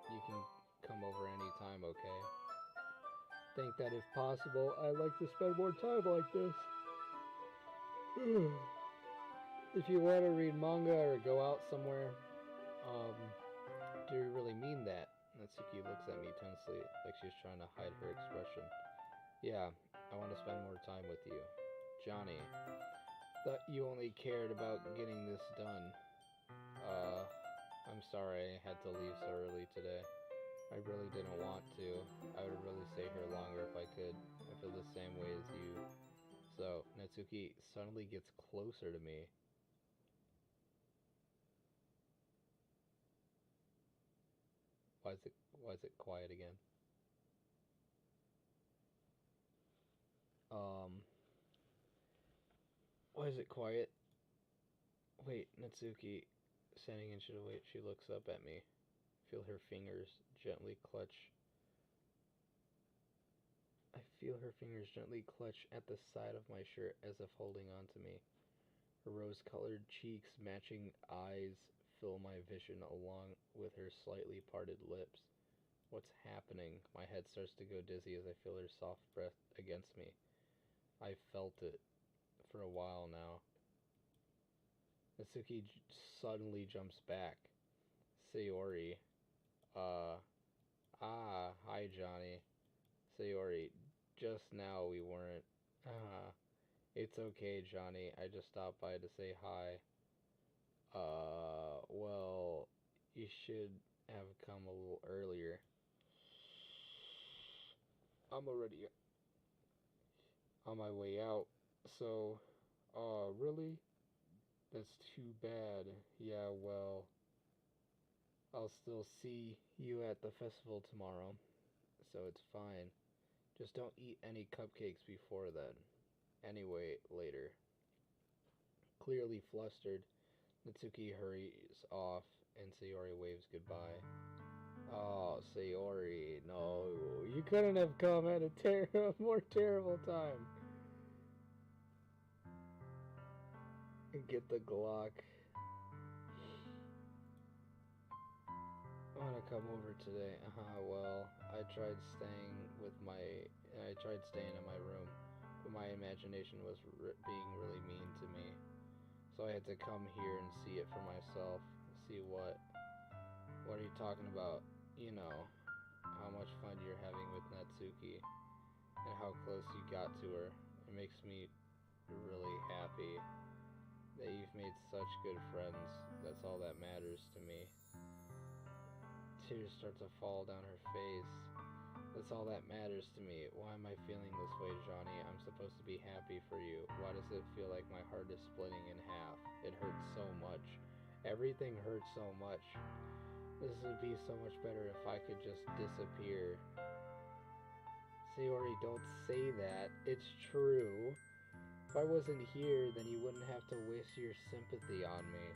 you can come over anytime, okay? Think that if possible, I'd like to spend more time like this. If you want to read manga or go out somewhere, do you really mean that? Natsuki looks at me tensely, like she's trying to hide her expression. Yeah, I want to spend more time with you. Johnny, thought you only cared about getting this done. I'm sorry I had to leave so early today. I really didn't want to. I would really stay here longer if I could. I feel the same way as you. So, Natsuki suddenly gets closer to me. Why is it quiet again? Why is it quiet? Wait, Natsuki, standing inches away, she looks up at me. Feel her fingers gently clutch. I feel her fingers gently clutch at the side of my shirt as if holding on to me. Her rose-colored cheeks, matching eyes, fill my vision along with her slightly parted lips. What's happening? My head starts to go dizzy as I feel her soft breath against me. I've felt it for a while now. Natsuki suddenly jumps back. Sayori. Hi Johnny. Sayori, just now we weren't. It's okay, Johnny. I just stopped by to say hi. Well, you should have come a little earlier. I'm already on my way out. So, really? That's too bad. Yeah, well, I'll still see you at the festival tomorrow, so it's fine. Just don't eat any cupcakes before then. Anyway, later. Clearly flustered, Natsuki hurries off, and Sayori waves goodbye. Oh, Sayori, no. You couldn't have come at a more terrible time. Get the Glock. I want to come over today. Well, I tried staying in my room, but my imagination was being really mean to me. So I had to come here and see it for myself. See what? What are you talking about? You know, how much fun you're having with Natsuki, and how close you got to her. It makes me really happy that you've made such good friends. That's all that matters to me. Tears start to fall down her face. That's all that matters to me. Why am I feeling this way, Johnny? I'm supposed to be happy for you. Why does it feel like my heart is splitting in half? It hurts so much. Everything hurts so much. This would be so much better if I could just disappear. Sayori, don't say that. It's true. If I wasn't here, then you wouldn't have to waste your sympathy on me.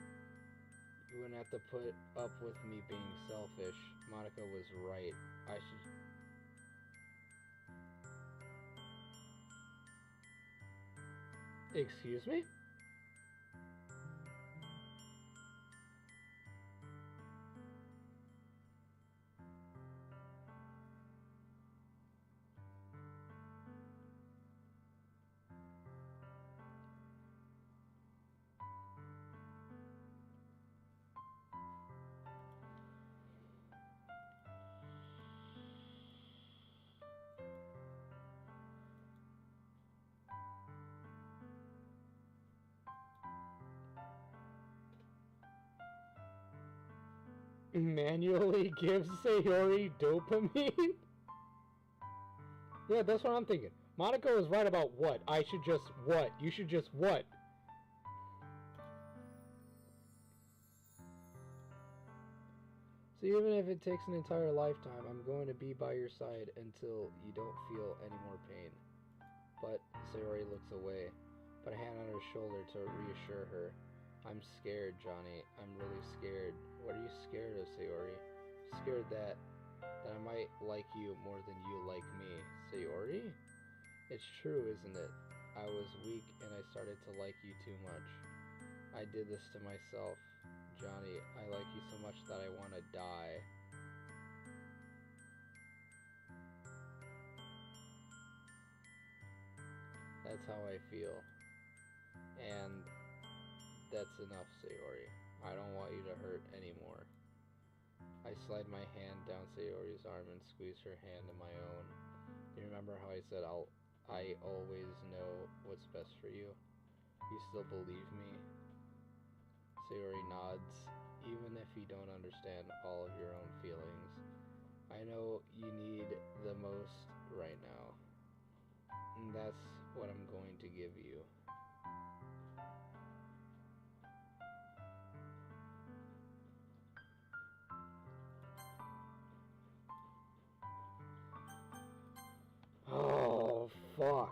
You wouldn't have to put up with me being selfish. Monica was right. I should... Excuse me? Manually gives Sayori dopamine? Yeah, that's what I'm thinking. Monica was right about what? I should just what? You should just what? So even if it takes an entire lifetime, I'm going to be by your side until you don't feel any more pain. But Sayori looks away, put a hand on her shoulder to reassure her. I'm scared, Johnny. I'm really scared. What are you scared of, Sayori? Scared that I might like you more than you like me. Sayori? It's true, isn't it? I was weak and I started to like you too much. I did this to myself. Johnny, I like you so much that I want to die. That's how I feel. And that's enough, Sayori. I don't want you to hurt anymore. I slide my hand down Sayori's arm and squeeze her hand in my own. You remember how I said I always know what's best for you? You still believe me? Sayori nods, even if you don't understand all of your own feelings. I know you need the most right now. And that's what I'm going to give you. Oh, fuck.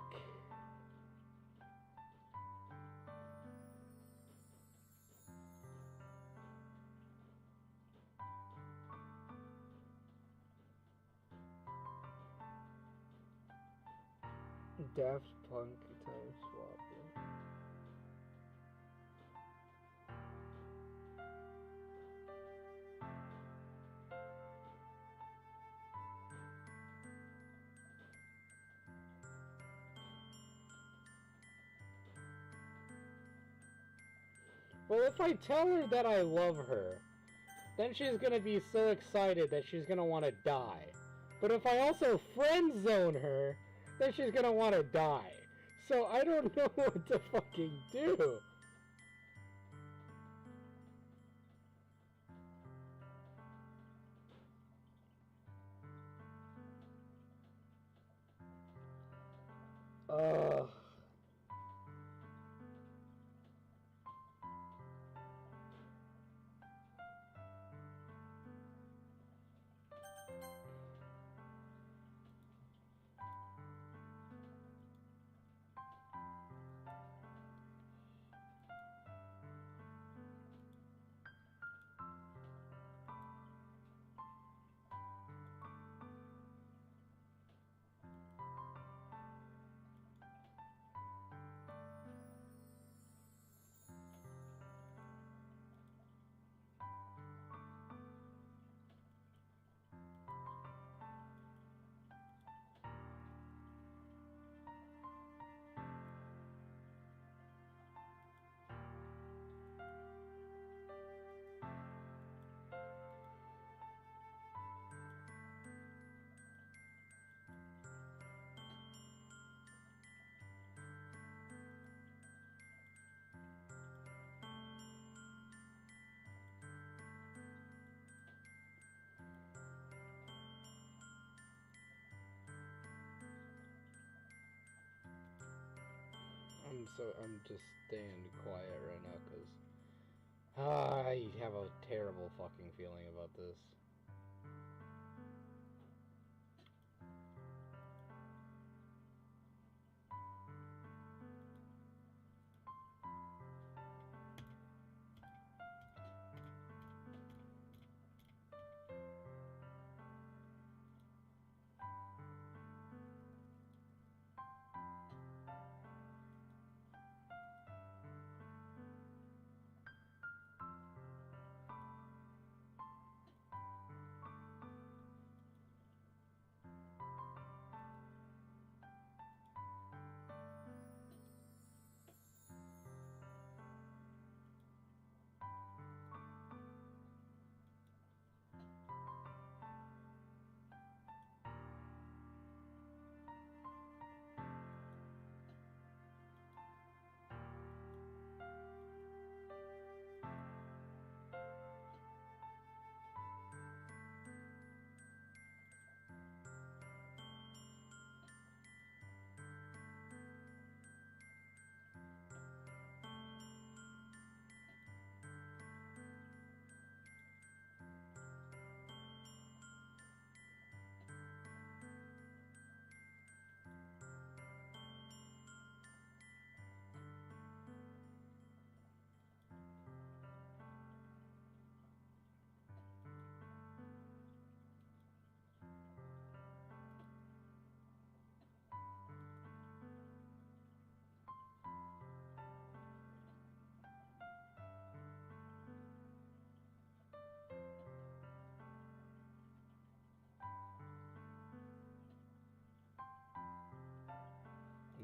Daft Punk time swap. Well, if I tell her that I love her, then she's gonna be so excited that she's gonna want to die. But if I also friend zone her, then she's gonna want to die. So I don't know what to fucking do. Ugh. I'm just staying quiet right now because I have a terrible fucking feeling about this.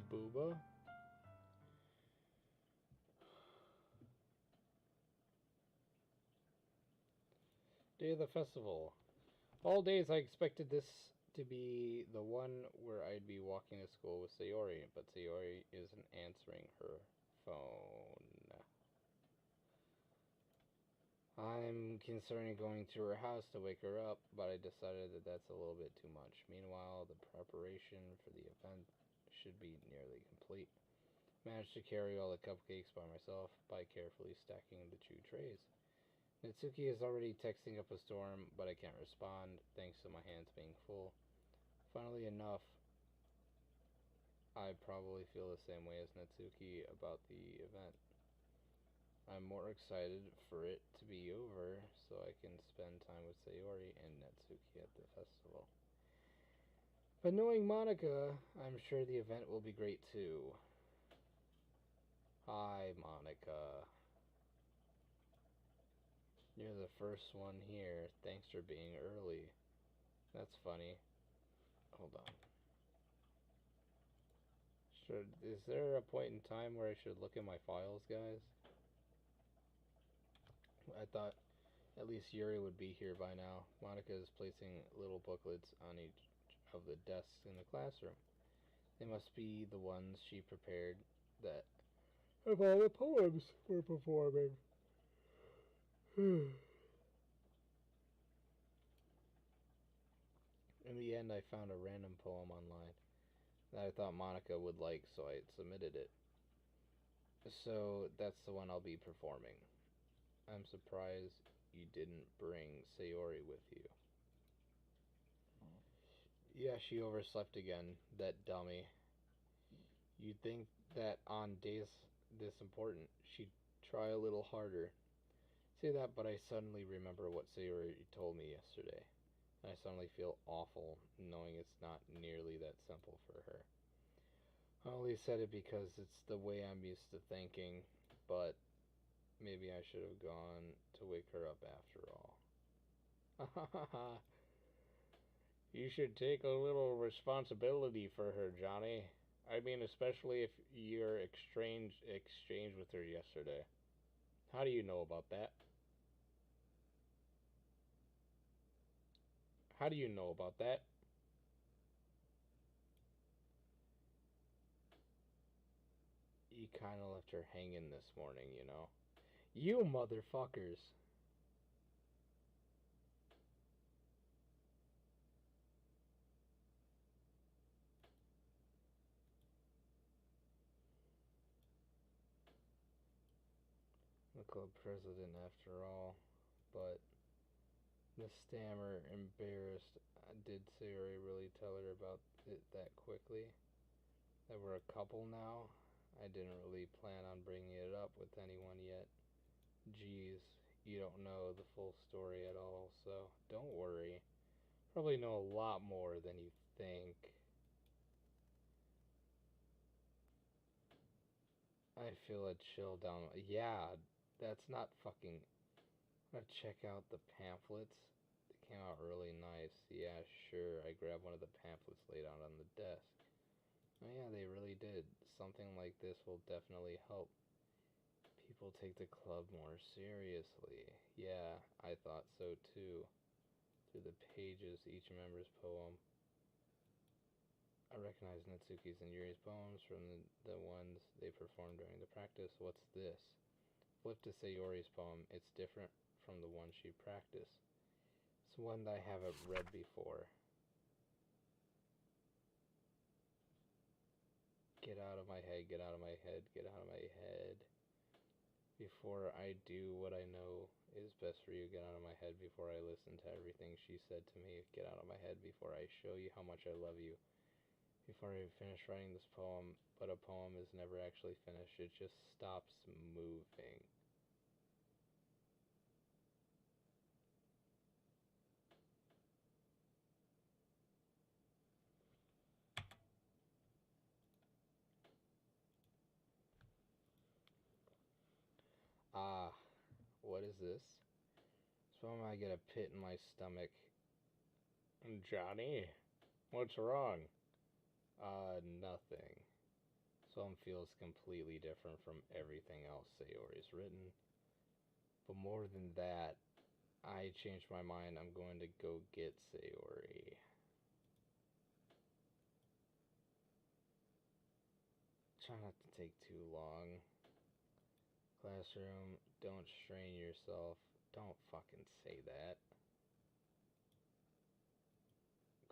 Booba? Day of the festival. All days I expected this to be the one where I'd be walking to school with Sayori, but Sayori isn't answering her phone. I'm considering going to her house to wake her up, but I decided that that's a little bit too much. Meanwhile, the preparation for the event should be nearly complete. Managed to carry all the cupcakes by myself by carefully stacking the 2 trays. Natsuki is already texting up a storm, but I can't respond thanks to my hands being full. Funnily enough, I probably feel the same way as Natsuki about the event. I'm more excited for it to be over so I can spend time with Sayori and Natsuki at the festival. But knowing Monica, I'm sure the event will be great too. Hi, Monica. You're the first one here. Thanks for being early. That's funny. Hold on. Is there a point in time where I should look at my files, guys? I thought at least Yuri would be here by now. Monica is placing little booklets on each of the desks in the classroom. They must be the ones she prepared that of all the poems we're performing. In the end, I found a random poem online that I thought Monica would like, so I submitted it. So that's the one I'll be performing. I'm surprised you didn't bring Sayori with you. Yeah, she overslept again, that dummy. You'd think that on days this important, she'd try a little harder. Say that, but I suddenly remember what Sayori told me yesterday. I suddenly feel awful knowing it's not nearly that simple for her. I only said it because it's the way I'm used to thinking, but maybe I should have gone to wake her up after all. You should take a little responsibility for her, Johnny. I mean, especially if your exchange with her yesterday. How do you know about that? How do you know about that? You kind of left her hanging this morning, you know. You motherfuckers. club president after all, but the stammer, embarrassed. Did Sayori really tell her about it that quickly? That we're a couple now? I didn't really plan on bringing it up with anyone yet. Geez, you don't know the full story at all, so don't worry. Probably know a lot more than you think. I feel a chill down. Yeah, that's not fucking. I'm gonna check out the pamphlets. They came out really nice. Yeah, sure. I grabbed one of the pamphlets laid out on the desk. Oh yeah, they really did. Something like this will definitely help people take the club more seriously. Yeah, I thought so too. Through the pages, each member's poem. I recognize Natsuki's and Yuri's poems from the ones they performed during the practice. What's this? Flip to Sayori's poem. It's different from the one she practiced. It's one that I haven't read before. Get out of my head, get out of my head, get out of my head. Before I do what I know is best for you, get out of my head before I listen to everything she said to me. Get out of my head before I show you how much I love you. Before I finish writing this poem, but a poem is never actually finished. It just stops moving. Ah, what is this? Somehow I get a pit in my stomach. Johnny, what's wrong? Nothing. Some feels completely different from everything else Sayori's written. But more than that, I changed my mind. I'm going to go get Sayori. Try not to take too long. Classroom, don't strain yourself. Don't fucking say that.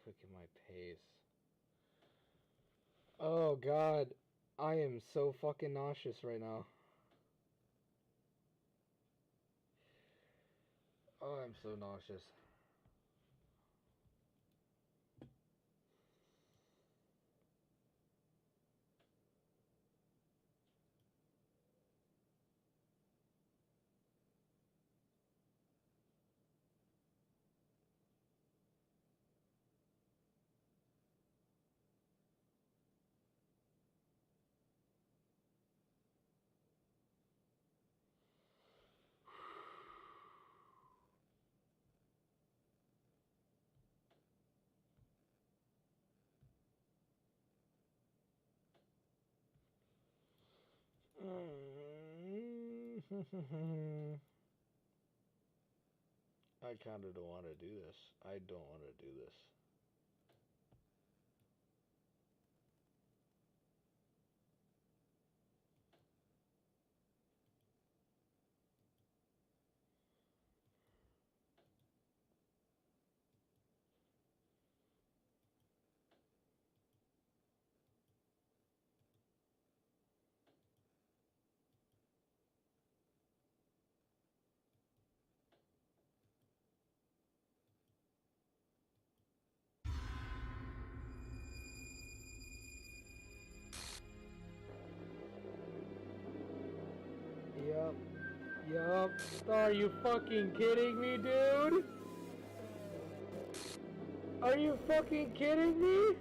Quicken my pace. Oh god, I am so fucking nauseous right now. Oh, I'm so nauseous. I kinda don't want to do this. I don't want to do this. Yup. Yup. Are you fucking kidding me, dude? Are you fucking kidding me?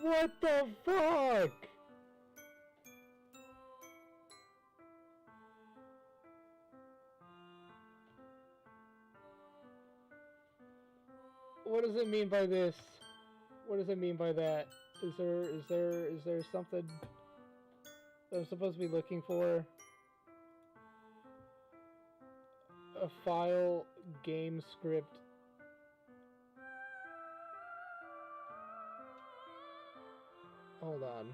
What the fuck? What does it mean by this? What does it mean by that? Is there something that I'm supposed to be looking for? A file, game script. Hold on.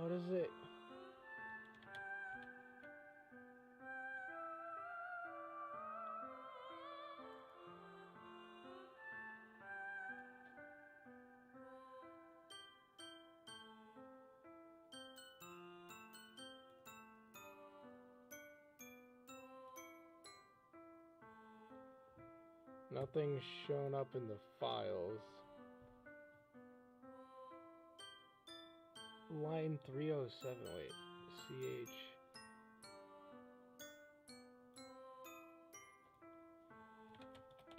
What is it? Nothing's shown up in the files. Line 307, wait, CH.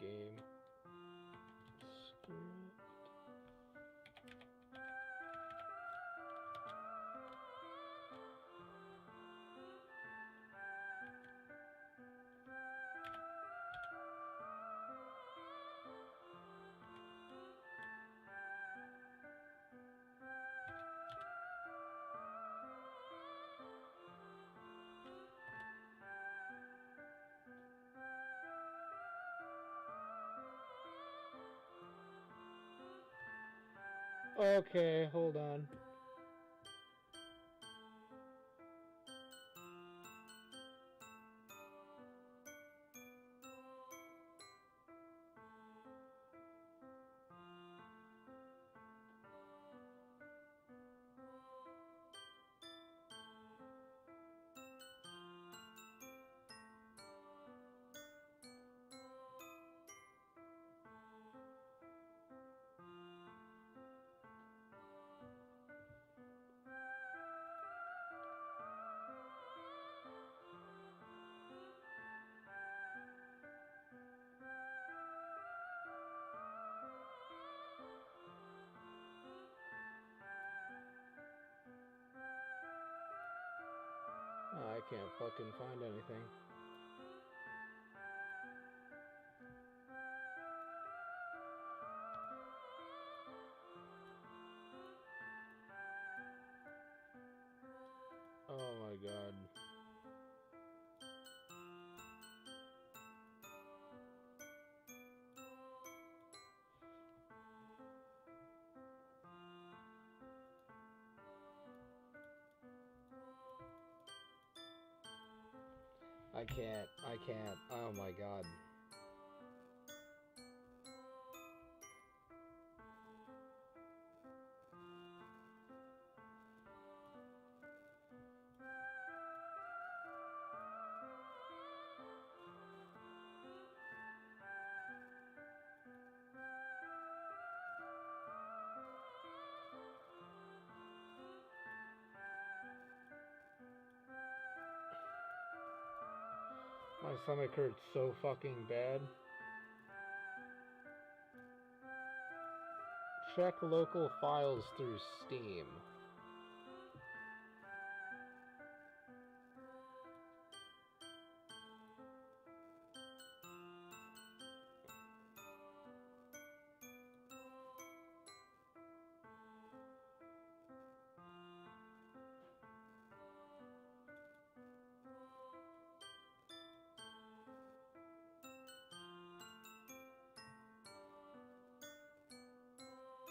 Game. Script. Okay, hold on. Oh, I can't fucking find anything. Oh my god. I can't. Oh my god. My stomach hurts so fucking bad. Check local files through Steam.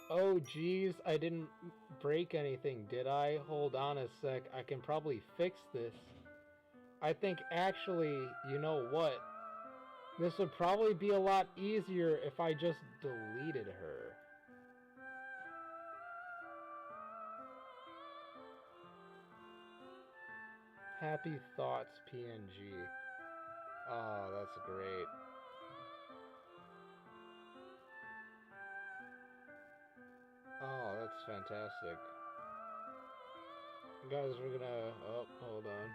Oh geez, I didn't break anything, did I? Hold on a sec, I can probably fix this. I think actually, you know what? This would probably be a lot easier if I just deleted her. Happy Thoughts PNG. Oh, that's great. Oh, that's fantastic. Guys, we're gonna... Oh, hold on.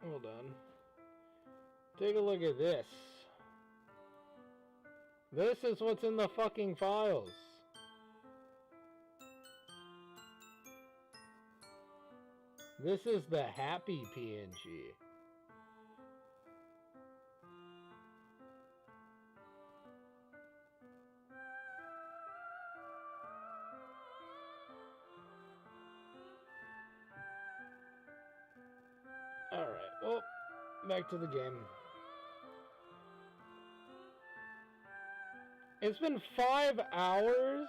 Hold on. Take a look at this. This is what's in the fucking files. This is the happy PNG. Alright, well, Back to the game. It's been 5 hours?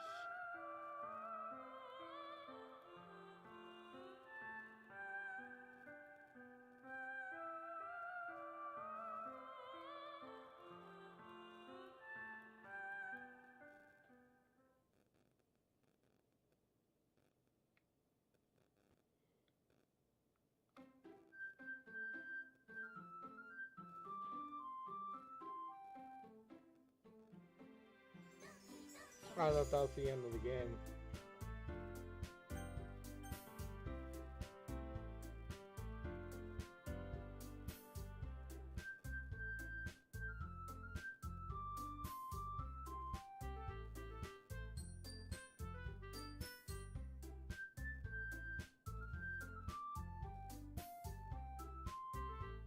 I thought that was the end of the game.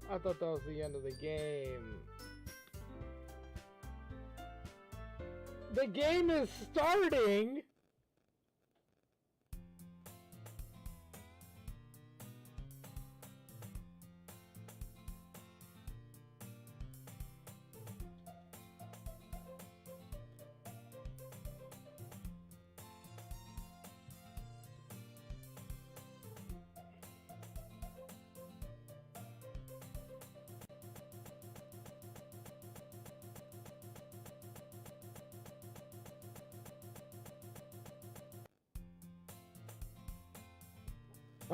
I thought that was the end of the game. The game is starting!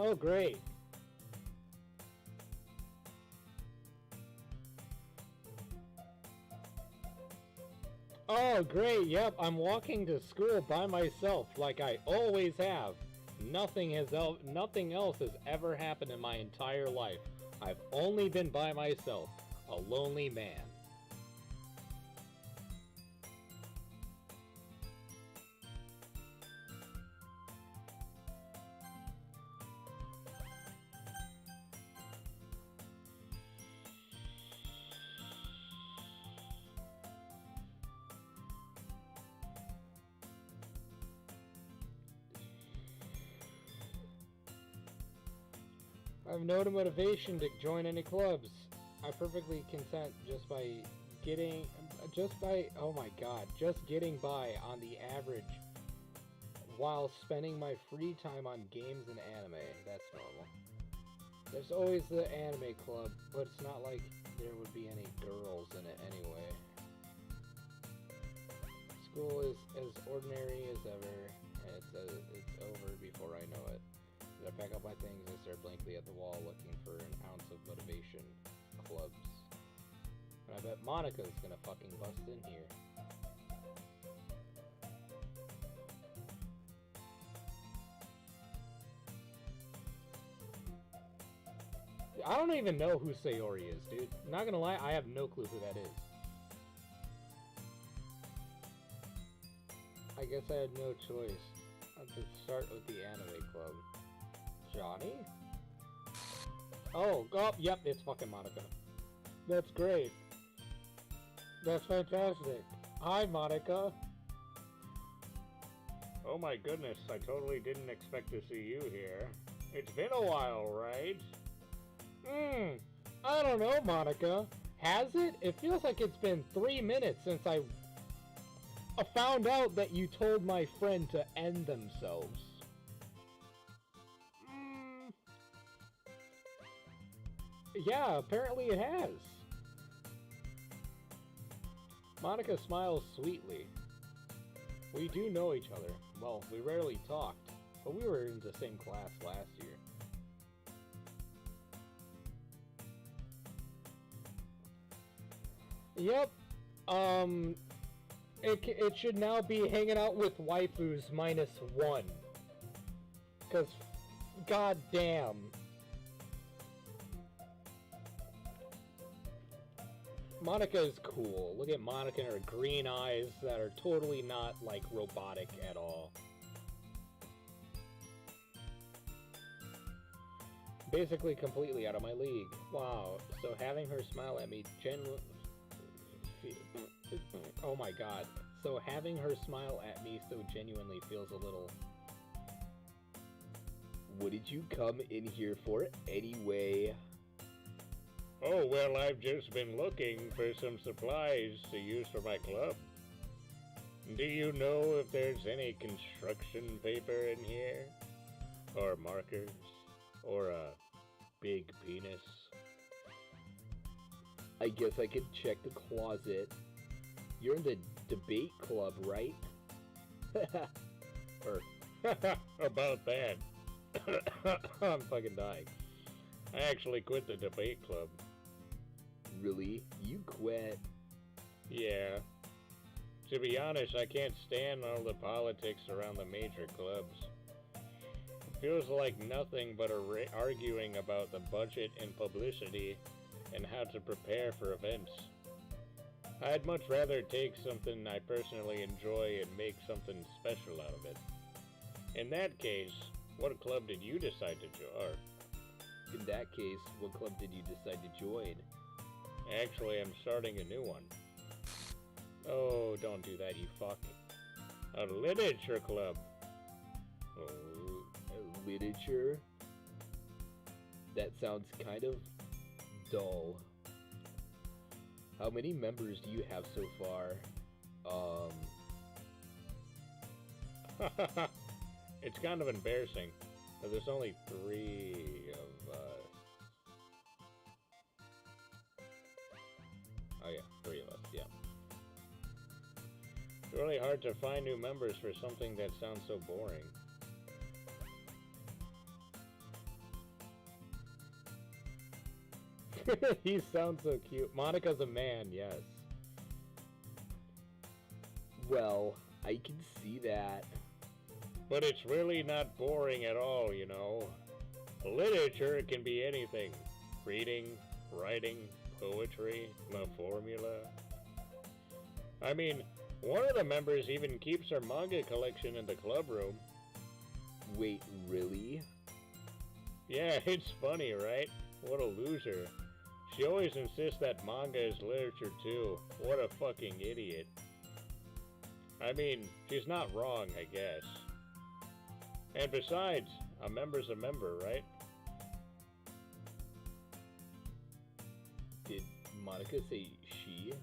Oh, great. Oh, great. Yep, I'm walking to school by myself like I always have. Nothing else has ever happened in my entire life. I've only been by myself, a lonely man. I have no motivation to join any clubs. I perfectly content just getting by on the average while spending my free time on games and anime. That's normal. There's always the anime club, but it's not like there would be any girls in it anyway. School is as ordinary as ever, and it's over before I know it. I pack up my things and stare blankly at the wall looking for an ounce of motivation. Clubs. And I bet Monica's gonna fucking bust in here. I don't even know who Sayori is, dude. Not gonna lie, I have no clue who that is. I guess I had no choice. I have to start with the anime club. Johnny? Oh, yep, it's fucking Monica. That's great. That's fantastic. Hi, Monica. Oh my goodness, I totally didn't expect to see you here. It's been a while, right? I don't know, Monica. Has it? It feels like it's been 3 minutes since I found out that you told my friend to end themselves. Yeah, apparently it has. Monica smiles sweetly. We do know each other. Well, we rarely talked, but we were in the same class last year. Yep. It should now be hanging out with waifus -1. Because, goddamn. Monica is cool. Look at Monica and her green eyes that are totally not, like, robotic at all. Basically completely out of my league. Wow. So having her smile at me oh my god. So having her smile at me so genuinely feels a little... What did you come in here for anyway? Oh, well, I've just been looking for some supplies to use for my club. Do you know if there's any construction paper in here? Or markers? Or a big penis? I guess I could check the closet. You're in the debate club, right? Or, about that. I'm fucking dying. I actually quit the debate club. Really? You quit? Yeah. To be honest, I can't stand all the politics around the major clubs. It feels like nothing but arguing about the budget and publicity and how to prepare for events. I'd much rather take something I personally enjoy and make something special out of it. In that case, what club did you decide to join? In that case, what club did you decide to join? Actually, I'm starting a new one. Oh, don't do that, you fuck. A literature club. Oh, literature? That sounds kind of dull. How many members do you have so far? It's kind of embarrassing, but there's only 3 of us. Oh yeah, 3 of us, yeah. It's really hard to find new members for something that sounds so boring. He sounds so cute. Monica's a man, yes. Well, I can see that. But it's really not boring at all, you know. Literature can be anything. Reading, writing, poetry, the formula. I mean, one of the members even keeps her manga collection in the club room. Wait, really? Yeah, it's funny, right? What a loser. She always insists that manga is literature too. What a fucking idiot. I mean, she's not wrong, I guess. And besides, a member's a member, right? Did Monica say she?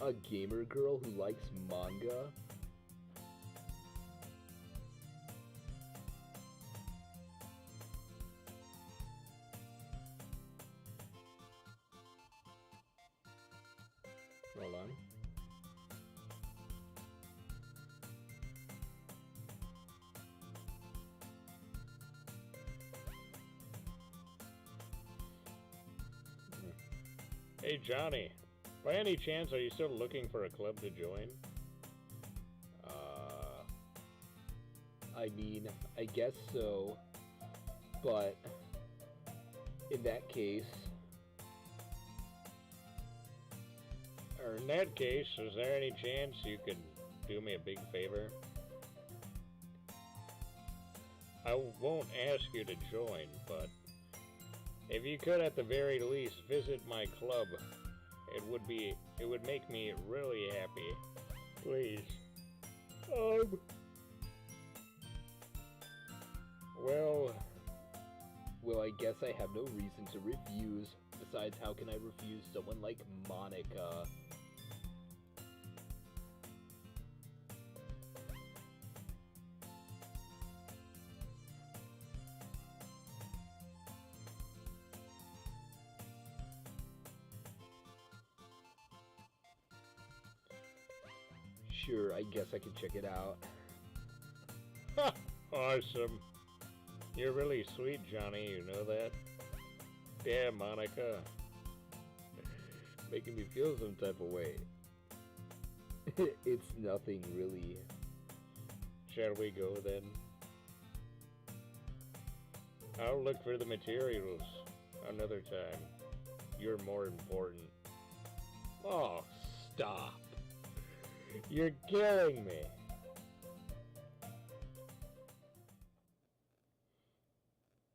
A gamer girl who likes manga? Hold on. Hey Johnny, by any chance are you still looking for a club to join? I mean, I guess so. But in that case, Or in that case, is there any chance you could do me a big favor? I won't ask you to join, but if you could at the very least visit my club, it would make me really happy. Please. Well, I guess I have no reason to refuse. Besides, how can I refuse someone like Monica? Sure, I guess I can check it out. Ha! Awesome. You're really sweet, Johnny, you know that? Yeah, Monica. Making me feel some type of way. It's nothing, really. Shall we go then? I'll look for the materials another time. You're more important. Oh, stop. You're killing me.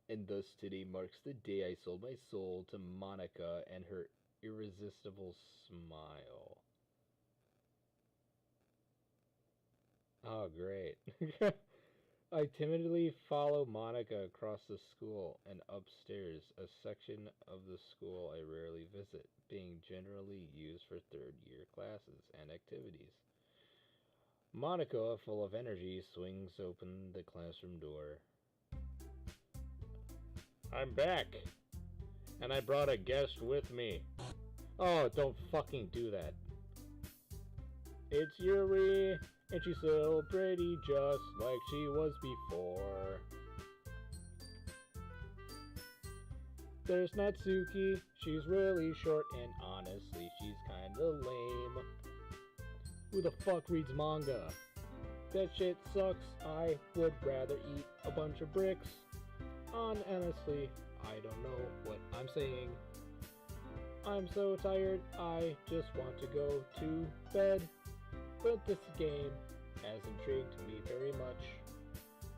And thus today marks the day I sold my soul to Monica and her irresistible smile. Oh, great. I timidly follow Monica across the school and upstairs, a section of the school I rarely visit, being generally used for third-year classes and activities. Monica, full of energy, swings open the classroom door. I'm back, and I brought a guest with me. Oh, don't fucking do that. It's Yuri, and she's so pretty just like she was before. There's Natsuki, she's really short and honestly she's kinda lame. Who the fuck reads manga? That shit sucks, I would rather eat a bunch of bricks. Honestly, I don't know what I'm saying. I'm so tired, I just want to go to bed. But this game has intrigued me very much.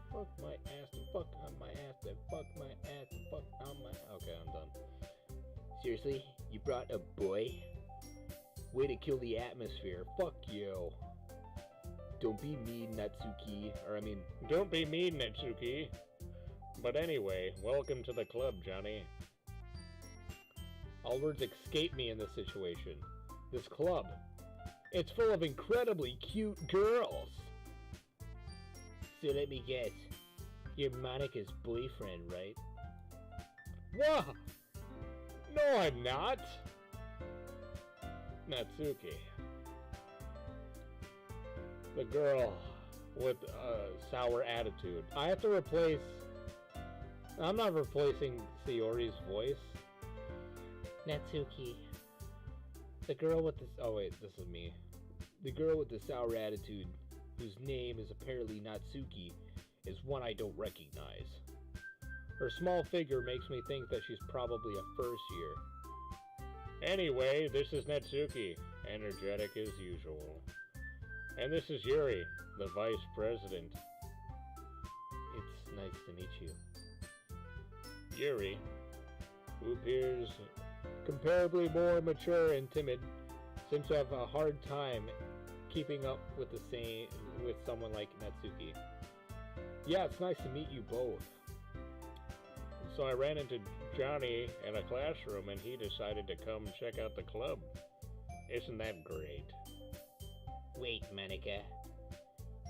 Fuck my ass and fuck on my ass and fuck my ass and fuck on my... Okay, I'm done. Seriously? You brought a boy? Way to kill the atmosphere. Fuck you. Don't be mean, Natsuki. Don't be mean, Natsuki. But anyway, welcome to the club, Johnny. All words escape me in this situation. This club. It's full of incredibly cute girls. So let me guess. You're Monica's boyfriend, right? What? No, I'm not. Natsuki. The girl with a sour attitude. I have to replace... I'm not replacing Sayori's voice. Natsuki. The girl with this... Oh wait, this is me. The girl with the sour attitude, whose name is apparently Natsuki, is one I don't recognize. Her small figure makes me think that she's probably a first year. Anyway, this is Natsuki, energetic as usual. And this is Yuri, the vice president. It's nice to meet you. Yuri, who appears comparably more mature and timid, seems to have a hard time keeping up with someone like Natsuki. Yeah, it's nice to meet you both. So I ran into Johnny in a classroom and he decided to come check out the club. Isn't that great? Wait, Monica.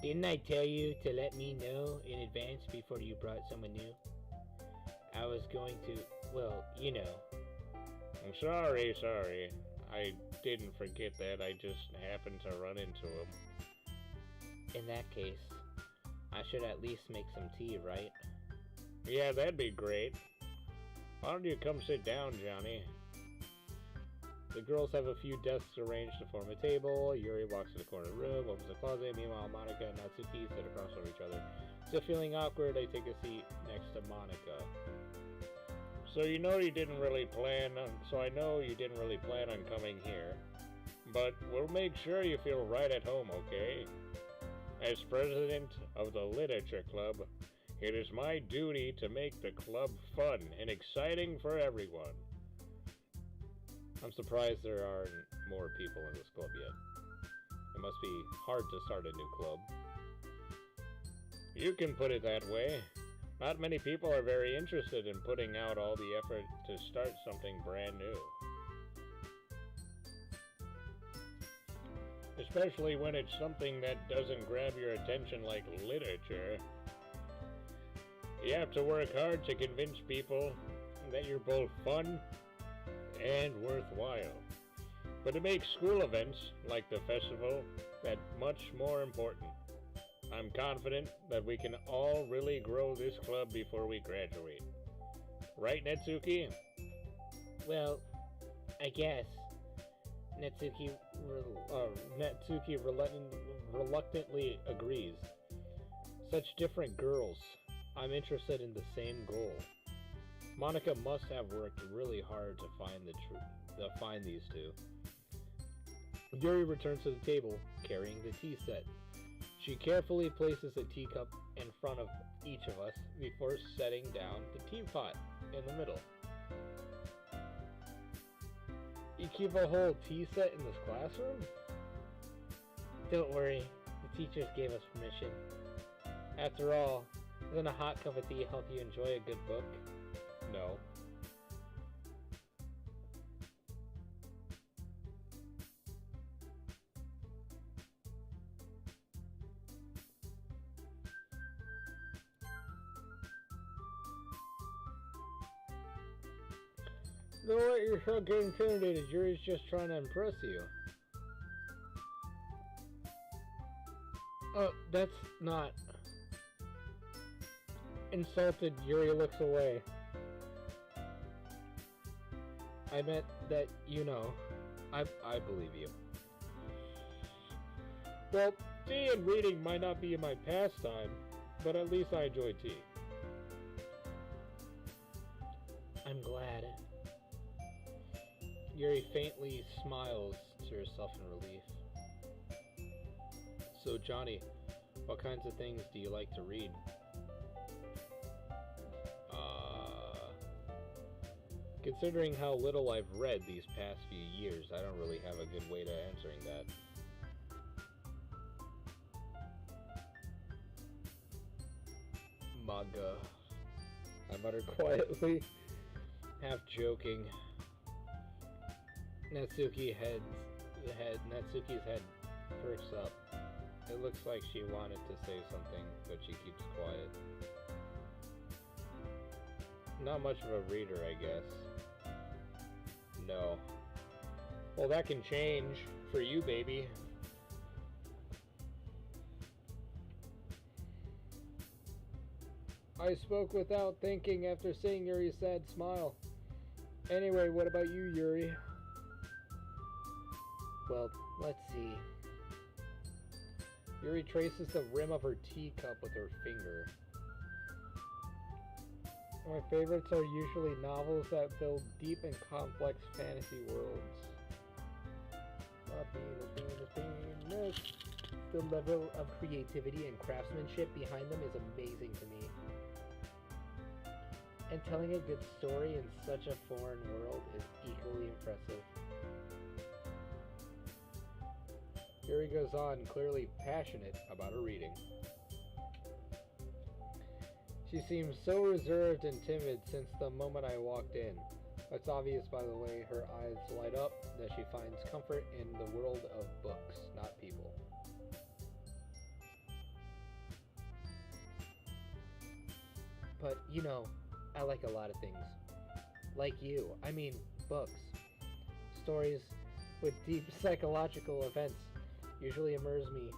Didn't I tell you to let me know in advance before you brought someone new? I was going to, well, you know. I'm sorry. I didn't forget that. I just happened to run into him. In that case, I should at least make some tea, right? Yeah, that'd be great. Why don't you come sit down, Johnny? The girls have a few desks arranged to form a table. Yuri walks to the corner of the room, opens the closet. Meanwhile, Monica and Natsuki sit across from each other. Still feeling awkward, I take a seat next to Monica. So I know you didn't really plan on coming here, but we'll make sure you feel right at home, okay? As president of the Literature Club, it is my duty to make the club fun and exciting for everyone. I'm surprised there aren't more people in this club yet. It must be hard to start a new club. You can put it that way. Not many people are very interested in putting out all the effort to start something brand new. Especially when it's something that doesn't grab your attention like literature. You have to work hard to convince people that you're both fun and worthwhile. But it makes school events, like the festival, that much more important. I'm confident that we can all really grow this club before we graduate. Right, Natsuki? Well, I guess. Natsuki reluctantly agrees. Such different girls. I'm interested in the same goal. Monica must have worked really hard to find these two. Yuri returns to the table, carrying the tea set. She carefully places a teacup in front of each of us before setting down the teapot in the middle. You keep a whole tea set in this classroom? Don't worry, the teachers gave us permission. After all, Doesn't a hot cup of tea help you enjoy a good book? No. No way, you're so getting intimidated. Yuri's just trying to impress you. Oh, that's not. Insulted, Yuri looks away. I meant that, you know. I believe you. Well, tea and reading might not be my pastime, but at least I enjoy tea. I'm glad. Yuri faintly smiles to herself in relief. So, Johnny, what kinds of things do you like to read? Considering how little I've read these past few years, I don't really have a good way to answering that. Manga. I mutter quietly. Half joking. Natsuki's head perks up. It looks like she wanted to say something, but she keeps quiet. Not much of a reader, I guess. No. Well, that can change for you, baby. I spoke without thinking after seeing Yuri's sad smile. Anyway, what about you, Yuri? Well, let's see. Yuri traces the rim of her teacup with her finger. My favorites are usually novels that build deep and complex fantasy worlds. The level of creativity and craftsmanship behind them is amazing to me. And telling a good story in such a foreign world is equally impressive. Yuri goes on, clearly passionate about her reading. She seems so reserved and timid since the moment I walked in. It's obvious by the way her eyes light up that she finds comfort in the world of books, not people. But, you know, I like a lot of things. Like you. I mean, books. Stories with deep psychological events usually immerse me.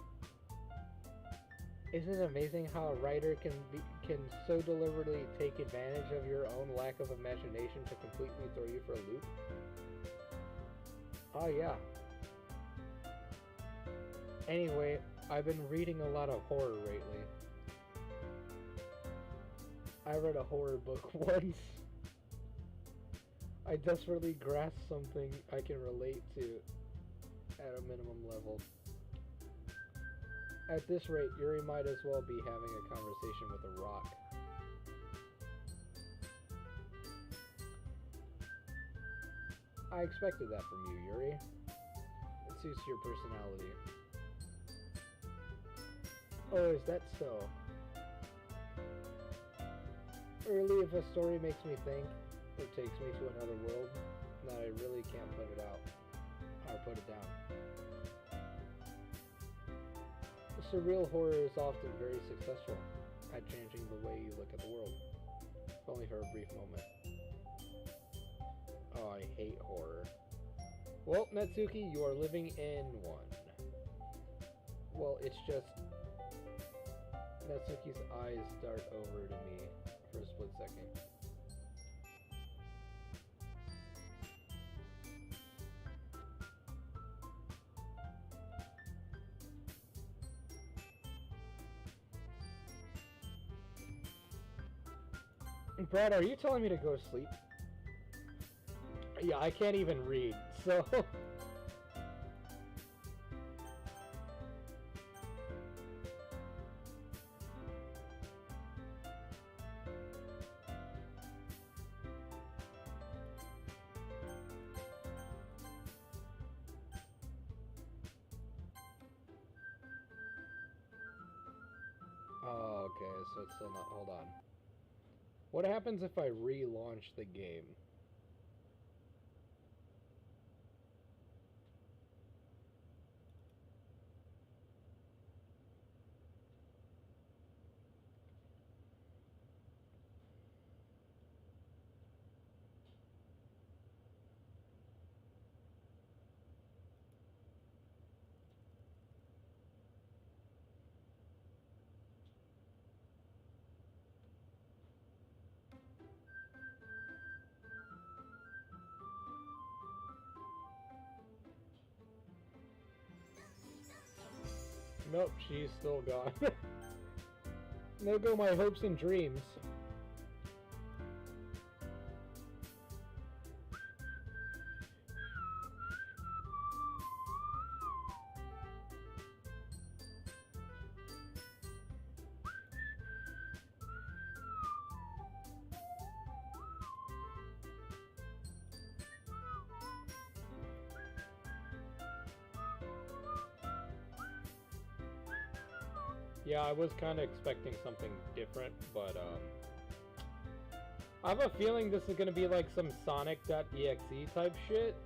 Isn't it amazing how a writer can so deliberately take advantage of your own lack of imagination to completely throw you for a loop? Oh yeah. Anyway, I've been reading a lot of horror lately. I read a horror book once. I desperately grasped something I can relate to at a minimum level. At this rate, Yuri might as well be having a conversation with a rock. I expected that from you, Yuri. It suits your personality. Oh, is that so? Early, if a story makes me think, or takes me to another world, that I really can't put it out, or put it down. Surreal horror is often very successful at changing the way you look at the world, if only for a brief moment. Oh, I hate horror. Well, Natsuki, you are living in one. Well, it's just... Natsuki's eyes dart over to me for a split second. Brad, are you telling me to go to sleep? Yeah, I can't even read, so... Okay, so it's still not. Hold on. What happens if I relaunch the game? Nope, she's still gone. There go my hopes and dreams. Yeah, I was kind of expecting something different, but I have a feeling this is going to be like some Sonic.exe type shit.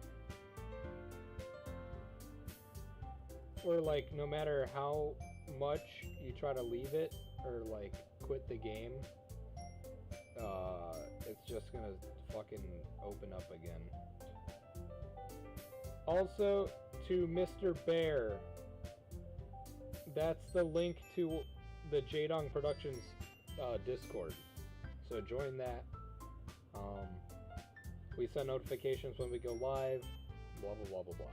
Where like no matter how much you try to leave it or like quit the game, it's just going to fucking open up again. Also, to Mr. Bear, that's the link to the Jadong Productions Discord. So join that. We send notifications when we go live. Blah blah blah blah blah.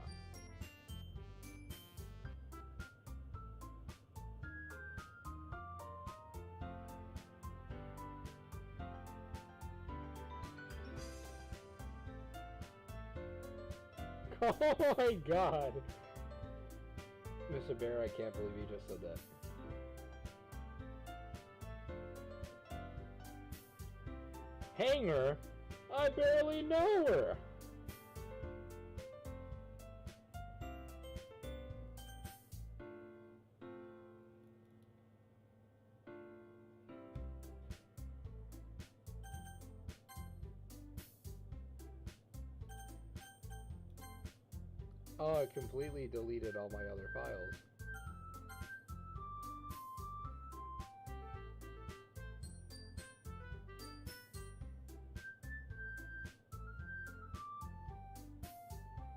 Oh my god! Mr. Bear, I can't believe you just said that. Hanger? I barely know her! Oh, I completely deleted all my other files.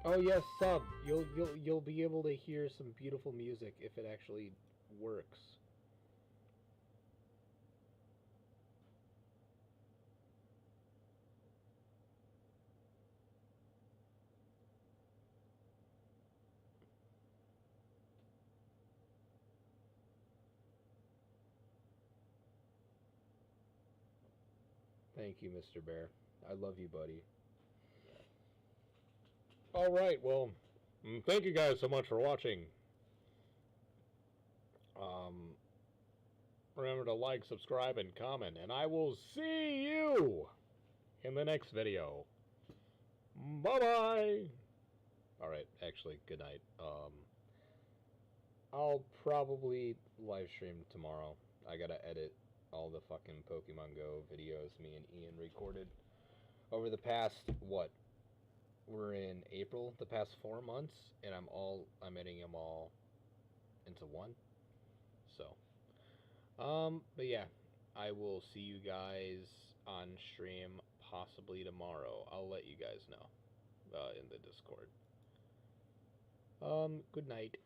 Oh yes, sub. You'll be able to hear some beautiful music if it actually works. Thank you, Mr. Bear. I love you, buddy. Alright, well, thank you guys so much for watching. Remember to like, subscribe, and comment, and I will see you in the next video. Bye-bye! Alright, actually, good night. I'll probably live stream tomorrow. I gotta edit all the fucking Pokemon Go videos me and Ian recorded over the past, what? We're in April, the past 4 months, and I'm editing them all into one. So, but yeah, I will see you guys on stream possibly tomorrow. I'll let you guys know in the Discord. Good night.